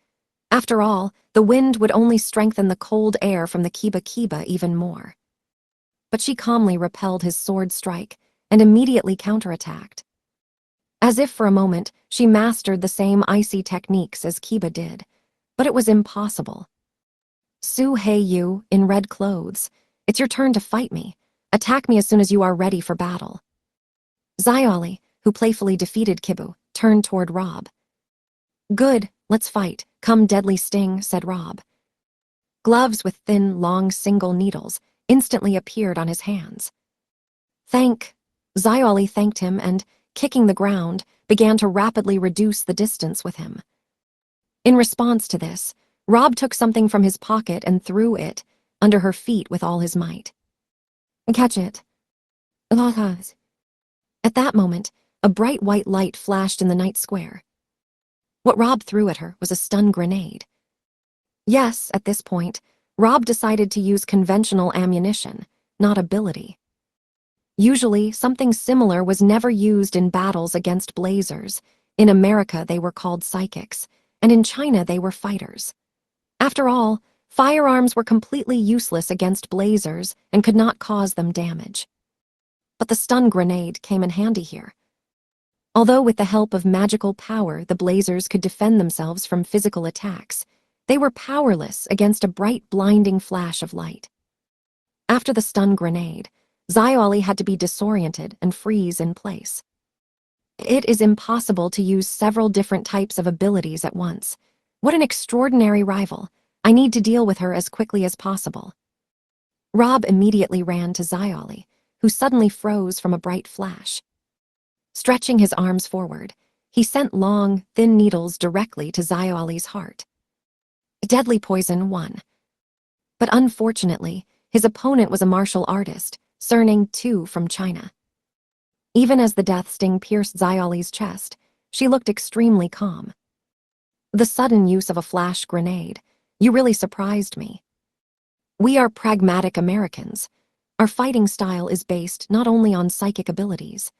After all, the wind would only strengthen the cold air from the Kiba even more. But she calmly repelled his sword strike and immediately counterattacked. As if for a moment, she mastered the same icy techniques as Kiba did, but it was impossible. Su Hei Yu, in red clothes, it's your turn to fight me. Attack me as soon as you are ready for battle. Xiaoli, who playfully defeated Kibu, turned toward Rob. Good, let's fight. Come deadly sting, said Rob. Gloves with thin, long single needles instantly appeared on his hands. Xiaoli thanked him and, kicking the ground, began to rapidly reduce the distance with him. In response to this, Rob took something from his pocket and threw it under her feet with all his might. Catch it. At that moment, a bright white light flashed in the night square. What Rob threw at her was a stun grenade. Yes, at this point, Rob decided to use conventional ammunition, not ability. Usually, something similar was never used in battles against blazers. In America, they were called psychics, and in China, they were fighters. After all, firearms were completely useless against blazers and could not cause them damage. But the stun grenade came in handy here. Although with the help of magical power the blazers could defend themselves from physical attacks, they were powerless against a bright, blinding flash of light. After the stun grenade, Xiaoli had to be disoriented and freeze in place. It is impossible to use several different types of abilities at once. What an extraordinary rival. I need to deal with her as quickly as possible. Rob immediately ran to Xiaoli, who suddenly froze from a bright flash. Stretching his arms forward, he sent long, thin needles directly to Xiaoli's heart. Deadly poison won. But unfortunately, his opponent was a martial artist, Cerning Tu from China. Even as the death sting pierced Xiaoli's chest, she looked extremely calm. The sudden use of a flash grenade, you really surprised me. We are pragmatic Americans. Our fighting style is based not only on psychic abilities.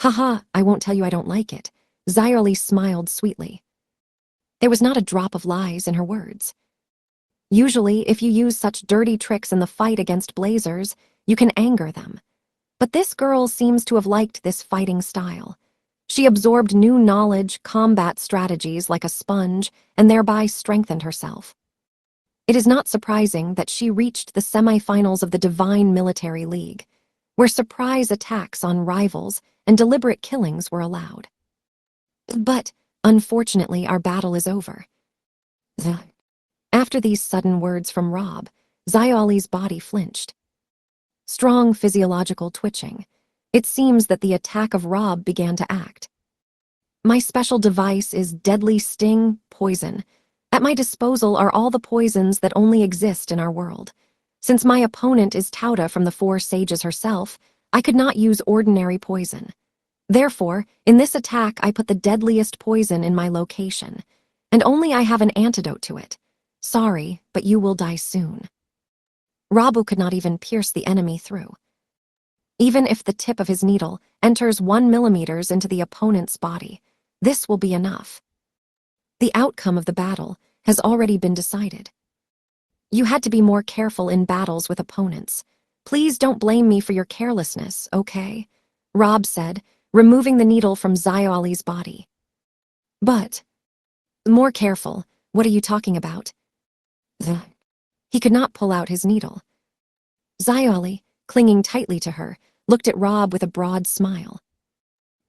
Haha, I won't tell you I don't like it. Xiaoli smiled sweetly. There was not a drop of lies in her words. Usually, if you use such dirty tricks in the fight against blazers, you can anger them. But this girl seems to have liked this fighting style. She absorbed new knowledge, combat strategies like a sponge, and thereby strengthened herself. It is not surprising that she reached the semifinals of the Divine Military League, where surprise attacks on rivals and deliberate killings were allowed. But, unfortunately, our battle is over. After these sudden words from Rob, Xiaoli's body flinched. Strong physiological twitching. It seems that the attack of Rob began to act. My special device is deadly sting, poison. At my disposal are all the poisons that only exist in our world. Since my opponent is Tauta from the Four Sages herself, I could not use ordinary poison. Therefore, in this attack I put the deadliest poison in my location, and only I have an antidote to it. Sorry, but you will die soon. Rabu could not even pierce the enemy through. Even if the tip of his needle enters 1 millimeter into the opponent's body, this will be enough. The outcome of the battle has already been decided. You had to be more careful in battles with opponents. Please don't blame me for your carelessness, okay? Rob said, removing the needle from Xiaoli's body. But, more careful, what are you talking about? He could not pull out his needle. Xiaoli, clinging tightly to her, looked at Rob with a broad smile.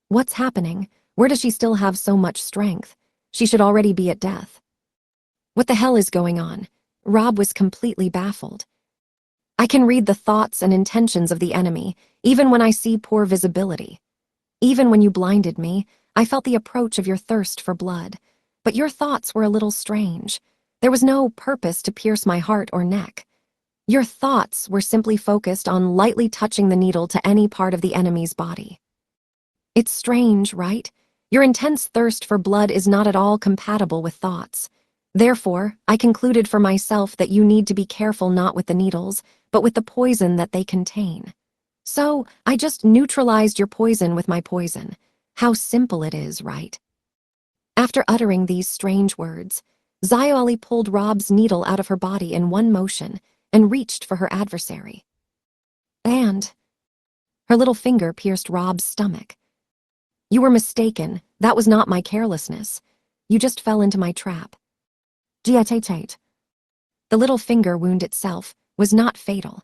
What's happening? Where does she still have so much strength? She should already be at death. What the hell is going on? Rob was completely baffled. I can read the thoughts and intentions of the enemy, even when I see poor visibility. Even when you blinded me, I felt the approach of your thirst for blood. But your thoughts were a little strange. There was no purpose to pierce my heart or neck. Your thoughts were simply focused on lightly touching the needle to any part of the enemy's body. It's strange, right? Your intense thirst for blood is not at all compatible with thoughts. Therefore, I concluded for myself that you need to be careful not with the needles, but with the poison that they contain. So, I just neutralized your poison with my poison. How simple it is, right? After uttering these strange words, Xiaoli pulled Rob's needle out of her body in one motion and reached for her adversary. And her little finger pierced Rob's stomach. You were mistaken. That was not my carelessness. You just fell into my trap. The little finger wound itself was not fatal.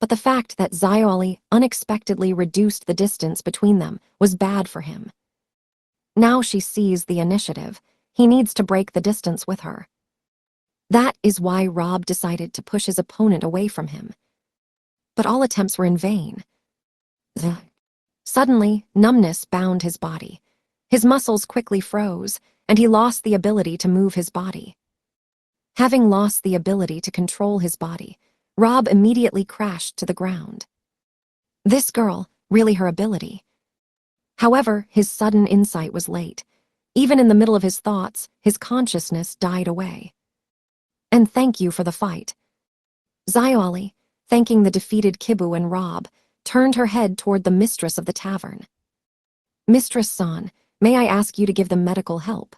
But the fact that Xiaoli unexpectedly reduced the distance between them was bad for him. Now she sees the initiative. He needs to break the distance with her. That is why Rob decided to push his opponent away from him. But all attempts were in vain. Suddenly, numbness bound his body. His muscles quickly froze, and he lost the ability to move his body. Having lost the ability to control his body, Rob immediately crashed to the ground. This girl, really her ability. However, his sudden insight was late. Even in the middle of his thoughts, his consciousness died away. And thank you for the fight. Xiaoli, thanking the defeated Kibu and Rob, turned her head toward the mistress of the tavern. Mistress San, may I ask you to give them medical help?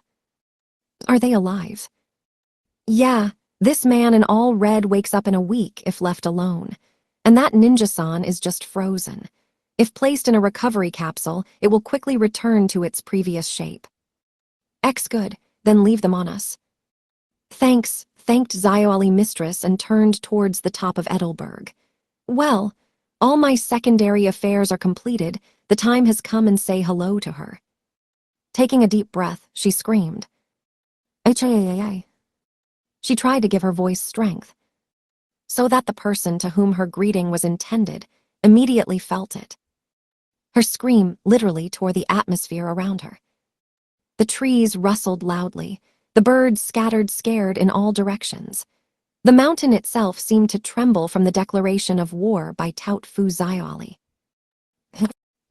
Are they alive? Yeah, this man in all red wakes up in a week if left alone. And that ninja-san is just frozen. If placed in a recovery capsule, it will quickly return to its previous shape. Good, then leave them on us. Thanks, thanked Xiaoli mistress and turned towards the top of Edelberg. Well, all my secondary affairs are completed. The time has come and say hello to her. Taking a deep breath, she screamed. H-A-A-A. She tried to give her voice strength, so that the person to whom her greeting was intended immediately felt it. Her scream literally tore the atmosphere around her. The trees rustled loudly, the birds scattered scared in all directions. The mountain itself seemed to tremble from the declaration of war by Tout Fu Xiaoli.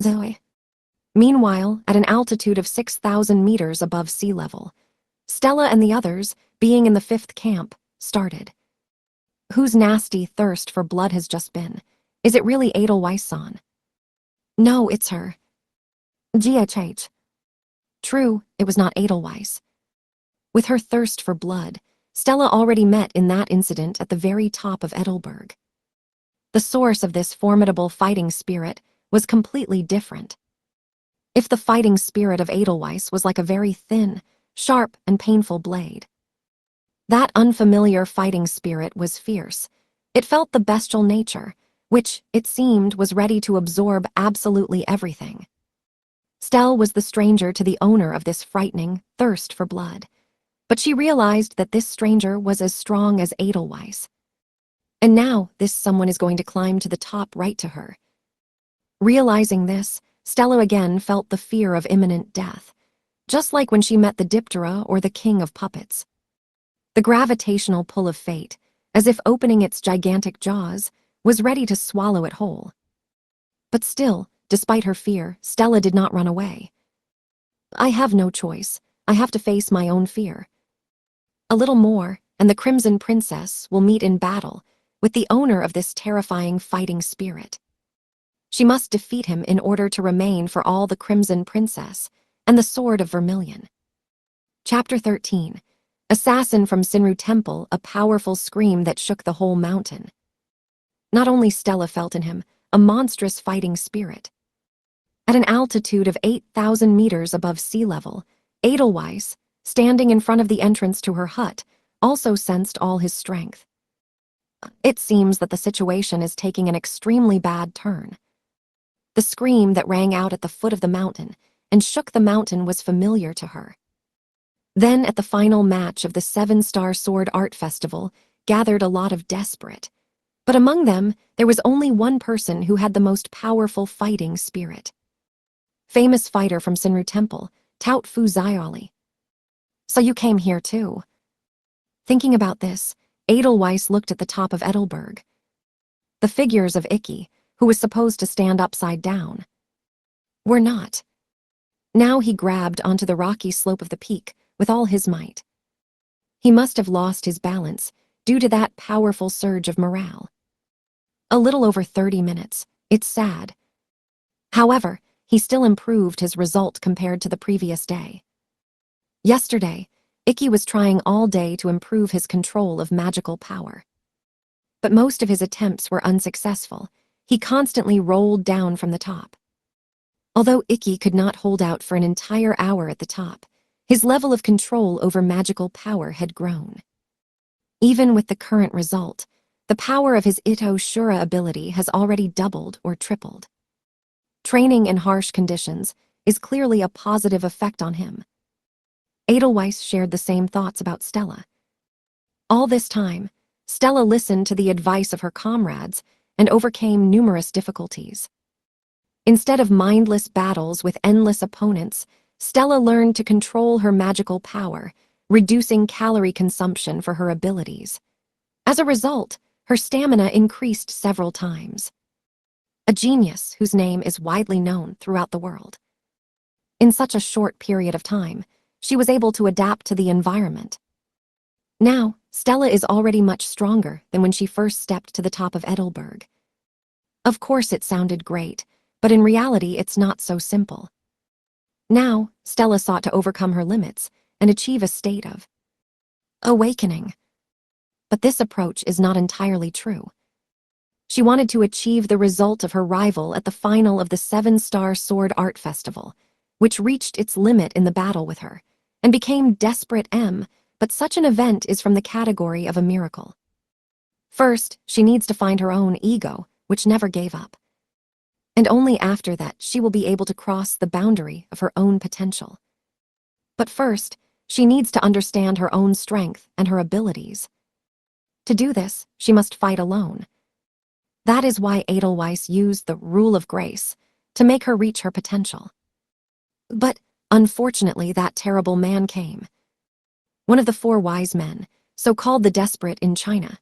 Zoe. Meanwhile, at an altitude of 6,000 meters above sea level, Stella and the others, being in the 5th camp, started. Whose nasty thirst for blood has just been? Is it really Edelweiss-san? No, it's her. GHH. True, it was not Edelweiss. With her thirst for blood, Stella already met in that incident at the very top of Edelberg. The source of this formidable fighting spirit was completely different. If the fighting spirit of Edelweiss was like a very thin, sharp, and painful blade, that unfamiliar fighting spirit was fierce. It felt the bestial nature, which, it seemed, was ready to absorb absolutely everything. Stell was the stranger to the owner of this frightening thirst for blood, but she realized that this stranger was as strong as Edelweiss. And now this someone is going to climb to the top right to her. Realizing this, Stella again felt the fear of imminent death, just like when she met the Diptera or the King of Puppets. The gravitational pull of fate, as if opening its gigantic jaws, was ready to swallow it whole. But still, despite her fear, Stella did not run away. I have no choice. I have to face my own fear. A little more, and the Crimson Princess will meet in battle with the owner of this terrifying fighting spirit. She must defeat him in order to remain for all the Crimson Princess and the Sword of Vermilion. Chapter 13. Assassin from Sinru Temple, a powerful scream that shook the whole mountain. Not only Stella felt in him a monstrous fighting spirit. At an altitude of 8,000 meters above sea level, Edelweiss, standing in front of the entrance to her hut, also sensed all his strength. It seems that the situation is taking an extremely bad turn. The scream that rang out at the foot of the mountain and shook the mountain was familiar to her. Then, at the final match of the 7-Star Sword Art Festival, gathered a lot of desperate. But among them, there was only one person who had the most powerful fighting spirit. Famous fighter from Sinru Temple, Tout Fu Xiaoli. So you came here too. Thinking about this, Edelweiss looked at the top of Edelberg. The figures of Ikki, who was supposed to stand upside down, were not. Now he grabbed onto the rocky slope of the peak with all his might. He must have lost his balance due to that powerful surge of morale. A little over 30 minutes. It's sad. However, he still improved his result compared to the previous day. Yesterday, Ikki was trying all day to improve his control of magical power. But most of his attempts were unsuccessful. He constantly rolled down from the top. Although Ikki could not hold out for an entire hour at the top, his level of control over magical power had grown. Even with the current result, the power of his Ito Shura ability has already doubled or tripled. Training in harsh conditions is clearly a positive effect on him. Edelweiss shared the same thoughts about Stella. All this time, Stella listened to the advice of her comrades and overcame numerous difficulties. Instead of mindless battles with endless opponents, Stella learned to control her magical power, reducing calorie consumption for her abilities. As a result, her stamina increased several times. A genius whose name is widely known throughout the world. In such a short period of time, she was able to adapt to the environment. Now, Stella is already much stronger than when she first stepped to the top of Edelberg. Of course it sounded great, but in reality it's not so simple. Now, Stella sought to overcome her limits and achieve a state of awakening. But this approach is not entirely true. She wanted to achieve the result of her rival at the final of the 7-Star Sword Art Festival, which reached its limit in the battle with her, and became Desperate M, but such an event is from the category of a miracle. First, she needs to find her own ego, which never gave up. And only after that she will be able to cross the boundary of her own potential. But first, she needs to understand her own strength and her abilities. To do this, she must fight alone. That is why Edelweiss used the rule of grace to make her reach her potential. But, unfortunately, that terrible man came. One of the 4 wise men, so called the Desperate in China.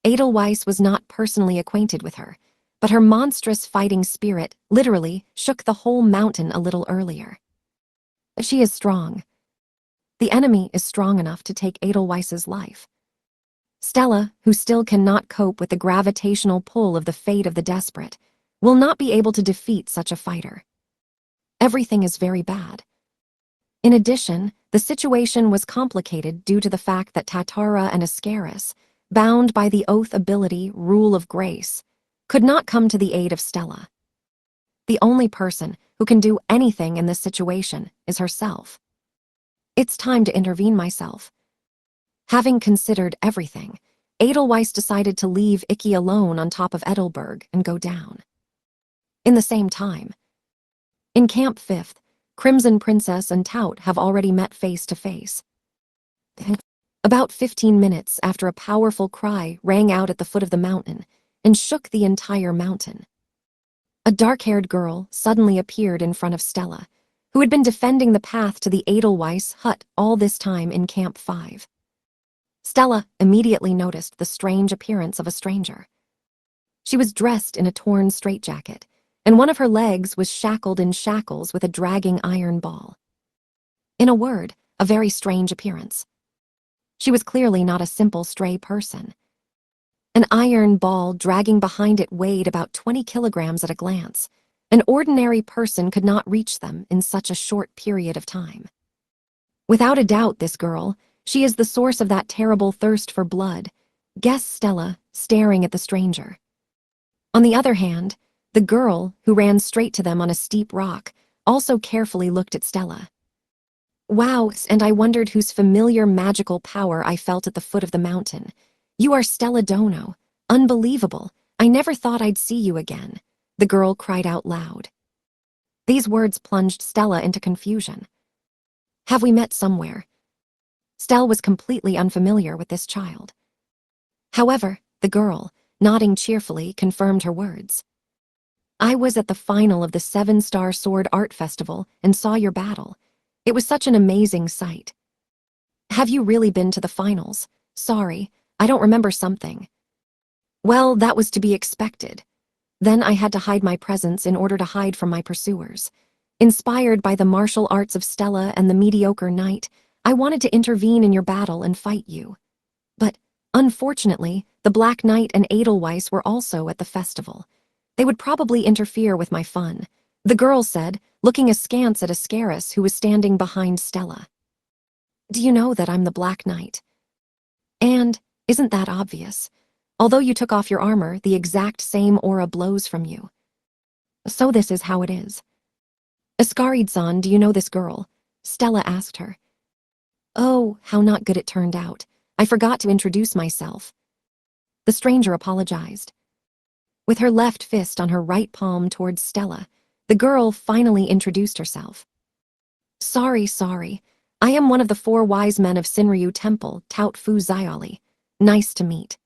Edelweiss was not personally acquainted with her, but her monstrous fighting spirit literally shook the whole mountain a little earlier. She is strong. The enemy is strong enough to take Edelweiss's life. Stella, who still cannot cope with the gravitational pull of the fate of the desperate, will not be able to defeat such a fighter. Everything is very bad. In addition, the situation was complicated due to the fact that Tatara and Ascaris, bound by the oath ability Rule of Grace, could not come to the aid of Stella. The only person who can do anything in this situation is herself. It's time to intervene myself. Having considered everything, Edelweiss decided to leave Ikki alone on top of Edelberg and go down. In the same time, in Camp 5th, Crimson Princess and Tout have already met face to face. About 15 minutes after a powerful cry rang out at the foot of the mountain and shook the entire mountain. A dark-haired girl suddenly appeared in front of Stella, who had been defending the path to the Edelweiss hut all this time in Camp 5. Stella immediately noticed the strange appearance of a stranger. She was dressed in a torn straitjacket, and one of her legs was shackled in shackles with a dragging iron ball. In a word, a very strange appearance. She was clearly not a simple stray person. An iron ball dragging behind it weighed about 20 kilograms at a glance. An ordinary person could not reach them in such a short period of time. Without a doubt, this girl, she is the source of that terrible thirst for blood, guessed Stella, staring at the stranger. On the other hand, the girl, who ran straight to them on a steep rock, also carefully looked at Stella. Wow, and I wondered whose familiar magical power I felt at the foot of the mountain. You are Stella Dono. Unbelievable. I never thought I'd see you again, the girl cried out loud. These words plunged Stella into confusion. Have we met somewhere? Stella was completely unfamiliar with this child. However, the girl, nodding cheerfully, confirmed her words. I was at the final of the 7-Star Sword Art Festival and saw your battle. It was such an amazing sight. Have you really been to the finals? Sorry, I don't remember something. Well, that was to be expected. Then I had to hide my presence in order to hide from my pursuers. Inspired by the martial arts of Stella and the mediocre knight, I wanted to intervene in your battle and fight you. But, unfortunately, the Black Knight and Edelweiss were also at the festival. They would probably interfere with my fun, the girl said, looking askance at Ascaris, who was standing behind Stella. Do you know that I'm the Black Knight? And, isn't that obvious? Although you took off your armor, the exact same aura blows from you. So this is how it is. Ascarid-san, do you know this girl? Stella asked her. Oh, how not good it turned out. I forgot to introduce myself. The stranger apologized. With her left fist on her right palm towards Stella, the girl finally introduced herself. Sorry. I am one of the 4 wise men of Sinryu Temple, Tout Fu Xiaoli. Nice to meet.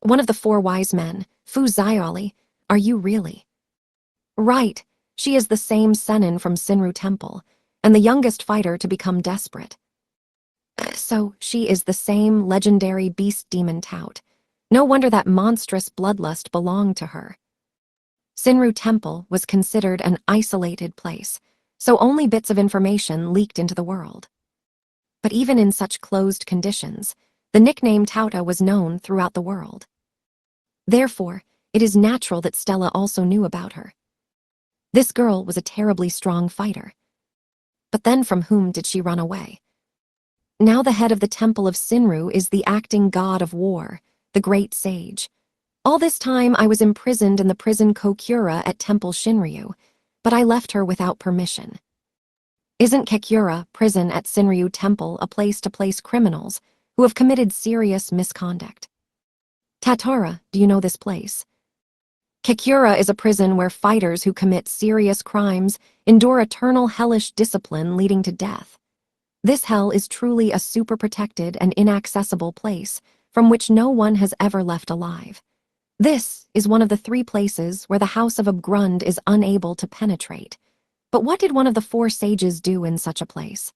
One of the 4 wise men, Fu Xiaoli, are you really? Right, she is the same Sennin from Sinryu Temple, and the youngest fighter to become desperate. So, she is the same legendary beast demon Tout. No wonder that monstrous bloodlust belonged to her. Sinryu Temple was considered an isolated place, so only bits of information leaked into the world. But even in such closed conditions, the nickname Tauta was known throughout the world. Therefore, it is natural that Stella also knew about her. This girl was a terribly strong fighter. But then from whom did she run away? Now the head of the Temple of Sinryu is the acting god of war, the great sage. All this time I was imprisoned in the prison Kokura at Temple Shinryu, but I left her without permission. Isn't Kokura, prison at Sinryu Temple, a place to place criminals who have committed serious misconduct? Tatara, do you know this place? Kokura is a prison where fighters who commit serious crimes endure eternal hellish discipline leading to death. This hell is truly a super-protected and inaccessible place from which no one has ever left alive. This is one of the 3 places where the House of Abgrund is unable to penetrate. But what did one of the 4 sages do in such a place?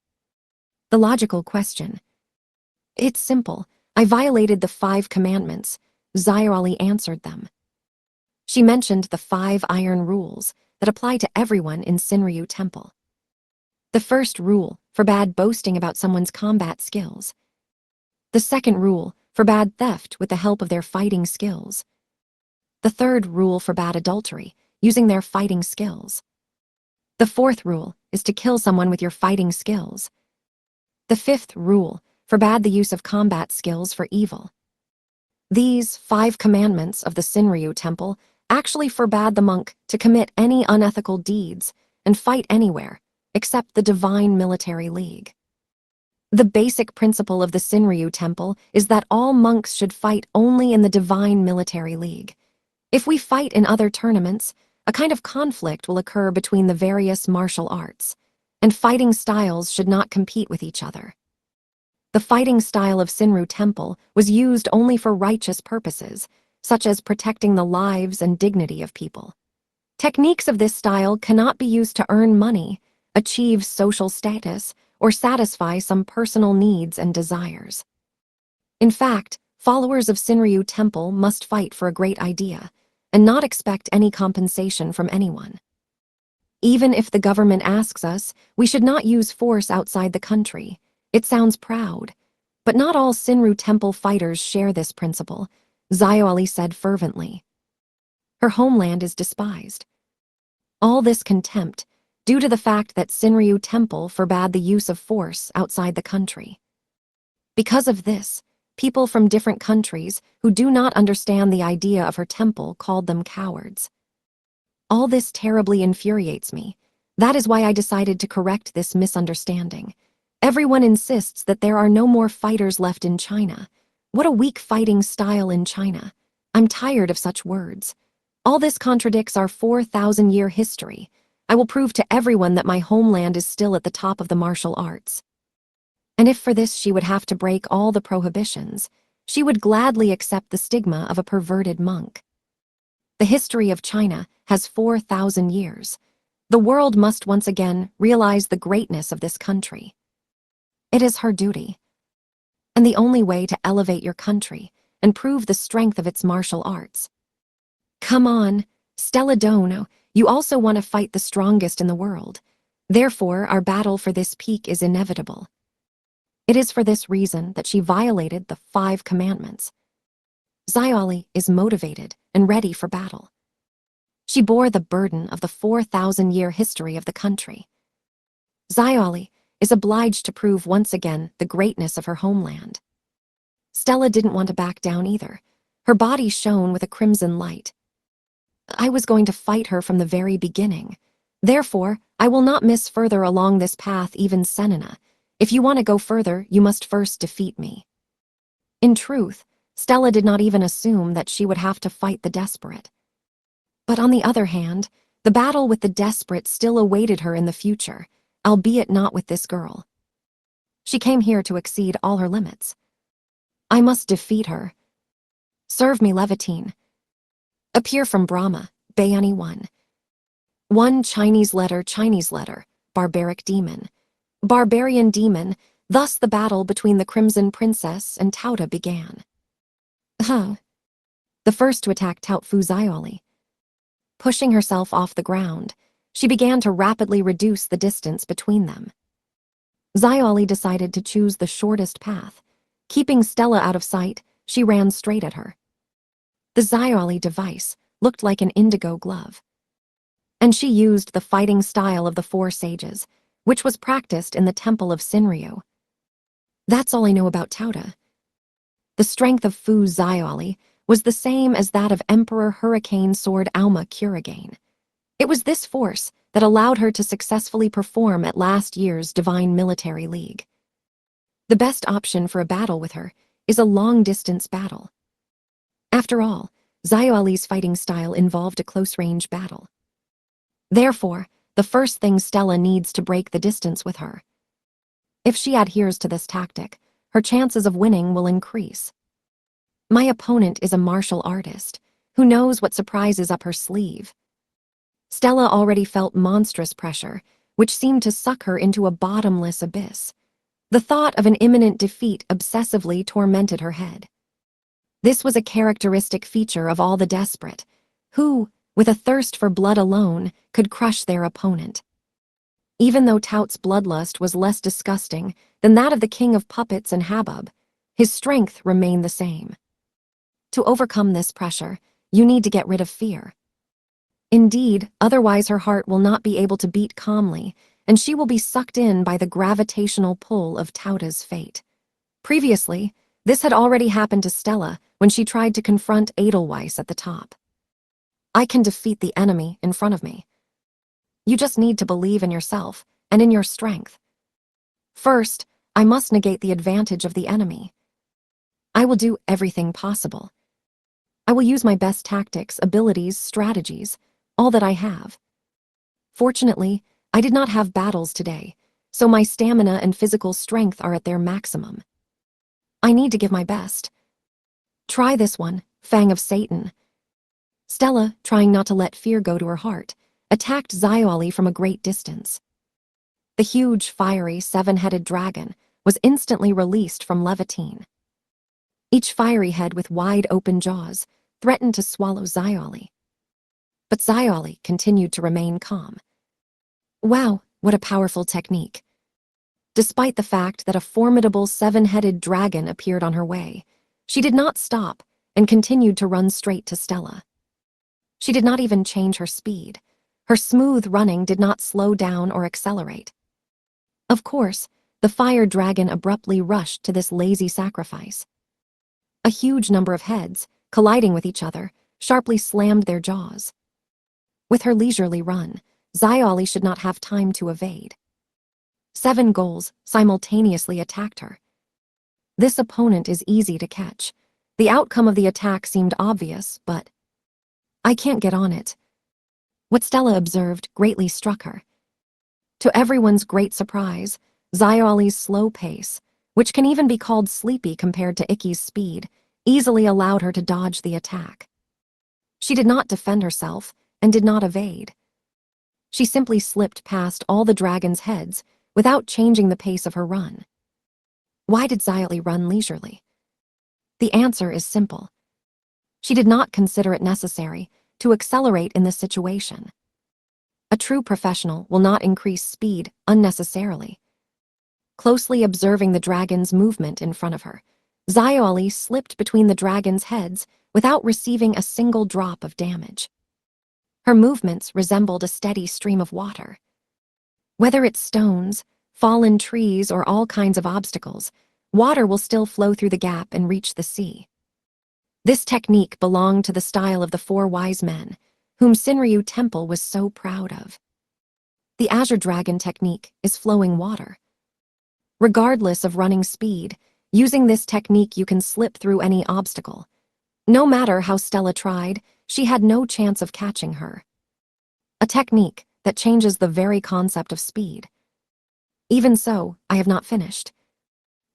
The logical question. It's simple. I violated the 5 commandments. Xiaoli answered them. She mentioned the 5 iron rules that apply to everyone in Sinryu Temple. The first rule forbade boasting about someone's combat skills. The second rule forbade theft with the help of their fighting skills. The third rule forbade adultery, using their fighting skills. The 4th rule is to kill someone with your fighting skills. The 5th rule forbade the use of combat skills for evil. These 5 commandments of the Sinryu Temple actually forbade the monk to commit any unethical deeds and fight anywhere, except the Divine Military League. The basic principle of the Sinryu Temple is that all monks should fight only in the Divine Military League. If we fight in other tournaments, a kind of conflict will occur between the various martial arts, and fighting styles should not compete with each other. The fighting style of Sinryu Temple was used only for righteous purposes, such as protecting the lives and dignity of people. Techniques of this style cannot be used to earn money, achieve social status, or satisfy some personal needs and desires. In fact, followers of Sinryu Temple must fight for a great idea and not expect any compensation from anyone. Even if the government asks us, we should not use force outside the country. It sounds proud, but not all Sinryu Temple fighters share this principle, Zioali said fervently. Her homeland is despised. All this contempt due to the fact that Sinryu Temple forbade the use of force outside the country. Because of this, people from different countries who do not understand the idea of her temple called them cowards. All this terribly infuriates me. That is why I decided to correct this misunderstanding. Everyone insists that there are no more fighters left in China. What a weak fighting style in China. I'm tired of such words. All this contradicts our 4,000-year history. I will prove to everyone that my homeland is still at the top of the martial arts. And if for this she would have to break all the prohibitions, she would gladly accept the stigma of a perverted monk. The history of China has 4,000 years. The world must once again realize the greatness of this country. It is her duty. And the only way to elevate your country and prove the strength of its martial arts. Come on, Stella Dono, you also want to fight the strongest in the world. Therefore, our battle for this peak is inevitable. It is for this reason that she violated the 5 commandments. Zioali is motivated and ready for battle. She bore the burden of the 4,000-year history of the country. Zioali is obliged to prove once again the greatness of her homeland. Stella didn't want to back down either. Her body shone with a crimson light. I was going to fight her from the very beginning. Therefore, I will not miss further along this path even Senina. If you want to go further, you must first defeat me. In truth, Stella did not even assume that she would have to fight the desperate. But on the other hand, the battle with the desperate still awaited her in the future, albeit not with this girl. She came here to exceed all her limits. I must defeat her. Serve me, Levitine. Appear from Brahma, Bayani 1. 1 Chinese letter, barbaric demon. Barbarian demon, thus the battle between the Crimson Princess and Tauta began. The first to attack Tautfu Zioali. Pushing herself off the ground, she began to rapidly reduce the distance between them. Zioali decided to choose the shortest path. Keeping Stella out of sight, she ran straight at her. The Zioali device looked like an indigo glove. And she used the fighting style of the 4 sages, which was practiced in the temple of Sinryu. That's all I know about Tauta. The strength of Fu Zioali was the same as that of Emperor Hurricane Sword Auma Kurigane. It was this force that allowed her to successfully perform at last year's Divine Military League. The best option for a battle with her is a long-distance battle. After all, Zioali's fighting style involved a close-range battle. Therefore, the first thing Stella needs to break the distance with her. If she adheres to this tactic, her chances of winning will increase. My opponent is a martial artist who knows what surprises up her sleeve. Stella already felt monstrous pressure, which seemed to suck her into a bottomless abyss. The thought of an imminent defeat obsessively tormented her head. This was a characteristic feature of all the desperate, who, with a thirst for blood alone, could crush their opponent. Even though Taut's bloodlust was less disgusting than that of the king of puppets and Habub, his strength remained the same. To overcome this pressure, you need to get rid of fear. Indeed, otherwise her heart will not be able to beat calmly, and she will be sucked in by the gravitational pull of Tauta's fate. Previously, this had already happened to Stella when she tried to confront Edelweiss at the top. I can defeat the enemy in front of me. You just need to believe in yourself and in your strength. First, I must negate the advantage of the enemy. I will do everything possible. I will use my best tactics, abilities, strategies, all that I have. Fortunately, I did not have battles today, so my stamina and physical strength are at their maximum. I need to give my best. Try this one, Fang of Satan. Stella, trying not to let fear go to her heart, attacked Zioali from a great distance. The huge, fiery, 7-headed dragon was instantly released from Levitine. Each fiery head with wide open jaws threatened to swallow Xiaoli. But Xiaoli continued to remain calm. Wow, what a powerful technique. Despite the fact that a formidable seven-headed dragon appeared on her way, she did not stop and continued to run straight to Stella. She did not even change her speed. Her smooth running did not slow down or accelerate. Of course, the fire dragon abruptly rushed to this lazy sacrifice. A huge number of heads, colliding with each other, sharply slammed their jaws. With her leisurely run, Xiaoli should not have time to evade. 7 ghouls simultaneously attacked her. This opponent is easy to catch. The outcome of the attack seemed obvious, but I can't get on it. What Stella observed greatly struck her. To everyone's great surprise, Xiaoli's slow pace, which can even be called sleepy compared to Ikki's speed, easily allowed her to dodge the attack. She did not defend herself and did not evade. She simply slipped past all the dragon's heads without changing the pace of her run. Why did Xiaoli run leisurely? The answer is simple. She did not consider it necessary to accelerate in this situation. A true professional will not increase speed unnecessarily. Closely observing the dragon's movement in front of her, Xiaoli slipped between the dragon's heads without receiving a single drop of damage. Her movements resembled a steady stream of water. Whether it's stones, fallen trees, or all kinds of obstacles, water will still flow through the gap and reach the sea. This technique belonged to the style of the 4 wise men, whom Sinryu Temple was so proud of. The Azure Dragon technique is flowing water. Regardless of running speed, using this technique you can slip through any obstacle. No matter how Stella tried, she had no chance of catching her. A technique that changes the very concept of speed. Even so, I have not finished.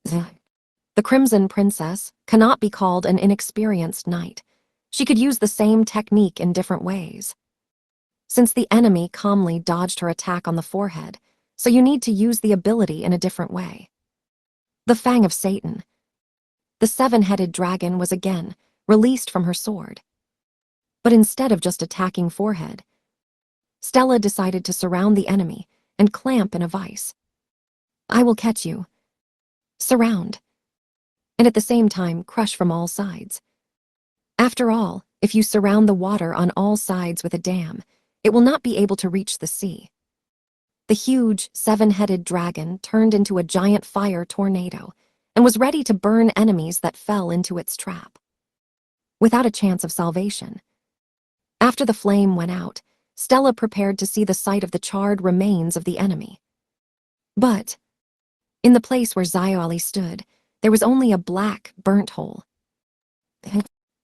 The Crimson Princess cannot be called an inexperienced knight. She could use the same technique in different ways. Since the enemy calmly dodged her attack on the forehead, so you need to use the ability in a different way. The Fang of Satan. The 7-headed dragon was again released from her sword. But instead of just attacking forehead, Stella decided to surround the enemy and clamp in a vice. I will catch you. Surround. And at the same time crush from all sides. After all, if you surround the water on all sides with a dam, it will not be able to reach the sea. The huge 7-headed dragon turned into a giant fire tornado and was ready to burn enemies that fell into its trap. Without a chance of salvation. After the flame went out, Stella prepared to see the sight of the charred remains of the enemy. But in the place where Xiaoli stood, there was only a black, burnt hole.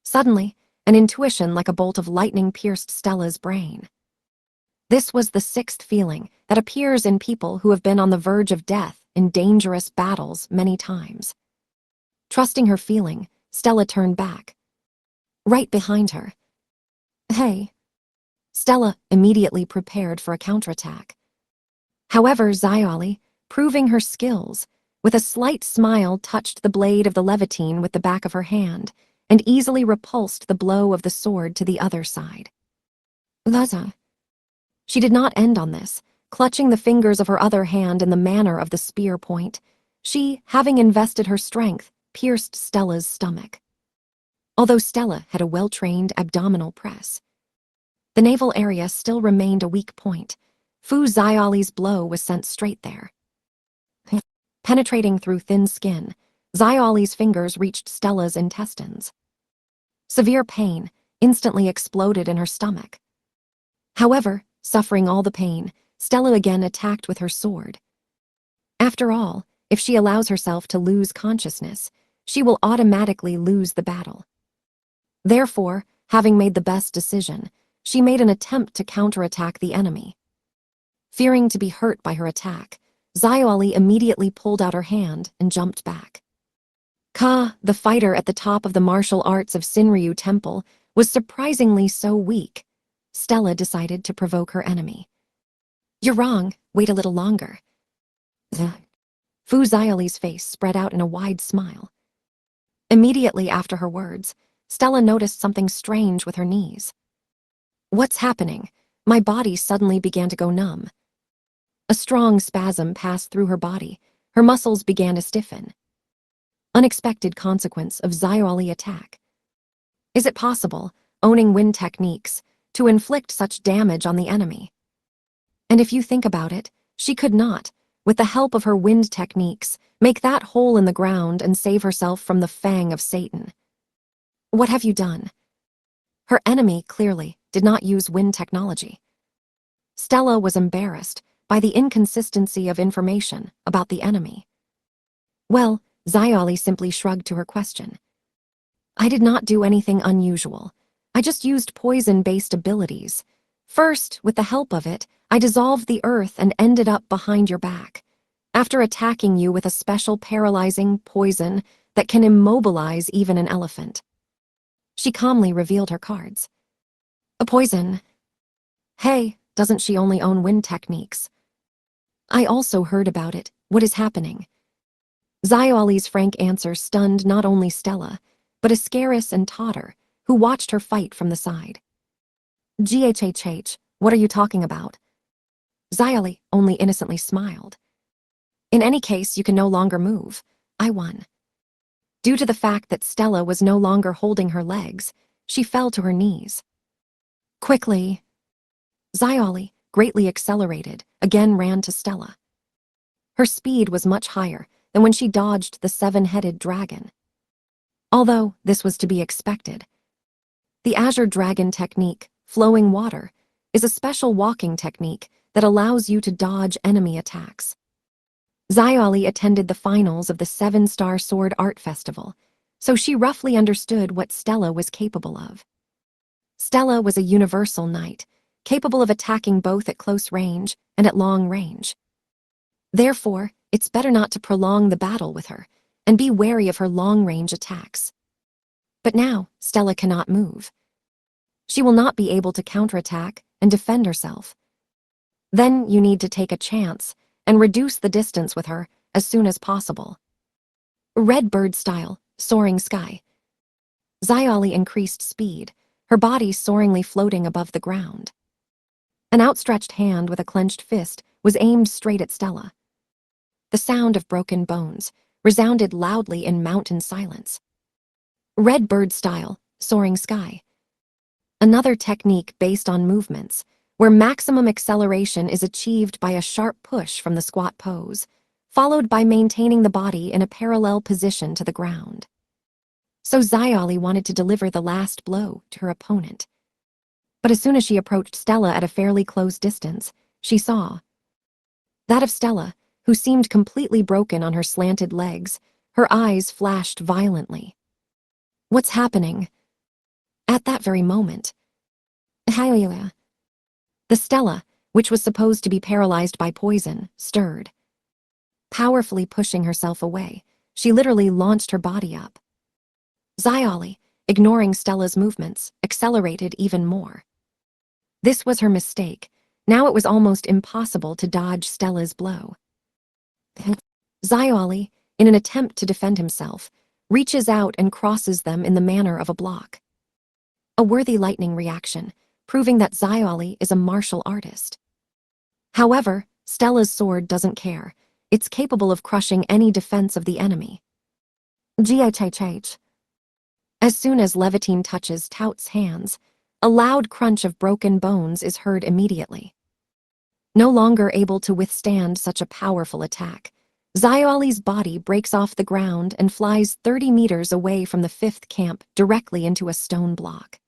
Suddenly, an intuition like a bolt of lightning pierced Stella's brain. This was the 6th feeling that appears in people who have been on the verge of death in dangerous battles many times. Trusting her feeling, Stella turned back. Right behind her. Hey. Stella immediately prepared for a counterattack. However, Xiaoli, proving her skills, with a slight smile touched the blade of the levitine with the back of her hand and easily repulsed the blow of the sword to the other side. Laza. She did not end on this, clutching the fingers of her other hand in the manner of the spear point. She, having invested her strength, pierced Stella's stomach. Although Stella had a well-trained abdominal press, the navel area still remained a weak point. Fu Xiaoli's blow was sent straight there. Penetrating through thin skin, Xiaoli's fingers reached Stella's intestines. Severe pain instantly exploded in her stomach. However, suffering all the pain, Stella again attacked with her sword. After all, if she allows herself to lose consciousness, she will automatically lose the battle. Therefore, having made the best decision, she made an attempt to counterattack the enemy. Fearing to be hurt by her attack, Xiaoli immediately pulled out her hand and jumped back. Ka, the fighter at the top of the martial arts of Sinryu Temple, was surprisingly so weak. Stella decided to provoke her enemy. You're wrong, wait a little longer. Fu Xiaoli's face spread out in a wide smile. Immediately after her words, Stella noticed something strange with her knees. What's happening? My body suddenly began to go numb. A strong spasm passed through her body. Her muscles began to stiffen. Unexpected consequence of Xiaoli attack. Is it possible, owning wind techniques, to inflict such damage on the enemy? And if you think about it, she could not, with the help of her wind techniques, make that hole in the ground and save herself from the fang of Satan. What have you done? Her enemy, clearly, did not use wind technology. Stella was embarrassed by the inconsistency of information about the enemy. Well, Xiaoli simply shrugged to her question. I did not do anything unusual. I just used poison-based abilities. First, with the help of it, I dissolved the earth and ended up behind your back, after attacking you with a special paralyzing poison that can immobilize even an elephant. She calmly revealed her cards. A poison. Hey, doesn't she only own wind techniques? I also heard about it. What is happening? Xiaoli's frank answer stunned not only Stella, but Ascaris and Totter, who watched her fight from the side. GHHH, what are you talking about? Xiaoli only innocently smiled. In any case, you can no longer move. I won. Due to the fact that Stella was no longer holding her legs, she fell to her knees. Quickly. Xiaoli, greatly accelerated, again ran to Stella. Her speed was much higher than when she dodged the seven-headed dragon. Although this was to be expected. The Azure Dragon technique, Flowing Water, is a special walking technique that allows you to dodge enemy attacks. Xiaoli attended the finals of the 7-Star Sword Art Festival, so she roughly understood what Stella was capable of. Stella was a universal knight, capable of attacking both at close range and at long range. Therefore, it's better not to prolong the battle with her, and be wary of her long-range attacks. But now, Stella cannot move. She will not be able to counterattack and defend herself. Then you need to take a chance and reduce the distance with her as soon as possible. Red bird style, soaring sky. Xiaoli increased speed, her body soaringly floating above the ground. An outstretched hand with a clenched fist was aimed straight at Stella. The sound of broken bones resounded loudly in mountain silence. Red bird style, soaring sky. Another technique based on movements, where maximum acceleration is achieved by a sharp push from the squat pose, followed by maintaining the body in a parallel position to the ground. So Xiaoli wanted to deliver the last blow to her opponent. But as soon as she approached Stella at a fairly close distance, she saw that of Stella, who seemed completely broken on her slanted legs. Her eyes flashed violently. What's happening? At that very moment, the Stella, which was supposed to be paralyzed by poison, stirred. Powerfully pushing herself away, she literally launched her body up. Xiaoli, ignoring Stella's movements, accelerated even more. This was her mistake. Now it was almost impossible to dodge Stella's blow. Xiaoli, in an attempt to defend himself, reaches out and crosses them in the manner of a block. A worthy lightning reaction, proving that Xiaoli is a martial artist. However, Stella's sword doesn't care. It's capable of crushing any defense of the enemy. GHHH. As soon as Levitine touches Tout's hands, a loud crunch of broken bones is heard immediately. No longer able to withstand such a powerful attack, Xiaoli's body breaks off the ground and flies 30 meters away from the 5th camp directly into a stone block.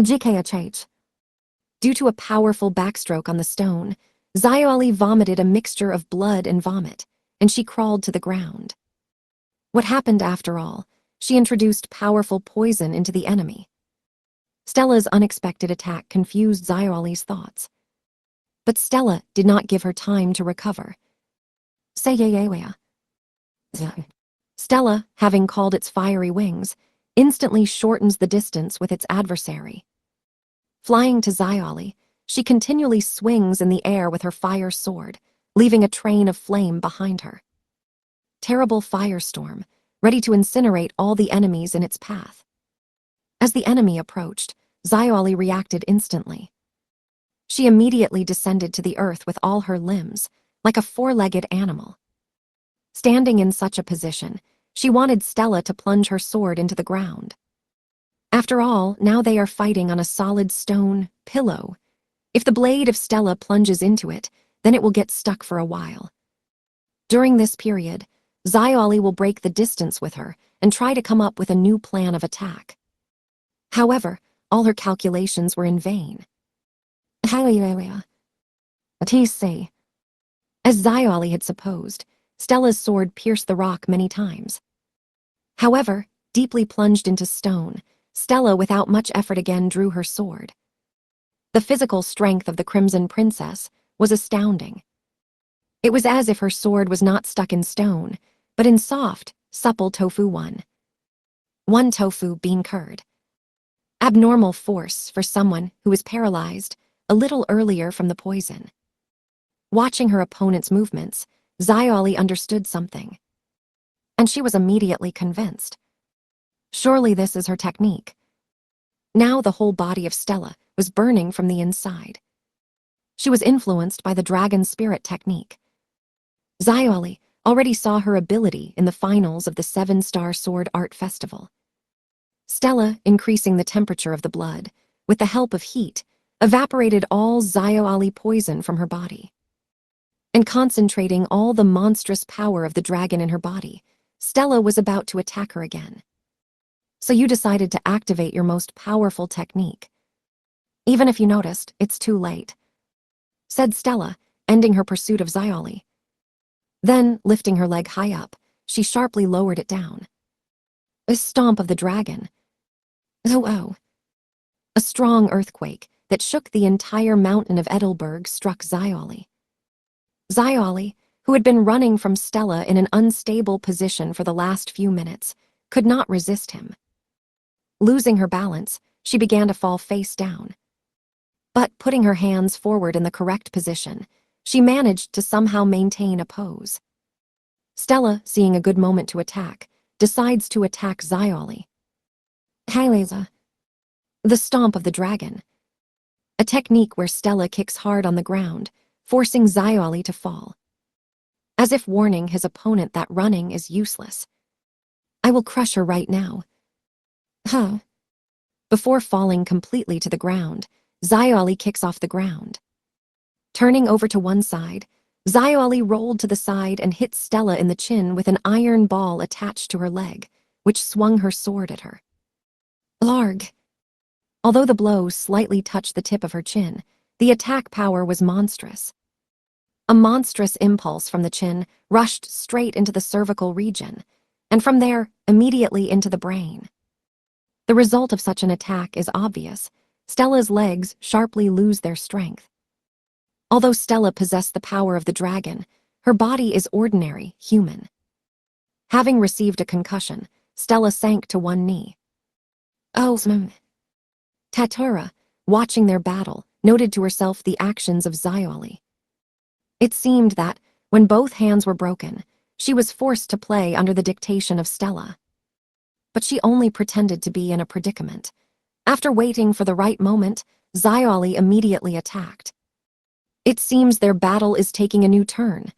GKHH. Due to a powerful backstroke on the stone, Xiaoli vomited a mixture of blood and vomit, and she crawled to the ground. What happened after all? She introduced powerful poison into the enemy. Stella's unexpected attack confused Xiaoli's thoughts. But Stella did not give her time to recover. Stella, having called its fiery wings, instantly shortens the distance with its adversary. Flying to Xiaoli, she continually swings in the air with her fire sword, leaving a train of flame behind her. Terrible firestorm, ready to incinerate all the enemies in its path. As the enemy approached, Xiaoli reacted instantly. She immediately descended to the earth with all her limbs, like a four-legged animal. Standing in such a position, she wanted Stella to plunge her sword into the ground. After all, now they are fighting on a solid stone pillow. If the blade of Stella plunges into it, then it will get stuck for a while. During this period, Xiaoli will break the distance with her and try to come up with a new plan of attack. However, all her calculations were in vain. As Xiaoli had supposed, Stella's sword pierced the rock many times. However, deeply plunged into stone, Stella without much effort again drew her sword. The physical strength of the Crimson Princess was astounding. It was as if her sword was not stuck in stone, but in soft, supple tofu one tofu bean curd. Abnormal force for someone who was paralyzed a little earlier from the poison. Watching her opponent's movements, Xiaoli understood something. And she was immediately convinced. Surely this is her technique. Now the whole body of Stella was burning from the inside. She was influenced by the dragon spirit technique. Xiaoli already saw her ability in the finals of the 7-Star Sword Art Festival. Stella, increasing the temperature of the blood, with the help of heat, evaporated all Xiaoli poison from her body. And concentrating all the monstrous power of the dragon in her body, Stella was about to attack her again. So you decided to activate your most powerful technique. Even if you noticed, it's too late, said Stella, ending her pursuit of Xiaoli. Then, lifting her leg high up, she sharply lowered it down. A stomp of the dragon. Oh. A strong earthquake that shook the entire mountain of Edelberg struck Xiaoli. Xiaoli, who had been running from Stella in an unstable position for the last few minutes, could not resist him. Losing her balance, she began to fall face down. But putting her hands forward in the correct position, she managed to somehow maintain a pose. Stella, seeing a good moment to attack, decides to attack Xiaoli. Haileza. The stomp of the dragon. A technique where Stella kicks hard on the ground, forcing Xiaoli to fall. As if warning his opponent that running is useless. I will crush her right now. Huh. Before falling completely to the ground, Xiaoli kicks off the ground. Turning over to one side, Xiaoli rolled to the side and hit Stella in the chin with an iron ball attached to her leg, which swung her sword at her. Larg. Although the blow slightly touched the tip of her chin, the attack power was monstrous. A monstrous impulse from the chin rushed straight into the cervical region, and from there, immediately into the brain. The result of such an attack is obvious. Stella's legs sharply lose their strength. Although Stella possessed the power of the dragon, her body is ordinary, human. Having received a concussion, Stella sank to one knee. Oh, Tatura, watching their battle, noted to herself the actions of Xiaoli. It seemed that, when both hands were broken, she was forced to play under the dictation of Stella. But she only pretended to be in a predicament. After waiting for the right moment, Xiaoli immediately attacked. It seems their battle is taking a new turn.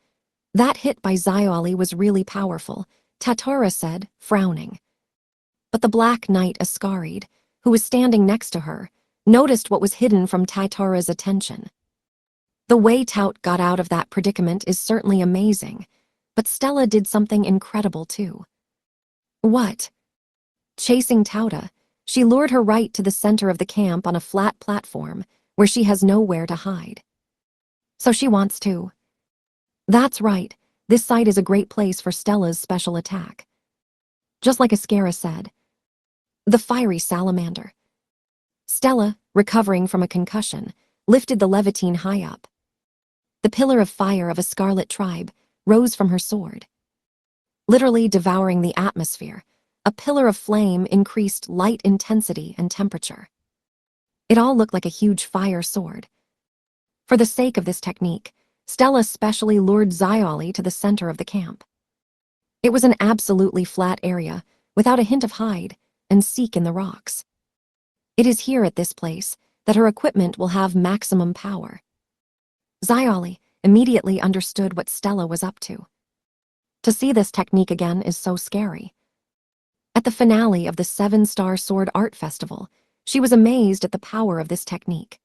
That hit by Xiaoli was really powerful, Tatura said, frowning. But the Black Knight Ascaried, who was standing next to her, noticed what was hidden from Tatura's attention. The way Tout got out of that predicament is certainly amazing, but Stella did something incredible too. What? Chasing Tauta, she lured her right to the center of the camp on a flat platform where she has nowhere to hide. So she wants to. That's right, this site is a great place for Stella's special attack. Just like Ascara said. The fiery salamander. Stella, recovering from a concussion, lifted the levitine high up. The pillar of fire of a scarlet tribe rose from her sword. Literally devouring the atmosphere, a pillar of flame increased light intensity and temperature. It all looked like a huge fire sword. For the sake of this technique, Stella specially lured Xiaoli to the center of the camp. It was an absolutely flat area, without a hint of hide and seek in the rocks. It is here at this place that her equipment will have maximum power. Xiaoli immediately understood what Stella was up to. To see this technique again is so scary. At the finale of the 7-Star Sword Art Festival, she was amazed at the power of this technique.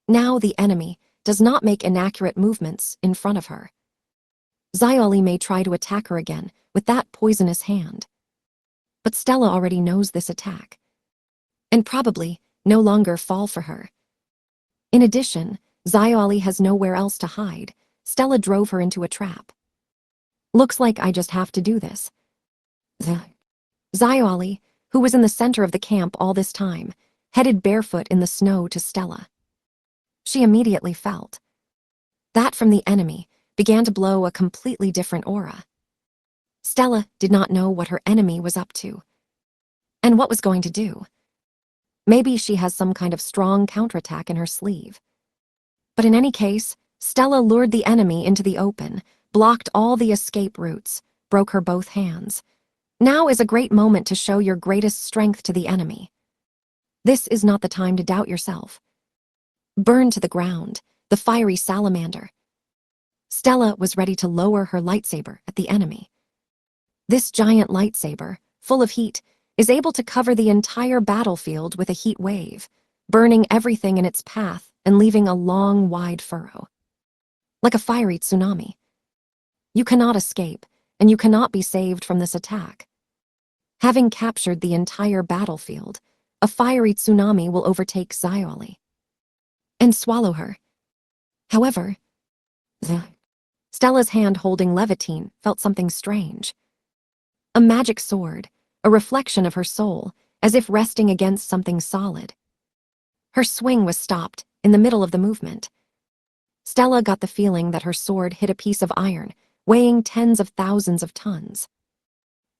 Now the enemy does not make inaccurate movements in front of her. Xiaoli may try to attack her again with that poisonous hand. But Stella already knows this attack, and probably no longer fall for her. In addition, Xiaoli has nowhere else to hide. Stella drove her into a trap. Looks like I just have to do this. Xiaoli, who was in the center of the camp all this time, headed barefoot in the snow to Stella. She immediately felt that from the enemy began to blow a completely different aura. Stella did not know what her enemy was up to, and what was going to do. Maybe she has some kind of strong counterattack in her sleeve. But in any case, Stella lured the enemy into the open, blocked all the escape routes, broke her both hands. Now is a great moment to show your greatest strength to the enemy. This is not the time to doubt yourself. Burn to the ground, the fiery salamander. Stella was ready to lower her lightsaber at the enemy. This giant lightsaber, full of heat, is able to cover the entire battlefield with a heat wave, burning everything in its path and leaving a long, wide furrow. Like a fiery tsunami. You cannot escape, and you cannot be saved from this attack. Having captured the entire battlefield, a fiery tsunami will overtake Xiaoli and swallow her. However, Stella's hand holding Levitine felt something strange. A magic sword, a reflection of her soul, as if resting against something solid. Her swing was stopped in the middle of the movement. Stella got the feeling that her sword hit a piece of iron, weighing tens of thousands of tons.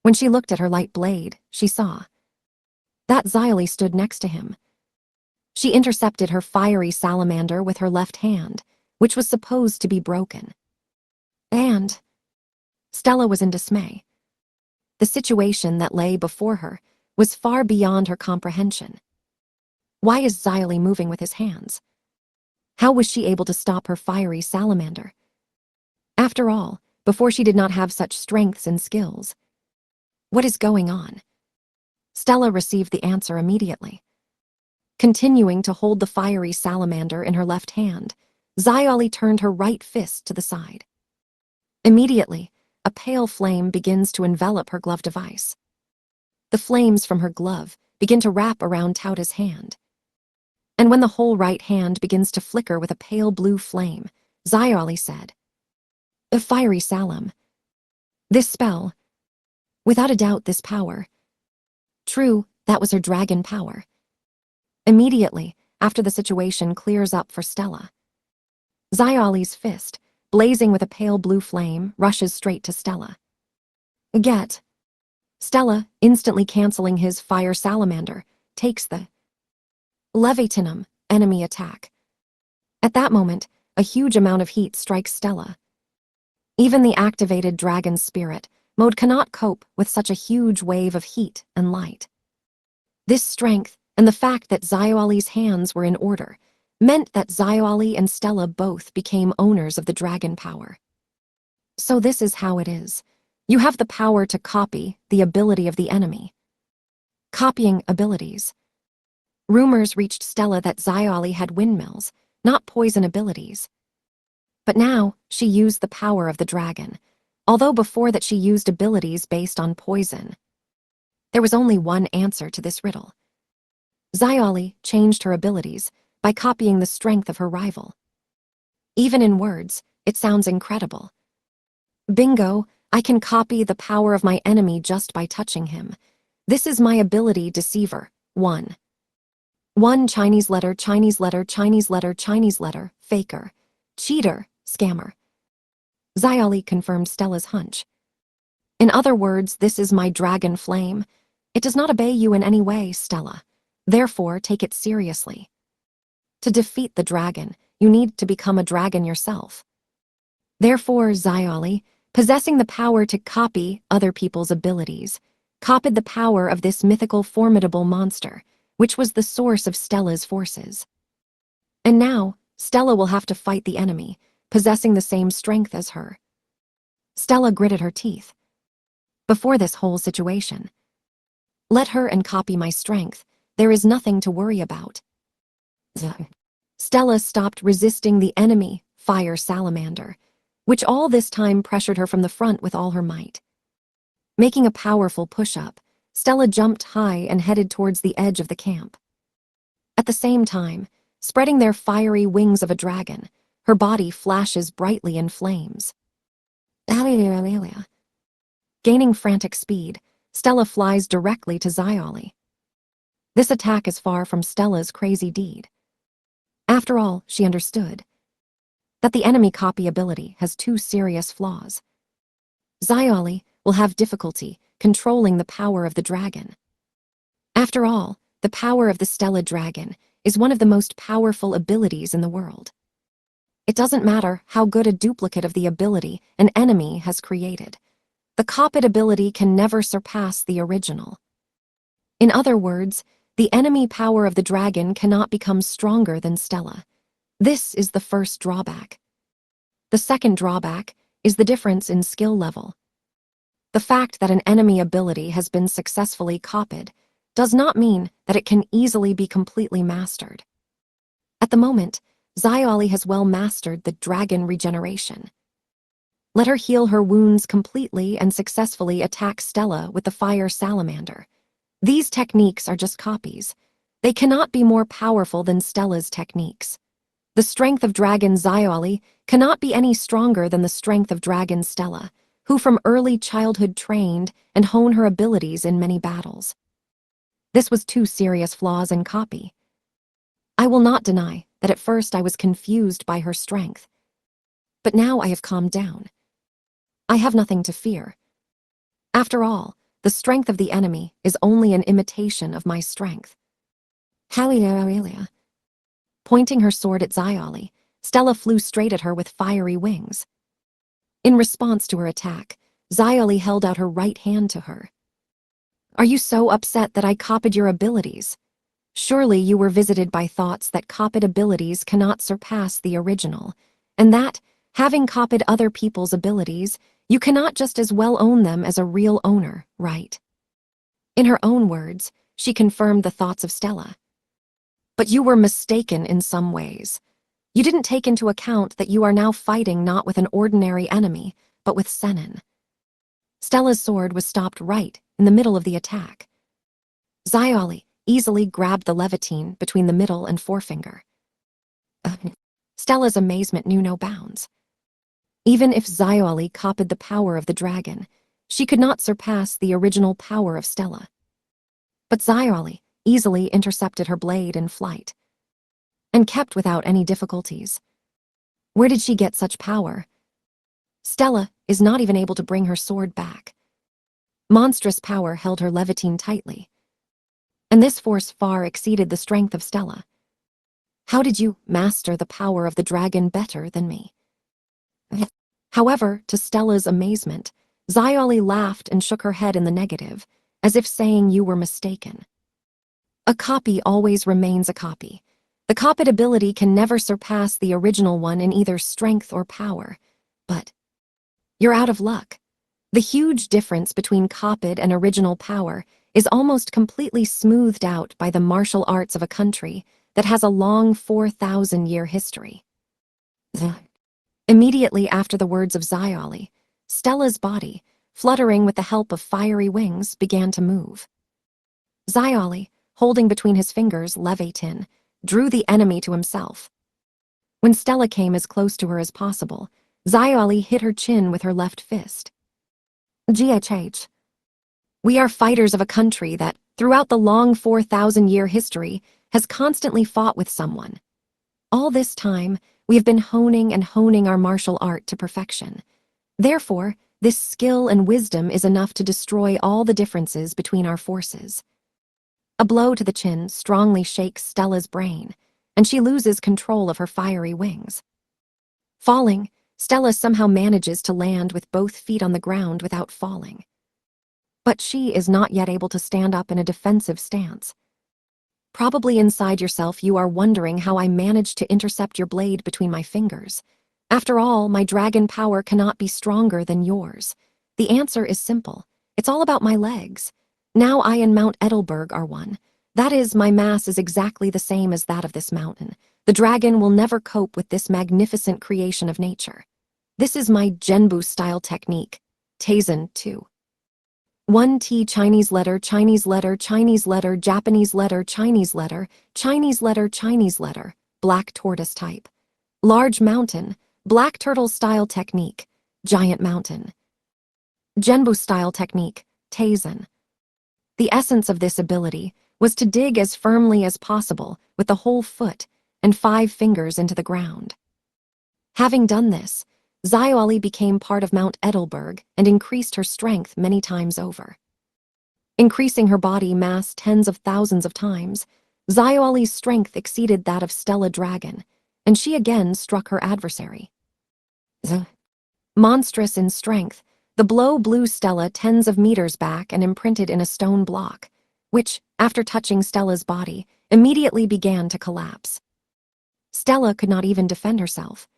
When she looked at her light blade, she saw that Xiaoli stood next to him. She intercepted her fiery salamander with her left hand, which was supposed to be broken. And Stella was in dismay. The situation that lay before her was far beyond her comprehension. Why is Xiaoli moving with his hands? How was she able to stop her fiery salamander? After all, before she did not have such strengths and skills. What is going on? Stella received the answer immediately. Continuing to hold the fiery salamander in her left hand, Xiaoli turned her right fist to the side. Immediately, a pale flame begins to envelop her glove device. The flames from her glove begin to wrap around Tauta's hand. And when the whole right hand begins to flicker with a pale blue flame, Xiaoli said, "A fiery salam. This spell, without a doubt this power." True, that was her dragon power. Immediately, after the situation clears up for Stella, Xiaoli's fist, blazing with a pale blue flame, rushes straight to Stella. Get. Stella, instantly canceling his fire salamander, takes the Levitinum enemy attack. At that moment, a huge amount of heat strikes Stella. Even the activated dragon spirit mode cannot cope with such a huge wave of heat and light. This strength, and the fact that Xiaoli's hands were in order, meant that Xiaoli and Stella both became owners of the dragon power. So this is how it is. You have the power to copy the ability of the enemy. Copying abilities. Rumors reached Stella that Xiaoli had windmills, not poison abilities. But now, she used the power of the dragon, although before that she used abilities based on poison. There was only one answer to this riddle. Xiaoli changed her abilities by copying the strength of her rival. Even in words, it sounds incredible. Bingo, I can copy the power of my enemy just by touching him. This is my ability, Deceiver. 1. Chinese letter, Chinese letter, Chinese letter, Chinese letter, faker. Cheater, scammer. Xiaoli confirmed Stella's hunch. In other words, this is my dragon flame. It does not obey you in any way, Stella. Therefore, take it seriously. To defeat the dragon, you need to become a dragon yourself. Therefore, Xiaoli, possessing the power to copy other people's abilities, copied the power of this mythical formidable monster, which was the source of Stella's forces. And now, Stella will have to fight the enemy, possessing the same strength as her. Stella gritted her teeth. Before this whole situation, let her and copy my strength. There is nothing to worry about. Stella stopped resisting the enemy, fire salamander, which all this time pressured her from the front with all her might. Making a powerful push-up, Stella jumped high and headed towards the edge of the camp. At the same time, spreading their fiery wings of a dragon, her body flashes brightly in flames. Gaining frantic speed, Stella flies directly to Xiaoli. This attack is far from Stella's crazy deed. After all, she understood that the enemy copy ability has two serious flaws. Xiaoli will have difficulty controlling the power of the dragon. After all, the power of the Stella dragon is one of the most powerful abilities in the world. It doesn't matter how good a duplicate of the ability an enemy has created. The copied ability can never surpass the original. In other words, the enemy power of the dragon cannot become stronger than Stella. This is the first drawback. The second drawback is the difference in skill level. The fact that an enemy ability has been successfully copied does not mean that it can easily be completely mastered. At the moment, Xiaoli has well mastered the dragon regeneration. Let her heal her wounds completely and successfully attack Stella with the fire salamander. These techniques are just copies. They cannot be more powerful than Stella's techniques. The strength of Dragon Xiaoli cannot be any stronger than the strength of Dragon Stella, who from early childhood trained and honed her abilities in many battles. This was two serious flaws in copy. I will not deny that at first I was confused by her strength. But now I have calmed down. I have nothing to fear. After all, the strength of the enemy is only an imitation of my strength. Hallelujah. Pointing her sword at Xiaoli, Stella flew straight at her with fiery wings. In response to her attack, Xiaoli held out her right hand to her. Are you so upset that I copied your abilities? Surely you were visited by thoughts that copied abilities cannot surpass the original, and that, having copied other people's abilities, you cannot just as well own them as a real owner, right? In her own words, she confirmed the thoughts of Stella. But you were mistaken in some ways. You didn't take into account that you are now fighting not with an ordinary enemy, but with Senin. Stella's sword was stopped right in the middle of the attack. Xiaoli easily grabbed the levitine between the middle and forefinger. Stella's amazement knew no bounds. Even if Xiaoli copied the power of the dragon, she could not surpass the original power of Stella. But Xiaoli easily intercepted her blade in flight, and kept without any difficulties. Where did she get such power? Stella is not even able to bring her sword back. Monstrous power held her levitine tightly, and this force far exceeded the strength of Stella. How did you master the power of the dragon better than me? However, to Stella's amazement, Xiaoli laughed and shook her head in the negative, as if saying you were mistaken. A copy always remains a copy. The copied ability can never surpass the original one in either strength or power. But you're out of luck. The huge difference between copied and original power is almost completely smoothed out by the martial arts of a country that has a long 4,000-year history. Immediately after the words of Xiaoli, Stella's body, fluttering with the help of fiery wings, began to move. Xiaoli, holding between his fingers Levitin, drew the enemy to himself. When Stella came as close to her as possible, Xiaoli hit her chin with her left fist. GHH. We are fighters of a country that, throughout the long 4,000-year history, has constantly fought with someone. All this time, we have been honing and honing our martial art to perfection. Therefore, this skill and wisdom is enough to destroy all the differences between our forces. A blow to the chin strongly shakes Stella's brain, and she loses control of her fiery wings. Falling, Stella somehow manages to land with both feet on the ground without falling. But she is not yet able to stand up in a defensive stance. Probably inside yourself you are wondering how I managed to intercept your blade between my fingers. After all, my dragon power cannot be stronger than yours. The answer is simple. It's all about my legs. Now I and Mount Edelberg are one. That is, my mass is exactly the same as that of this mountain. The dragon will never cope with this magnificent creation of nature. This is my Genbu-style technique. Taizen 2. 1T Chinese letter, Chinese letter, Chinese letter, Japanese letter, Chinese letter, Chinese letter, Chinese letter, black tortoise type. Large mountain, black turtle style technique, giant mountain. Genbu style technique, Taizen. The essence of this ability was to dig as firmly as possible with the whole foot and 5 fingers into the ground. Having done this, Xiaoli became part of Mount Edelberg and increased her strength many times over. Increasing her body mass tens of thousands of times, Xiaoli's strength exceeded that of Stella Dragon, and she again struck her adversary. Monstrous in strength, the blow blew Stella tens of meters back and imprinted in a stone block, which, after touching Stella's body, immediately began to collapse. Stella could not even defend herself.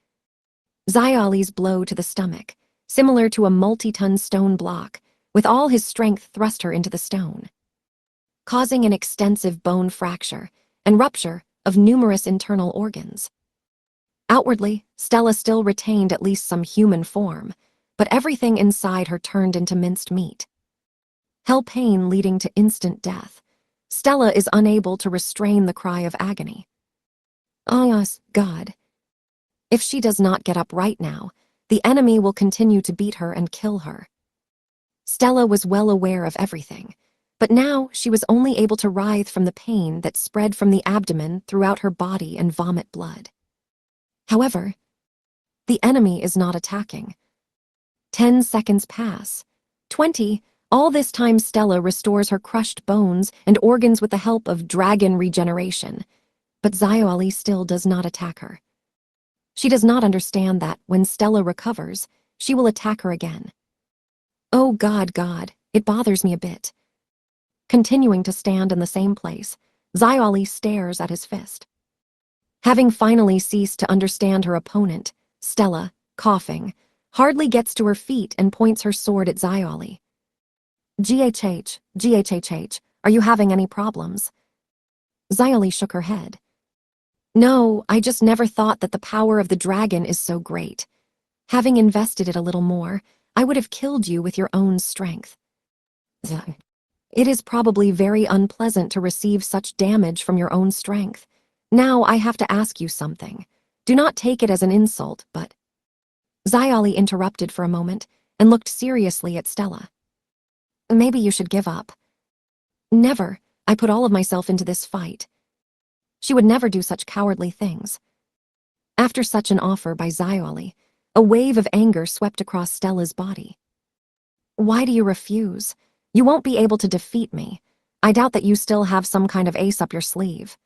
Xiaoli's blow to the stomach, similar to a multi-ton stone block, with all his strength thrust her into the stone, causing an extensive bone fracture and rupture of numerous internal organs. Outwardly, Stella still retained at least some human form, but everything inside her turned into minced meat. Hell pain leading to instant death. Stella is unable to restrain the cry of agony. Oh, yes, God. If she does not get up right now, the enemy will continue to beat her and kill her. Stella was well aware of everything, but now she was only able to writhe from the pain that spread from the abdomen throughout her body and vomit blood. However, the enemy is not attacking. 10 seconds pass. 20. All this time Stella restores her crushed bones and organs with the help of dragon regeneration, but Xiaoli still does not attack her. She does not understand that, when Stella recovers, she will attack her again. Oh God, it bothers me a bit. Continuing to stand in the same place, Xiaoli stares at his fist. Having finally ceased to understand her opponent, Stella, coughing, hardly gets to her feet and points her sword at Xiaoli. GHH, are you having any problems? Xiaoli shook her head. No, I just never thought that the power of the dragon is so great. Having invested it a little more, I would have killed you with your own strength. It is probably very unpleasant to receive such damage from your own strength. Now I have to ask you something. Do not take it as an insult, but... Xiaoli interrupted for a moment and looked seriously at Stella. Maybe you should give up. Never. I put all of myself into this fight. She would never do such cowardly things. After such an offer by Xiaoli, a wave of anger swept across Stella's body. Why do you refuse? You won't be able to defeat me. I doubt that you still have some kind of ace up your sleeve.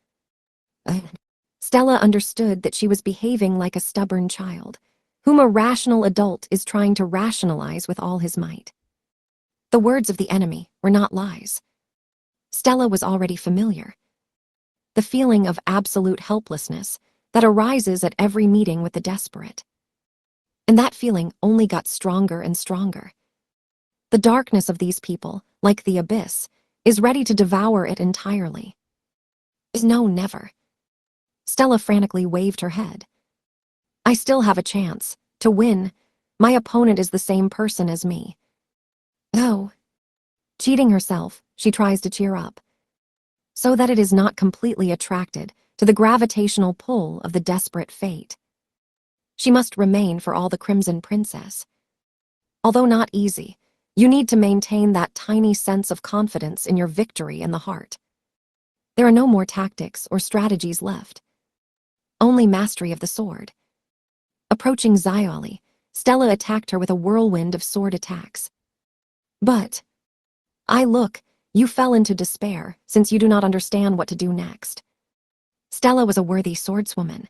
Stella understood that she was behaving like a stubborn child, whom a rational adult is trying to rationalize with all his might. The words of the enemy were not lies. Stella was already familiar. The feeling of absolute helplessness that arises at every meeting with the desperate. And that feeling only got stronger and stronger. The darkness of these people, like the abyss, is ready to devour it entirely. No, never. Stella frantically waved her head. I still have a chance to win. My opponent is the same person as me. Oh. Cheating herself, she tries to cheer up, so that it is not completely attracted to the gravitational pull of the desperate fate. She must remain for all the Crimson Princess. Although not easy, you need to maintain that tiny sense of confidence in your victory in the heart. There are no more tactics or strategies left. Only mastery of the sword. Approaching Xiaoli, Stella attacked her with a whirlwind of sword attacks. But, look, you fell into despair since you do not understand what to do next. Stella was a worthy swordswoman,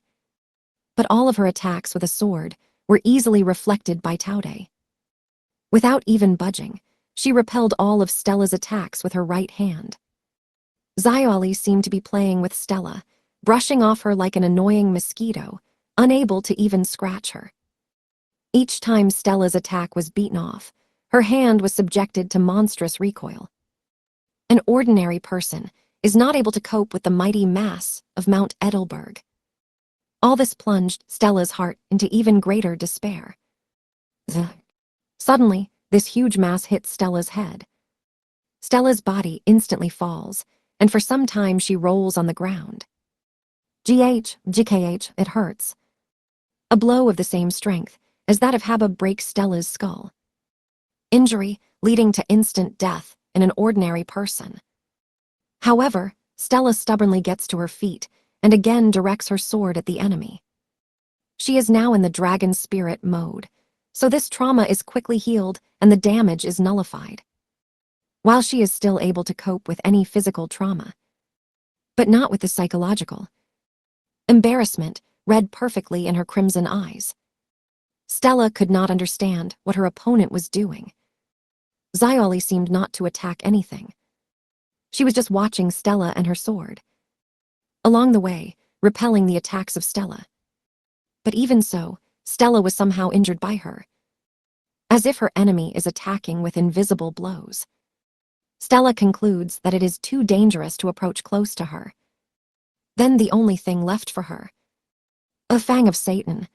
but all of her attacks with a sword were easily reflected by Taude. Without even budging, she repelled all of Stella's attacks with her right hand. Xiaoli seemed to be playing with Stella, brushing off her like an annoying mosquito, unable to even scratch her. Each time Stella's attack was beaten off, her hand was subjected to monstrous recoil. An ordinary person is not able to cope with the mighty mass of Mount Edelberg. All this plunged Stella's heart into even greater despair. Suddenly, this huge mass hits Stella's head. Stella's body instantly falls, and for some time she rolls on the ground. GKH, it hurts. A blow of the same strength as that of Habib breaks Stella's skull. Injury leading to instant death in an ordinary person. However, Stella stubbornly gets to her feet and again directs her sword at the enemy. She is now in the dragon spirit mode, so this trauma is quickly healed and the damage is nullified. While she is still able to cope with any physical trauma, but not with the psychological. Embarrassment read perfectly in her crimson eyes. Stella could not understand what her opponent was doing. Xiaoli seemed not to attack anything. She was just watching Stella and her sword. Along the way, repelling the attacks of Stella. But even so, Stella was somehow injured by her. As if her enemy is attacking with invisible blows. Stella concludes that it is too dangerous to approach close to her. Then the only thing left for her. A fang of Satan.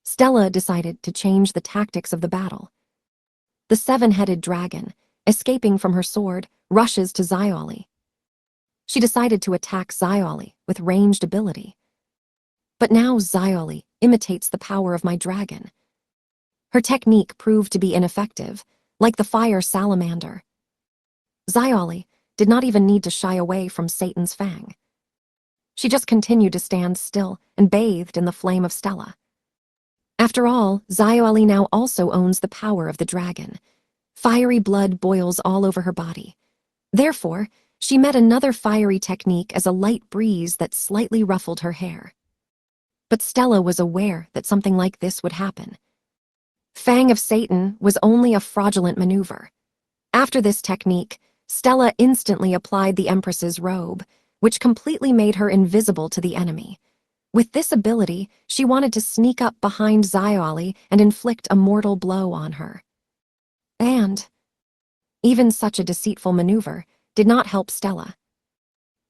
Stella decided to change the tactics of the battle. The seven-headed dragon, escaping from her sword, rushes to Xiaoli. She decided to attack Xiaoli with ranged ability. But now Xiaoli imitates the power of my dragon. Her technique proved to be ineffective, like the fire salamander. Xiaoli did not even need to shy away from Satan's fang. She just continued to stand still and bathed in the flame of Stella. After all, Xiaoli now also owns the power of the dragon. Fiery blood boils all over her body. Therefore, she met another fiery technique as a light breeze that slightly ruffled her hair. But Stella was aware that something like this would happen. Fang of Satan was only a fraudulent maneuver. After this technique, Stella instantly applied the Empress's robe, which completely made her invisible to the enemy. With this ability, she wanted to sneak up behind Xiaoli and inflict a mortal blow on her. And even such a deceitful maneuver did not help Stella.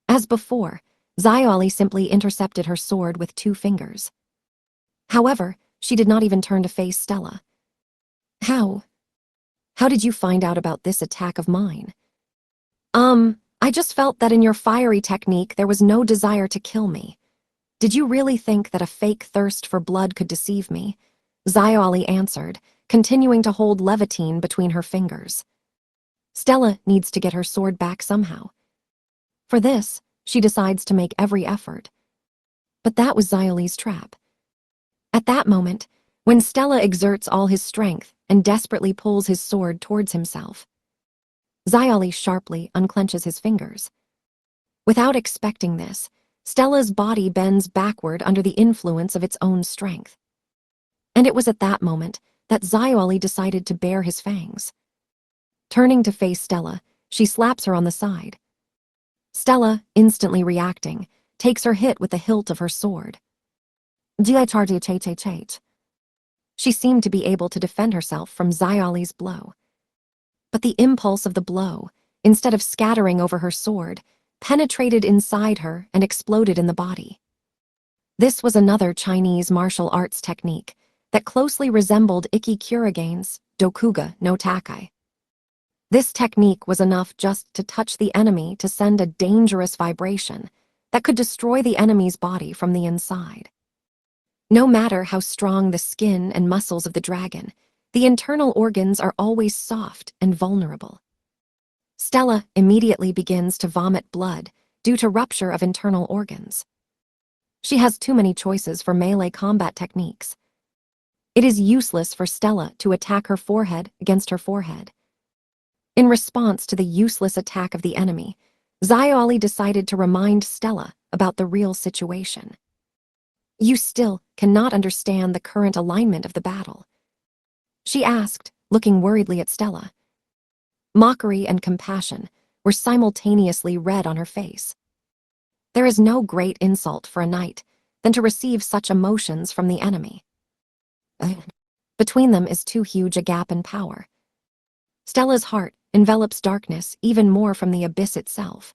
As before, Xiaoli simply intercepted her sword with 2 fingers. However, she did not even turn to face Stella. How did you find out about this attack of mine? I just felt that in your fiery technique there was no desire to kill me. Did you really think that a fake thirst for blood could deceive me? Xiaoli answered, continuing to hold Levitine between her fingers. Stella needs to get her sword back somehow. For this, she decides to make every effort. But that was Xiaoli's trap. At that moment, when Stella exerts all his strength and desperately pulls his sword towards himself, Xiaoli sharply unclenches his fingers. Without expecting this, Stella's body bends backward under the influence of its own strength. And it was at that moment that Xiaoli decided to bare his fangs. Turning to face Stella, she slaps her on the side. Stella, instantly reacting, takes her hit with the hilt of her sword. She seemed to be able to defend herself from Xiaoli's blow. But the impulse of the blow, instead of scattering over her sword, penetrated inside her and exploded in the body. This was another Chinese martial arts technique that closely resembled Ikki Kurigane's Dokuga no Takai. This technique was enough just to touch the enemy to send a dangerous vibration that could destroy the enemy's body from the inside. No matter how strong the skin and muscles of the dragon, the internal organs are always soft and vulnerable. Stella immediately begins to vomit blood due to rupture of internal organs. She has too many choices for melee combat techniques. It is useless for Stella to attack her forehead against her forehead. In response to the useless attack of the enemy, Xiaoli decided to remind Stella about the real situation. You still cannot understand the current alignment of the battle?" she asked, looking worriedly at Stella. Mockery and compassion were simultaneously read on her face. There is no great insult for a knight than to receive such emotions from the enemy. Between them is too huge a gap in power. Stella's heart envelops darkness even more from the abyss itself.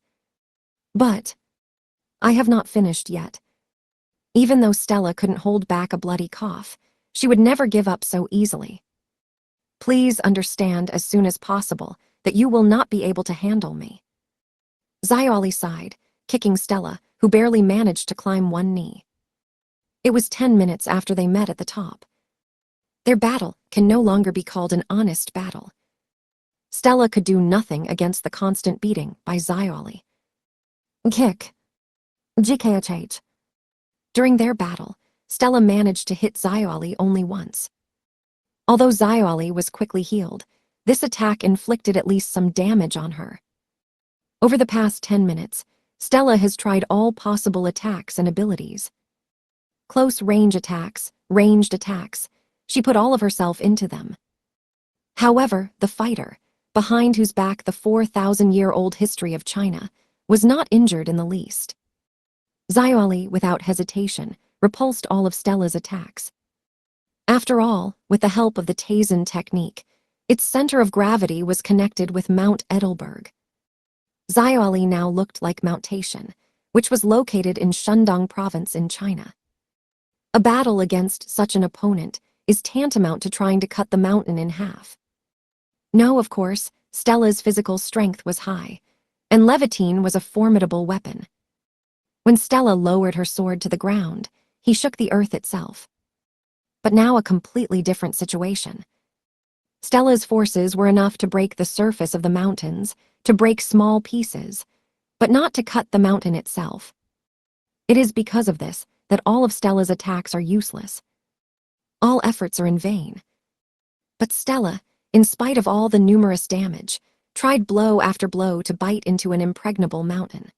But I have not finished yet. Even though Stella couldn't hold back a bloody cough, she would never give up so easily. Please understand as soon as possible that you will not be able to handle me. Xiaoli sighed, kicking Stella, who barely managed to climb one knee. It was 10 minutes after they met at the top. Their battle can no longer be called an honest battle. Stella could do nothing against the constant beating by Xiaoli. Kick. GKHH. During their battle, Stella managed to hit Xiaoli only once. Although Xiaoli was quickly healed, this attack inflicted at least some damage on her. Over the past 10 minutes, Stella has tried all possible attacks and abilities. Close-range attacks, ranged attacks, she put all of herself into them. However, the fighter, behind whose back the 4,000-year-old history of China, was not injured in the least. Xiaoli, without hesitation, repulsed all of Stella's attacks. After all, with the help of the Taisen technique, its center of gravity was connected with Mount Edelberg. Xiaoli now looked like Mount Taishan, which was located in Shandong province in China. A battle against such an opponent is tantamount to trying to cut the mountain in half. No, of course, Stella's physical strength was high, and levitine was a formidable weapon. When Stella lowered her sword to the ground, he shook the earth itself. But now a completely different situation. Stella's forces were enough to break the surface of the mountains, to break small pieces, but not to cut the mountain itself. It is because of this that all of Stella's attacks are useless. All efforts are in vain. But Stella, in spite of all the numerous damage, tried blow after blow to bite into an impregnable mountain.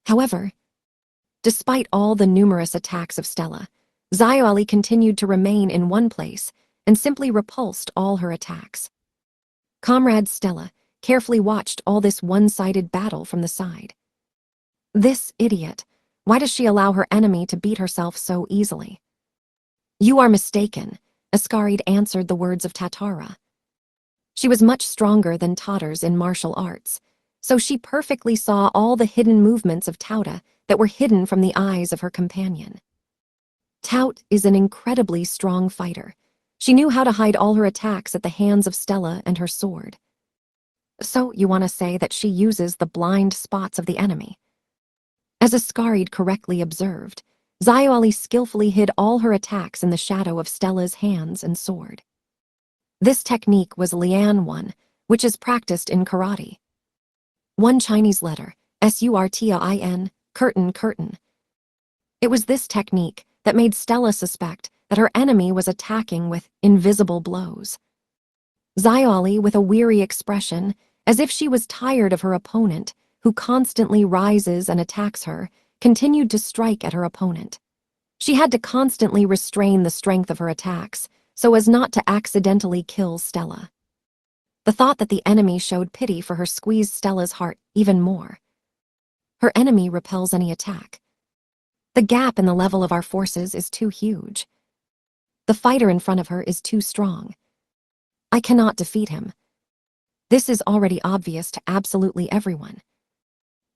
However, despite all the numerous attacks of Stella, Xiaoli continued to remain in one place and simply repulsed all her attacks. Comrade Stella carefully watched all this one-sided battle from the side. This idiot, why does she allow her enemy to beat herself so easily? You are mistaken, Ascarid answered the words of Tatara. She was much stronger than Totters in martial arts, so she perfectly saw all the hidden movements of Tauta that were hidden from the eyes of her companion. Tout is an incredibly strong fighter. She knew how to hide all her attacks at the hands of Stella and her sword. So you want to say that she uses the blind spots of the enemy? As Ascarid correctly observed, Xiaoli skillfully hid all her attacks in the shadow of Stella's hands and sword. This technique was Lian 1, which is practiced in karate. One Chinese letter, Surtin, curtain. It was this technique that made Stella suspect that her enemy was attacking with invisible blows. Xiaoli, with a weary expression, as if she was tired of her opponent, who constantly rises and attacks her, continued to strike at her opponent. She had to constantly restrain the strength of her attacks so as not to accidentally kill Stella. The thought that the enemy showed pity for her squeezed Stella's heart even more. Her enemy repels any attack. The gap in the level of our forces is too huge. The fighter in front of her is too strong. I cannot defeat him. This is already obvious to absolutely everyone.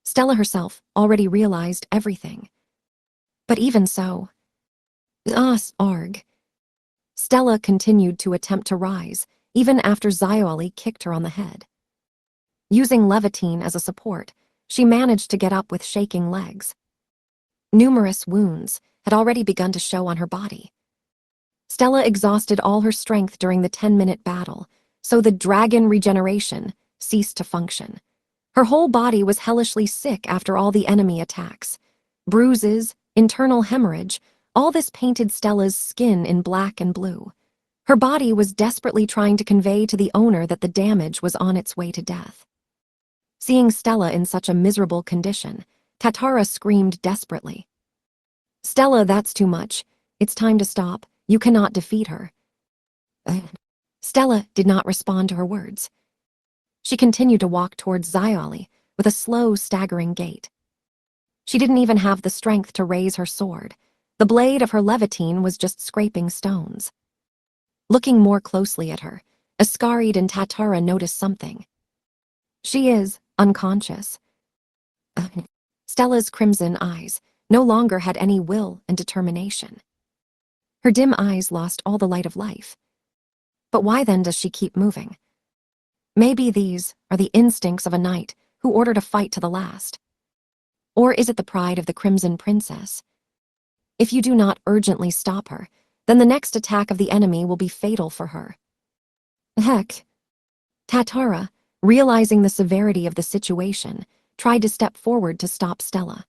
Stella herself already realized everything. But even so, arg. Stella continued to attempt to rise, even after Xiaoli kicked her on the head. Using levitine as a support, she managed to get up with shaking legs. Numerous wounds had already begun to show on her body. Stella exhausted all her strength during the 10-minute battle, so the dragon regeneration ceased to function. Her whole body was hellishly sick after all the enemy attacks. Bruises, internal hemorrhage, all this painted Stella's skin in black and blue. Her body was desperately trying to convey to the owner that the damage was on its way to death. Seeing Stella in such a miserable condition, Tatara screamed desperately. Stella, that's too much. It's time to stop. You cannot defeat her. Stella did not respond to her words. She continued to walk towards Xiali with a slow, staggering gait. She didn't even have the strength to raise her sword. The blade of her levitine was just scraping stones. Looking more closely at her, Ascarid and Tatara noticed something. She is unconscious. Stella's crimson eyes no longer had any will and determination. Her dim eyes lost all the light of life. But why then does she keep moving? Maybe these are the instincts of a knight who ordered a fight to the last. Or is it the pride of the Crimson Princess? If you do not urgently stop her, then the next attack of the enemy will be fatal for her. Heck. Tatara, realizing the severity of the situation, tried to step forward to stop Stella.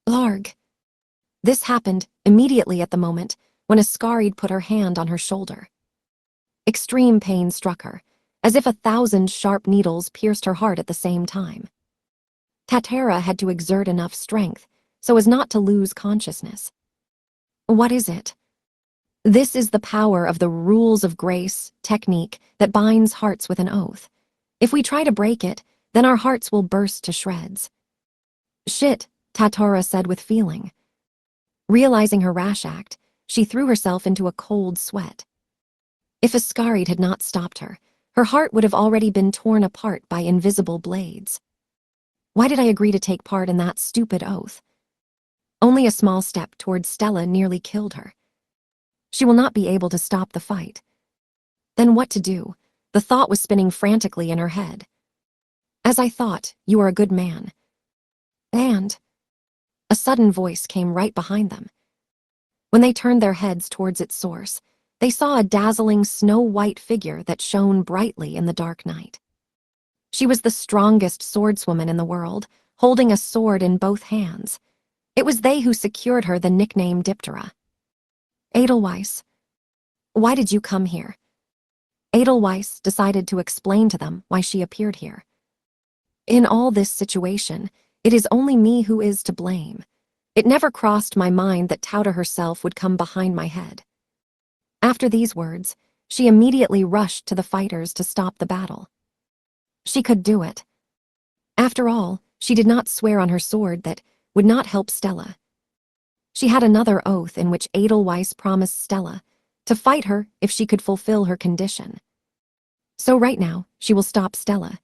Larg. This happened immediately at the moment when Ascarid put her hand on her shoulder. Extreme pain struck her, as if 1,000 sharp needles pierced her heart at the same time. Tatara had to exert enough strength so as not to lose consciousness. What is it? This is the power of the rules of grace technique that binds hearts with an oath. If we try to break it, then our hearts will burst to shreds. Shit, Tatara said with feeling. Realizing her rash act, she threw herself into a cold sweat. If Ascarid had not stopped her, her heart would have already been torn apart by invisible blades. Why did I agree to take part in that stupid oath? Only a small step towards Stella nearly killed her. She will not be able to stop the fight. Then what to do? The thought was spinning frantically in her head. As I thought, you are a good man. And a sudden voice came right behind them. When they turned their heads towards its source, they saw a dazzling snow-white figure that shone brightly in the dark night. She was the strongest swordswoman in the world, holding a sword in both hands. It was they who secured her the nickname Diptera. Edelweiss, why did you come here? Edelweiss decided to explain to them why she appeared here. In all this situation, it is only me who is to blame. It never crossed my mind that Tauta herself would come behind my head. After these words, she immediately rushed to the fighters to stop the battle. She could do it. After all, she did not swear on her sword that would not help Stella. She had another oath in which Edelweiss promised Stella to fight her if she could fulfill her condition. So right now, she will stop Stella.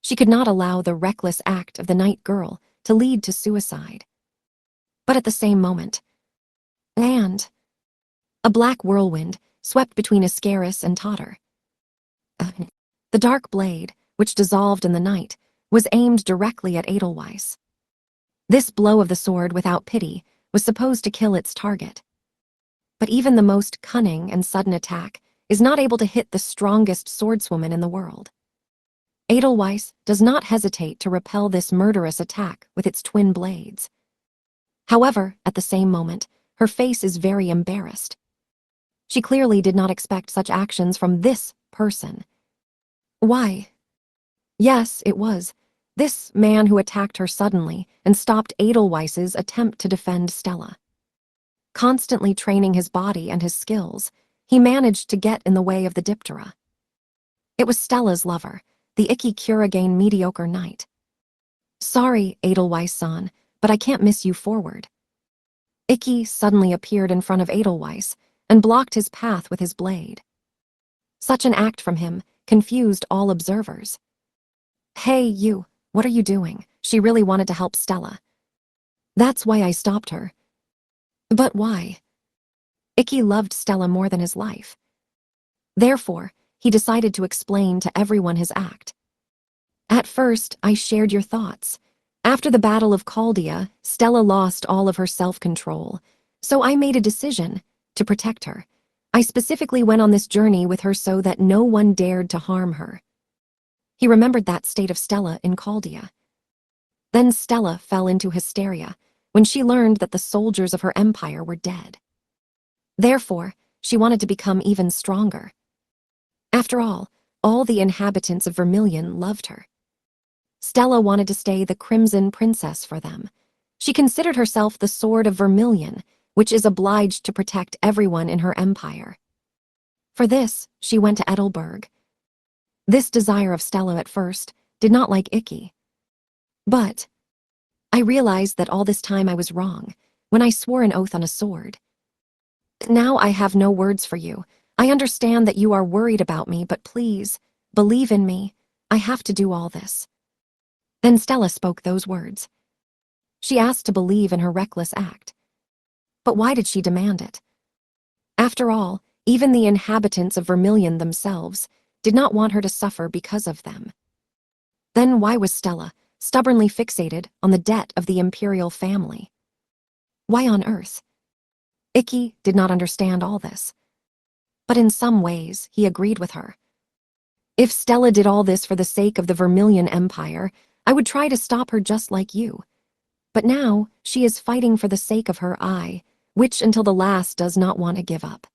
She could not allow the reckless act of the night girl to lead to suicide. But at the same moment, a black whirlwind swept between Ascaris and Totter. The dark blade, which dissolved in the night, was aimed directly at Edelweiss. This blow of the sword without pity was supposed to kill its target. But even the most cunning and sudden attack is not able to hit the strongest swordswoman in the world. Edelweiss does not hesitate to repel this murderous attack with its twin blades. However, at the same moment, her face is very embarrassed. She clearly did not expect such actions from this person. Why? Yes, it was this man who attacked her suddenly and stopped Edelweiss's attempt to defend Stella. Constantly training his body and his skills, he managed to get in the way of the Diptera. It was Stella's lover, the Ikki Kuragain mediocre knight. Sorry, Edelweiss-san, but I can't miss you forward. Ikki suddenly appeared in front of Edelweiss and blocked his path with his blade. Such an act from him confused all observers. Hey, you, what are you doing? She really wanted to help Stella. That's why I stopped her. But why? Ikki loved Stella more than his life. Therefore, he decided to explain to everyone his act. At first, I shared your thoughts. After the Battle of Chaldea, Stella lost all of her self-control, so I made a decision to protect her. I specifically went on this journey with her so that no one dared to harm her. He remembered that state of Stella in Chaldea. Then Stella fell into hysteria when she learned that the soldiers of her empire were dead. Therefore, she wanted to become even stronger. After all the inhabitants of Vermilion loved her. Stella wanted to stay the Crimson Princess for them. She considered herself the Sword of Vermilion, which is obliged to protect everyone in her empire. For this, she went to Edelberg. This desire of Stella at first did not like Icky. But I realized that all this time I was wrong when I swore an oath on a sword. Now I have no words for you. I understand that you are worried about me, but please, believe in me. I have to do all this. Then Stella spoke those words. She asked to believe in her reckless act. But why did she demand it? After all, even the inhabitants of Vermilion themselves did not want her to suffer because of them. Then why was Stella stubbornly fixated on the debt of the imperial family? Why on earth? Icky did not understand all this. But in some ways, he agreed with her. If Stella did all this for the sake of the Vermilion Empire, I would try to stop her just like you. But now, she is fighting for the sake of her eye, which until the last does not want to give up.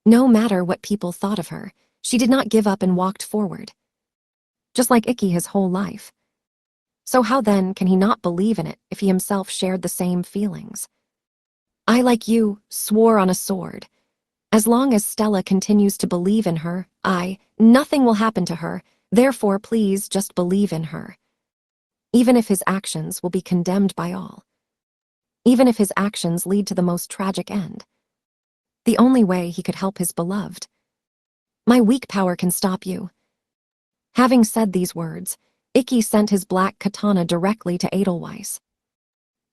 No matter what people thought of her, she did not give up and walked forward. Just like Icky his whole life. So how then can he not believe in it if he himself shared the same feelings? I, like you, swore on a sword. As long as Stella continues to believe in her, nothing will happen to her, therefore please just believe in her. Even if his actions will be condemned by all. Even if his actions lead to the most tragic end. The only way he could help his beloved. My weak power can stop you. Having said these words, Icky sent his black katana directly to Edelweiss.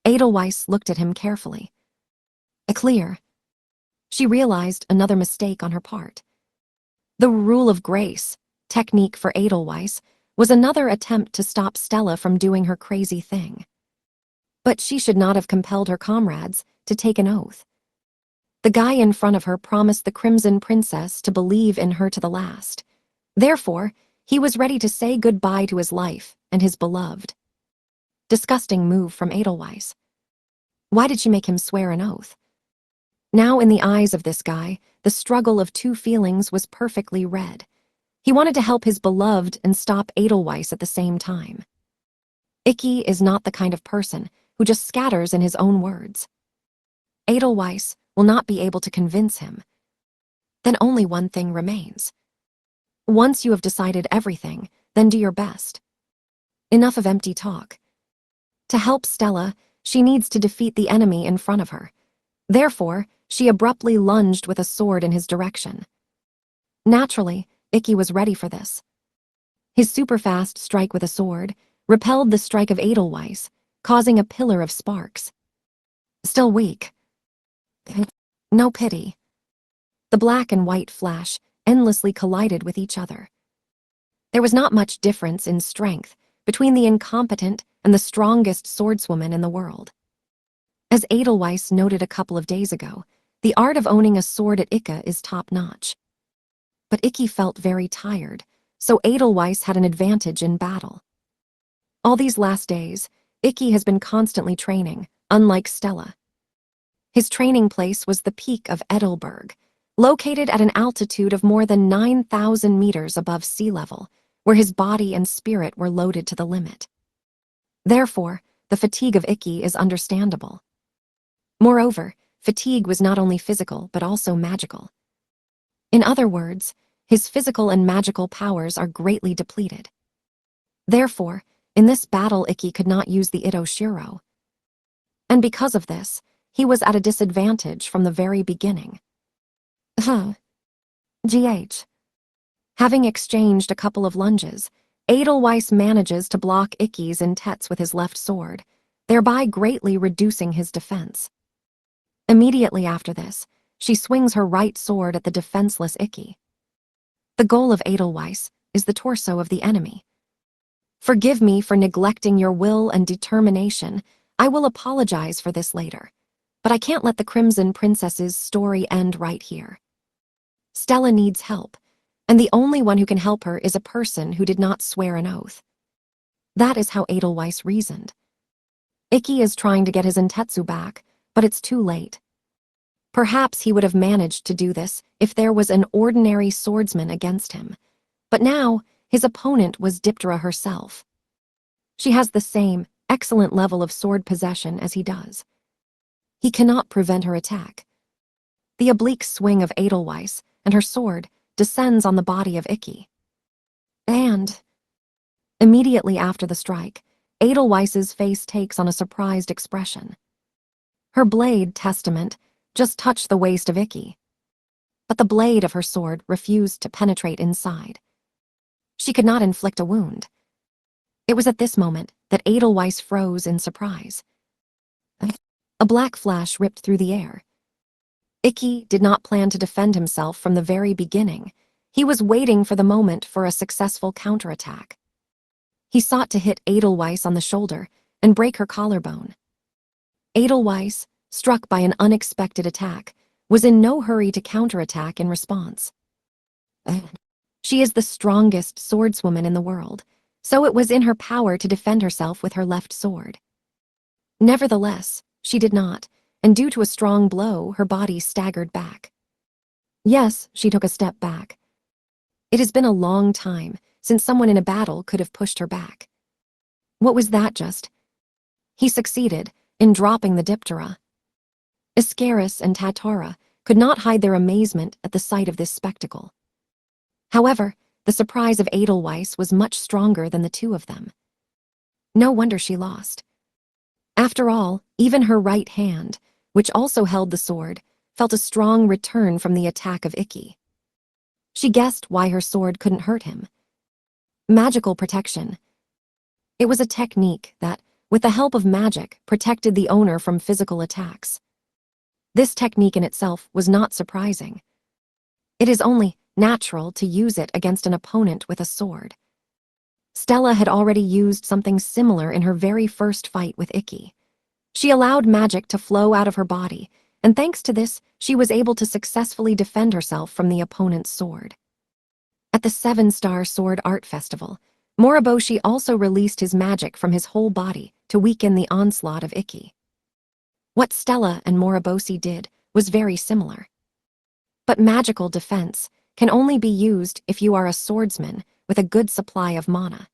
Edelweiss looked at him carefully. Clear. She realized another mistake on her part. The rule of grace, technique for Edelweiss, was another attempt to stop Stella from doing her crazy thing. But she should not have compelled her comrades to take an oath. The guy in front of her promised the Crimson Princess to believe in her to the last. Therefore, he was ready to say goodbye to his life and his beloved. Disgusting move from Edelweiss. Why did she make him swear an oath? Now in the eyes of this guy, the struggle of two feelings was perfectly red. He wanted to help his beloved and stop Edelweiss at the same time. Icky is not the kind of person who just scatters in his own words. Edelweiss will not be able to convince him. Then only one thing remains. Once you have decided everything, then do your best. Enough of empty talk. To help Stella, she needs to defeat the enemy in front of her. Therefore, she abruptly lunged with a sword in his direction. Naturally, Icky was ready for this. His super-fast strike with a sword repelled the strike of Edelweiss, causing a pillar of sparks. Still weak. No pity. The black and white flash endlessly collided with each other. There was not much difference in strength between the incompetent and the strongest swordswoman in the world. As Edelweiss noted a couple of days ago, the art of owning a sword at Ica is top-notch. But Icky felt very tired, so Edelweiss had an advantage in battle. All these last days, Icky has been constantly training, unlike Stella. His training place was the peak of Edelberg, located at an altitude of more than 9,000 meters above sea level, where his body and spirit were loaded to the limit. Therefore, the fatigue of Icky is understandable. Moreover, fatigue was not only physical but also magical. In other words, his physical and magical powers are greatly depleted. Therefore, in this battle Icky could not use the Ito Shiro. And because of this, he was at a disadvantage from the very beginning. GH. Having exchanged a couple of lunges, Edelweiss manages to block Icky's intets with his left sword, thereby greatly reducing his defense. Immediately after this, she swings her right sword at the defenseless Icky. The goal of Edelweiss is the torso of the enemy. Forgive me for neglecting your will and determination. I will apologize for this later. But I can't let the Crimson Princess's story end right here. Stella needs help, and the only one who can help her is a person who did not swear an oath. That is how Edelweiss reasoned. Icky is trying to get his Intetsu back, but it's too late. Perhaps he would have managed to do this if there was an ordinary swordsman against him, but now his opponent was Diptera herself. She has the same excellent level of sword possession as he does. He cannot prevent her attack. The oblique swing of Edelweiss and her sword descends on the body of Ikki. And immediately after the strike, Edelweiss's face takes on a surprised expression. Her blade, Testament, just touched the waist of Ikki, but the blade of her sword refused to penetrate inside. She could not inflict a wound. It was at this moment that Edelweiss froze in surprise. A black flash ripped through the air. Ikki did not plan to defend himself from the very beginning. He was waiting for the moment for a successful counterattack. He sought to hit Edelweiss on the shoulder and break her collarbone. Edelweiss, struck by an unexpected attack, was in no hurry to counterattack in response. She is the strongest swordswoman in the world, so it was in her power to defend herself with her left sword. Nevertheless, she did not, and due to a strong blow, her body staggered back. Yes, she took a step back. It has been a long time since someone in a battle could have pushed her back. What was that just? He succeeded in dropping the diptera. Iscaris and Tatara could not hide their amazement at the sight of this spectacle. However, the surprise of Edelweiss was much stronger than the two of them. No wonder she lost. After all, even her right hand, which also held the sword, felt a strong return from the attack of Ikki. She guessed why her sword couldn't hurt him. Magical protection. It was a technique that, with the help of magic, protected the owner from physical attacks. This technique in itself was not surprising. It is only natural to use it against an opponent with a sword. Stella had already used something similar in her very first fight with Ikki. She allowed magic to flow out of her body, and thanks to this, she was able to successfully defend herself from the opponent's sword. At the 7-Star Sword Art Festival, Moriboshi also released his magic from his whole body to weaken the onslaught of Ikki. What Stella and Moriboshi did was very similar. But magical defense can only be used if you are a swordsman with a good supply of mana.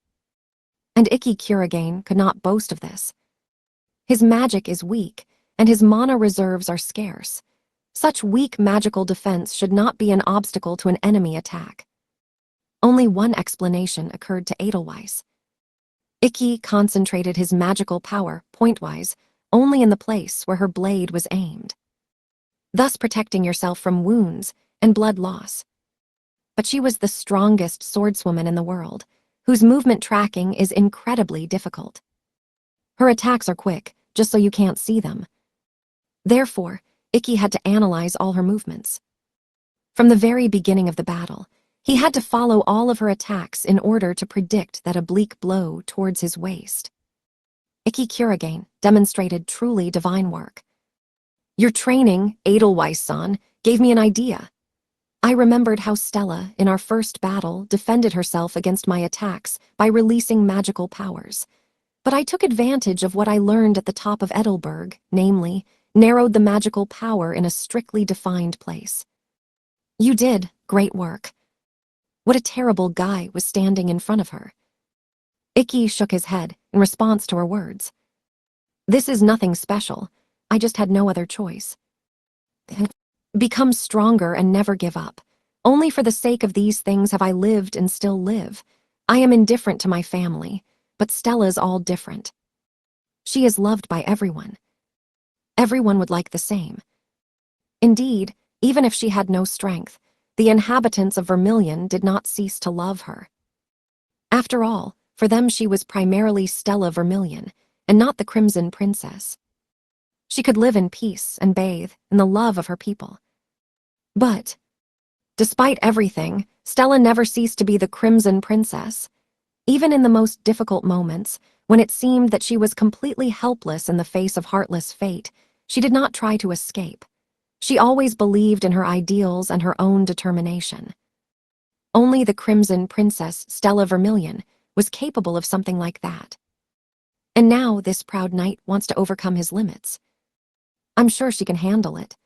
And Ikki Kurigane could not boast of this. His magic is weak, and his mana reserves are scarce. Such weak magical defense should not be an obstacle to an enemy attack. Only one explanation occurred to Edelweiss. Ikki concentrated his magical power, point-wise, only in the place where her blade was aimed, thus protecting yourself from wounds and blood loss. But she was the strongest swordswoman in the world, whose movement tracking is incredibly difficult. Her attacks are quick, just so you can't see them. Therefore, Ikki had to analyze all her movements. From the very beginning of the battle, he had to follow all of her attacks in order to predict that oblique blow towards his waist. Ikki Kurigane demonstrated truly divine work. Your training, Edelweiss-san, gave me an idea. I remembered how Stella, in our first battle, defended herself against my attacks by releasing magical powers. But I took advantage of what I learned at the top of Edelberg, namely, narrowed the magical power in a strictly defined place. You did great work. What a terrible guy was standing in front of her. Ikki shook his head in response to her words. This is nothing special. I just had no other choice. Become stronger and never give up. Only for the sake of these things have I lived and still live. I am indifferent to my family, but Stella's all different. She is loved by everyone. Everyone would like the same. Indeed, even if she had no strength, the inhabitants of Vermilion did not cease to love her. After all, for them she was primarily Stella Vermilion, and not the Crimson Princess. She could live in peace and bathe in the love of her people. But, despite everything, Stella never ceased to be the Crimson Princess. Even in the most difficult moments, when it seemed that she was completely helpless in the face of heartless fate, she did not try to escape. She always believed in her ideals and her own determination. Only the Crimson Princess, Stella Vermilion, was capable of something like that. And now this proud knight wants to overcome his limits. I'm sure she can handle it.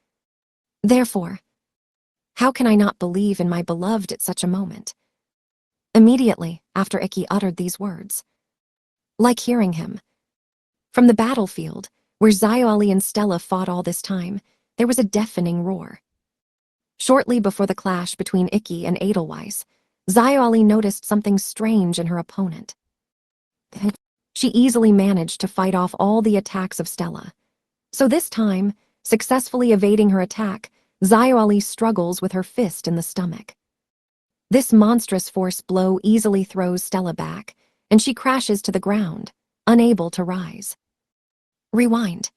Therefore, how can I not believe in my beloved at such a moment? Immediately after Ikki uttered these words, like hearing him, From the battlefield, where Xiaoli and Stella fought all this time, there was a deafening roar. Shortly before the clash between Ikki and Edelweiss, Xiaoli noticed something strange in her opponent. She easily managed to fight off all the attacks of Stella. So this time, successfully evading her attack, Xiaoli struggles with her fist in the stomach. This monstrous force blow easily throws Stella back, and she crashes to the ground, unable to rise. Rewind.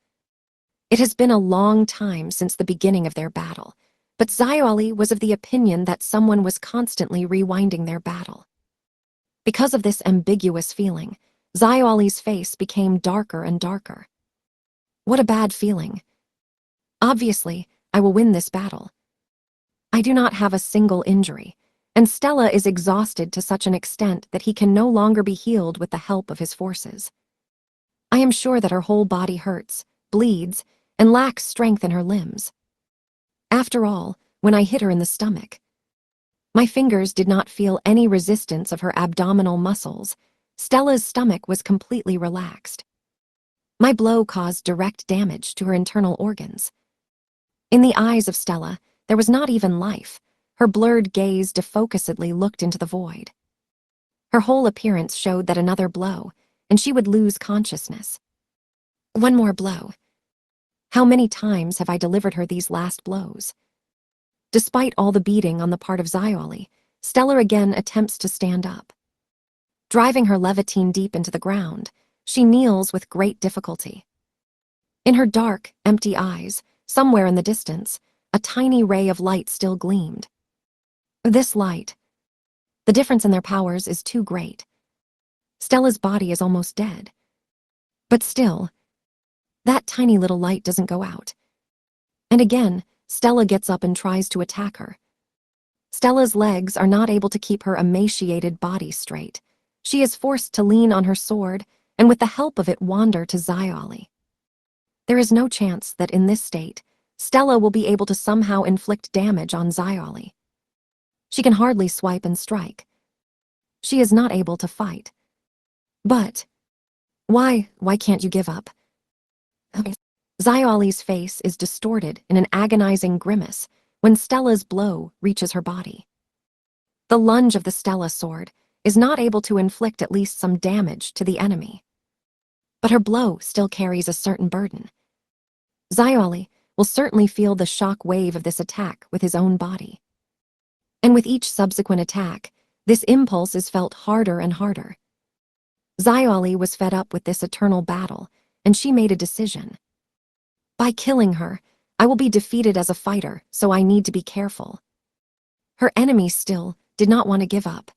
It has been a long time since the beginning of their battle, but Xiaoli was of the opinion that someone was constantly rewinding their battle. Because of this ambiguous feeling, Xiaoli's face became darker and darker. What a bad feeling. Obviously, I will win this battle. I do not have a single injury, and Stella is exhausted to such an extent that he can no longer be healed with the help of his forces. I am sure that her whole body hurts, bleeds, and lacks strength in her limbs. After all, when I hit her in the stomach, my fingers did not feel any resistance of her abdominal muscles. Stella's stomach was completely relaxed. My blow caused direct damage to her internal organs. In the eyes of Stella, there was not even life. Her blurred gaze defocusedly looked into the void. Her whole appearance showed that another blow, and she would lose consciousness. One more blow. How many times have I delivered her these last blows? Despite all the beating on the part of Xiaoli, Stella again attempts to stand up. Driving her levitine deep into the ground, she kneels with great difficulty. In her dark, empty eyes, somewhere in the distance, a tiny ray of light still gleamed. This light, the difference in their powers is too great. Stella's body is almost dead. But still, that tiny little light doesn't go out. And again, Stella gets up and tries to attack her. Stella's legs are not able to keep her emaciated body straight. She is forced to lean on her sword and with the help of it wander to Xiaoli. There is no chance that in this state, Stella will be able to somehow inflict damage on Xiaoli. She can hardly swipe and strike. She is not able to fight. But why can't you give up? Xiaoli's face is distorted in an agonizing grimace when Stella's blow reaches her body. The lunge of the Stella sword is not able to inflict at least some damage to the enemy. But her blow still carries a certain burden. Xiaoli will certainly feel the shock wave of this attack with his own body. And with each subsequent attack, this impulse is felt harder and harder. Xiaoli was fed up with this eternal battle, and she made a decision. By killing her, I will be defeated as a fighter, so I need to be careful. Her enemy still did not want to give up.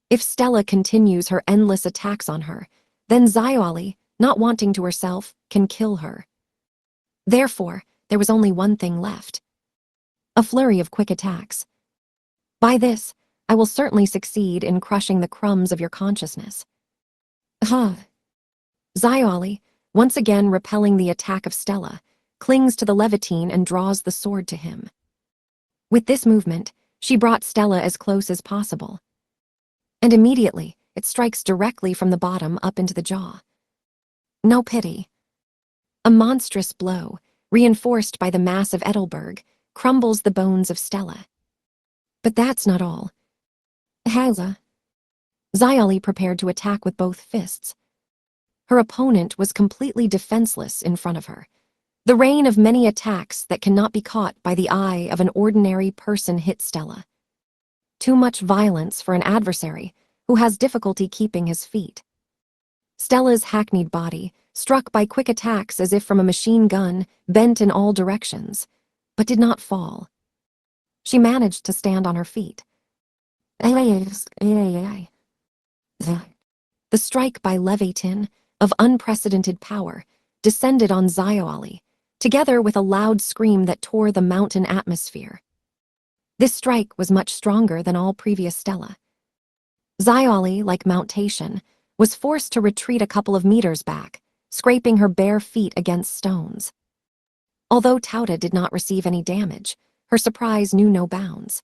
If Stella continues her endless attacks on her, then Xiaoli, not wanting to herself, can kill her. Therefore, there was only one thing left. A flurry of quick attacks. By this, I will certainly succeed in crushing the crumbs of your consciousness. Xiaoli, once again repelling the attack of Stella, clings to the levitine and draws the sword to him. With this movement, she brought Stella as close as possible. And immediately, it strikes directly from the bottom up into the jaw. No pity. A monstrous blow, reinforced by the mass of Edelberg, crumbles the bones of Stella. But that's not all. Xiaoli prepared to attack with both fists. Her opponent was completely defenseless in front of her. The rain of many attacks that cannot be caught by the eye of an ordinary person hit Stella. Too much violence for an adversary who has difficulty keeping his feet. Stella's hackneyed body, struck by quick attacks as if from a machine gun, bent in all directions, but did not fall. She managed to stand on her feet. The strike by Levitin, of unprecedented power, descended on Xiaoli, together with a loud scream that tore the mountain atmosphere. This strike was much stronger than all previous Stella. Xiaoli, like Mount Taishan, was forced to retreat a couple of meters back, scraping her bare feet against stones. Although Tauta did not receive any damage, her surprise knew no bounds.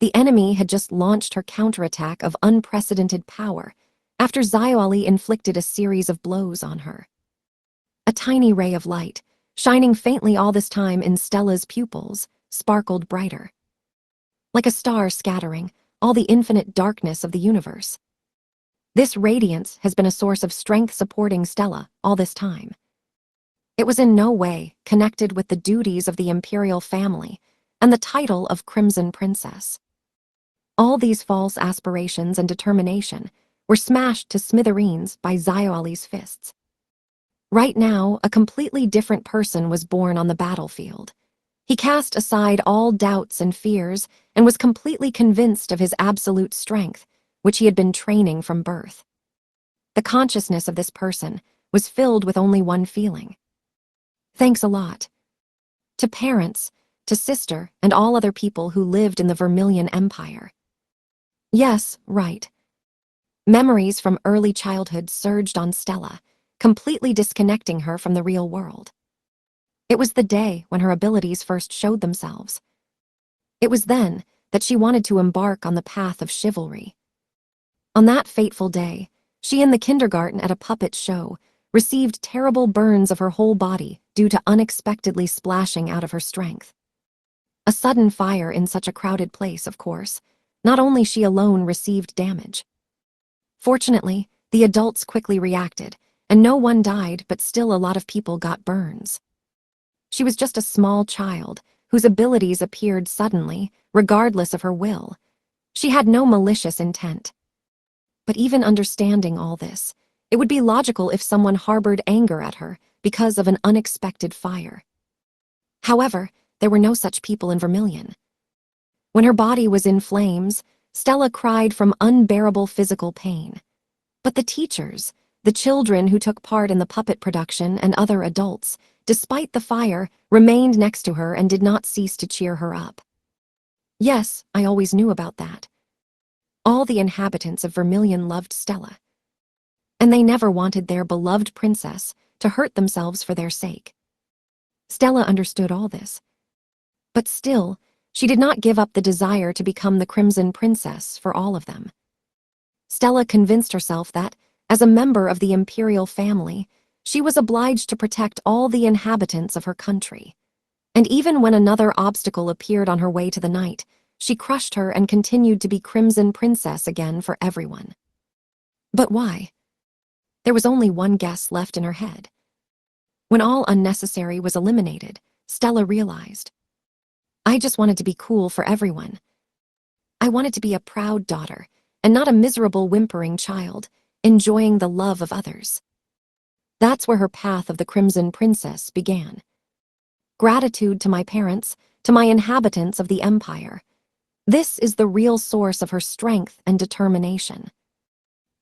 The enemy had just launched her counterattack of unprecedented power, after Xiaoli inflicted a series of blows on her. A tiny ray of light, shining faintly all this time in Stella's pupils, sparkled brighter. Like a star scattering all the infinite darkness of the universe. This radiance has been a source of strength supporting Stella all this time. It was in no way connected with the duties of the imperial family and the title of Crimson Princess. All these false aspirations and determination were smashed to smithereens by Xiaoli's fists. Right now, a completely different person was born on the battlefield. He cast aside all doubts and fears and was completely convinced of his absolute strength, which he had been training from birth. The consciousness of this person was filled with only one feeling. Thanks a lot. To parents, to sister, and all other people who lived in the Vermilion Empire. Yes, right. Memories from early childhood surged on Stella, completely disconnecting her from the real world. It was the day when her abilities first showed themselves. It was then that she wanted to embark on the path of chivalry. On that fateful day, she in the kindergarten at a puppet show received terrible burns of her whole body due to unexpectedly splashing out of her strength. A sudden fire in such a crowded place, of course. Not only she alone received damage. Fortunately, the adults quickly reacted, and no one died, but still a lot of people got burns. She was just a small child whose abilities appeared suddenly, regardless of her will. She had no malicious intent. But even understanding all this, it would be logical if someone harbored anger at her because of an unexpected fire. However, there were no such people in Vermilion. When her body was in flames, Stella cried from unbearable physical pain. But the teachers, the children who took part in the puppet production, and other adults, despite the fire, remained next to her and did not cease to cheer her up. Yes, I always knew about that. All the inhabitants of Vermilion loved Stella. And they never wanted their beloved princess to hurt themselves for their sake. Stella understood all this. But still, she did not give up the desire to become the Crimson Princess for all of them. Stella convinced herself that, as a member of the imperial family, she was obliged to protect all the inhabitants of her country. And even when another obstacle appeared on her way to the night, she crushed her and continued to be Crimson Princess again for everyone. But why? There was only one guess left in her head. When all unnecessary was eliminated, Stella realized, I just wanted to be cool for everyone. I wanted to be a proud daughter, and not a miserable whimpering child, enjoying the love of others. That's where her path of the Crimson Princess began. Gratitude to my parents, to my inhabitants of the Empire. This is the real source of her strength and determination.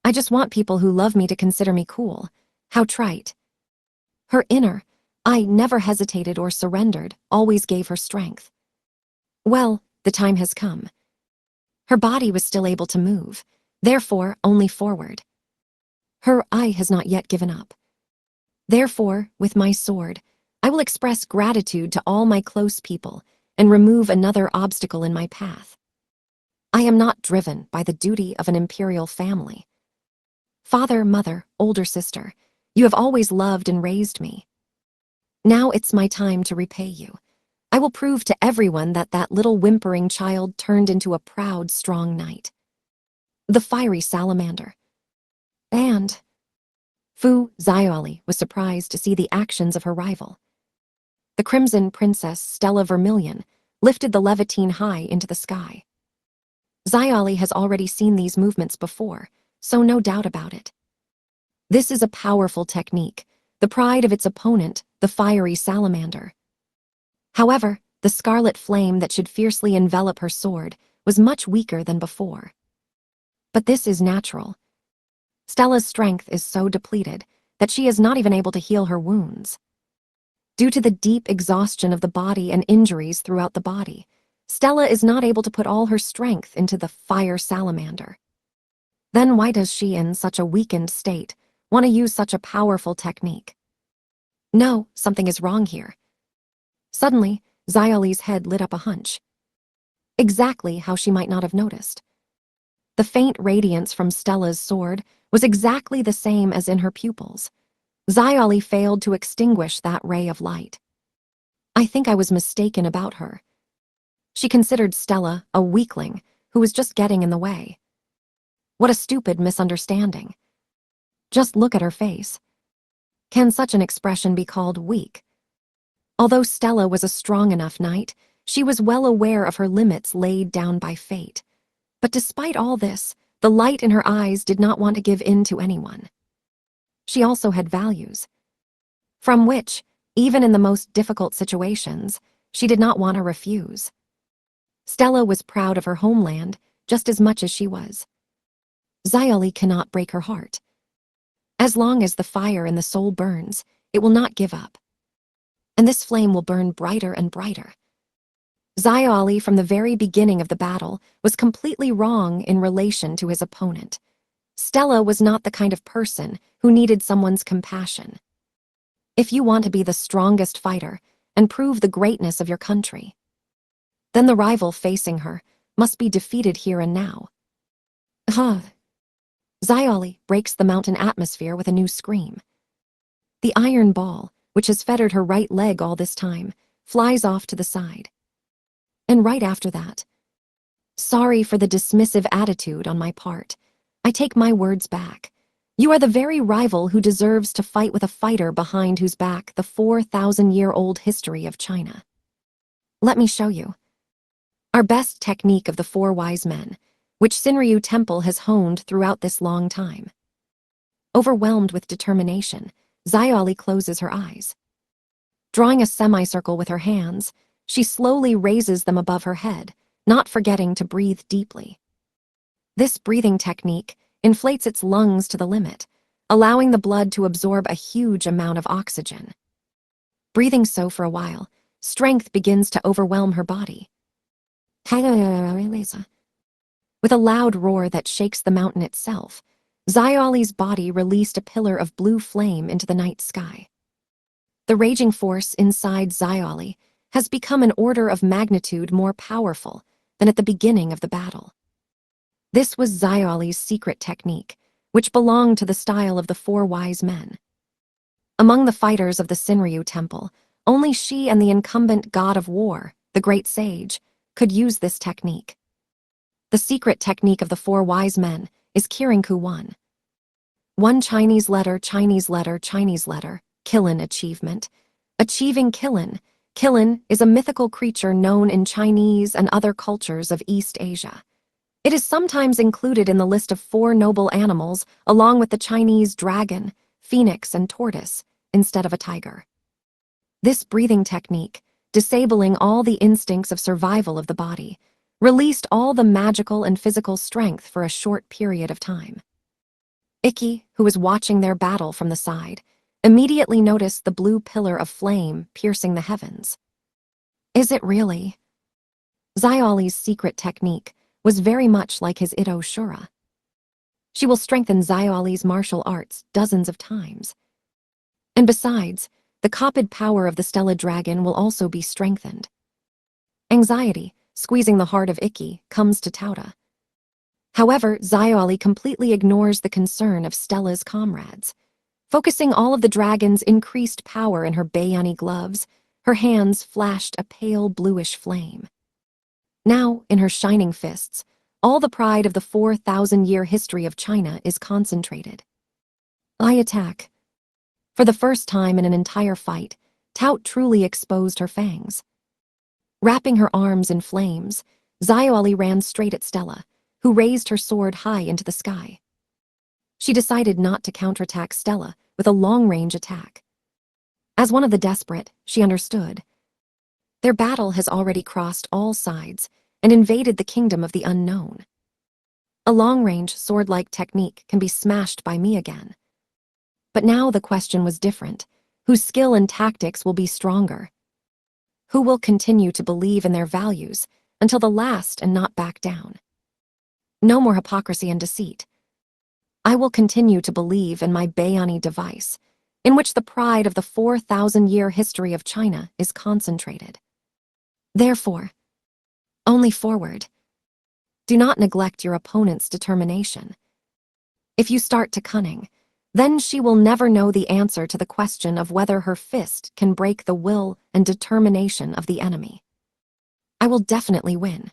I just want people who love me to consider me cool. How trite. Her inner, I never hesitated or surrendered, always gave her strength. Well, the time has come. Her body was still able to move, therefore only forward. Her eye has not yet given up. Therefore, with my sword, I will express gratitude to all my close people and remove another obstacle in my path. I am not driven by the duty of an imperial family. Father, mother, older sister, you have always loved and raised me. Now it's my time to repay you. I will prove to everyone that that little whimpering child turned into a proud, strong knight. The fiery salamander. And Xiaoli was surprised to see the actions of her rival. The Crimson Princess Stella Vermilion lifted the levitine high into the sky. Xiaoli has already seen these movements before, so no doubt about it. This is a powerful technique, the pride of its opponent, the fiery salamander. However, the scarlet flame that should fiercely envelop her sword was much weaker than before. But this is natural. Stella's strength is so depleted that she is not even able to heal her wounds. Due to the deep exhaustion of the body and injuries throughout the body, Stella is not able to put all her strength into the fire salamander. Then why does she, in such a weakened state, want to use such a powerful technique? No, something is wrong here. Suddenly, Xiaoli's head lit up a hunch. Exactly how she might not have noticed. The faint radiance from Stella's sword was exactly the same as in her pupils. Xiaoli failed to extinguish that ray of light. I think I was mistaken about her. She considered Stella a weakling who was just getting in the way. What a stupid misunderstanding. Just look at her face. Can such an expression be called weak? Although Stella was a strong enough knight, she was well aware of her limits laid down by fate. But despite all this, the light in her eyes did not want to give in to anyone. She also had values, from which, even in the most difficult situations, she did not want to refuse. Stella was proud of her homeland just as much as she was. Xiaoli cannot break her heart. As long as the fire in the soul burns, it will not give up. And this flame will burn brighter and brighter. Xiaoli, from the very beginning of the battle, was completely wrong in relation to his opponent. Stella was not the kind of person who needed someone's compassion. If you want to be the strongest fighter and prove the greatness of your country, then the rival facing her must be defeated here and now. Xiaoli breaks the mountain atmosphere with a new scream. The iron ball, which has fettered her right leg all this time, flies off to the side. And right after that, sorry for the dismissive attitude on my part. I take my words back. You are the very rival who deserves to fight with a fighter behind whose back the 4,000-year-old history of China. Let me show you. Our best technique of the 4 wise men, which Sinryu Temple has honed throughout this long time. Overwhelmed with determination, Xiaoli closes her eyes. Drawing a semicircle with her hands, she slowly raises them above her head, not forgetting to breathe deeply. This breathing technique inflates its lungs to the limit, allowing the blood to absorb a huge amount of oxygen. Breathing so for a while, strength begins to overwhelm her body. With a loud roar that shakes the mountain itself, Xiaoli's body released a pillar of blue flame into the night sky. The raging force inside Xiaoli has become an order of magnitude more powerful than at the beginning of the battle. This was Xiaoli's secret technique, which belonged to the style of the 4 wise men. Among the fighters of the Sinryu Temple, only she and the incumbent god of war, the great sage, could use this technique. The secret technique of the 4 wise men is Kiranku 1. 1 Chinese letter, Chinese letter, Chinese letter, Kilin achievement. Achieving Kilin. Kilin is a mythical creature known in Chinese and other cultures of East Asia. It is sometimes included in the list of 4 noble animals along with the Chinese dragon, phoenix, and tortoise, instead of a tiger. This breathing technique, disabling all the instincts of survival of the body, released all the magical and physical strength for a short period of time. Ikki, who was watching their battle from the side, immediately noticed the blue pillar of flame piercing the heavens. Is it really? Xiaoli's secret technique was very much like his Ito Shura. She will strengthen Xiaoli's martial arts dozens of times. And besides, the copied power of the Stella Dragon will also be strengthened. Anxiety, squeezing the heart of Ikki, comes to Tauta. However, Xiaoli completely ignores the concern of Stella's comrades. Focusing all of the dragon's increased power in her bayani gloves, her hands flashed a pale bluish flame. Now, in her shining fists, all the pride of the 4,000-year history of China is concentrated. I attack. For the first time in an entire fight, Tout truly exposed her fangs. Wrapping her arms in flames, Xiaoli ran straight at Stella, who raised her sword high into the sky. She decided not to counterattack Stella with a long-range attack. As one of the desperate, she understood. Their battle has already crossed all sides and invaded the kingdom of the unknown. A long-range, sword-like technique can be smashed by me again. But now the question was different. Whose skill and tactics will be stronger? Who will continue to believe in their values until the last and not back down? No more hypocrisy and deceit. I will continue to believe in my bayani device, in which the pride of the 4,000-year history of China is concentrated. Therefore, only forward. Do not neglect your opponent's determination. If you start to cunning, then she will never know the answer to the question of whether her fist can break the will and determination of the enemy. I will definitely win.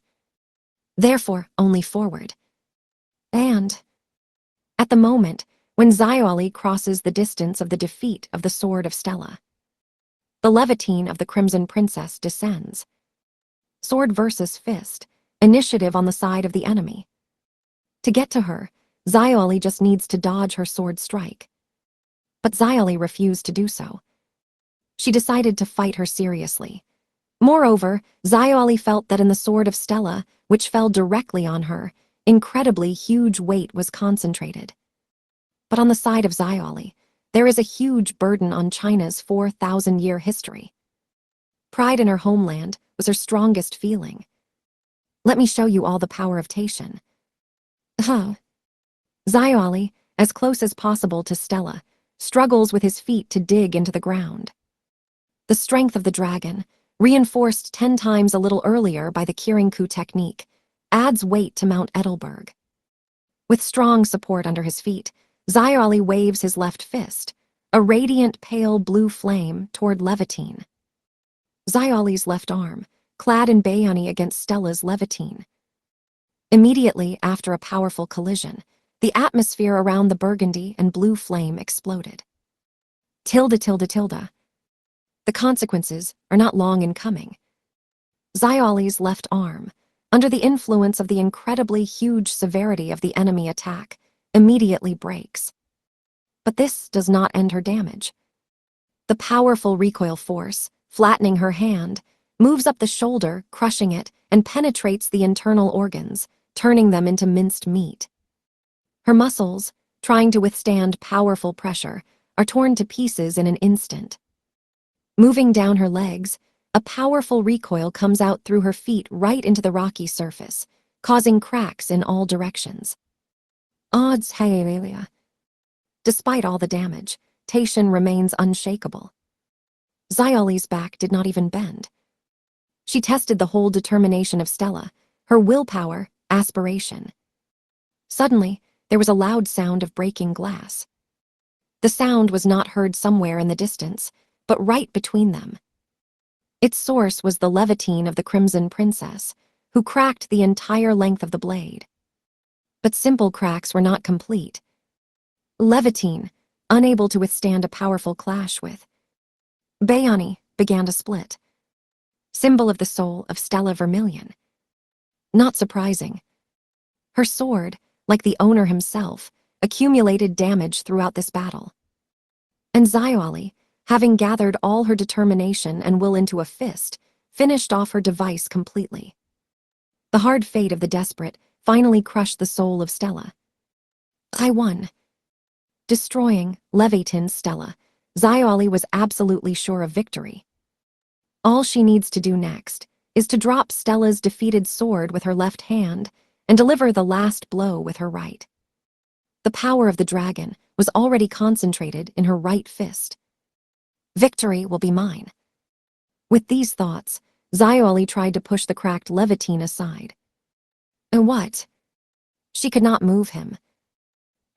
Therefore, only forward. And at the moment, when Xiaoli crosses the distance of the defeat of the sword of Stella, the levitine of the Crimson Princess descends. Sword versus fist, initiative on the side of the enemy. To get to her, Xiaoli just needs to dodge her sword strike. But Xiaoli refused to do so. She decided to fight her seriously. Moreover, Xiaoli felt that in the sword of Stella, which fell directly on her, incredibly huge weight was concentrated. But on the side of Xiaoli, there is a huge burden on China's 4,000-year history. Pride in her homeland was her strongest feeling. Let me show you all the power of Taishan. Xiaoli, as close as possible to Stella, struggles with his feet to dig into the ground. The strength of the dragon, reinforced 10 times a little earlier by the Kiringku technique, adds weight to Mount Edelberg. With strong support under his feet, Xiaoli waves his left fist, a radiant pale blue flame toward Levitine. Xiaoli's left arm, clad in bayani against Stella's Levitine. Immediately after a powerful collision, the atmosphere around the burgundy and blue flame exploded. Tilde. The consequences are not long in coming. Xiaoli's left arm, under the influence of the incredibly huge severity of the enemy attack, immediately breaks. But this does not end her damage. The powerful recoil force, flattening her hand, moves up the shoulder, crushing it, and penetrates the internal organs, turning them into minced meat. Her muscles, trying to withstand powerful pressure, are torn to pieces in an instant. Moving down her legs, a powerful recoil comes out through her feet right into the rocky surface, causing cracks in all directions. Despite all the damage, Taishan remains unshakable. Xiaoli's back did not even bend. She tested the whole determination of Stella, her willpower, aspiration. Suddenly, there was a loud sound of breaking glass. The sound was not heard somewhere in the distance, but right between them. Its source was the levitine of the Crimson Princess, who cracked the entire length of the blade. But simple cracks were not complete. Levitine, unable to withstand a powerful clash with bayani, began to split. Symbol of the soul of Stella Vermilion. Not surprising. Her sword, like the owner himself, accumulated damage throughout this battle. And Xiaoli, having gathered all her determination and will into a fist, finished off her device completely. The hard fate of the desperate finally crushed the soul of Stella. I won. Destroying Levitin's Stella, Xiaoli was absolutely sure of victory. All she needs to do next is to drop Stella's defeated sword with her left hand and deliver the last blow with her right. The power of the dragon was already concentrated in her right fist. Victory will be mine. With these thoughts, Xiaoli tried to push the cracked levitine aside. And what? She could not move him.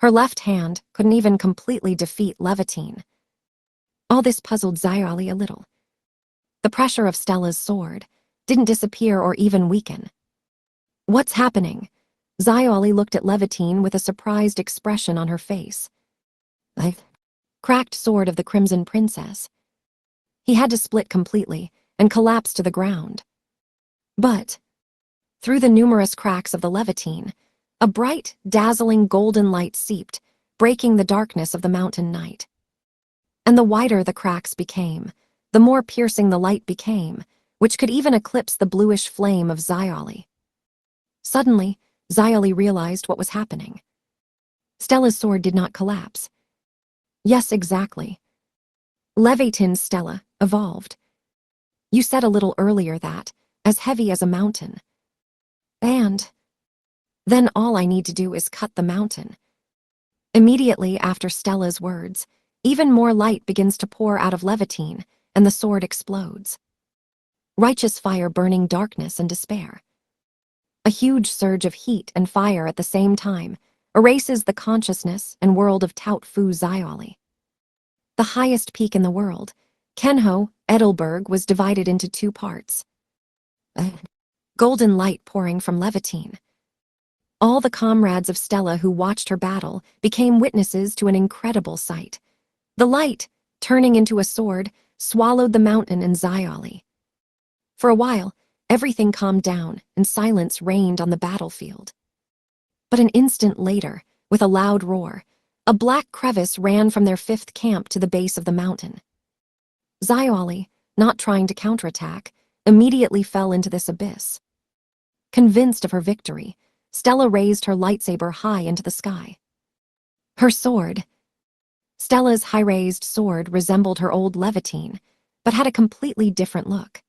Her left hand couldn't even completely defeat levitine. All this puzzled Xiaoli a little. The pressure of Stella's sword didn't disappear or even weaken. What's happening? Xiaoli looked at Levitine with a surprised expression on her face. Cracked sword of the Crimson Princess. He had to split completely and collapse to the ground. But, through the numerous cracks of the Levitine, a bright, dazzling golden light seeped, breaking the darkness of the mountain night. And the wider the cracks became, the more piercing the light became, which could even eclipse the bluish flame of Xiaoli. Suddenly, Xiaoli realized what was happening. Stella's sword did not collapse. Yes, exactly. Levitin's Stella evolved. You said a little earlier that, as heavy as a mountain. And then all I need to do is cut the mountain. Immediately after Stella's words, even more light begins to pour out of Levitine, and the sword explodes. Righteous fire burning darkness and despair. A huge surge of heat and fire at the same time erases the consciousness and world of Tout Fu Xiaoli. The highest peak in the world, Kenho, Edelberg, was divided into two parts. Golden light pouring from Levitine. All the comrades of Stella who watched her battle became witnesses to an incredible sight. The light, turning into a sword, swallowed the mountain and Xiaoli. For a while, everything calmed down and silence reigned on the battlefield. But an instant later, with a loud roar, a black crevice ran from their fifth camp to the base of the mountain. Xiaoli, not trying to counterattack, immediately fell into this abyss. Convinced of her victory, Stella raised her lightsaber high into the sky. Her sword. Stella's high-raised sword resembled her old Levitine, but had a completely different look.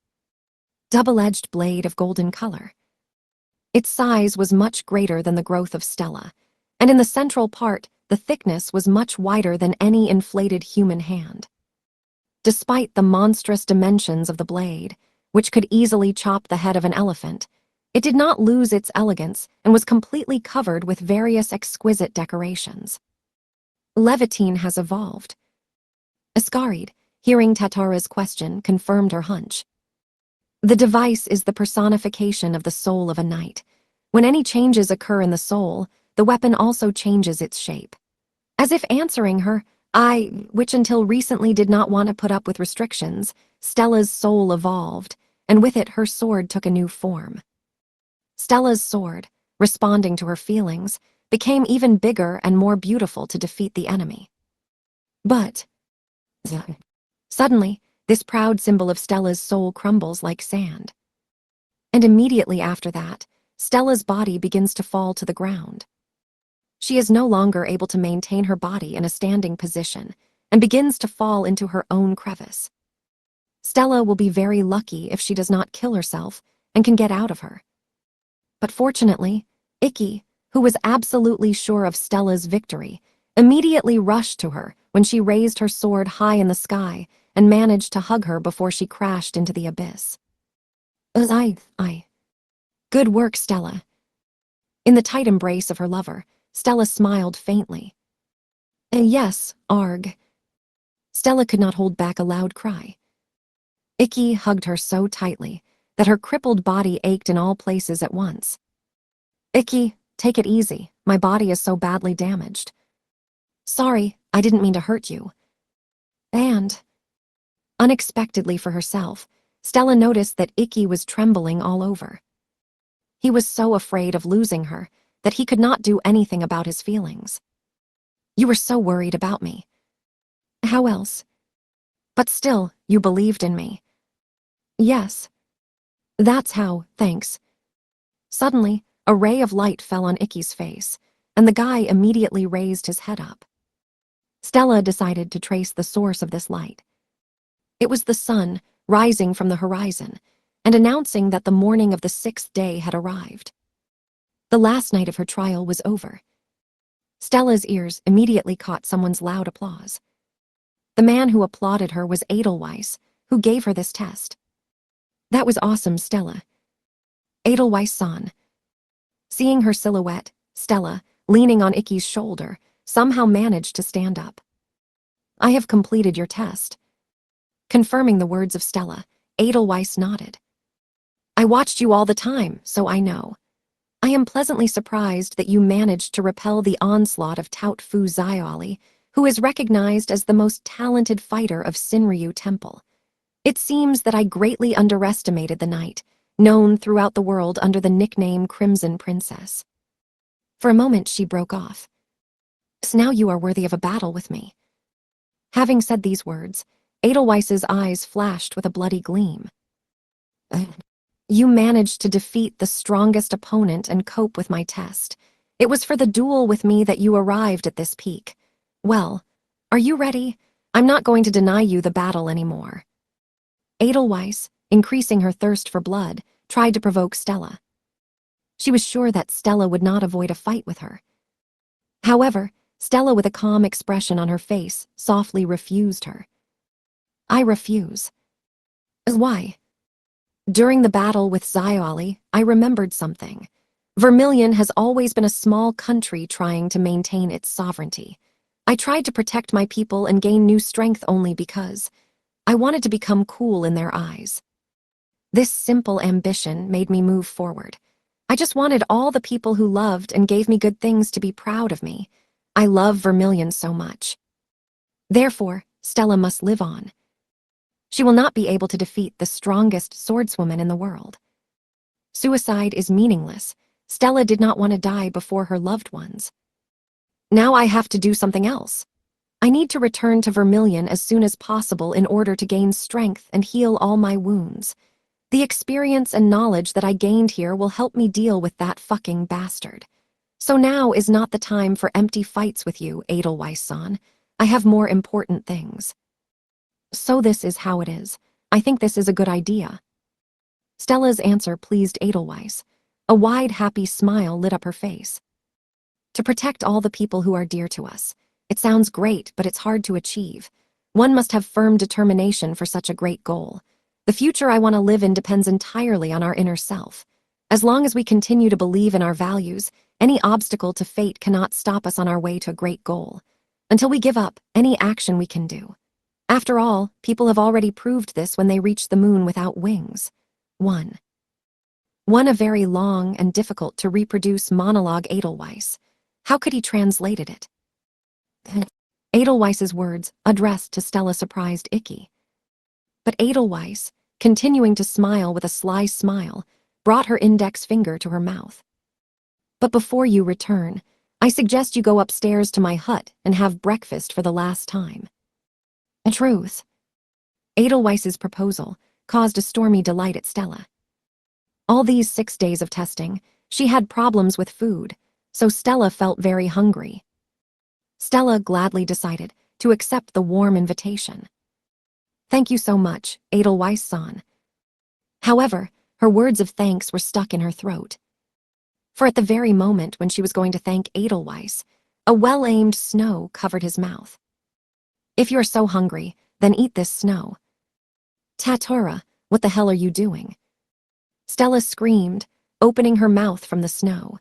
Double-edged blade of golden color. Its size was much greater than the growth of Stella, and in the central part, the thickness was much wider than any inflated human hand. Despite the monstrous dimensions of the blade, which could easily chop the head of an elephant, it did not lose its elegance and was completely covered with various exquisite decorations. Levitine has evolved. Ascarid, hearing Tatara's question, confirmed her hunch. The device is the personification of the soul of a knight. When any changes occur in the soul, the weapon also changes its shape. As if answering her, which until recently did not want to put up with restrictions, Stella's soul evolved, and with it her sword took a new form. Stella's sword, responding to her feelings, became even bigger and more beautiful to defeat the enemy. But suddenly, this proud symbol of Stella's soul crumbles like sand. And immediately after that, Stella's body begins to fall to the ground. She is no longer able to maintain her body in a standing position and begins to fall into her own crevice. Stella will be very lucky if she does not kill herself and can get out of her. But fortunately, Ikki, who was absolutely sure of Stella's victory, immediately rushed to her when she raised her sword high in the sky and managed to hug her before she crashed into the abyss. Good work, Stella. In the tight embrace of her lover, Stella smiled faintly. Yes, Arg. Stella could not hold back a loud cry. Ikki hugged her so tightly that her crippled body ached in all places at once. Ikki, take it easy. My body is so badly damaged. Sorry, I didn't mean to hurt you. And, unexpectedly for herself, Stella noticed that Ikki was trembling all over. He was so afraid of losing her that he could not do anything about his feelings. You were so worried about me. How else? But still, you believed in me. Yes. That's how, thanks. Suddenly, a ray of light fell on Ikki's face, and the guy immediately raised his head up. Stella decided to trace the source of this light. It was the sun rising from the horizon and announcing that the morning of the 6th day had arrived. The last night of her trial was over. Stella's ears immediately caught someone's loud applause. The man who applauded her was Edelweiss, who gave her this test. That was awesome, Stella. Edelweiss-san. Seeing her silhouette, Stella, leaning on Ikki's shoulder, somehow managed to stand up. I have completed your test. Confirming the words of Stella, Edelweiss nodded. I watched you all the time, so I know. I am pleasantly surprised that you managed to repel the onslaught of Tout Fu Xiaoli, who is recognized as the most talented fighter of Sinryu Temple. It seems that I greatly underestimated the knight, known throughout the world under the nickname Crimson Princess. For a moment she broke off. So now you are worthy of a battle with me. Having said these words, Edelweiss's eyes flashed with a bloody gleam. You managed to defeat the strongest opponent and cope with my test. It was for the duel with me that you arrived at this peak. Well, are you ready? I'm not going to deny you the battle anymore. Edelweiss, increasing her thirst for blood, tried to provoke Stella. She was sure that Stella would not avoid a fight with her. However, Stella, with a calm expression on her face, softly refused her. I refuse. Why? During the battle with Xiaoli, I remembered something. Vermilion has always been a small country trying to maintain its sovereignty. I tried to protect my people and gain new strength only because I wanted to become cool in their eyes. This simple ambition made me move forward. I just wanted all the people who loved and gave me good things to be proud of me. I love Vermilion so much. Therefore, Stella must live on. She will not be able to defeat the strongest swordswoman in the world. Suicide is meaningless. Stella did not want to die before her loved ones. Now I have to do something else. I need to return to Vermilion as soon as possible in order to gain strength and heal all my wounds. The experience and knowledge that I gained here will help me deal with that fucking bastard. So now is not the time for empty fights with you, Edelweiss-san. I have more important things. So this is how it is. I think this is a good idea. Stella's answer pleased Edelweiss. A wide, happy smile lit up her face. To protect all the people who are dear to us. It sounds great, but it's hard to achieve. One must have firm determination for such a great goal. The future I want to live in depends entirely on our inner self. As long as we continue to believe in our values, any obstacle to fate cannot stop us on our way to a great goal. Until we give up any action we can do. After all, people have already proved this when they reached the moon without wings. 1. A very long and difficult to reproduce monologue Edelweiss. How could he translated it? Edelweiss's words, addressed to Stella, surprised Icky. But Edelweiss, continuing to smile with a sly smile, brought her index finger to her mouth. But before you return, I suggest you go upstairs to my hut and have breakfast for the last time. Truth. Edelweiss's proposal caused a stormy delight at Stella. All these 6 days of testing, she had problems with food, so Stella felt very hungry. Stella gladly decided to accept the warm invitation. Thank you so much, Edelweiss-san. However, her words of thanks were stuck in her throat. For at the very moment when she was going to thank Edelweiss, a well-aimed snow covered his mouth. If you're so hungry, then eat this snow. Tatura, what the hell are you doing? Stella screamed, opening her mouth from the snow.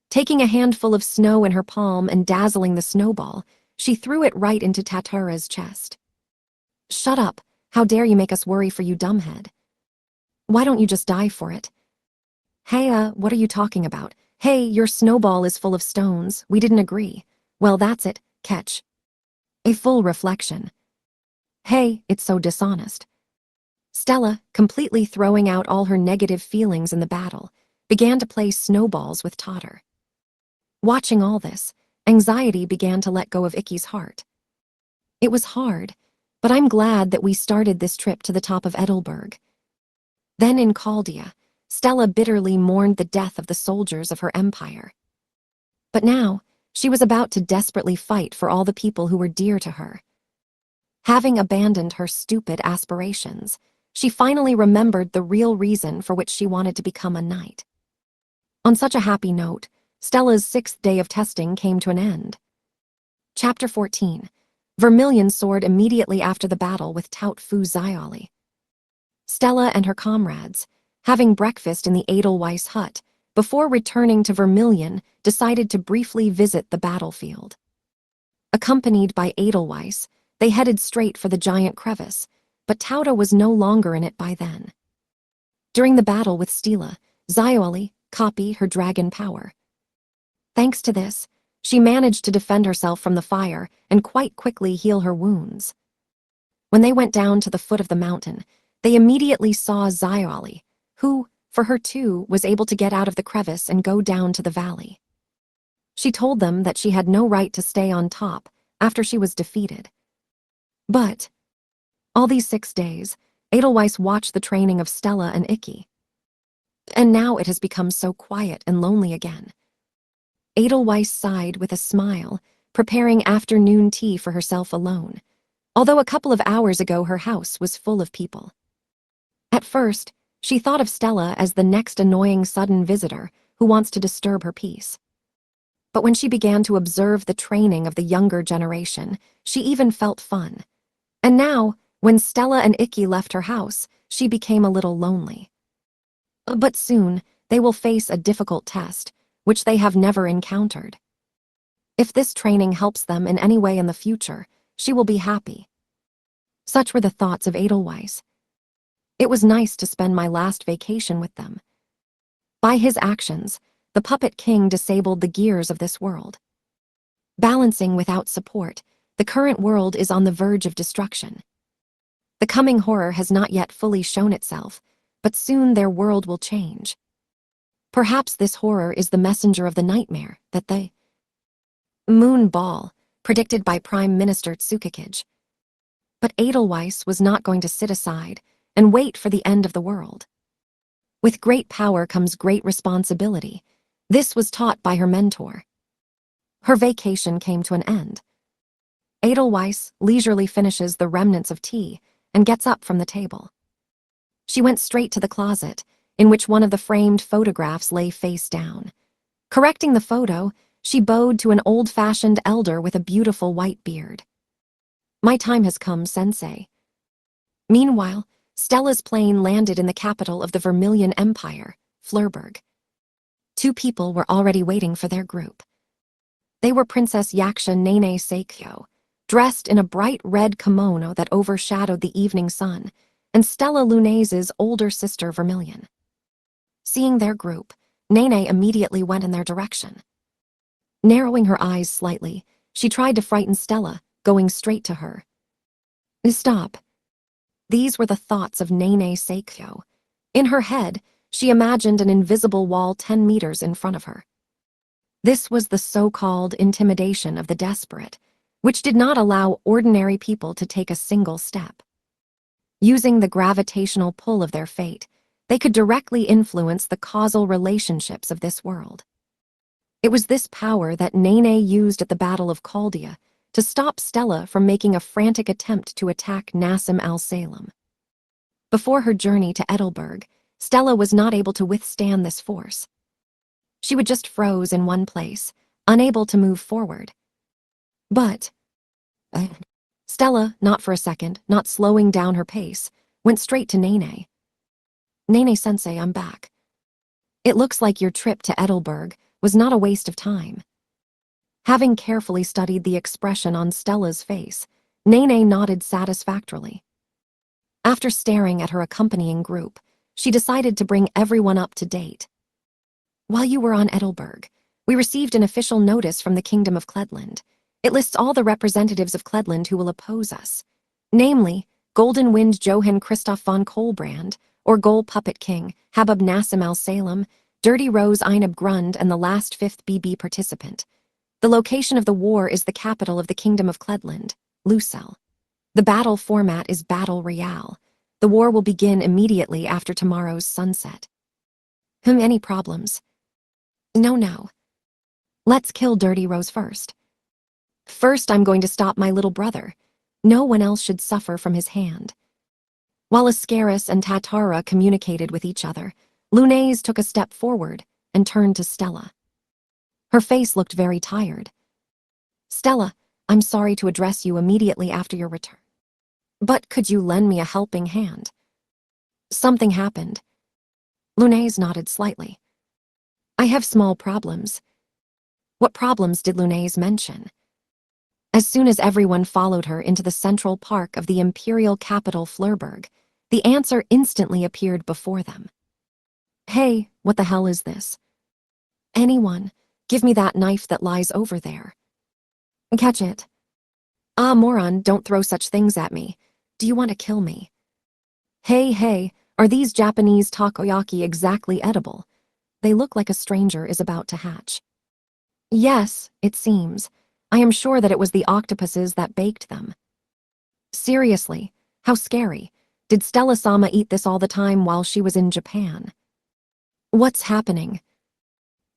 Taking a handful of snow in her palm and dazzling the snowball, she threw it right into Tatura's chest. Shut up, how dare you make us worry for you, dumbhead. Why don't you just die for it? Hey, what are you talking about? Hey, your snowball is full of stones, we didn't agree. Well, that's it, catch. A full reflection. Hey, it's so dishonest. Stella, completely throwing out all her negative feelings in the battle, began to play snowballs with Totter. Watching all this, anxiety began to let go of Icky's heart. It was hard, but I'm glad that we started this trip to the top of Edelberg. Then in Chaldea, Stella bitterly mourned the death of the soldiers of her empire. But now, she was about to desperately fight for all the people who were dear to her. Having abandoned her stupid aspirations, she finally remembered the real reason for which she wanted to become a knight. On such a happy note, Stella's 6th day of testing came to an end. Chapter 14. Vermilion soared immediately after the battle with Tout Fu Xiaoli. Stella and her comrades, having breakfast in the Edelweiss hut, before returning to Vermilion, decided to briefly visit the battlefield. Accompanied by Edelweiss, they headed straight for the giant crevice, but Tauta was no longer in it by then. During the battle with Stella, Xiaoli copied her dragon power. Thanks to this, she managed to defend herself from the fire and quite quickly heal her wounds. When they went down to the foot of the mountain, they immediately saw Xiaoli, who, for her too, was able to get out of the crevice and go down to the valley. She told them that she had no right to stay on top after she was defeated. But all these 6 days, Edelweiss watched the training of Stella and Icky. And now it has become so quiet and lonely again. Edelweiss sighed with a smile, preparing afternoon tea for herself alone, although a couple of hours ago her house was full of people. At first, she thought of Stella as the next annoying sudden visitor who wants to disturb her peace. But when she began to observe the training of the younger generation, she even felt fun. And now, when Stella and Icky left her house, she became a little lonely. But soon, they will face a difficult test, which they have never encountered. If this training helps them in any way in the future, she will be happy. Such were the thoughts of Edelweiss. It was nice to spend my last vacation with them. By his actions, the puppet king disabled the gears of this world. Balancing without support, the current world is on the verge of destruction. The coming horror has not yet fully shown itself, but soon their world will change. Perhaps this horror is the messenger of the nightmare that they... Moon Ball, predicted by Prime Minister Tsukikage. But Edelweiss was not going to sit aside and wait for the end of the world. With great power comes great responsibility. This was taught by her mentor. Her vacation came to an end. Edelweiss leisurely finishes the remnants of tea and gets up from the table. She went straight to the closet, in which one of the framed photographs lay face down. Correcting the photo, she bowed to an old-fashioned elder with a beautiful white beard. "My time has come, Sensei." Meanwhile, Stella's plane landed in the capital of the Vermilion Empire, Flurburg. Two people were already waiting for their group. They were Princess Yaksha Nene Seikyo, dressed in a bright red kimono that overshadowed the evening sun, and Stella Lunaise's older sister Vermilion. Seeing their group, Nene immediately went in their direction. Narrowing her eyes slightly, she tried to frighten Stella, going straight to her. "Stop." These were the thoughts of Nene Seikyo. In her head, she imagined an invisible wall 10 meters in front of her. This was the so-called intimidation of the desperate, which did not allow ordinary people to take a single step. Using the gravitational pull of their fate, they could directly influence the causal relationships of this world. It was this power that Nene used at the Battle of Chaldea to stop Stella from making a frantic attempt to attack Nassim al-Salem. Before her journey to Edelberg, Stella was not able to withstand this force. She would just froze in one place, unable to move forward. But Stella, not for a second, not slowing down her pace, went straight to Nene. "Nene-sensei, I'm back. It looks like your trip to Edelberg was not a waste of time." Having carefully studied the expression on Stella's face, Nene nodded satisfactorily. After staring at her accompanying group, she decided to bring everyone up to date. "While you were on Edelberg, we received an official notice from the Kingdom of Cledland. It lists all the representatives of Cledland who will oppose us, namely, Golden Wind Johann Christoph von Kolbrand, or Gol Puppet King, Habab Nassim al-Salem, Dirty Rose Einab Grund, and the last 5th BB participant. The location of the war is the capital of the Kingdom of Cledland, Lucelle. The battle format is Battle Royale. The war will begin immediately after tomorrow's sunset." Any problems? No. Let's kill Dirty Rose first. First, I'm going to stop my little brother. No one else should suffer from his hand. While Ascaris and Tatara communicated with each other, Lunaise took a step forward and turned to Stella. Her face looked very tired. "Stella, I'm sorry to address you immediately after your return. But could you lend me a helping hand?" "Something happened." Lunaise nodded slightly. "I have small problems." What problems did Lunaise mention? As soon as everyone followed her into the central park of the imperial capital Flurburg, the answer instantly appeared before them. "Hey, what the hell is this? Anyone, give me that knife that lies over there." "Catch it." "Ah, moron, don't throw such things at me. Do you want to kill me?" Hey, are these Japanese takoyaki exactly edible? They look like a stranger is about to hatch." "Yes, it seems. I am sure that it was the octopuses that baked them." "Seriously, how scary. Did Stella-sama eat this all the time while she was in Japan?" "What's happening?"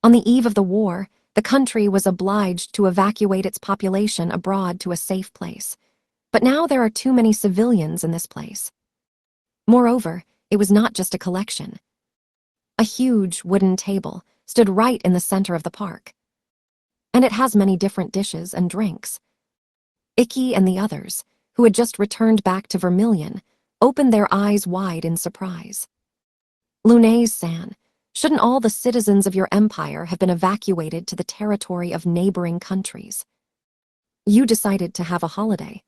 On the eve of the war, the country was obliged to evacuate its population abroad to a safe place. But now there are too many civilians in this place. Moreover, it was not just a collection. A huge wooden table stood right in the center of the park. And it has many different dishes and drinks. Icky and the others, who had just returned back to Vermilion, opened their eyes wide in surprise. "Lunaise-san, Shouldn't all the citizens of your empire have been evacuated to the territory of neighboring countries? You decided to have a holiday.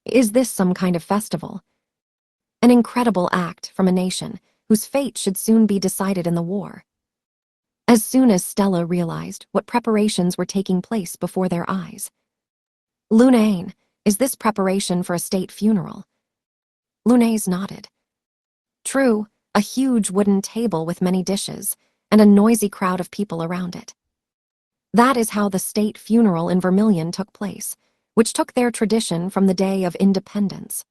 Is this some kind of festival? An incredible act from a nation whose fate should soon be decided in the war. As soon as Stella realized what preparations were taking place before their eyes. Lunane, is this preparation for a state funeral? Lunase nodded. True, a huge wooden table with many dishes, and a noisy crowd of people around it. That is how the state funeral in Vermilion took place, which took their tradition from the day of independence.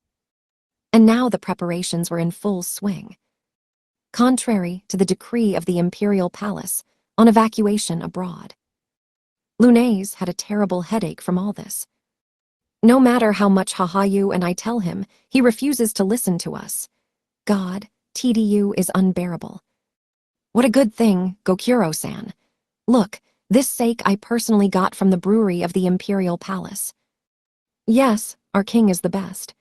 And now the preparations were in full swing. Contrary to the decree of the imperial palace on evacuation abroad. Lunase had a terrible headache from all this. No matter how much Hahayu and I tell him, he refuses to listen to us. God, TDU is unbearable. What a good thing, Gokuro-san. Look, this sake I personally got from the brewery of the Imperial Palace. Yes, our king is the best.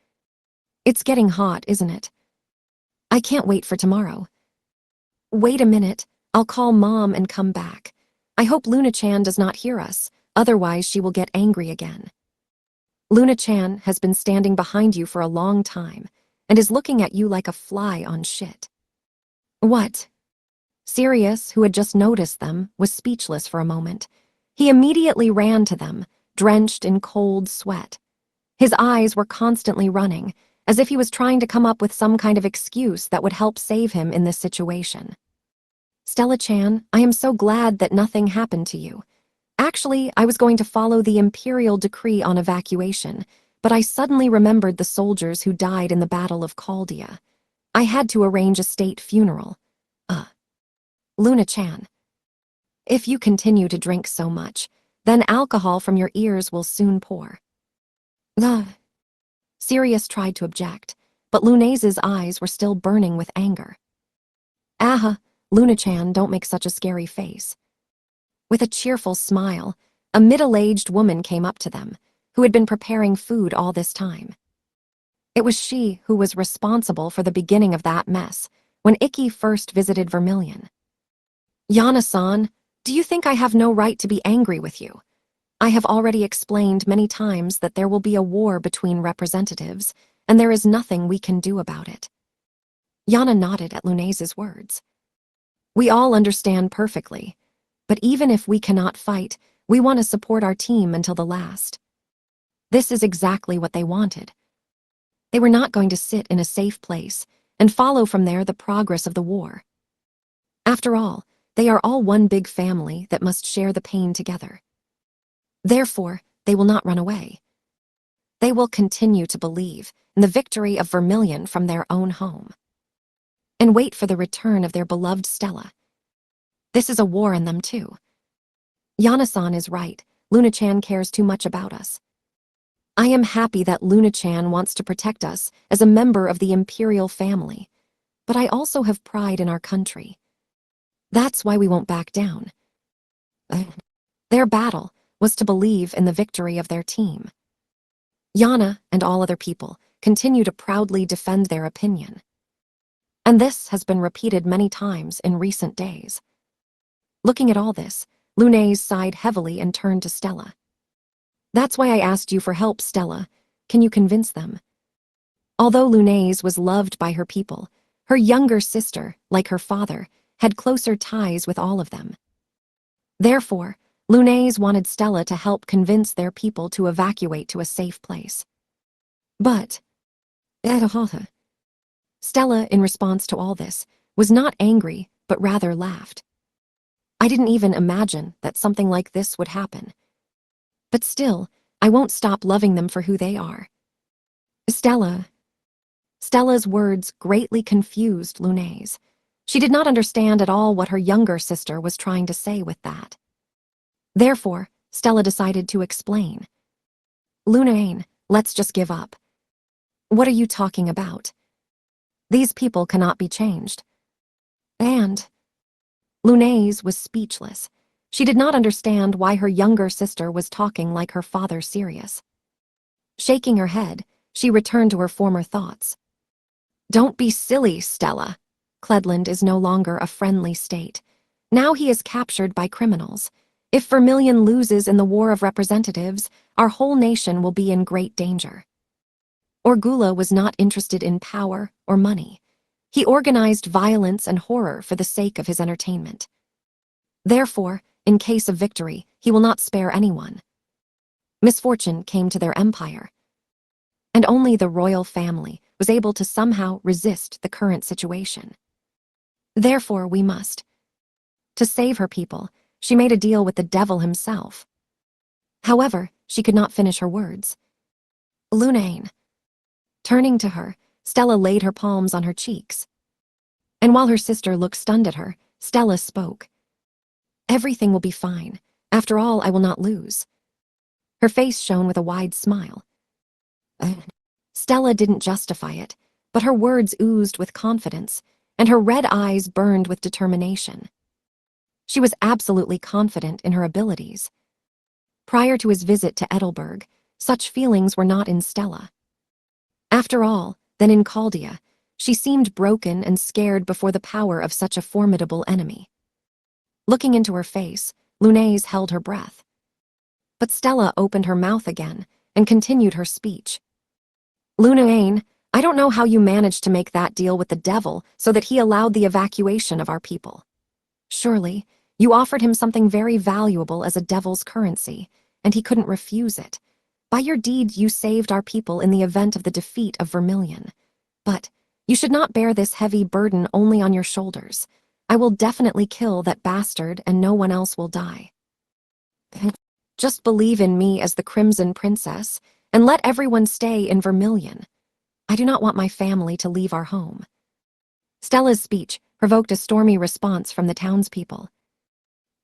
It's getting hot, isn't it? I can't wait for tomorrow. Wait a minute, I'll call Mom and come back. I hope Luna-chan does not hear us, otherwise she will get angry again. Luna-chan has been standing behind you for a long time and is looking at you like a fly on shit. What? Sirius, who had just noticed them, was speechless for a moment. He immediately ran to them, drenched in cold sweat. His eyes were constantly running, as if he was trying to come up with some kind of excuse that would help save him in this situation. Stella-chan, I am so glad that nothing happened to you. Actually, I was going to follow the imperial decree on evacuation, but I suddenly remembered the soldiers who died in the Battle of Chaldea. I had to arrange a state funeral. Luna-chan. If you continue to drink so much, then alcohol from your ears will soon pour. Sirius tried to object, but Lunase's eyes were still burning with anger. Aha, Luna-chan, don't make such a scary face. With a cheerful smile, a middle-aged woman came up to them, who had been preparing food all this time. It was she who was responsible for the beginning of that mess, when Ikki first visited Vermilion. Yana-san, do you think I have no right to be angry with you? I have already explained many times that there will be a war between representatives, and there is nothing we can do about it. Yana nodded at Lunase's words. We all understand perfectly, but even if we cannot fight, we want to support our team until the last. This is exactly what they wanted. They were not going to sit in a safe place and follow from there the progress of the war. After all, they are all one big family that must share the pain together. Therefore, they will not run away. They will continue to believe in the victory of Vermilion from their own home. And wait for the return of their beloved Stella. This is a war in them too. Yana-san is right, Luna-chan cares too much about us. I am happy that Luna-chan wants to protect us as a member of the imperial family, but I also have pride in our country. That's why we won't back down. Their battle was to believe in the victory of their team. Yana and all other people continue to proudly defend their opinion. And this has been repeated many times in recent days. Looking at all this, Lunase sighed heavily and turned to Stella. That's why I asked you for help, Stella. Can you convince them? Although Lunase was loved by her people, her younger sister, like her father, had closer ties with all of them. Therefore, Lunase wanted Stella to help convince their people to evacuate to a safe place. But Stella, in response to all this, was not angry, but rather laughed. I didn't even imagine that something like this would happen. But still, I won't stop loving them for who they are. Stella's words greatly confused Lunase. She did not understand at all what her younger sister was trying to say with that. Therefore, Stella decided to explain. Lunane, let's just give up. What are you talking about? These people cannot be changed. And Lunase was speechless. She did not understand why her younger sister was talking like her father Sirius. Shaking her head, she returned to her former thoughts. Don't be silly, Stella. Cledland is no longer a friendly state. Now he is captured by criminals. If Vermilion loses in the War of Representatives, our whole nation will be in great danger. Orgula was not interested in power or money. He organized violence and horror for the sake of his entertainment. Therefore, in case of victory, he will not spare anyone. Misfortune came to their empire, and only the royal family was able to somehow resist the current situation. Therefore, we must. To save her people, she made a deal with the devil himself. However, she could not finish her words. Lunane. Turning to her, Stella laid her palms on her cheeks. And while her sister looked stunned at her, Stella spoke. Everything will be fine. After all, I will not lose. Her face shone with a wide smile. Stella didn't justify it, but her words oozed with confidence, and her red eyes burned with determination. She was absolutely confident in her abilities. Prior to his visit to Edelberg, such feelings were not in Stella. After all, then in Chaldea, she seemed broken and scared before the power of such a formidable enemy. Looking into her face, Lunase held her breath. But Stella opened her mouth again and continued her speech. Lunane, I don't know how you managed to make that deal with the devil so that he allowed the evacuation of our people. Surely, you offered him something very valuable as a devil's currency, and he couldn't refuse it. By your deed, you saved our people in the event of the defeat of Vermilion. But you should not bear this heavy burden only on your shoulders. I will definitely kill that bastard and no one else will die. Just believe in me as the Crimson Princess, and let everyone stay in Vermilion. I do not want my family to leave our home. Stella's speech provoked a stormy response from the townspeople.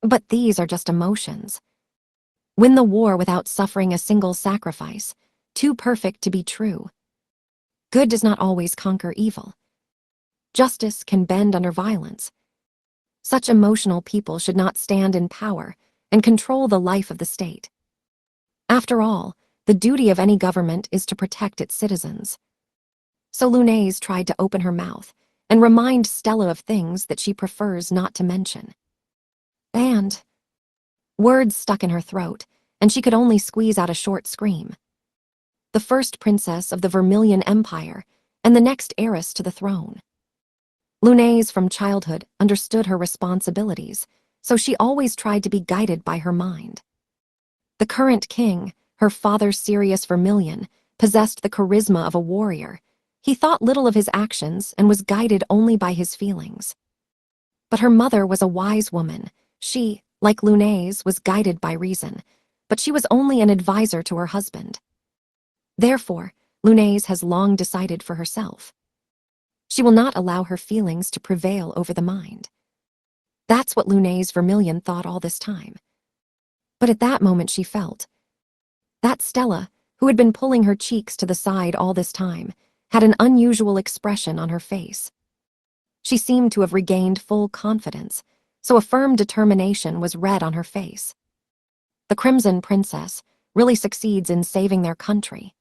But these are just emotions. Win the war without suffering a single sacrifice, too perfect to be true. Good does not always conquer evil. Justice can bend under violence. Such emotional people should not stand in power and control the life of the state. After all, the duty of any government is to protect its citizens. So Lunase tried to open her mouth and remind Stella of things that she prefers not to mention. And words stuck in her throat, and she could only squeeze out a short scream. The first princess of the Vermilion Empire and the next heiress to the throne. Lunase from childhood understood her responsibilities, so she always tried to be guided by her mind. The current king, her father Sirius Vermilion, possessed the charisma of a warrior. He thought little of his actions and was guided only by his feelings. But her mother was a wise woman. She, like Lunase, was guided by reason, but she was only an advisor to her husband. Therefore, Lunase has long decided for herself. She will not allow her feelings to prevail over the mind. That's what Lunase Vermilion thought all this time. But at that moment she felt that Stella, who had been pulling her cheeks to the side all this time, had an unusual expression on her face. She seemed to have regained full confidence, so a firm determination was read on her face. The Crimson Princess really succeeds in saving their country.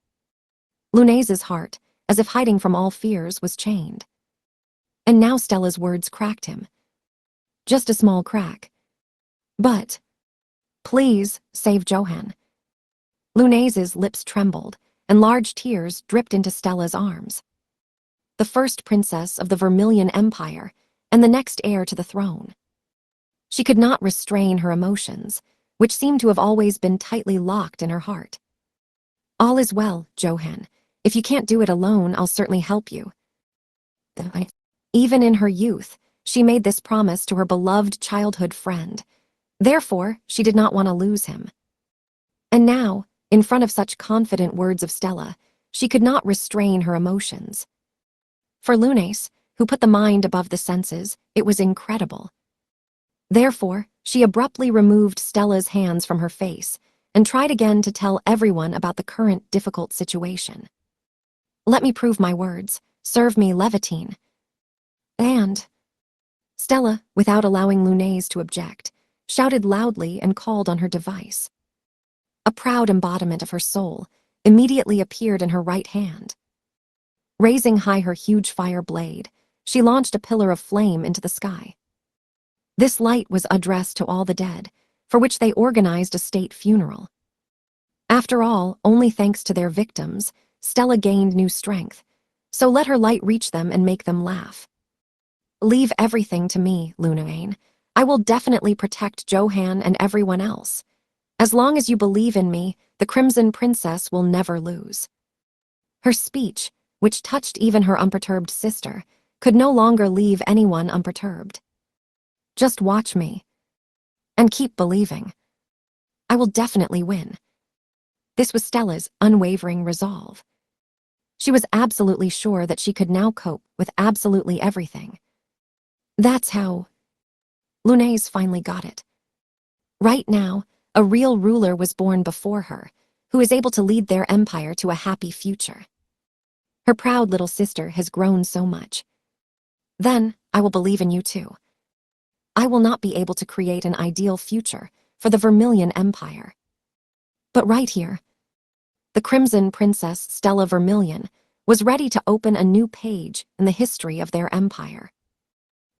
Lunase's heart, as if hiding from all fears, was chained. And now Stella's words cracked him. Just a small crack. But, please, save Johann. Lunase's lips trembled, and large tears dripped into Stella's arms. The first princess of the Vermilion Empire, and the next heir to the throne. She could not restrain her emotions, which seemed to have always been tightly locked in her heart. All is well, Johann. If you can't do it alone, I'll certainly help you. Even in her youth, she made this promise to her beloved childhood friend. Therefore, she did not want to lose him. And now, in front of such confident words of Stella, she could not restrain her emotions. For Lunase, who put the mind above the senses, it was incredible. Therefore, she abruptly removed Stella's hands from her face and tried again to tell everyone about the current difficult situation. Let me prove my words. Serve me Levitine. And Stella, without allowing Lunase to object, shouted loudly and called on her device. A proud embodiment of her soul immediately appeared in her right hand. Raising high her huge fire blade, She launched a pillar of flame into the sky. This light was addressed to all the dead, for which they organized a state funeral. After all, only thanks to their victims, Stella gained new strength, so let her light reach them and make them laugh. Leave everything to me, Lunavain. I will definitely protect Johann and everyone else. As long as you believe in me, the Crimson Princess will never lose. Her speech, which touched even her unperturbed sister, could no longer leave anyone unperturbed. Just watch me. And keep believing. I will definitely win. This was Stella's unwavering resolve. She was absolutely sure that she could now cope with absolutely everything. That's how Lunais finally got it. Right now, a real ruler was born before her, who is able to lead their empire to a happy future. Her proud little sister has grown so much. Then, I will believe in you too. I will not be able to create an ideal future for the Vermilion Empire. But right here, the Crimson Princess Stella Vermilion was ready to open a new page in the history of their empire.